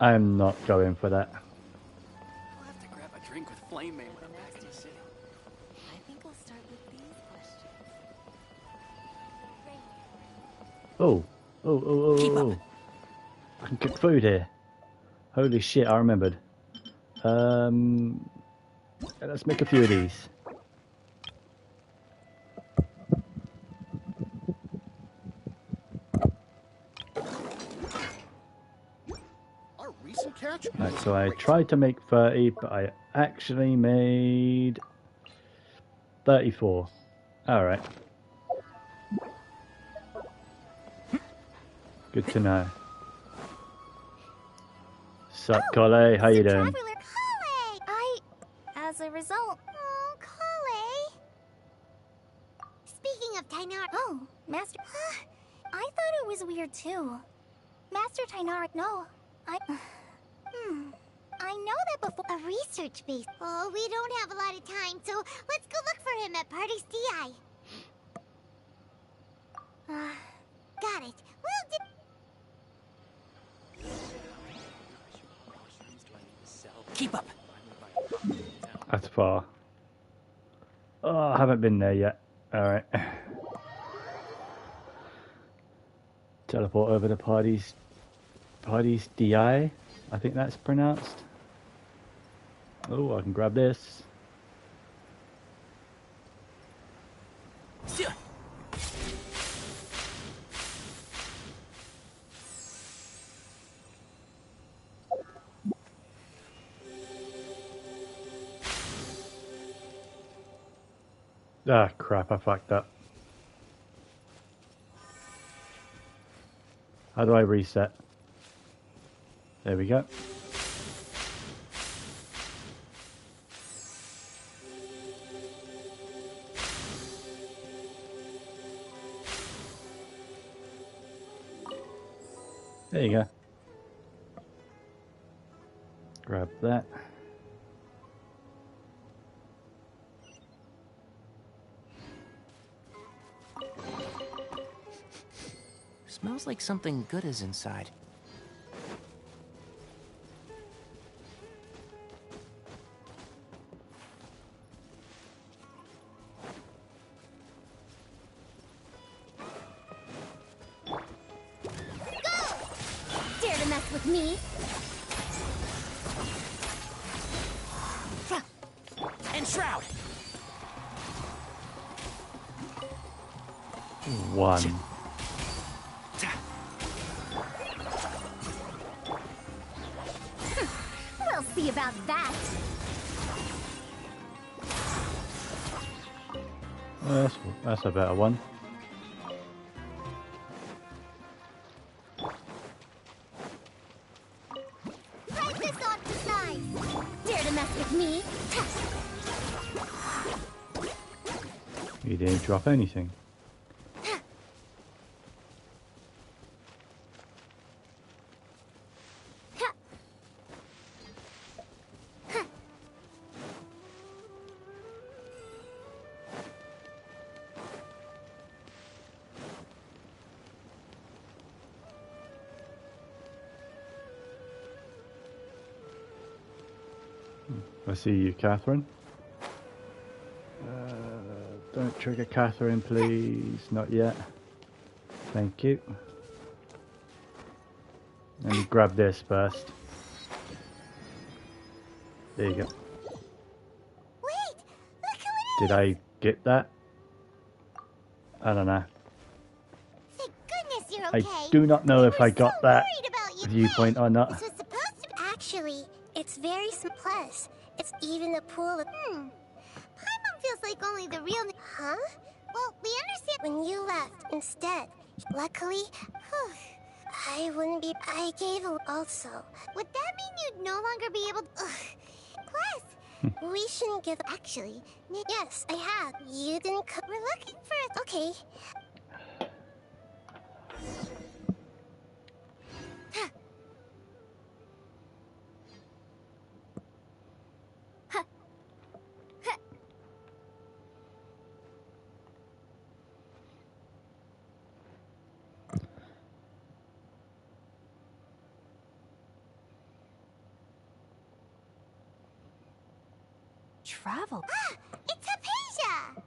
I'm not going for that. We'll have to grab a drink with Flame Maid when I'm back in the city. I think I'll start with these questions. Oh. I can cook food here. Holy shit, I remembered. Let's make a few of these. Right, so I tried to make 30, but I actually made 34. Alright. Good to know. Sup, Collet? How you doing? As a result. Oh, Kale. Speaking of Tainara. Oh, Master. I thought it was weird too. Master Tainara, no. I know that before. A research base. Oh, we don't have a lot of time, so let's go look for him at Party's DI. Got it. Keep up. That's far. Oh, I haven't been there yet. Alright. Teleport over to Party's DI, I think that's pronounced. Oh, I can grab this. Ah, crap, I fucked up. How do I reset? There we go. There you go. Grab that. Smells like something good is inside. Dare to mess with me? Enshroud! One. We'll see about that. That's a better one. Take this off the side. Dare to mess with me? You didn't drop anything. I see you, Catherine. Don't trigger Catherine, please. Not yet. Thank you. Let me grab this first. There you go. Wait! Look who it is! Did I get that? I don't know. Thank goodness you're okay. I do not know if I got that viewpoint or not. This was supposed to... Actually, it's very plus. It's even a pool of... Paimon feels like only the real... Huh? Well, we understand when you left instead. Luckily, I wouldn't be... I gave a... Also, would that mean you'd no longer be able to... Plus, we shouldn't give... Actually, yes, I have. You didn't... We're looking for it. Okay. Travel. It's Hypatia!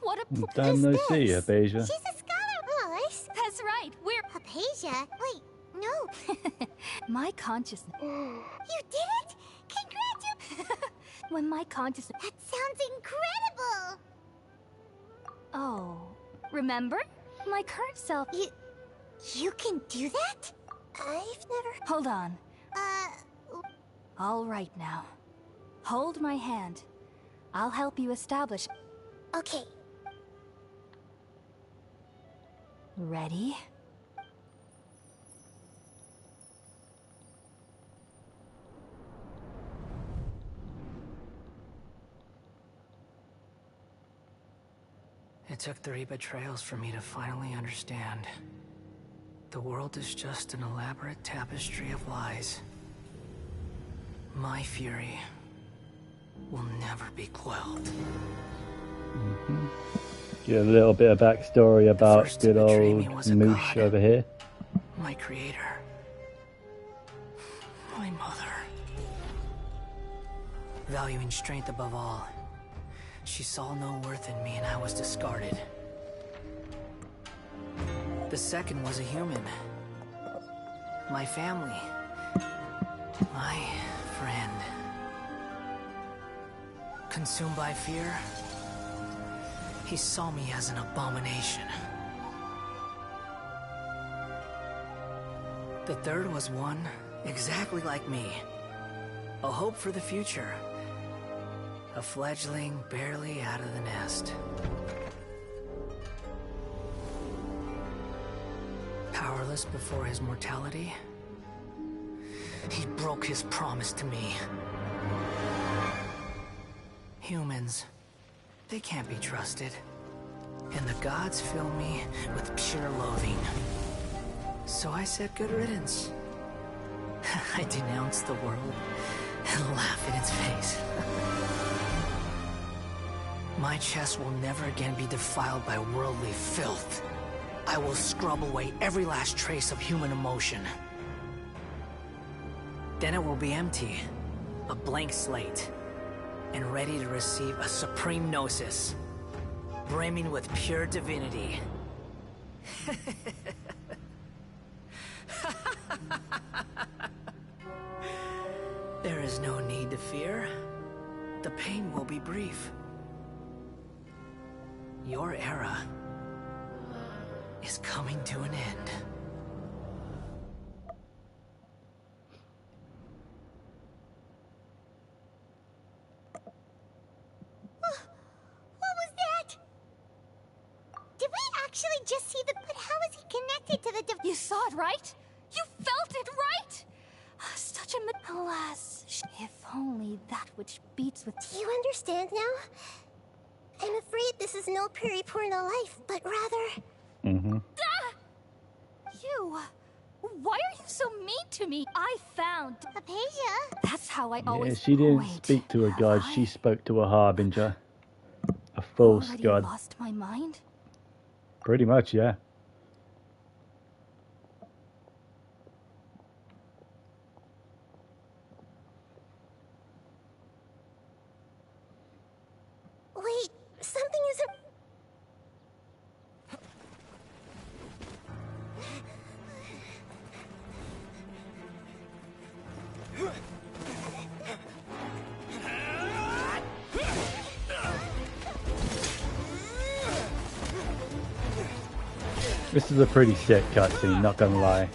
What a Damn no see, Hypatia. She's a scholar, Lois. That's right. We're Hypatia? Wait, no. my consciousness. You did it? Congratulations! When my consciousness. That sounds incredible! Oh, remember? My current self. You can do that? I've never... Hold on. All right now. Hold my hand. I'll help you establish. Okay. Ready? It took 3 betrayals for me to finally understand. The world is just an elaborate tapestry of lies. My fury will never be quelled. Get a little bit of backstory about good old Moosh over here. My creator. My mother. Valuing strength above all, she saw no worth in me and I was discarded. The second was a human. My family. My friend. Consumed by fear, he saw me as an abomination. The third was one exactly like me. A hope for the future. A fledgling barely out of the nest. Powerless before his mortality, he broke his promise to me. Humans, they can't be trusted. And the gods fill me with pure loathing. So I said good riddance. I denounced the world and laugh in its face. My chest will never again be defiled by worldly filth. I will scrub away every last trace of human emotion. Then it will be empty, a blank slate, and ready to receive a supreme gnosis, brimming with pure divinity. There is no need to fear. The pain will be brief. Your era is coming to an end. What was that? Did we actually just see the... But how is he connected to the... You saw it, right? You felt it, right? Such a... Alas, if only that which beats with... Do you understand now? I'm afraid this is no periporno life, but rather... Mm-hmm. You... Why are you so mean to me? I found... Apasia? That's how I Yeah, always... she didn't speak to a god, she spoke to a harbinger. A false Already god. lost my mind? Pretty much, yeah. Wait, something isn't... This is a pretty sick cutscene, not gonna lie.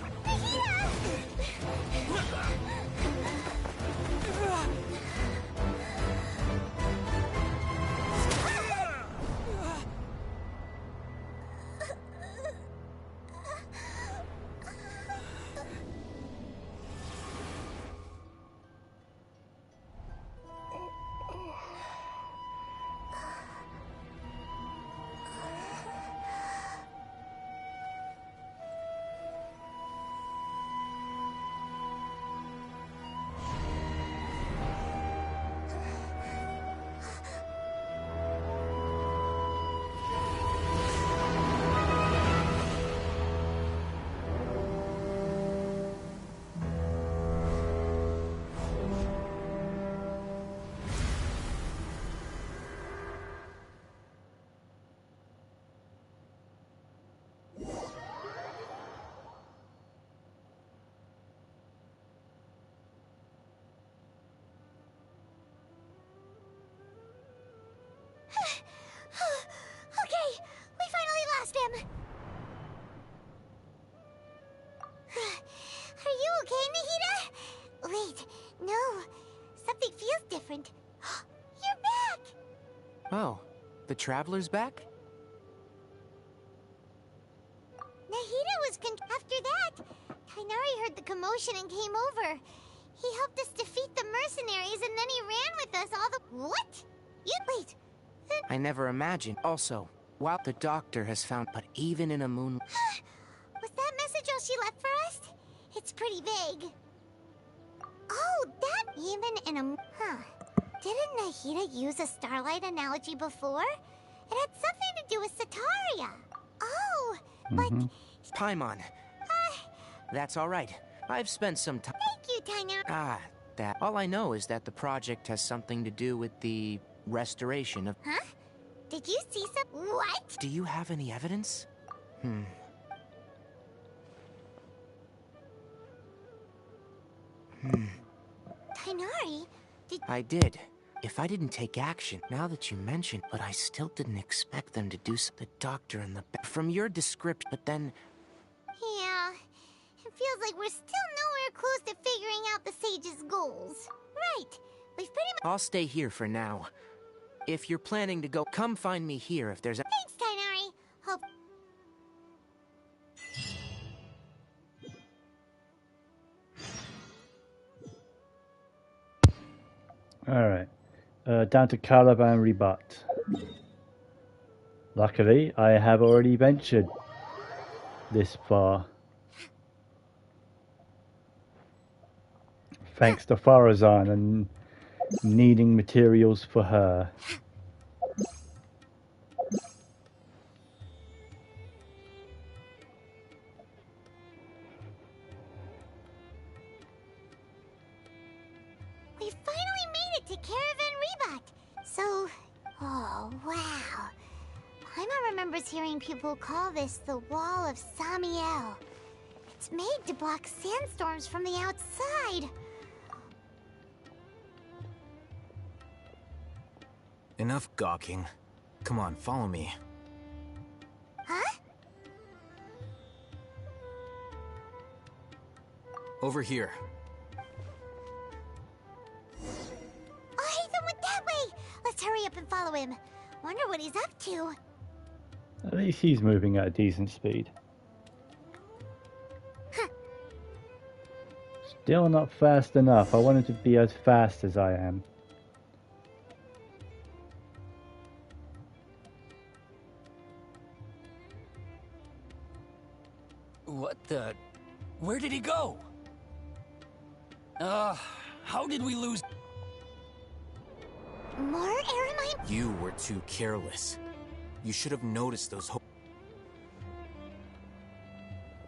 Okay, we finally lost him. Are you okay, Nahida? Wait, no. Something feels different. You're back! Oh, the Traveler's back? Nahida was after that. Kainari heard the commotion and came over. He helped us defeat the mercenaries and then he ran with us all the... What? You... Wait. I never imagined. Also, while the doctor has found, but even in a moon... Was that message all she left for us? It's pretty vague. Oh, that... Even in a... Huh. Didn't Nahida use a starlight analogy before? It had something to do with Sataria. Oh, but... Paimon. That's all right. I've spent some time... Thank you, Taina. That... All I know is that the project has something to do with the restoration of... Huh? Did you see some... What? Do you have any evidence? Tainari, did... I did. If I didn't take action, now that you mention, but I still didn't expect them to do so. The doctor and the... From your description, but then... Yeah, it feels like we're still nowhere close to figuring out the Sage's goals. Right, we've pretty much... I'll stay here for now. If you're planning to go, come find me here if there's a... Thanks, Tainari. Hope... Alright. Down to Caliban Rebut. Luckily, I have already ventured this far. Thanks to Farazan and needing materials for her. to Caravan Rebot. So, oh wow. Paimon remembers hearing people call this the Wall of Samiel. It's made to block sandstorms from the outside. Enough gawking. Come on, follow me. Huh? Over here. Oh, Haytham went that way! Let's hurry up and follow him. Wonder what he's up to. At least he's moving at a decent speed. Still not fast enough. I want him to be as fast as I am. What the... Where did he go? How did we lose... More Aramine? You were too careless. You should have noticed those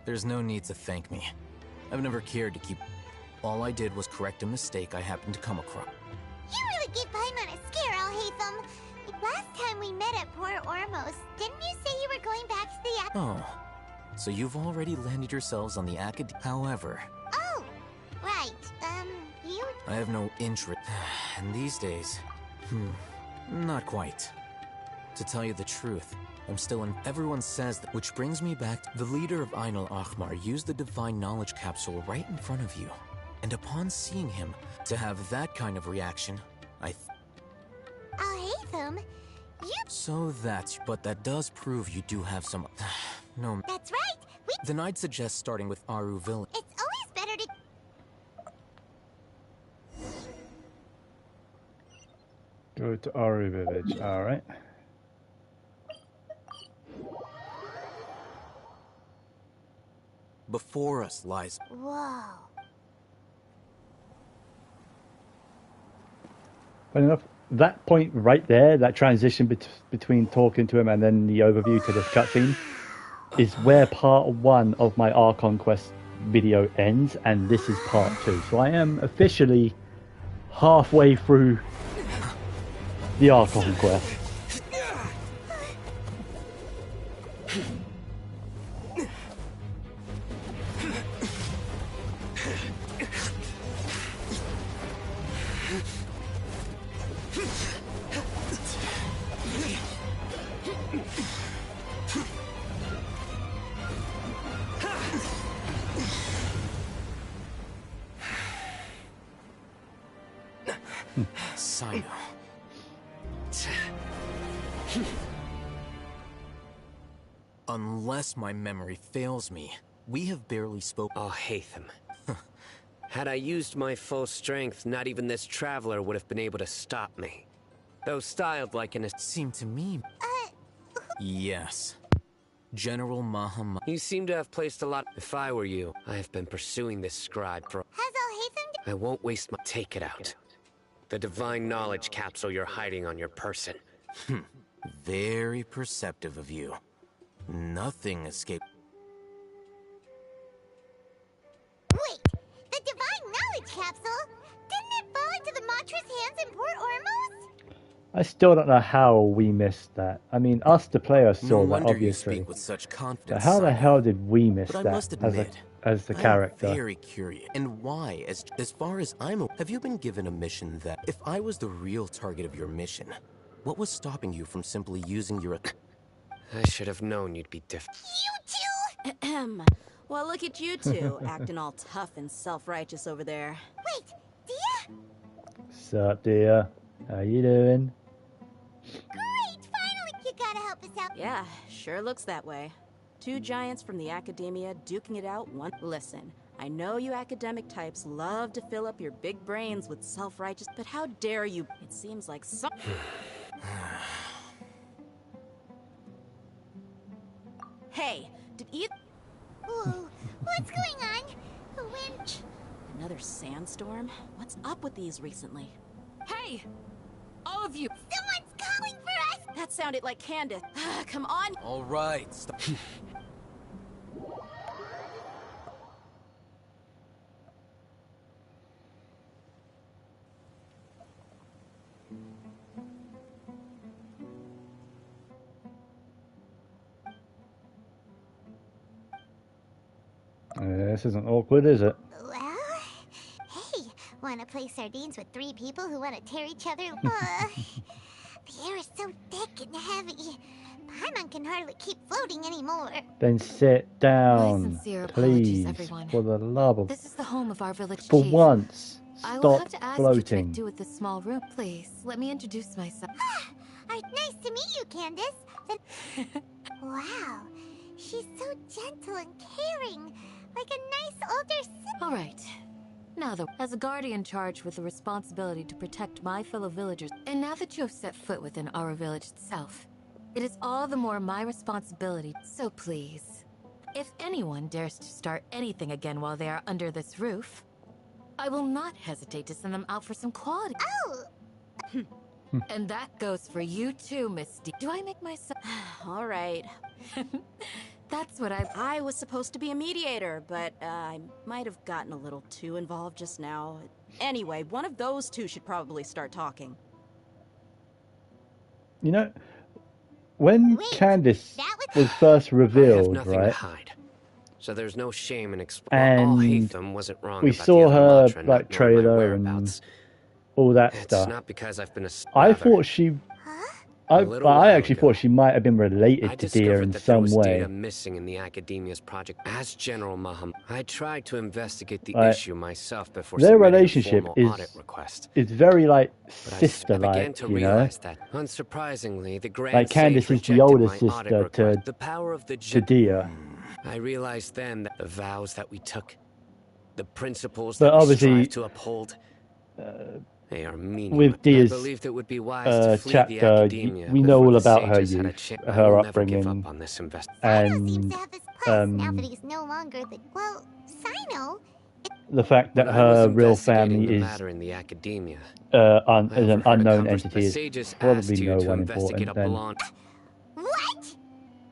There's no need to thank me. I've never cared to keep... All I did was correct a mistake I happened to come across. You really gave Paimon a scare, Alhaitham. Like last time we met at Port Ormos, didn't you say you were going back to the... Oh. So you've already landed yourselves on the However... Oh! Right, you... I have no interest... And these days... Not quite. To tell you the truth, I'm still in... Everyone says that... Which brings me back... The leader of Ainul Ahmar used the Divine Knowledge Capsule right in front of you. And upon seeing him, to have that kind of reaction, Alhaitham, you... So but that does prove you do have some... No... That's right! Then I'd suggest starting with Aru Village. It's always better to... Go to Aru Village, alright. Before us lies... Whoa. Funny enough, that point right there, that transition between talking to him and then the overview to this cutscene, is where part 1 of my Archon Quest video ends, and this is part 2. So I am officially halfway through the Archon Quest. Sino. Unless my memory fails me, we have barely spoken. Oh, Haytham. Had I used my full strength, not even this traveler would have been able to stop me. Though styled like an... Seemed to me... Yes. General Maham... You seem to have placed a lot... If I were you, I have been pursuing this scribe for... Has Alhaitham... I won't waste my... Take it out. The divine knowledge capsule you're hiding on your person. Very perceptive of you. Nothing escaped... Wait! The divine knowledge capsule? Didn't it fall into the Matra's hands in Port Ormos? I still don't know how we missed that. I mean, us the players saw that, obviously. You speak with such confidence, but how the hell did we miss but that I must admit, as the character? I'm very curious. And why? As far as I'm aware, have you been given a mission that, if I was the real target of your mission, what was stopping you from simply using your... I should have known you'd be different. You two? Well, look at you two, acting all tough and self-righteous over there. Wait, Dia? Sup, Dia? How you doing? Great! Finally! You gotta help us out. Yeah, sure looks that way. Two giants from the academia duking it out one... Listen, I know you academic types love to fill up your big brains with self-righteous, but how dare you... It seems like some... Hey, did either... Whoa, what's going on? The wind... Another sandstorm? What's up with these recently? Hey! All of you! Someone's calling for us! That sounded like Candace. Come on! All right, stop. This isn't awkward, is it? Well, hey, wanna play sardines with 3 people who wanna tear each other? The air is so thick and heavy. Paimon can hardly keep floating anymore. Then sit down, My sincere please. apologies, everyone. For the love of... This is the home of our village For chief. once, I will stop have to ask floating. you to make do with this small room. Please, let me introduce myself. Nice to meet you, Candace. Wow, she's so gentle and caring, like a nice older sister. All right. Now, though, as a guardian charged with the responsibility to protect my fellow villagers, and now that you have set foot within our village itself, it is all the more my responsibility. So please, if anyone dares to start anything again while they are under this roof, I will not hesitate to send them out for some quality. Oh! And that goes for you too, Misty. Do I make myself... All right. That's what I was supposed to be a mediator, but I might have gotten a little too involved just now. Anyway, one of those two should probably start talking. You know, when Candace was first revealed, nothing right? to hide. So there's no shame in explaining. All And Hatham wasn't wrong we about saw the her other Matra not knowing my trailer and whereabouts. all that It's stuff. not because I've been a I thought she... I actually thought she might have been related to Dia in that there some was way. data missing in the Academia's project. As General Maham, I tried to investigate the Right. issue myself before Their submitting a relationship formal audit request. is very like But I sister-like, began to you know. realize that, unsurprisingly, the Grand Like Candace Sage is the rejected older my audit sister request. The power of the to Dia. I realized then that the vows that we took, the principles But that we obviously, strive to uphold, they are meaningless. with Dia's I believed it would be wise to flee the chapter, academia we know before all the about her sages had a youth, chance. I her will never give upbringing, up on this investment. and Now that he's no longer the... Well, Sino... the fact that When I was her real investigating family the is matter in the academia, is an overheard a unknown the entity is sages asked probably you no to one investigate important a then. blonde. What?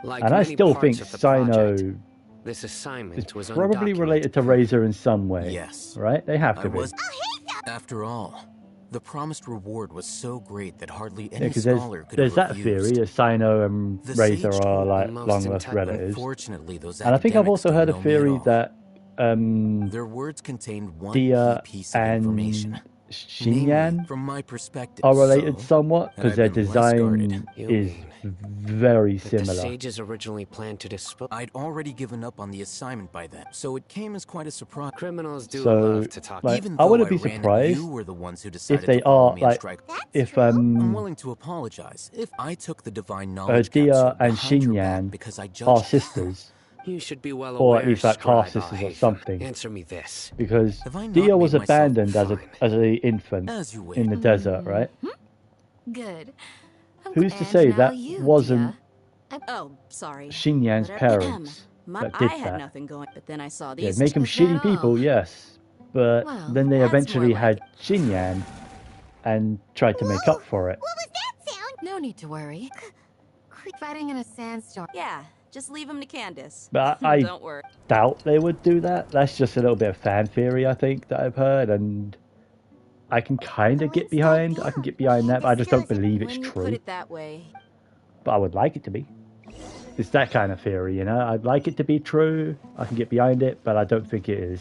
Like And I many still parts think of the Sino project, this assignment is was probably undocumented. related to Razor in some way. Yes. Right? They have to I be. was... After all, the promised reward was so great that hardly Yeah, any because scholar could there's have that refused. theory that Sino and The Razor sage are told like me most long-lost relatives. Unfortunately, those And I think I've academics also heard a don't know me at theory all. that Their words contained one Dia key piece of information. and Xinyan From my perspective, are related somewhat had because I their been less design guarded. is very That the similar. sages originally planned to dispose. I'd already given up on the assignment by then, so it came as quite a surprise. Criminals do So, love to talk. like, Even I though wouldn't be ran it, surprised you were the ones who decided if they to follow are me and like strike. if I'm willing to apologize if I took the divine knowledge Dia capsule and behind your back Xinyan because I are judged sisters, You should be well or aware, at least like Scribe half sisters or Al-Haytham. something. Answer me this. Because Have I not Dia was made myself abandoned as an infant As you in the desert, right? Good. Who's to And say now that you, wasn't Oh, sorry. Xinyan's Whatever. parents that I did had that? nothing going, but then I saw Yeah, these. make them Is that shitty all? people, yes. But Well, then they that's eventually more had Xinyan and tried to make up for it. What was that sound? No need to worry. Fighting in a sandstorm. Yeah, just leave them to Candace. But I Don't worry. doubt they would do that. That's just a little bit of fan theory, I think, that I've heard, and I can kind of get behind. I can get behind that, but I just don't believe it's When you true. put it that way. But I would like it to be. It's that kind of theory, you know? I'd like it to be true. I can get behind it, but I don't think it is.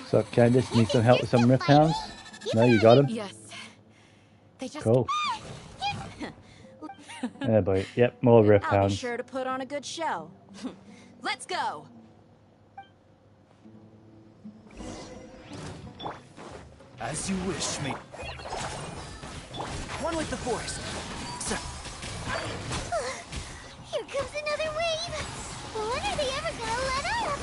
So, Candace, need some help with some rift hounds? No, you got him? Yes. They just Cool. Yeah, boy. Yep, more rift I'll be hounds. sure to put on a good show. Let's go. As you wish, me. One with the force. Here comes another wave. When are they ever gonna let up?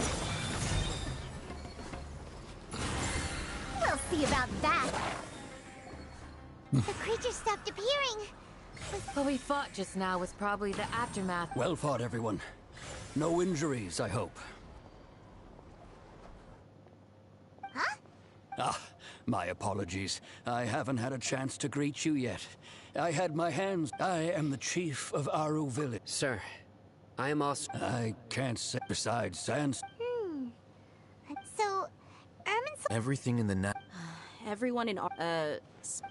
We'll see about that. The creature stopped appearing. what we fought just now was probably the aftermath. Well fought, everyone. No injuries, I hope. Huh? Ah, My apologies. I haven't had a chance to greet you yet. I had my hands. I am the chief of Aru Village. Sir, I am also... I can't say besides Sans. So, Ermin's Everything in the Everyone in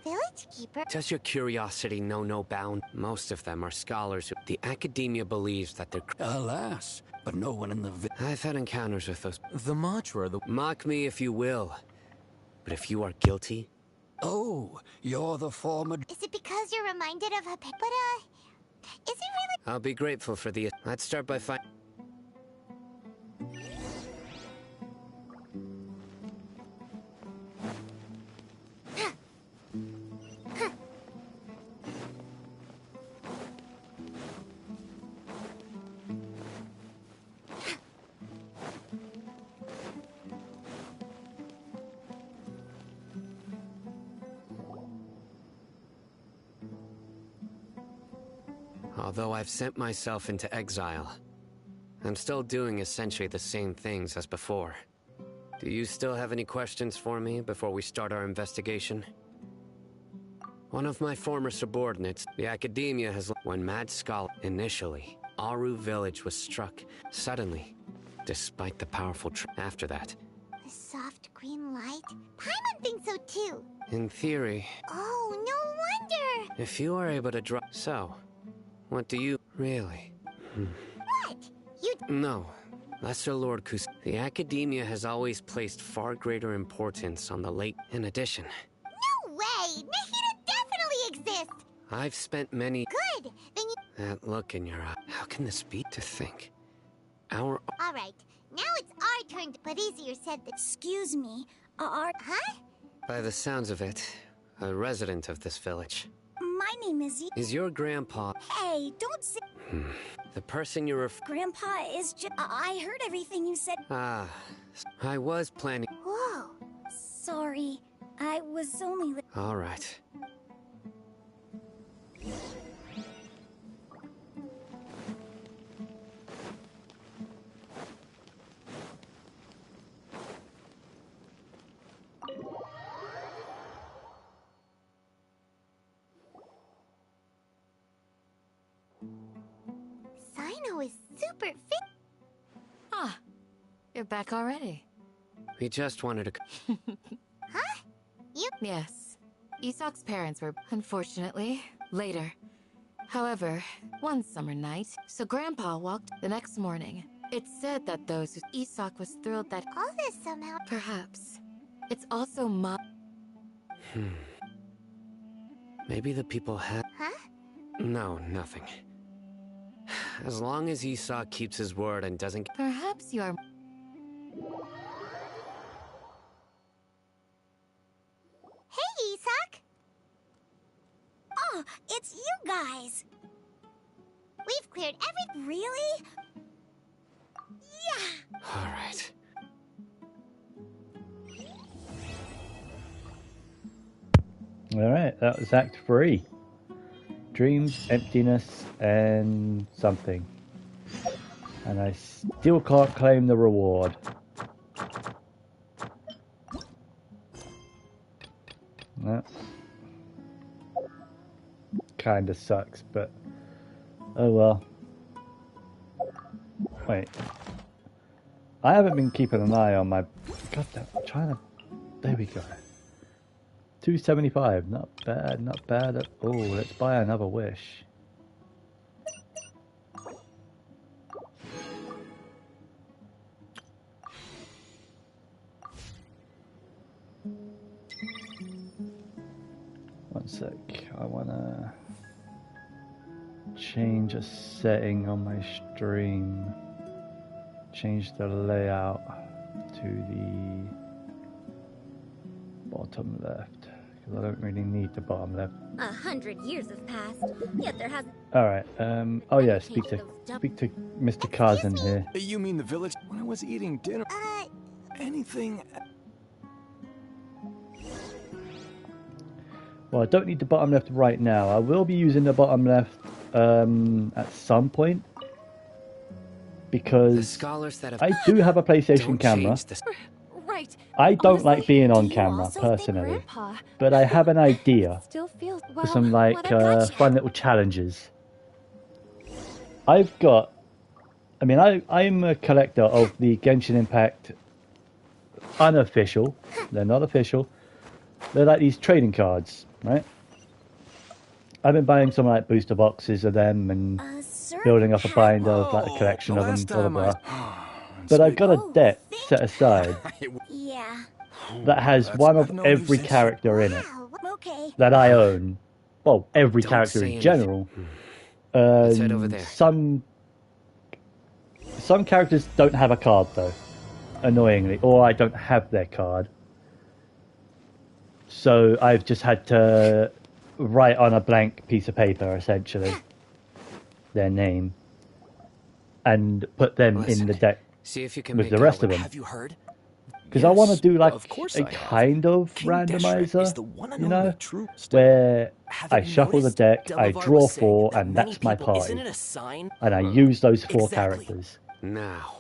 village keeper. Does your curiosity know no bound? Most of them are scholars who... The academia believes that they're... Alas, but no one in the I've had encounters with those... The Matra, the... Mock me if you will. But if you are guilty... Oh, you're the former... Is it because you're reminded of her But, is it really... I'll be grateful for the... Let's start by finding... Although I've sent myself into exile, I'm still doing essentially the same things as before. Do you still have any questions for me before we start our investigation? One of my former subordinates, the academia has... When Mad Scholar... Initially, Aru Village was struck suddenly, despite the powerful... After that... The soft green light? Paimon thinks so too. In theory... Oh, no wonder! If you are able to draw... So... What do you... Really? What? You... No. Lesser Lord Kus... The academia has always placed far greater importance on the late... In addition... No way! Nahida definitely exists! I've spent many... Good! Then you... That look in your eye... How can this be to think? Our... Alright, now it's our turn, but easier said than... Excuse me, Huh? By the sounds of it, a resident of this village. My name is... Is your grandpa... Hey, don't say... The person you're Grandpa is just... I heard everything you said. Ah, I was planning... Whoa. Sorry, I was only... All right. Sino is super fit. Ah, you're back already. We just wanted to... Huh? You... Yes. Isak's parents were, unfortunately, later. However, one summer night, so Grandpa walked the next morning. It's said that those who... Isak was thrilled that... All this somehow... Perhaps. It's also Maybe the people had... Huh? No, nothing. As long as Isak keeps his word and doesn't... Perhaps you are... Hey, Isak! Oh, it's you guys! We've cleared every... Really? Yeah! All right. Alright, that was Act 3. Dreams, emptiness, and something. And I still can't claim the reward. That kinda sucks, but oh well. Wait. I haven't been keeping an eye on my... God, I'm trying to... There we go. 275, not bad, not bad at all. Let's buy another wish. One sec, I wanna change a setting on my stream. Change the layout to the bottom left. I don't really need the bottom left. 100 years have passed, yet there hasn't... Alright, oh yeah, speak to Mr. Cousin here. You mean the village? When I was eating dinner... Anything... Well, I don't need the bottom left right now. I will be using the bottom left at some point. Because I do have a PlayStation camera. right. I don't like Honestly, being on do you camera also think personally, Grandpa but I have an idea still feels for some well, like what I've got you. fun little challenges. I've got, I mean, I'm a collector of the Genshin Impact unofficial. They're not official. They're like these trading cards, right? I've been buying some like booster boxes of them and building up a binder of like a collection of them, blah blah blah. But I've got a deck set aside Yeah. that has one of every character in it Okay. that I own. Well, every Don't character say in general. Let's head over there. Some characters don't have a card though, annoyingly, or I don't have their card. So I've just had to write on a blank piece of paper, essentially, their name, and put them in the deck See if you can with make the out rest of what- them. Have you heard? Because I want to do like of course a I have. kind of King Deshret randomizer, is the one and you only know, true where I you shuffle the noticed? deck, I Delavar draw was saying 4, that and many that's my people- Isn't party. it a sign? And I use those 4 Exactly. characters. Now.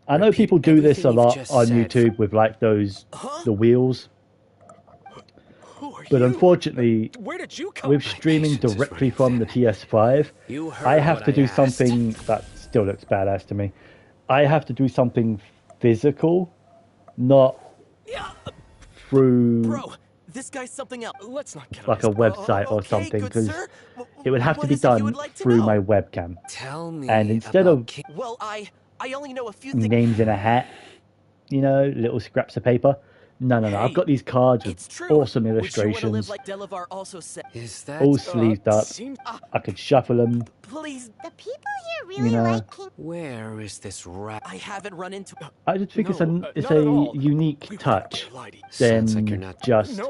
I know people do this a everything you've lot just on said. YouTube with like those, the wheels. But unfortunately, Where did you come with streaming directly from the PS5, You heard I have what to I do asked. something that still looks badass to me. I have to do something physical, not through Bro, this guy's something else. Let's not get on like a his- website or okay, something, good because sir. it would have to What be is it you done would like to through know? my webcam. Tell me And instead of Well, I only know a few things. names in a hat, you know, little scraps of paper. No. I've got these cards with awesome Would you want to live illustrations, like Delavar also said? Is that all sleeved up. I could shuffle them. Please. The people here really You know. like King. Where is this rat? I haven't run into. I just think it's not a at all. unique touch Sounds like you're than not just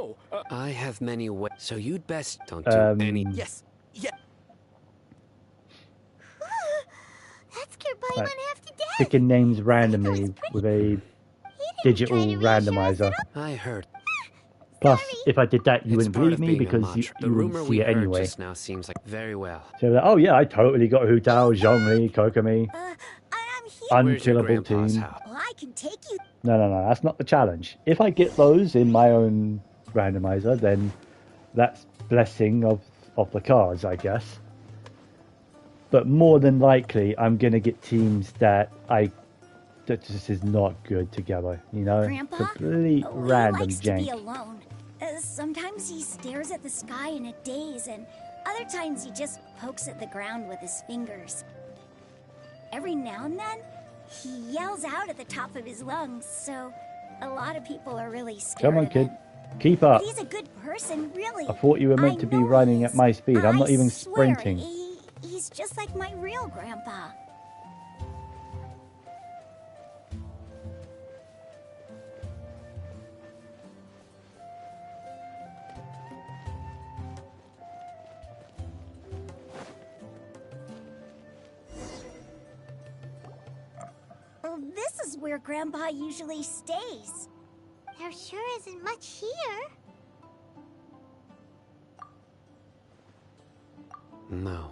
I have many ways, so you'd best don't do any. Yes. Yeah. That scared Paimon like, half to death. picking names randomly with a digital randomizer. I heard. Plus, if I did that, you It's wouldn't part believe of me being a because mantra. The you rumor wouldn't we see it heard anyway. just now seems like very well. So like, oh yeah, I totally got Hu Tao, Zhongli, Kokomi, unkillable team. Well, I can take you. No, that's not the challenge. If I get those in my own randomizer, then that's blessing of the cards, I guess. But more than likely, I'm gonna get teams that just is not good together. You know, Grandpa? complete He random likes to be jank. alone. Sometimes he stares at the sky in a daze, and other times he just pokes at the ground with his fingers. Every now and then, he yells out at the top of his lungs, so a lot of people are really scared Come on, of kid, him. keep up. But he's a good person, really. I thought you were meant to be running at my speed. I'm not even Swear, sprinting. he's just like my real grandpa. Well, this is where Grandpa usually stays. There sure isn't much here. No.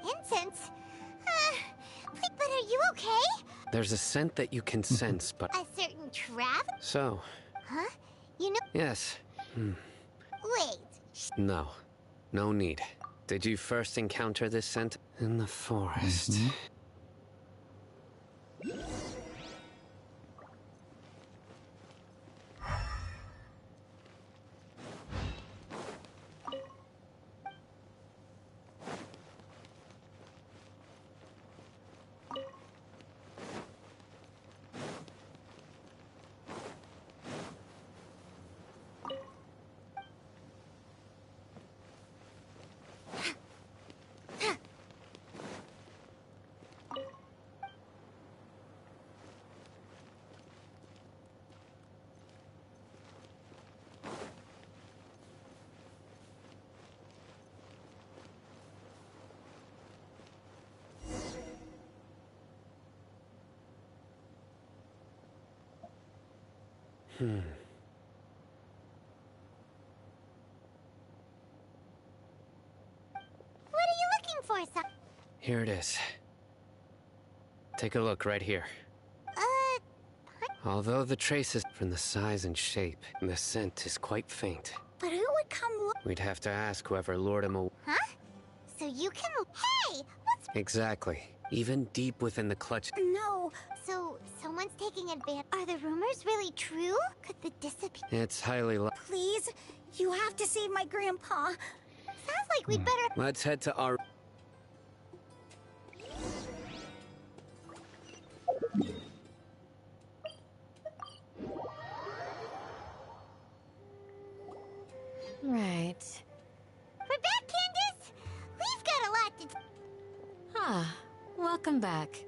Incense? But are you okay? There's a scent that you can sense, but A certain travel? so Huh? You know? yes. Wait. No. No need. Did you first encounter this scent in the forest? What are you looking for, son? Here it is. Take a look right here. Although the traces from the size and shape, the scent is quite faint. But who would come look? We'd have to ask whoever lured him away. Huh? So you can... Hey! What's... Exactly. Even deep within the clutch. No. So, someone's taking advantage. Are the rumors really true? Could the disappear... It's highly Please, you have to save my grandpa. Sounds like we'd better... Let's head to our... Right. We're back, Candace! We've got a lot to... Ah, welcome back.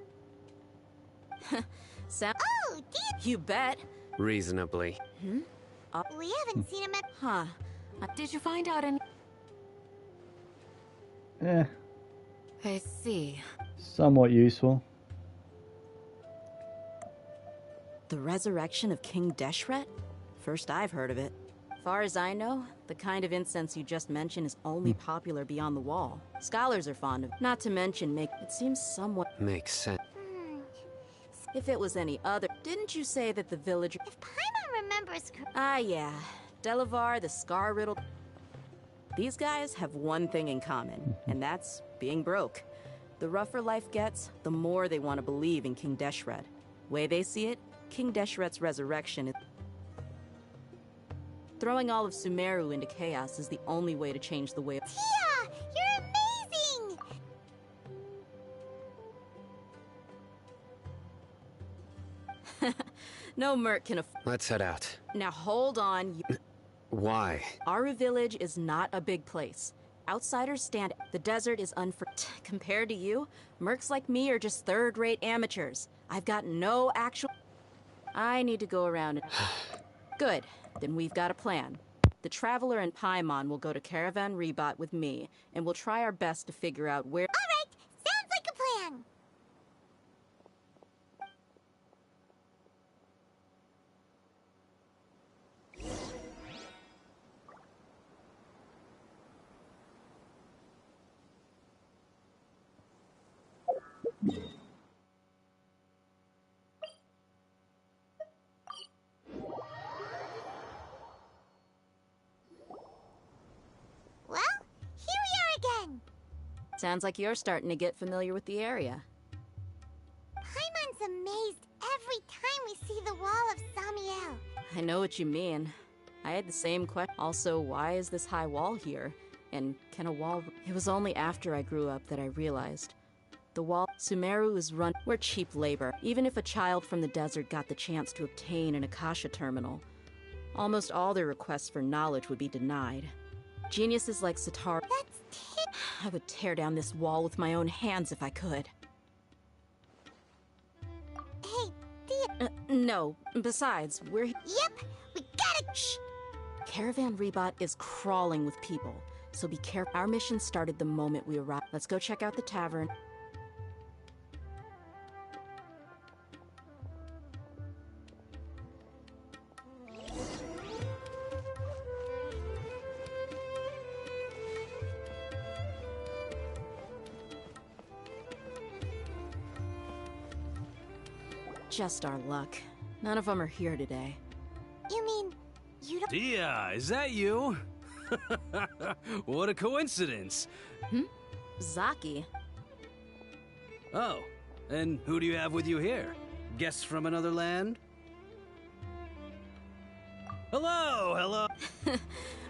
Sam. Oh, did... You bet. Reasonably. We haven't seen him at... Huh. Did you find out any... Yeah, I see. somewhat useful. The resurrection of King Deshret? First I've heard of it. Far as I know, the kind of incense you just mentioned is only popular beyond the wall. Scholars are fond of it. Not to mention it seems somewhat... Makes sense. If it was any other... Didn't you say that the villager... If Paimon remembers... Ah, yeah. Delavar, the Scar-riddled... These guys have one thing in common, and that's being broke. The rougher life gets, the more they want to believe in King Deshret. Way they see it, King Deshret's resurrection is... Throwing all of Sumeru into chaos is the only way to change the way... Tia! You're amazing! No merc can Let's head out. Now hold on. Why? Aru Village is not a big place. Outsiders stand... The desert is Compared to you, mercs like me are just third-rate amateurs. I've got no actual... I need to go around and... Good. Then we've got a plan. The Traveler and Paimon will go to Caravan Rebot with me, and we'll try our best to figure out where... Alright! Sounds like a plan! Well, here we are again! Sounds like you're starting to get familiar with the area. Paimon's amazed every time we see the wall of Samiel. I know what you mean. I had the same question. Also, why is this high wall here? And can a wall... It was only after I grew up that I realized. The wall... Sumeru is run... We're cheap labor. Even if a child from the desert got the chance to obtain an Akasha terminal, almost all their requests for knowledge would be denied. Geniuses like Sitar... I would tear down this wall with my own hands if I could. Hey, Tia... No. Besides, we're... Yep, we gotta... Shh! Caravan Rebot is crawling with people, so be careful. Our mission started the moment we arrived. Let's go check out the tavern. Just our luck. None of them are here today. You mean, you don't... Tia, is that you? What a coincidence. Zaki. Oh, and who do you have with you here? Guests from another land? Hello, hello.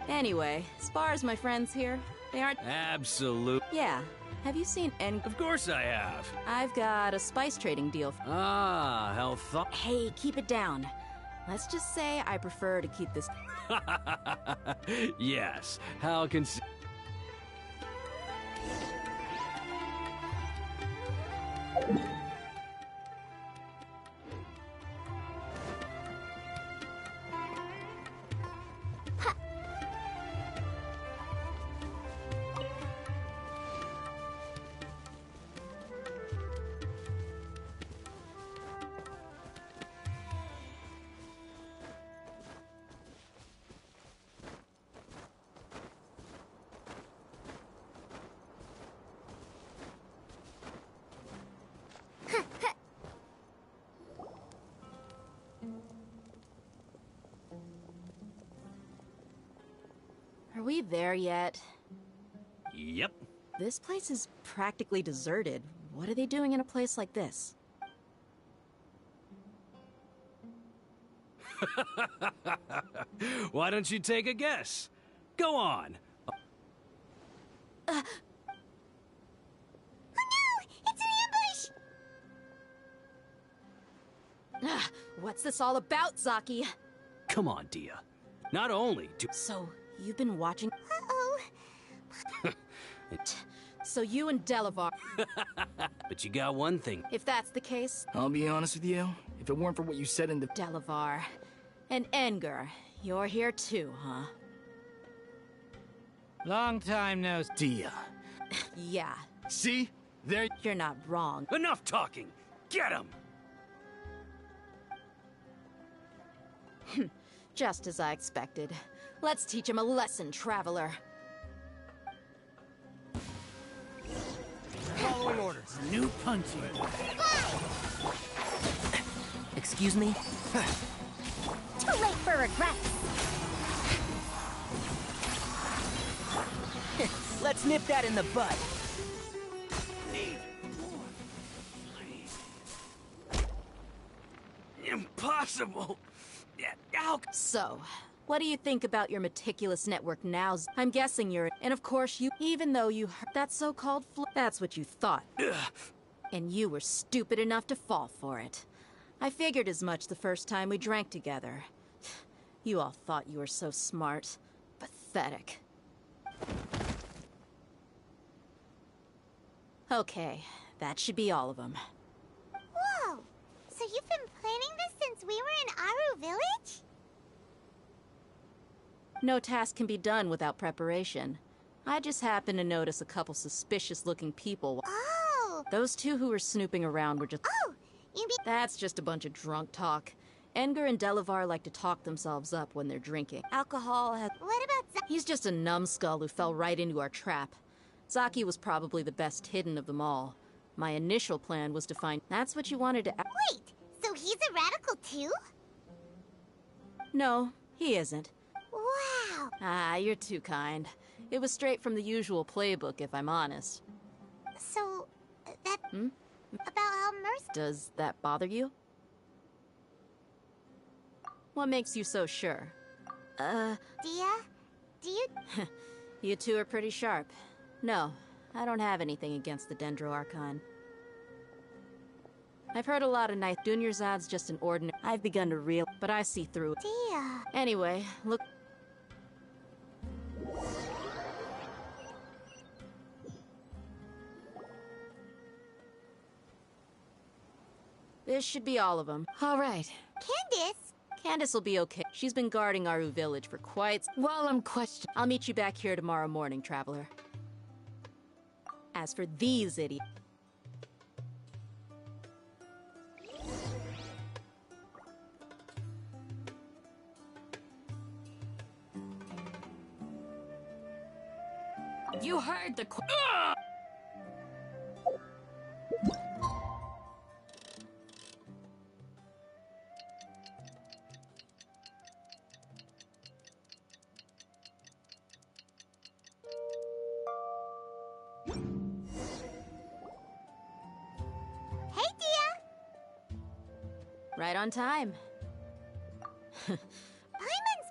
Anyway, as far as my friends here, they aren't... Absolute. Yeah. Have you seen any... Of course I have. I've got a spice trading deal. Ah, how thought... Hey, keep it down. Let's just say I prefer to keep this... Yes, how can... Are we there yet? Yep. This place is practically deserted. What are they doing in a place like this? Why don't you take a guess? Go on. Oh no! It's an ambush! What's this all about, Zaki? Come on, Dia. Not only do... So, you've been watching... Uh-oh. So you and Delavar... But you got one thing. If that's the case... I'll be honest with you. If it weren't for what you said in the... Delavar. And Edgar, you're here too, huh? Long time no... Dia. Yeah. See? There... You're not wrong. Enough talking! Get him! Just as I expected. Let's teach him a lesson, Traveler. Following orders. New punching. Excuse me? Too late for regrets. Let's nip that in the bud. Impossible! How... So, what do you think about your meticulous network now? I'm guessing you're... And of course you... Even though you heard that so-called that's what you thought. And you were stupid enough to fall for it. I figured as much the first time we drank together. You all thought you were so smart. Pathetic. Okay, that should be all of them. Whoa! So you've been planning this since we were in Aru Village? No task can be done without preparation. I just happened to notice a couple suspicious-looking people. Oh! Those two who were snooping around were just... Oh! You mean... That's just a bunch of drunk talk. Edgar and Delavar like to talk themselves up when they're drinking. Alcohol has... What about He's just a numbskull who fell right into our trap. Zaki was probably the best hidden of them all. My initial plan was to find... That's what you wanted to... Wait! So he's a radical too? No, he isn't. Wow! Ah, you're too kind. It was straight from the usual playbook, if I'm honest. So... that... About how Does that bother you? What makes you so sure? Dia? Do you... You two are pretty sharp. No, I don't have anything against the Dendro Archon. I've heard a lot of nice... Dunyarzad's just an ordinary... I've begun to real... But I see through it. Dia... Anyway, look... This should be all of them. All right. Candace? Candace will be okay. She's been guarding Aru Village for quite... While I'm questioning... I'll meet you back here tomorrow morning, Traveler. As for these idiots... You heard the... Hey, Dia! Right on time. Paimon's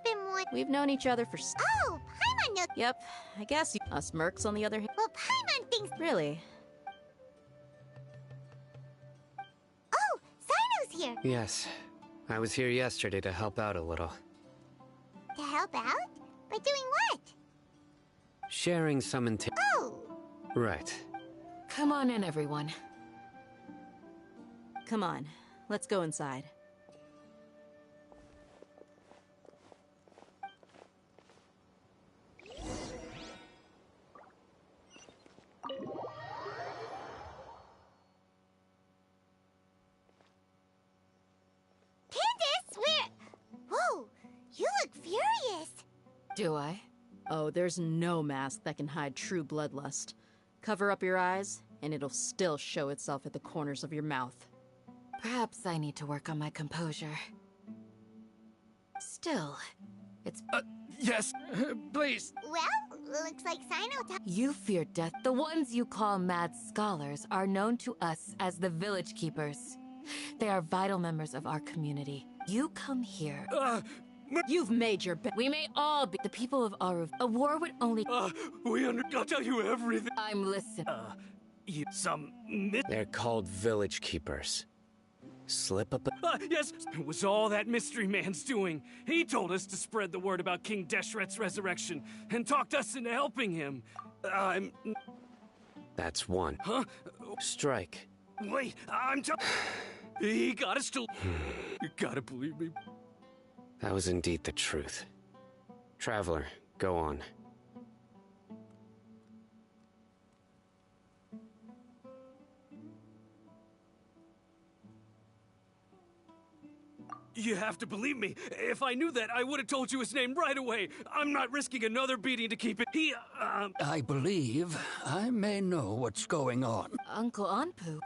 been one... We've known each other for... Oh, Paimon knows... Yep, I guess you... Us mercs, on the other hand... Well, Paimon thinks... Really? Oh, Sino's here! Yes. I was here yesterday to help out a little. To help out? By doing what? Sharing some Oh! Right. Come on in, everyone. Come on, let's go inside. Candace, where... Whoa, you look furious. Do I? Oh, there's no mask that can hide true bloodlust. Cover up your eyes, and it'll still show itself at the corners of your mouth. Perhaps I need to work on my composure. Still, it's... Yes, please. Well, looks like Sino. You fear death. The ones you call mad scholars are known to us as the Village Keepers. They are vital members of our community. You come here. You've made your bet. We may all be the people of Aru. A war would only. I'll tell you everything. I'm listening. They're called Village Keepers. Slip up. Yes, it was all that mystery man's doing. He told us to spread the word about King Deshret's resurrection and talked us into helping him. That's one. Huh? Strike. Wait, he got us to. You gotta believe me. That was indeed the truth. Traveler, go on. You have to believe me. If I knew that, I would have told you his name right away. I'm not risking another beating to keep it. I believe I may know what's going on. Uncle Anpu.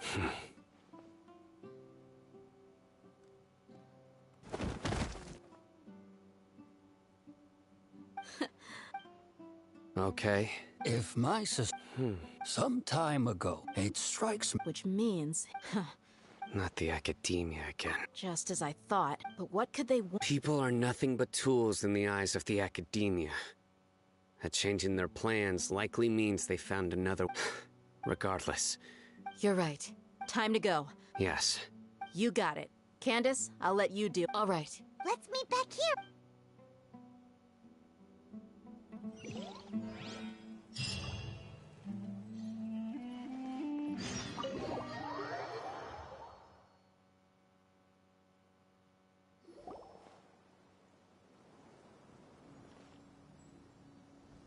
Okay. If my sister... Some time ago, it strikes me... Which means... Not the academia again. Just as I thought. But what could they want? People are nothing but tools in the eyes of the academia. A change in their plans likely means they found another... Regardless. You're right. Time to go. Yes. You got it. Candace, I'll let you do. All right. Let's meet back here.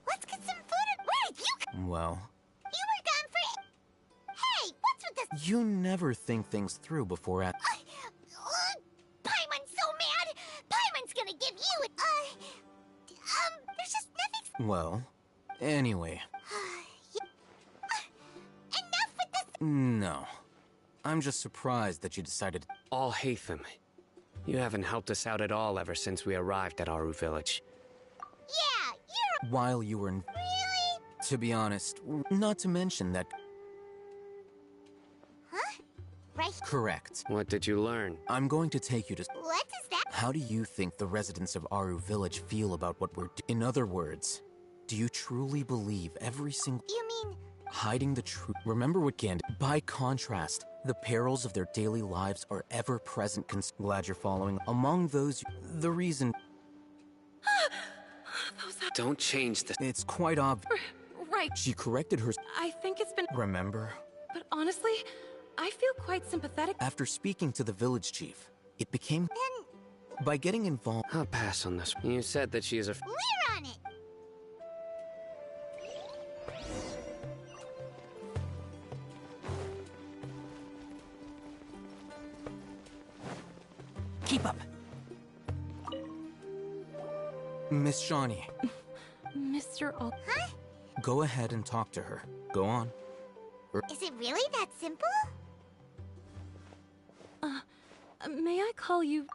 Let's get some food. Where did you? Well, You were gone for. Hey, what's with this? you never think things through before at. Paimon's so mad. Paimon's gonna give you it. There's just nothing. Well, anyway. Enough with this. No. I'm just surprised that you decided. All Hatham. You haven't helped us out at all ever since we arrived at Aru Village. Yeah, you're. While you were in. Really? To be honest, not to mention that. Huh? Right. Correct. What did you learn? I'm going to take you to. What is that? How do you think the residents of Aru Village feel about what we're doing? In other words, do you truly believe every single. You mean. Hiding the truth. Remember what Gand. By contrast, the perils of their daily lives are ever present. Glad you're following. Among those, the reason. Don't change the. It's quite obvious. Right. She corrected her. I think it's been. Remember? But honestly, I feel quite sympathetic. After speaking to the village chief, it became. Then. By getting involved. I'll pass on this. You said that she is a. We're on it. Keep up. Miss Shawnee. Mr. Al. Huh? Go ahead and talk to her. Go on. Is it really that simple? May I call you...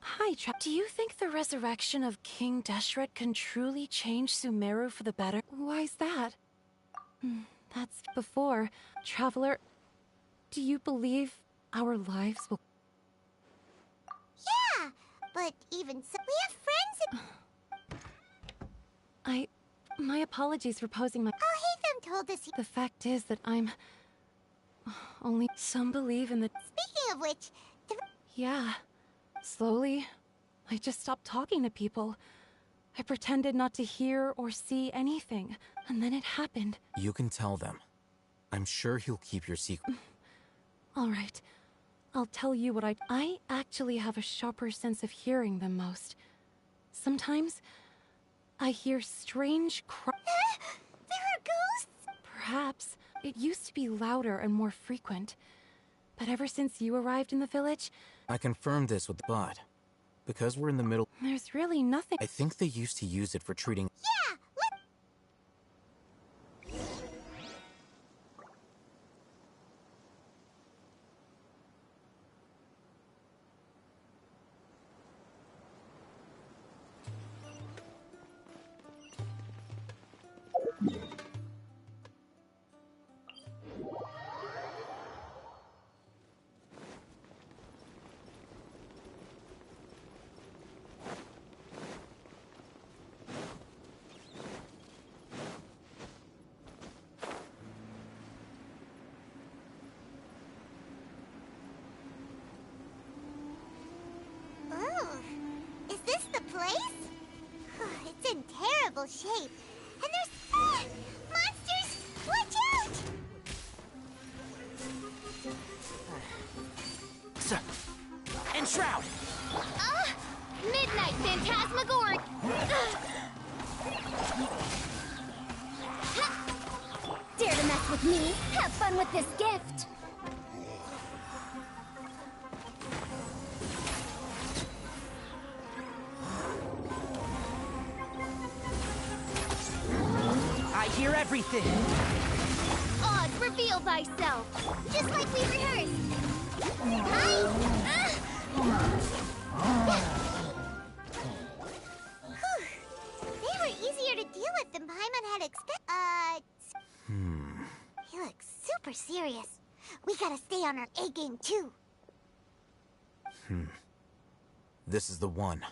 hi, Do you think the resurrection of King Deshret can truly change Sumeru for the better? Why's that? That's before. Traveler, do you believe our lives will... Yeah, but even so, we have friends. My apologies for posing my... Oh, Hatham told us. The fact is that I'm... only some believe in the... Speaking of which... Yeah. Slowly, I just stopped talking to people. I pretended not to hear or see anything, and then it happened. You can tell them. I'm sure he'll keep your secret. All right. I'll tell you what I actually have a sharper sense of hearing than most. Sometimes, I hear strange cries. There are ghosts? Perhaps. It used to be louder and more frequent. But ever since you arrived in the village... I confirmed this with the bot. Because we're in the middle... There's really nothing... I think they used to use it for treating... Yeah, shape. And there's... monsters! Watch out! Sir. And Shroud! Midnight Phantasmagoria! Dare to mess with me? Have fun with this gift! I hear everything! Odd, reveal thyself! Just like we rehearsed! They were easier to deal with than Paimon had expected. He looks super serious. We gotta stay on our A game too. This is the one.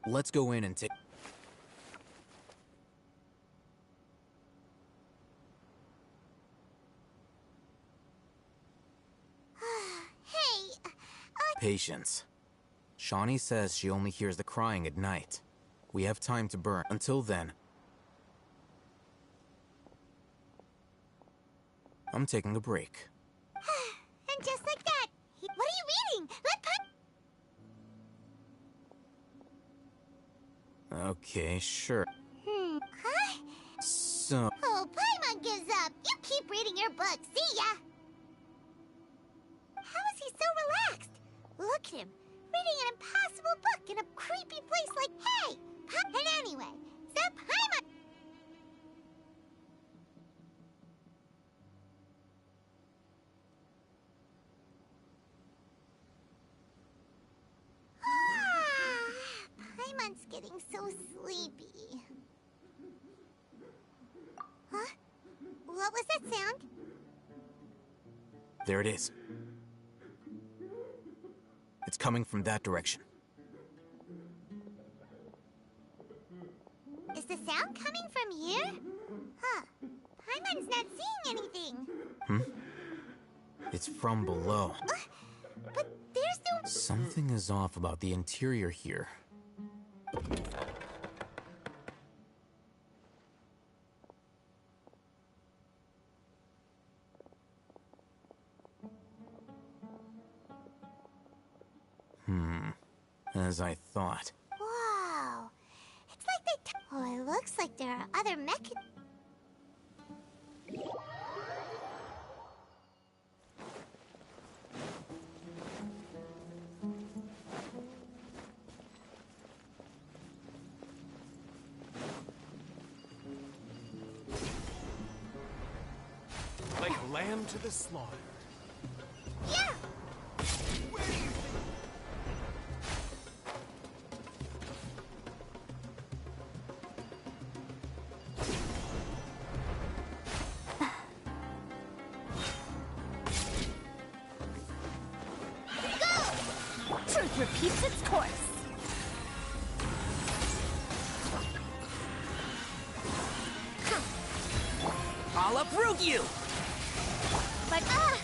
Let's go in and take... Hey, Patience. Shawnee says she only hears the crying at night. We have time to burn. Until then, I'm taking a break. and just like that, what are you reading? Okay, sure. Huh? So... Oh, Paimon gives up. You keep reading your book. See ya. How is he so relaxed? Look at him, reading an impossible book in a creepy place like... Hey! And anyway, so Paimon... Paimon's getting so sleepy. Huh? What was that sound? There it is. It's coming from that direction. Is the sound coming from here? Huh. Paimon's not seeing anything. It's from below. But there's no... Something is off about the interior here. As I thought. Wow. It's like they... Oh, it looks like there are other mech... Like a lamb to the slaughter. Yeah! Truth repeats its course. I'll uproot you! But I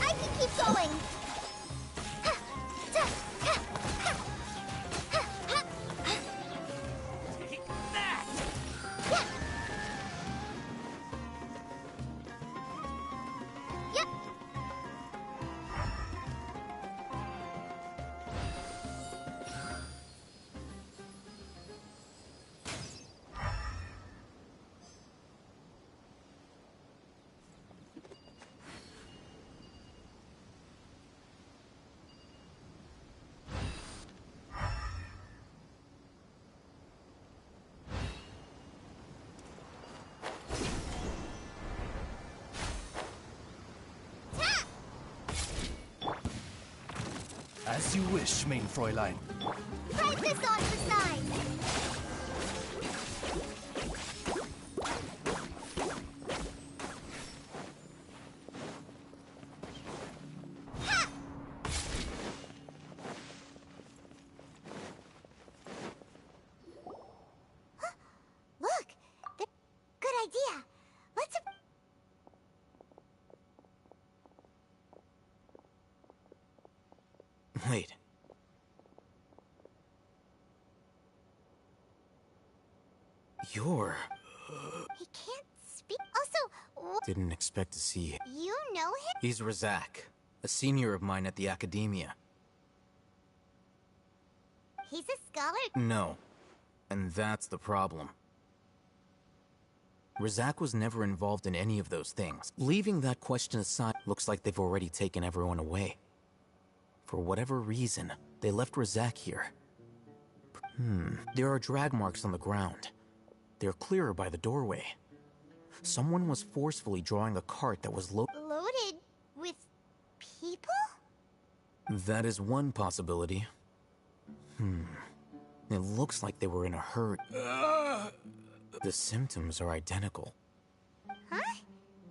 can keep going. Yep. As you wish, mein Fräulein. Fight this on the side. idea. Let's... Wait. You're... He can't speak. Also, Didn't expect to see him. you know him? He's Razak, a senior of mine at the Academia. He's a scholar? No. And that's the problem. Razak was never involved in any of those things. Leaving that question aside, looks like they've already taken everyone away. For whatever reason, they left Razak here. There are drag marks on the ground. They're clearer by the doorway. Someone was forcefully drawing a cart that was Loaded with people? That is one possibility. It looks like they were in a hurry. The symptoms are identical. Huh?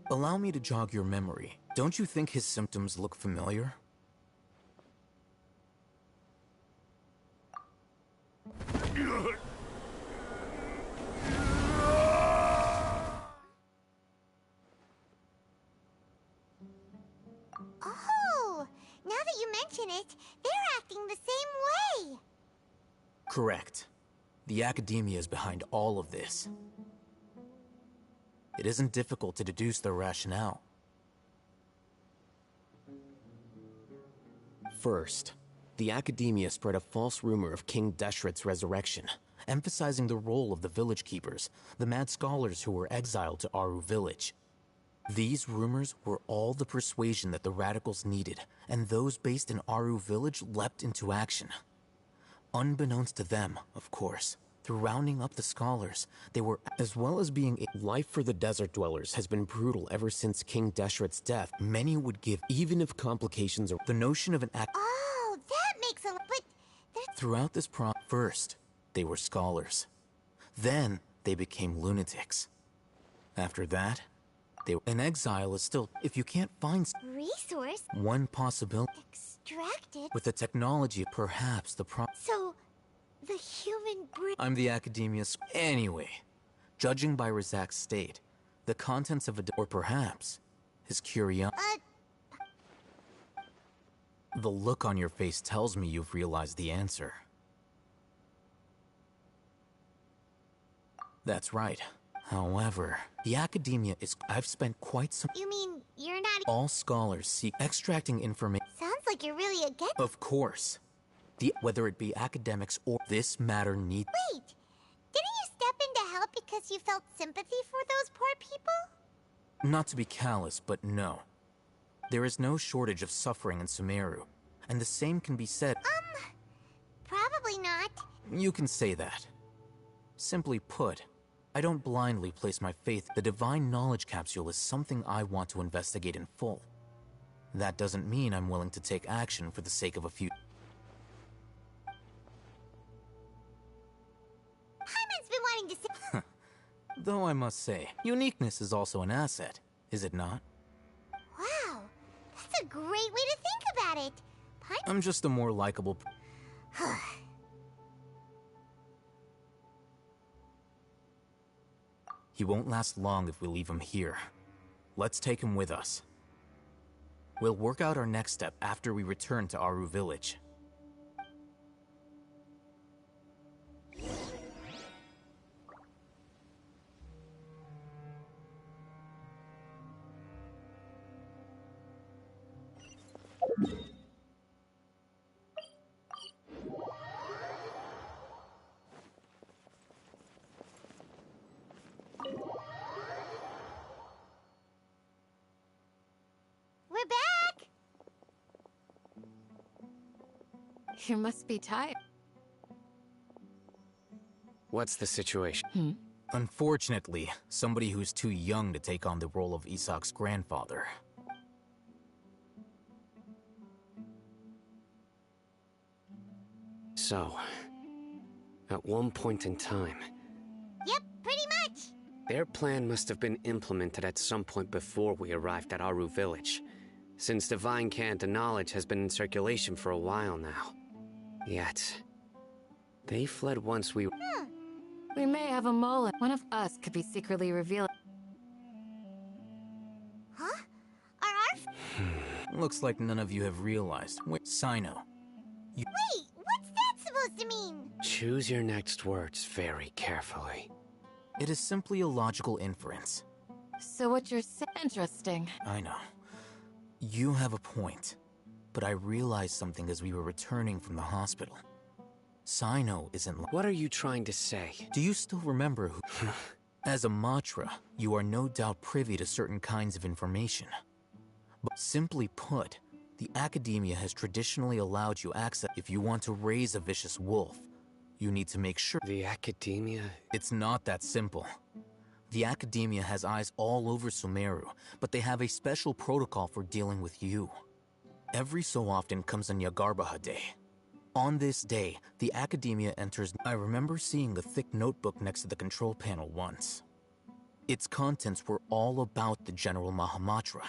Allow me to jog your memory. Don't you think his symptoms look familiar? Oh, now that you mention it, they're acting the same way. Correct. The Academia is behind all of this. It isn't difficult to deduce their rationale. First, the Academia spread a false rumor of King Deshret's resurrection, emphasizing the role of the village keepers, the mad scholars who were exiled to Aru village. These rumors were all the persuasion that the radicals needed, and those based in Aru village leapt into action. Unbeknownst to them, of course, through rounding up the scholars, they were, as well as being life for the desert dwellers has been brutal ever since King Deshret's death. Many would give, even if complications are... The notion of an Oh, that makes a... But... Throughout this first, they were scholars. Then, they became lunatics. After that, an exile is still... If you can't find... Resource? One possibility... Extracted? With the technology, perhaps the So... The human brain... I'm the Academia's... Anyway, judging by Razak's state, the contents of a... Or perhaps, his curiosity... The look on your face tells me you've realized the answer. That's right. However, the Academia is... I've spent quite some... You mean, you're not... All scholars seek extracting information... Sounds like you're really against... Of course. Whether it be academics or this matter need... Wait! Didn't you step in to help because you felt sympathy for those poor people? Not to be callous, but no. There is no shortage of suffering in Sumeru, and the same can be said... Probably not. You can say that. Simply put, I don't blindly place my faith. The divine knowledge capsule is something I want to investigate in full. That doesn't mean I'm willing to take action for the sake of a few... Hyman's been wanting to see... Though I must say, uniqueness is also an asset, is it not? Wow, that's a great way to think about it. I'm just a more likable... He won't last long if we leave him here. Let's take him with us. We'll work out our next step after we return to Aru village. We're back! You must be tired. What's the situation? Unfortunately, somebody who's too young to take on the role of Isak's grandfather. So, at one point in time... Yep, pretty much! Their plan must have been implemented at some point before we arrived at Aru village, since Divine Cant knowledge has been in circulation for a while now. Yet, they fled once we... We may have a mole. One of us could be secretly revealed. Huh? Are our... Looks like none of you have realized. Wait, Sino. Wait, what's that supposed to mean? Choose your next words very carefully. It is simply a logical inference. So what you're saying... Interesting. I know. You have a point. But I realized something as we were returning from the hospital. Sino isn't... What are you trying to say? Do you still remember who... As a Matra, you are no doubt privy to certain kinds of information. But simply put, the Academia has traditionally allowed you access. If you want to raise a vicious wolf, you need to make sure... The Academia? It's not that simple. The Academia has eyes all over Sumeru, but they have a special protocol for dealing with you. Every so often comes a Nyagarbaha Day. On this day, the Academia enters... I remember seeing a thick notebook next to the control panel once. Its contents were all about the General Mahamatra,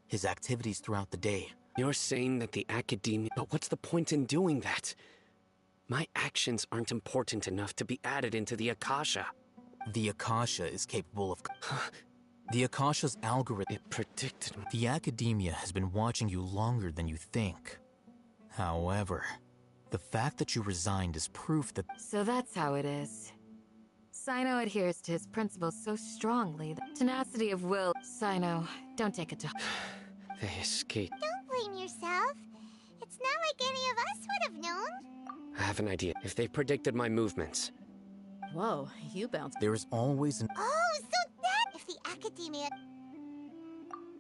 his activities throughout the day. You're saying that the Academia... But what's the point in doing that? My actions aren't important enough to be added into the Akasha. The Akasha is capable of... The Akasha's algorithm... It predicted... The Academia has been watching you longer than you think. However, the fact that you resigned is proof that... So that's how it is. Sino adheres to his principles so strongly that tenacity of will... Sino, don't take it to... They escaped. Don't blame yourself. It's not like any of us would have known. I have an idea. If they predicted my movements... Whoa, you bounced. There is always an... Oh, so that... If the Academia...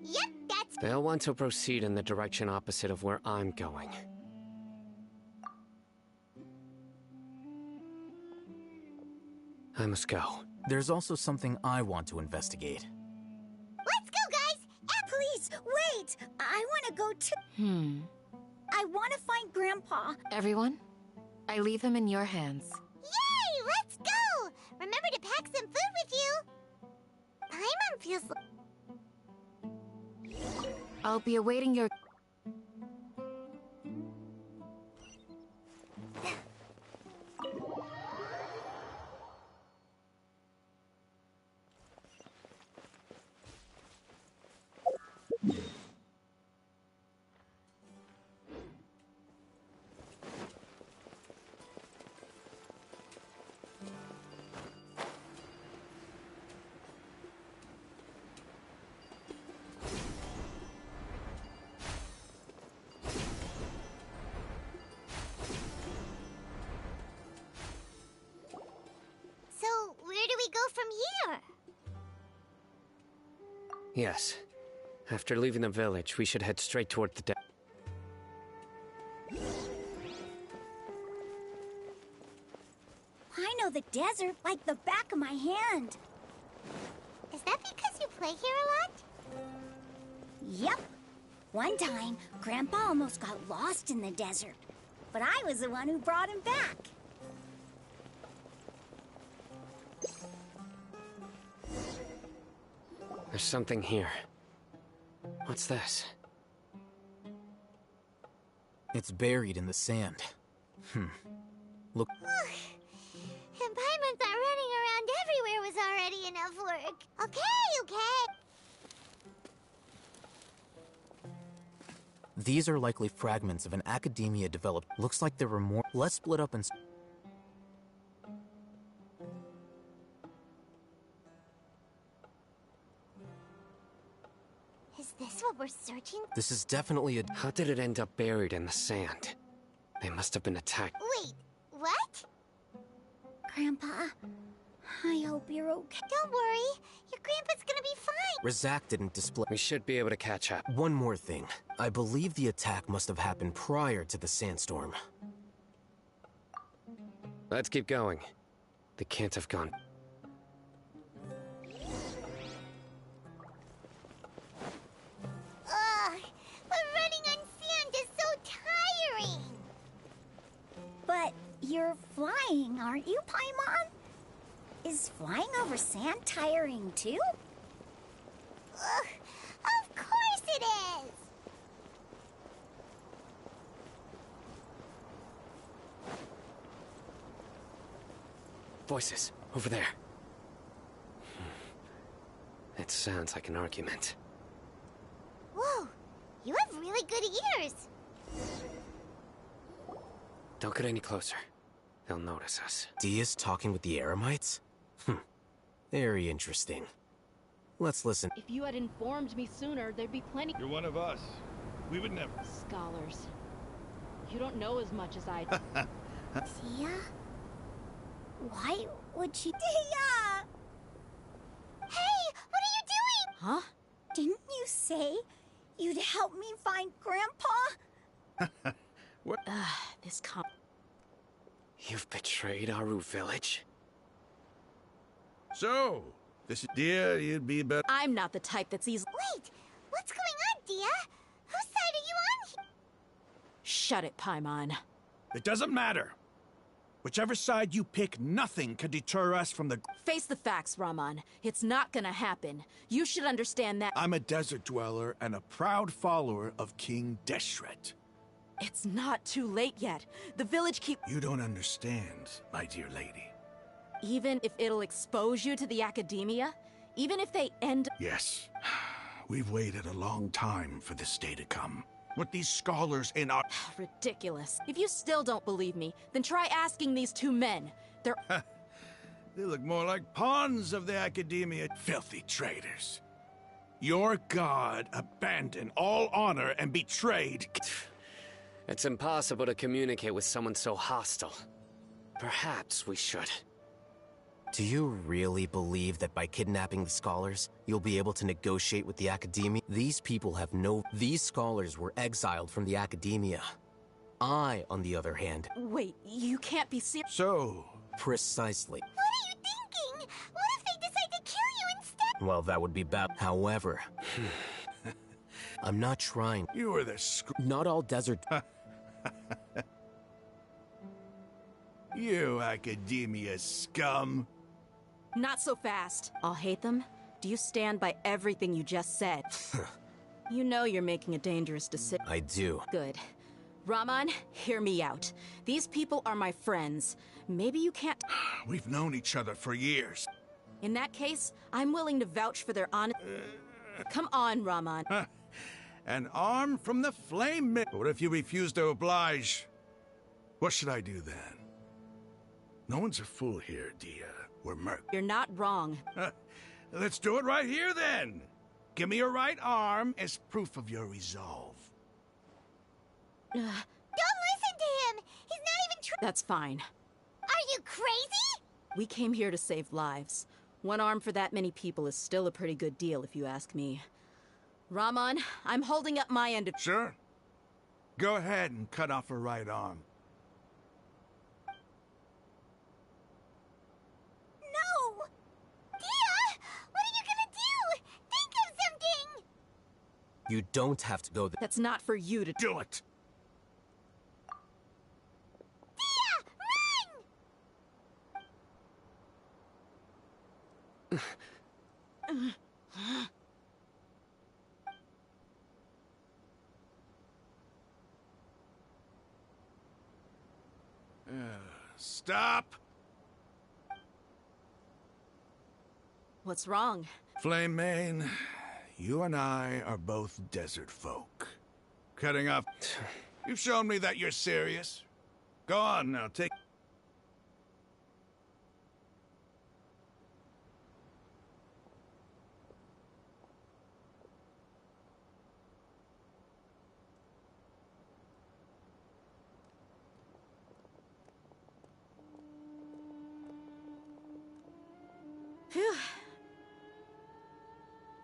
Yep, that's... They'll want to proceed in the direction opposite of where I'm going. I must go. There's also something I want to investigate. Let's go, guys! Please, wait! I want to go too. I want to find Grandpa. Everyone, I leave him in your hands. Yay! Let's go! Remember to pack some food with you. Paimon feels... I'll be awaiting your... So, where do we go from here? Yes. After leaving the village, we should head straight toward the... I know the desert like the back of my hand. Is that because you play here a lot? Yep. One time, Grandpa almost got lost in the desert, but I was the one who brought him back. There's something here. What's this? It's buried in the sand. Look... And Paimon thought running around everywhere was already enough work. Okay. These are likely fragments of an Academia developed. Looks like there were more. Let's split up and... Is this what we're searching? This is definitely a... How did it end up buried in the sand? They must have been attacked. Wait, what? Grandpa, I hope you're okay. Don't worry, your grandpa's gonna be fine. Razak didn't display... We should be able to catch up. One more thing. I believe the attack must have happened prior to the sandstorm. Let's keep going. They can't have gone. Ugh, but running on sand is so tiring. But you're flying, aren't you, Paimon? Is flying over sand tiring too? Ugh, of course it is. Voices. Over there. It sounds like an argument. Whoa, you have really good ears. Don't get any closer. They'll notice us. Dia's talking with the Eremites? Very interesting. Let's listen. If you had informed me sooner, there'd be plenty. You're one of us. We would never. Scholars. You don't know as much as I do. Dia? Why would she... Dia! Hey, what are you doing? Huh? Didn't you say you'd help me find Grandpa? What? This You've betrayed Aru Village? So, this is Dia, you'd be better. I'm not the type that's easy. Wait, what's going on, Dia? Whose side are you on here? Shut it, Paimon. It doesn't matter. Whichever side you pick, nothing can deter us from the... Face the facts, Raman. It's not gonna happen. You should understand that. I'm a desert dweller and a proud follower of King Deshret. It's not too late yet. The village keep... You don't understand, my dear lady. Even if it'll expose you to the academia? Even if they end... Yes. We've waited a long time for this day to come. With these scholars in our... Ridiculous. If you still don't believe me, then try asking these two men. They're... They look more like pawns of the academia. Filthy traitors. Your god abandoned all honor and betrayed... It's impossible to communicate with someone so hostile. Perhaps we should. Do you really believe that by kidnapping the scholars, you'll be able to negotiate with the academia? These people have no... These scholars were exiled from the academia. I, on the other hand... Wait, you can't be serious. So... Precisely. What are you thinking? What if they decide to kill you instead? Well, that would be bad. However... I'm not trying... You are the Not all desert... You academia scum. Not so fast. I'll hate them. Do you stand by everything you just said? You know you're making a dangerous decision. I do. Good. Raman, hear me out. These people are my friends. Maybe you can't... We've known each other for years. In that case, I'm willing to vouch for their honest... Come on, Raman. An arm from the flame. What if you refuse to oblige? What should I do then? No one's a fool here, Dia. We're merc. You're not wrong. Let's do it right here then. Give me your right arm as proof of your resolve. Don't listen to him. He's not even That's fine. Are you crazy? We came here to save lives. One arm for that many people is still a pretty good deal, if you ask me. Raman, I'm holding up my end of... Sure. Go ahead and cut off her right arm. No! Dia! What are you gonna do? Think of something! You don't have to go there. That's not for you to... Do it! Dia, run! Stop! What's wrong? Flame Mane, you and I are both desert folk. Cutting off... You've shown me that you're serious. Go on now, take... Phew.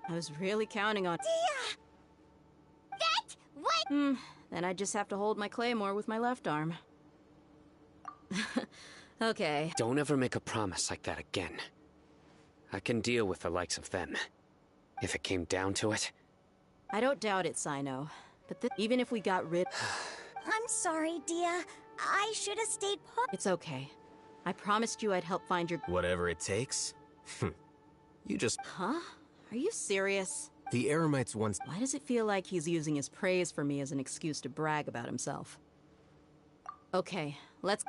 I was really counting on... Dia! That? What? Then I just have to hold my claymore with my left arm. Okay. Don't ever make a promise like that again. I can deal with the likes of them. If it came down to it. I don't doubt it, Sino. But even if we got rid... I'm sorry, Dia. I should have stayed put. It's okay. I promised you I'd help find your... Whatever it takes? You just... Huh? Are you serious? The Eremites once... Why does it feel like he's using his praise for me as an excuse to brag about himself? Okay, let's...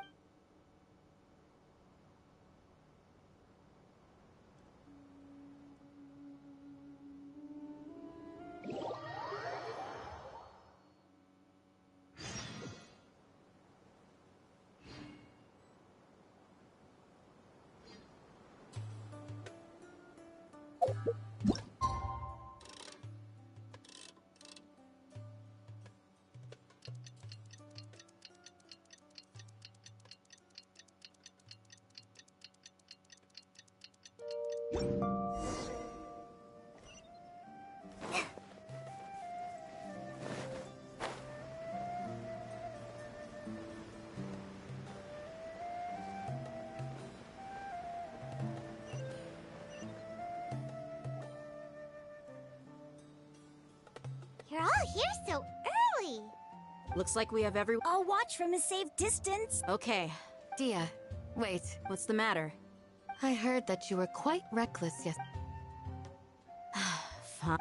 You're all here so early. Looks like we have everyone. I'll watch from a safe distance. Okay. Dia, wait. What's the matter? I heard that you were quite reckless Fine.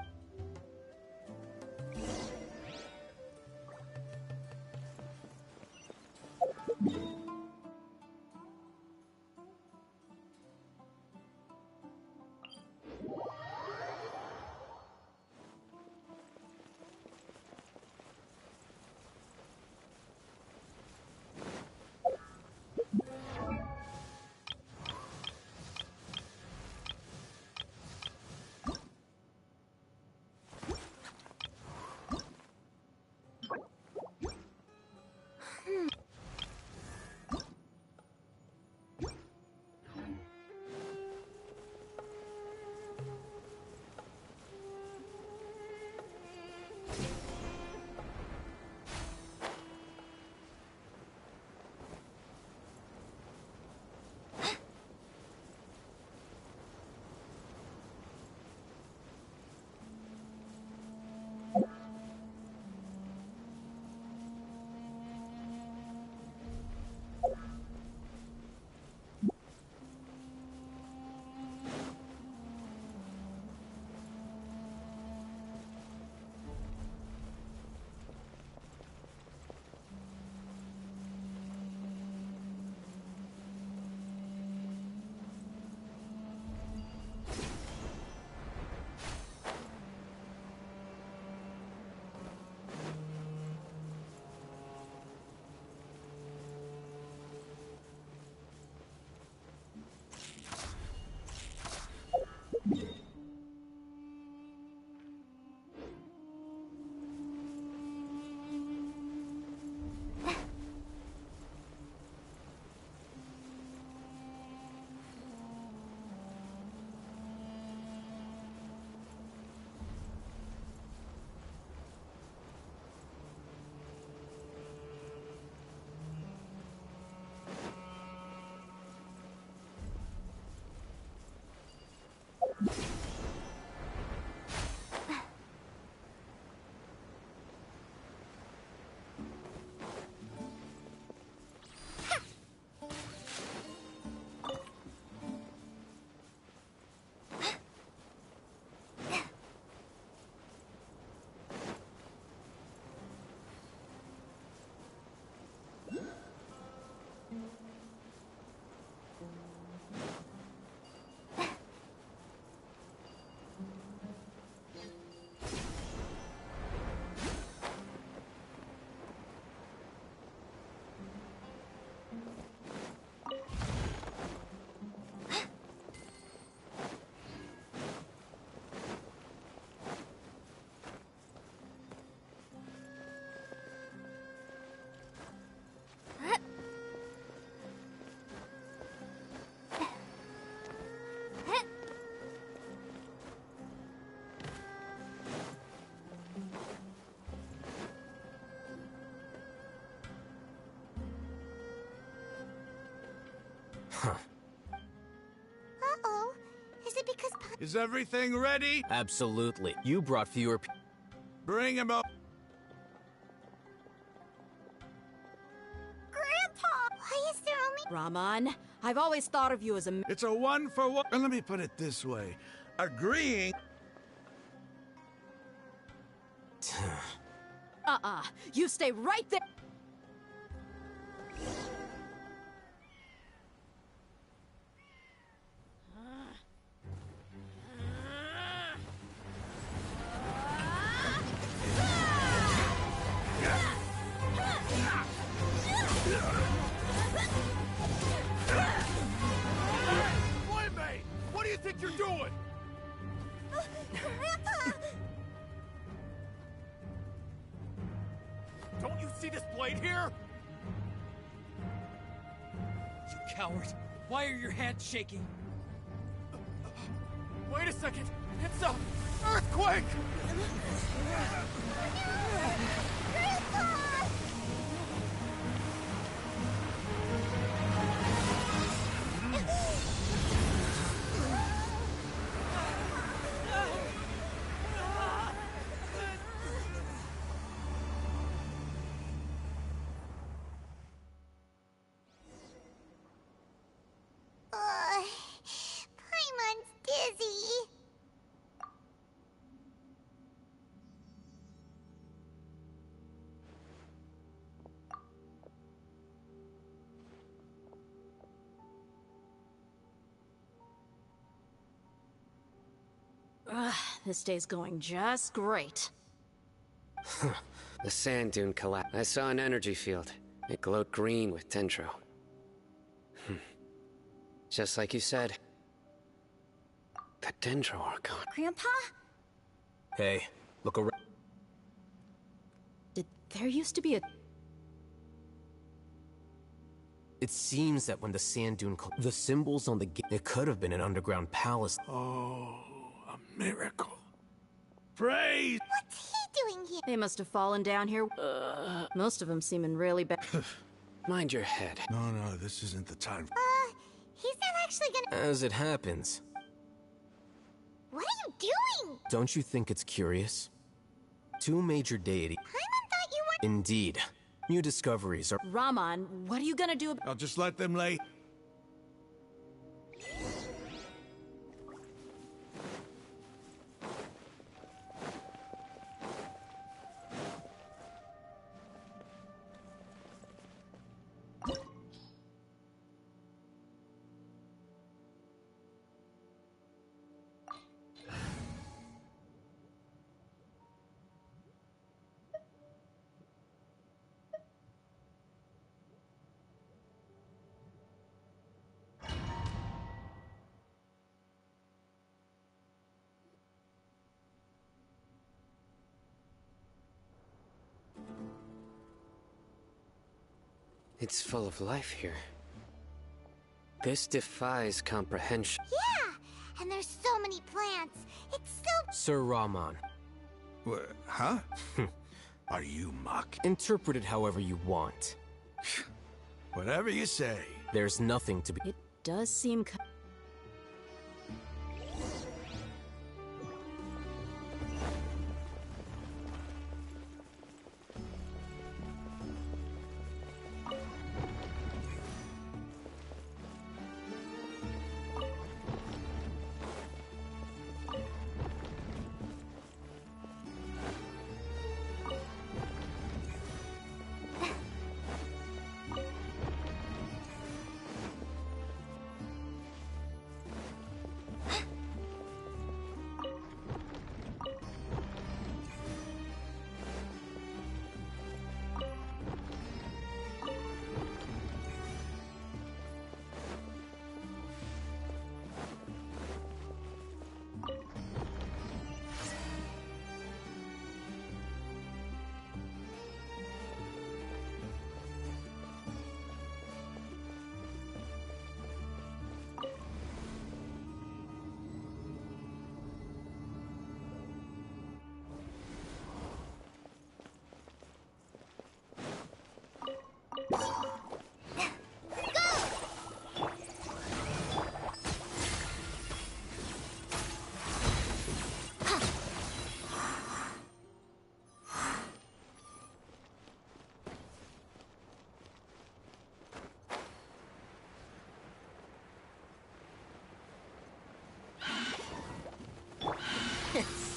Uh-oh. Is it because Is everything ready? Absolutely. You brought fewer Bring him up. Grandpa! Why is there only... Raman, I've always thought of you as a... It's a one-for-one. And let me put it this way. Agreeing... You stay right there! Playmate! What do you think you're doing? Grandpa! Don't you see this blade here? You coward! Why are your hands shaking? Wait a second! It's a earthquake! Ugh, this day's going just great. The sand dune collapsed. I saw an energy field. It glowed green with Dendro. Just like you said. The Dendro Archon. Grandpa? Hey, look around. There used to be a... It seems that when the sand dune the symbols on the gate, it could have been an underground palace. Oh, a miracle. Praise! What's he doing here? They must have fallen down here. Most of them seeming really bad. Mind your head. No, this isn't the time. He's not actually gonna... As it happens. What are you doing? Don't you think it's curious? Two major deities. Paimon thought you were... Indeed. New discoveries are... Ramon, what are you gonna do about... I'll just let them lay... It's full of life here. This defies comprehension. Yeah, and there's so many plants. It's so... Sir Rahman. What, huh? Are you mock? Interpret it however you want. Whatever you say. There's nothing to be... It does seem...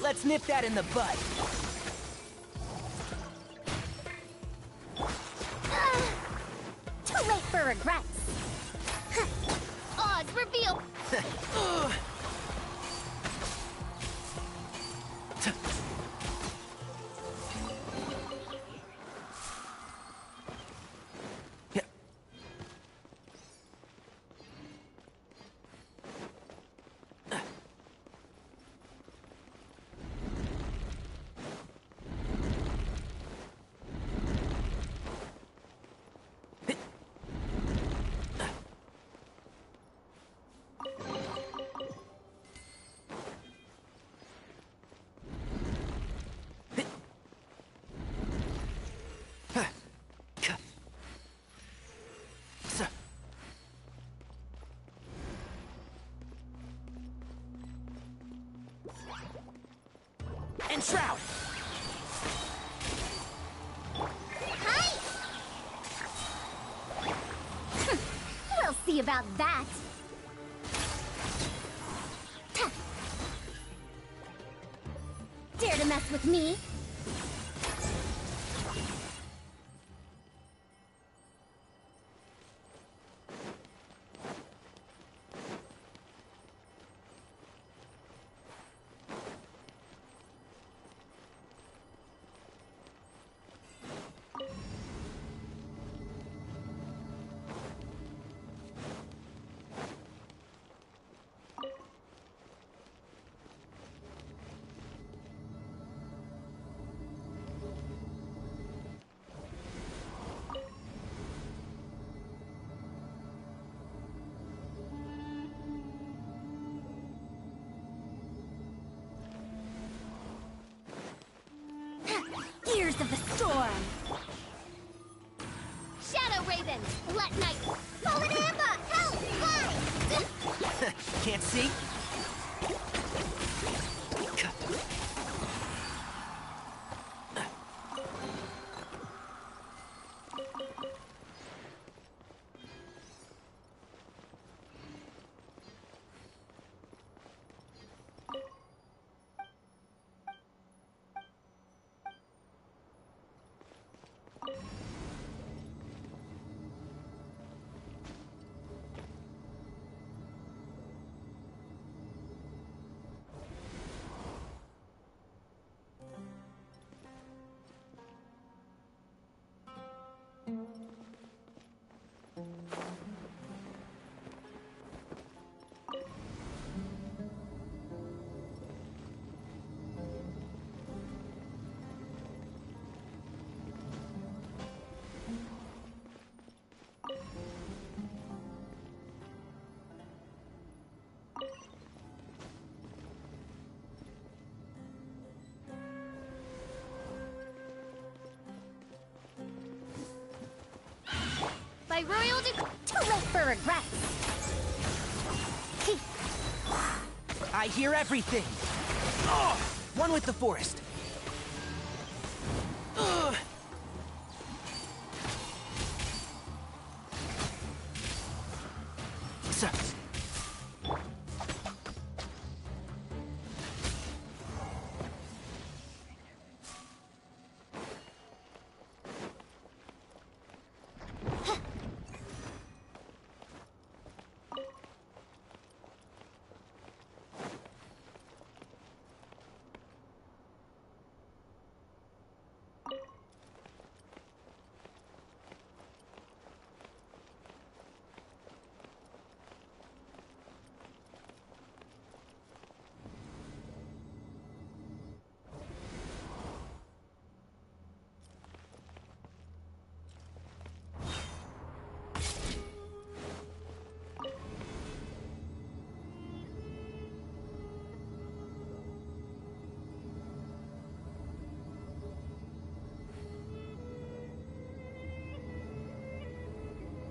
Let's nip that in the bud. Too late for regrets. Odds reveal. And Shroud! Hi! We'll see about that. Dare to mess with me? Warriors of the Storm! Shadow Raven! Let Night! Fallen Amber! Help! Fly! Can't see? By royal decree, too late for regrets. I hear everything. Oh, one with the forest.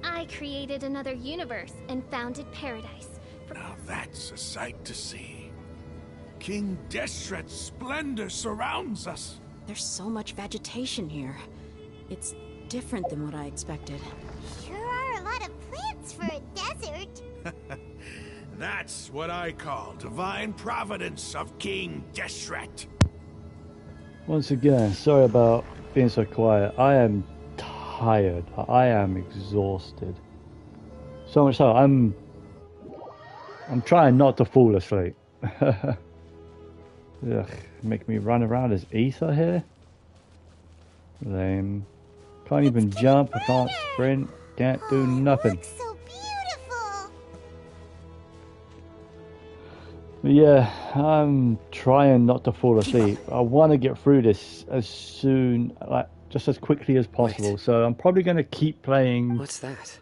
I created another universe and founded paradise. Now that's a sight to see. King Deshret's splendor surrounds us. There's so much vegetation here. It's different than what I expected. Sure are a lot of plants for a desert. That's what I call divine providence of King Deshret. Once again, sorry about being so quiet. I am tired. I am exhausted. So much so I'm trying not to fall asleep. Ugh, make me run around as ether here. Lame. Can't even jump. I can't sprint. Can't do nothing. So beautiful. But yeah, I'm trying not to fall asleep. I want to get through this as soon, like just as quickly as possible. Wait. So I'm probably going to keep playing. What's that?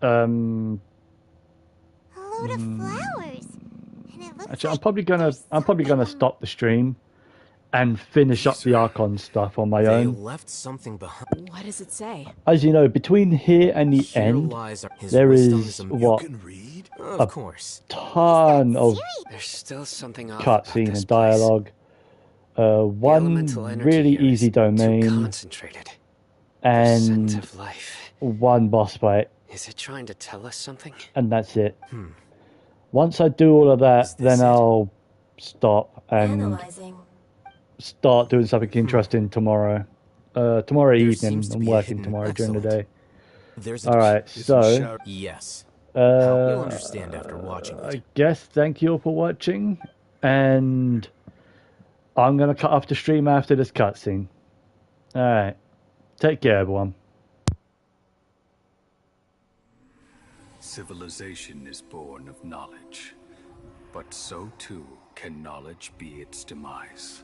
A load of flowers. And it looks actually, like I'm probably gonna stop the stream and finish up the Archon stuff on my They own. left something behind. What does it say? As you know, between here and the end, there is what Of course. ton of There's still something off cutscene and dialogue. One really easy domain, concentrated. and Scent of life. one boss fight. Is it trying to tell us something? And that's it. Once I do all of that, then I'll stop and start doing something interesting tomorrow. Tomorrow evening. I'm working tomorrow during the day. Alright, so... Yes. You'll understand after watching it. I guess thank you all for watching. And I'm going to cut off the stream after this cutscene. Alright. Take care, everyone. Civilization is born of knowledge, but so too can knowledge be its demise.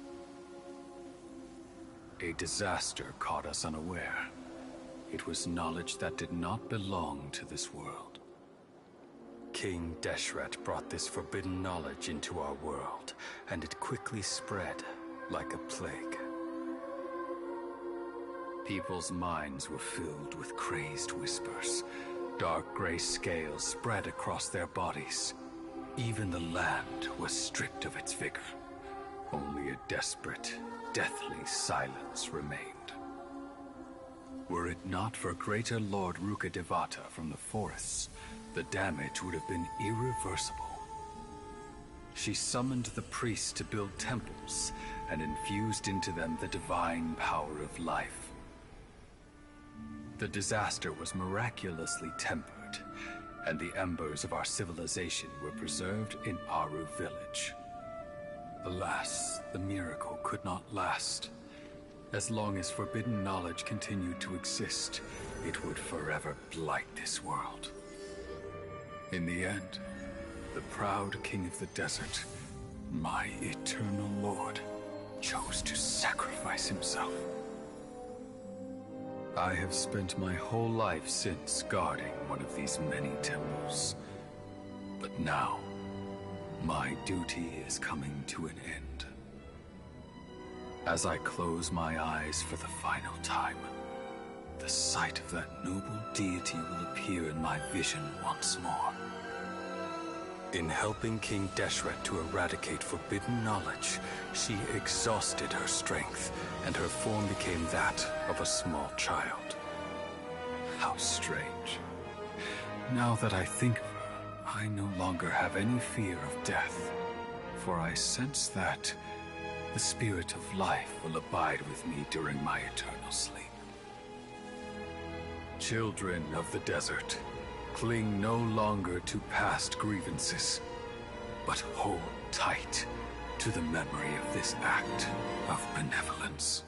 A disaster caught us unaware. It was knowledge that did not belong to this world. King Deshret brought this forbidden knowledge into our world, and it quickly spread, like a plague. People's minds were filled with crazed whispers. Dark gray scales spread across their bodies. Even the land was stripped of its vigor. Only a desperate, deathly silence remained. Were it not for Greater Lord Ruka Devata from the forests, the damage would have been irreversible. She summoned the priests to build temples and infused into them the divine power of life. The disaster was miraculously tempered, and the embers of our civilization were preserved in Aru village. Alas, the miracle could not last. As long as forbidden knowledge continued to exist, it would forever blight this world. In the end, the proud king of the desert, my eternal lord, chose to sacrifice himself. I have spent my whole life since guarding one of these many temples. But now, my duty is coming to an end. As I close my eyes for the final time, the sight of that noble deity will appear in my vision once more. In helping King Deshret to eradicate forbidden knowledge, she exhausted her strength, and her form became that of a small child. How strange. Now that I think of her, I no longer have any fear of death, for I sense that the spirit of life will abide with me during my eternal sleep. Children of the desert, cling no longer to past grievances, but hold tight to the memory of this act of benevolence.